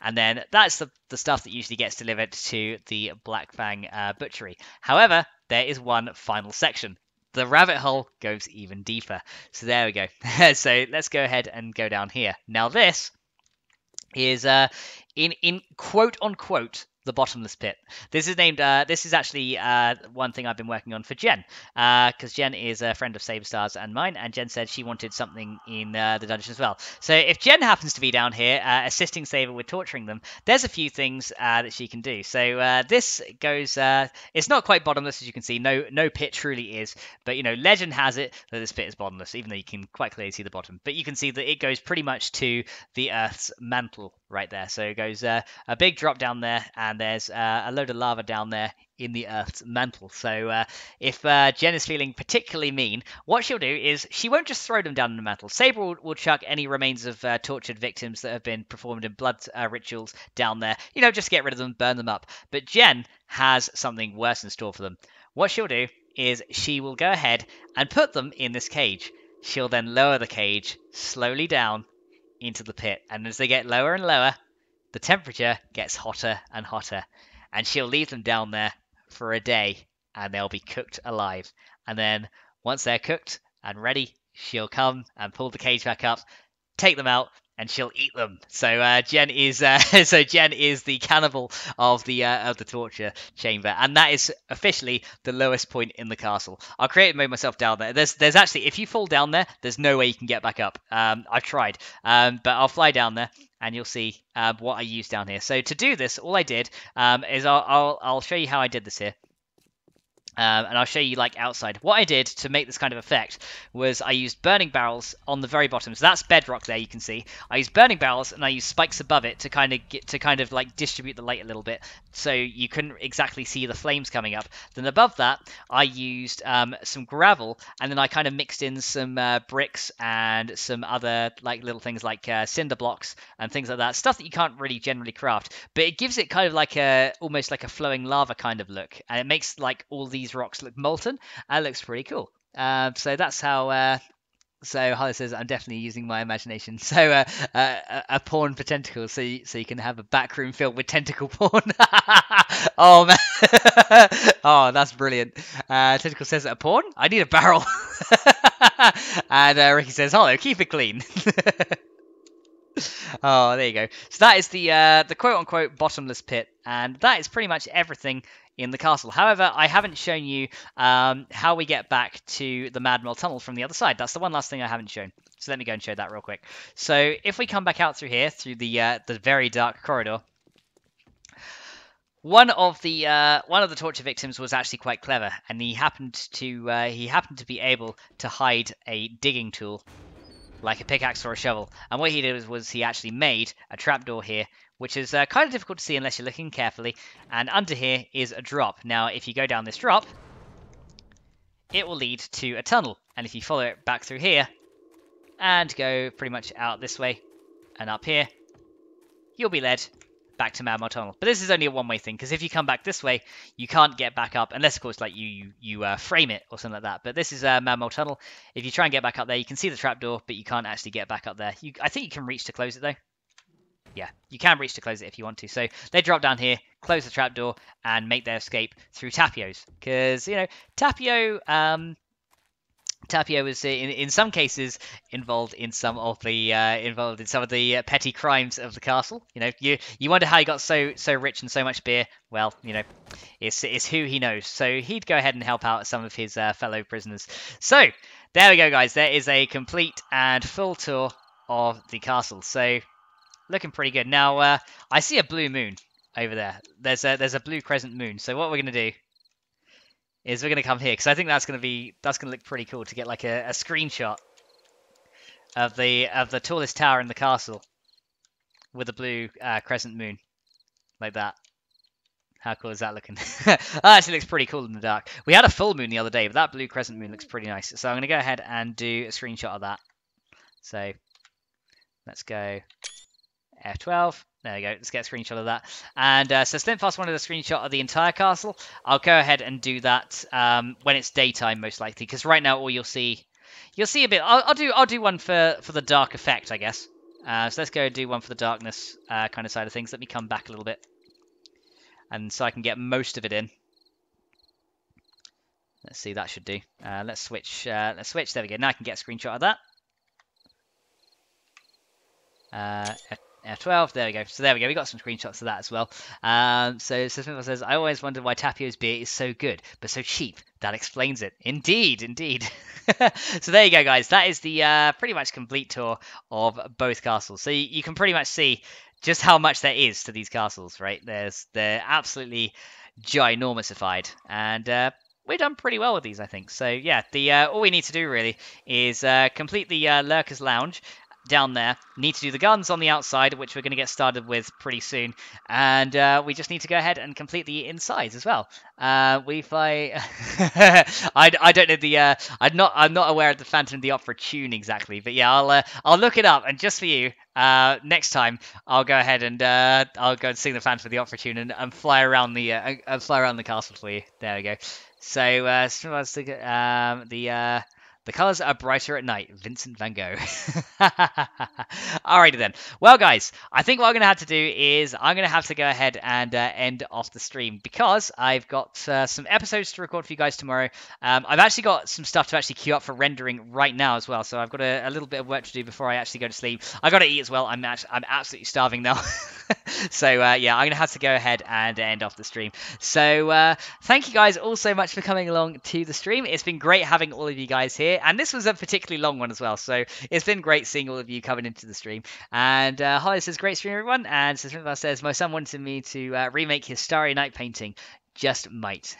And then that's the stuff that usually gets delivered to the Black Fang butchery. However, there is one final section. The rabbit hole goes even deeper. So there we go. So let's go ahead and go down here. Now this is in quote unquote the bottomless pit. This is named. This is actually one thing I've been working on for Jen, because Jen is a friend of Saberstar's and mine, and Jen said she wanted something in the dungeon as well. So if Jen happens to be down here assisting Saber with torturing them, there's a few things that she can do. So this goes. It's not quite bottomless, as you can see. No pit truly is, but legend has it that this pit is bottomless, even though you can quite clearly see the bottom. But you can see that it goes pretty much to the Earth's mantle right there. So it goes a big drop down there, and there's a load of lava down there in the Earth's mantle. So if Jen is feeling particularly mean, what she'll do is she won't just throw them down in the mantle. Saber will chuck any remains of tortured victims that have been performed in blood rituals down there, just get rid of them, burn them up. But Jen has something worse in store for them. What she'll do is she will go ahead and put them in this cage. She'll then lower the cage slowly down into the pit, and as they get lower and lower, the temperature gets hotter and hotter, and she'll leave them down there for a day, and they'll be cooked alive. And then once they're cooked and ready, she'll come and pull the cage back up, take them out, and she'll eat them. So Jen is the cannibal of the torture chamber, and that is officially the lowest point in the castle. I'll create and move myself down there. There's actually, if you fall down there, there's no way you can get back up. I've tried, but I'll fly down there, and you'll see what I use down here. So to do this, all I did is I'll show you how I did this here. And I'll show you like outside. What I did to make this kind of effect was I used burning barrels on the very bottom. So that's bedrock there, you can see. I used burning barrels and I used spikes above it to kind of like distribute the light a little bit, so you couldn't exactly see the flames coming up. Then above that, I used some gravel, and then I kind of mixed in some bricks and some other like little things like cinder blocks and things like that. Stuff that you can't really generally craft, but it gives it kind of like almost like a flowing lava kind of look, and it makes like all these rocks look molten. It looks pretty cool. So that's how. So Holly says, I'm definitely using my imagination. So a porn for tentacles, so you can have a back room filled with tentacle porn. Oh man, oh that's brilliant. Tentacle says, a porn? I need a barrel. And Ricky says, Hollow, keep it clean. Oh, there you go. So that is the quote-unquote bottomless pit, and that is pretty much everything in the castle. However, I haven't shown you how we get back to the Mad Mill Tunnel from the other side. That's the one last thing I haven't shown. So let me go and show that real quick. So if we come back out through here, through the very dark corridor, one of the torture victims was actually quite clever, and he happened to be able to hide a digging tool, like a pickaxe or a shovel. And what he did was he actually made a trapdoor here, which is kind of difficult to see unless you're looking carefully. And under here is a drop. Now, if you go down this drop, it will lead to a tunnel. And if you follow it back through here and go pretty much out this way and up here, you'll be led back to Mad Mill Tunnel. But this is only a one-way thing, because if you come back this way, you can't get back up unless, of course, like you frame it or something like that. But this is Mad Mill Tunnel. If you try and get back up there, you can see the trapdoor, but you can't actually get back up there. I think you can reach to close it though. Yeah, you can reach to close it if you want to. So they drop down here, close the trapdoor, and make their escape through Tapio's, because Tapio. Tapio was in some cases involved in some of the petty crimes of the castle. You wonder how he got so rich and so much beer. Well, it's who he knows. So he'd go ahead and help out some of his fellow prisoners. So there we go, guys. There is a complete and full tour of the castle. So looking pretty good. Now I see a blue moon over there. There's a blue crescent moon. So what we're gonna do is we're going to come here, because I think that's going to look pretty cool to get like a screenshot of the tallest tower in the castle with a blue crescent moon like that. How cool is that looking? That actually looks pretty cool in the dark. We had a full moon the other day, but that blue crescent moon looks pretty nice. So I'm going to go ahead and do a screenshot of that. So let's go F12. There we go. Let's get a screenshot of that. And so Slimfast wanted a screenshot of the entire castle. I'll go ahead and do that when it's daytime, most likely, because right now all you'll see a bit. I'll do one for the dark effect, I guess. So let's go do one for the darkness kind of side of things. Let me come back a little bit, and so I can get most of it in. Let's see, that should do. Let's switch. Let's switch. There we go. Now I can get a screenshot of that. F12, there we go. So there we go. We got some screenshots of that as well. So Smith says, I always wondered why Tapio's beer is so good, but so cheap. That explains it. Indeed, indeed. So there you go, guys. That is the pretty much complete tour of both castles. So you can pretty much see just how much there is to these castles, right? They're absolutely ginormousified, and we've done pretty well with these, I think. So yeah, all we need to do really is complete the Lurker's Lounge down there. Need to do the guns on the outside, which we're going to get started with pretty soon, and we just need to go ahead and complete the insides as well. I don't know I'm not aware of the Phantom of the Opera tune exactly, but yeah, I'll look it up, and just for you, next time I'll go ahead and I'll go and sing the Phantom of the Opera tune and fly around the castle for you. There we go. So the colours are brighter at night. Vincent van Gogh. Alrighty then. Well, guys, I think what I'm going to have to do is I'm going to have to go ahead and end off the stream, because I've got some episodes to record for you guys tomorrow. I've actually got some stuff to actually queue up for rendering right now as well, so I've got a little bit of work to do before I actually go to sleep. I got to eat as well. I'm absolutely starving now. So yeah, I'm going to have to go ahead and end off the stream. So thank you guys all so much for coming along to the stream. It's been great having all of you guys here, and this was a particularly long one as well, so it's been great seeing all of you coming into the stream. And Holly says, great stream everyone, and Smith says, my son wanted me to remake his Starry Night painting. just might.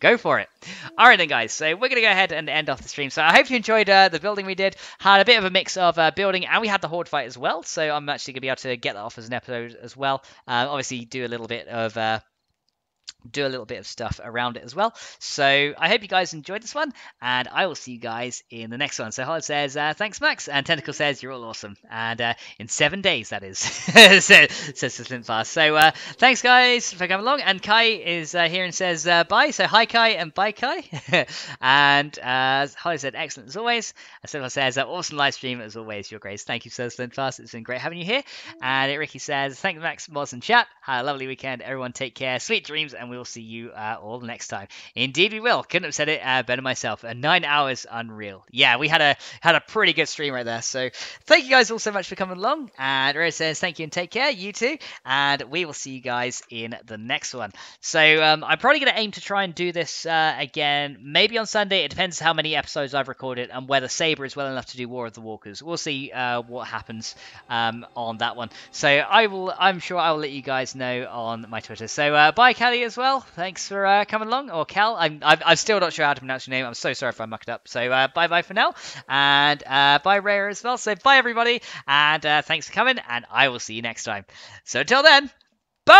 Go for it. All right then, guys. So we're going to go ahead and end off the stream. So I hope you enjoyed the building we did. Had a bit of a mix of building, and we had the horde fight as well. So I'm actually going to be able to get that off as an episode as well. Obviously, do a little bit of stuff around it as well. So I hope you guys enjoyed this one, and I will see you guys in the next one. So Holland says, thanks, Max, and Tentacle says, you're all awesome. And in 7 days, that is, says Slim Fast. So thanks, guys, for coming along. And Kai is here and says, bye. So hi, Kai, and bye, Kai. And Holly said, excellent as always. Slim Fast says, awesome live stream as always, your grace. Thank you so Slim Fast. It's been great having you here. And Ricky says, thank you, Max, Moz, and chat. Have a lovely weekend. Everyone take care. Sweet dreams, and we will see you all next time. Indeed we will. Couldn't have said it better myself. 9 hours, unreal. Yeah, we had a pretty good stream right there. So thank you guys all so much for coming along. And Rose says thank you and take care. You too. And we will see you guys in the next one. So I'm probably going to aim to try and do this again, maybe on Sunday. It depends how many episodes I've recorded and whether Saber is well enough to do War of the Walkers. We'll see what happens on that one. So I'm sure I will let you guys know on my Twitter. So bye, Callie, as well. Thanks for coming along, or Cal. I'm still not sure how to pronounce your name. I'm so sorry if I mucked up. So bye for now, and bye Rhea as well. So bye everybody, and thanks for coming, and I will see you next time. So until then, bye.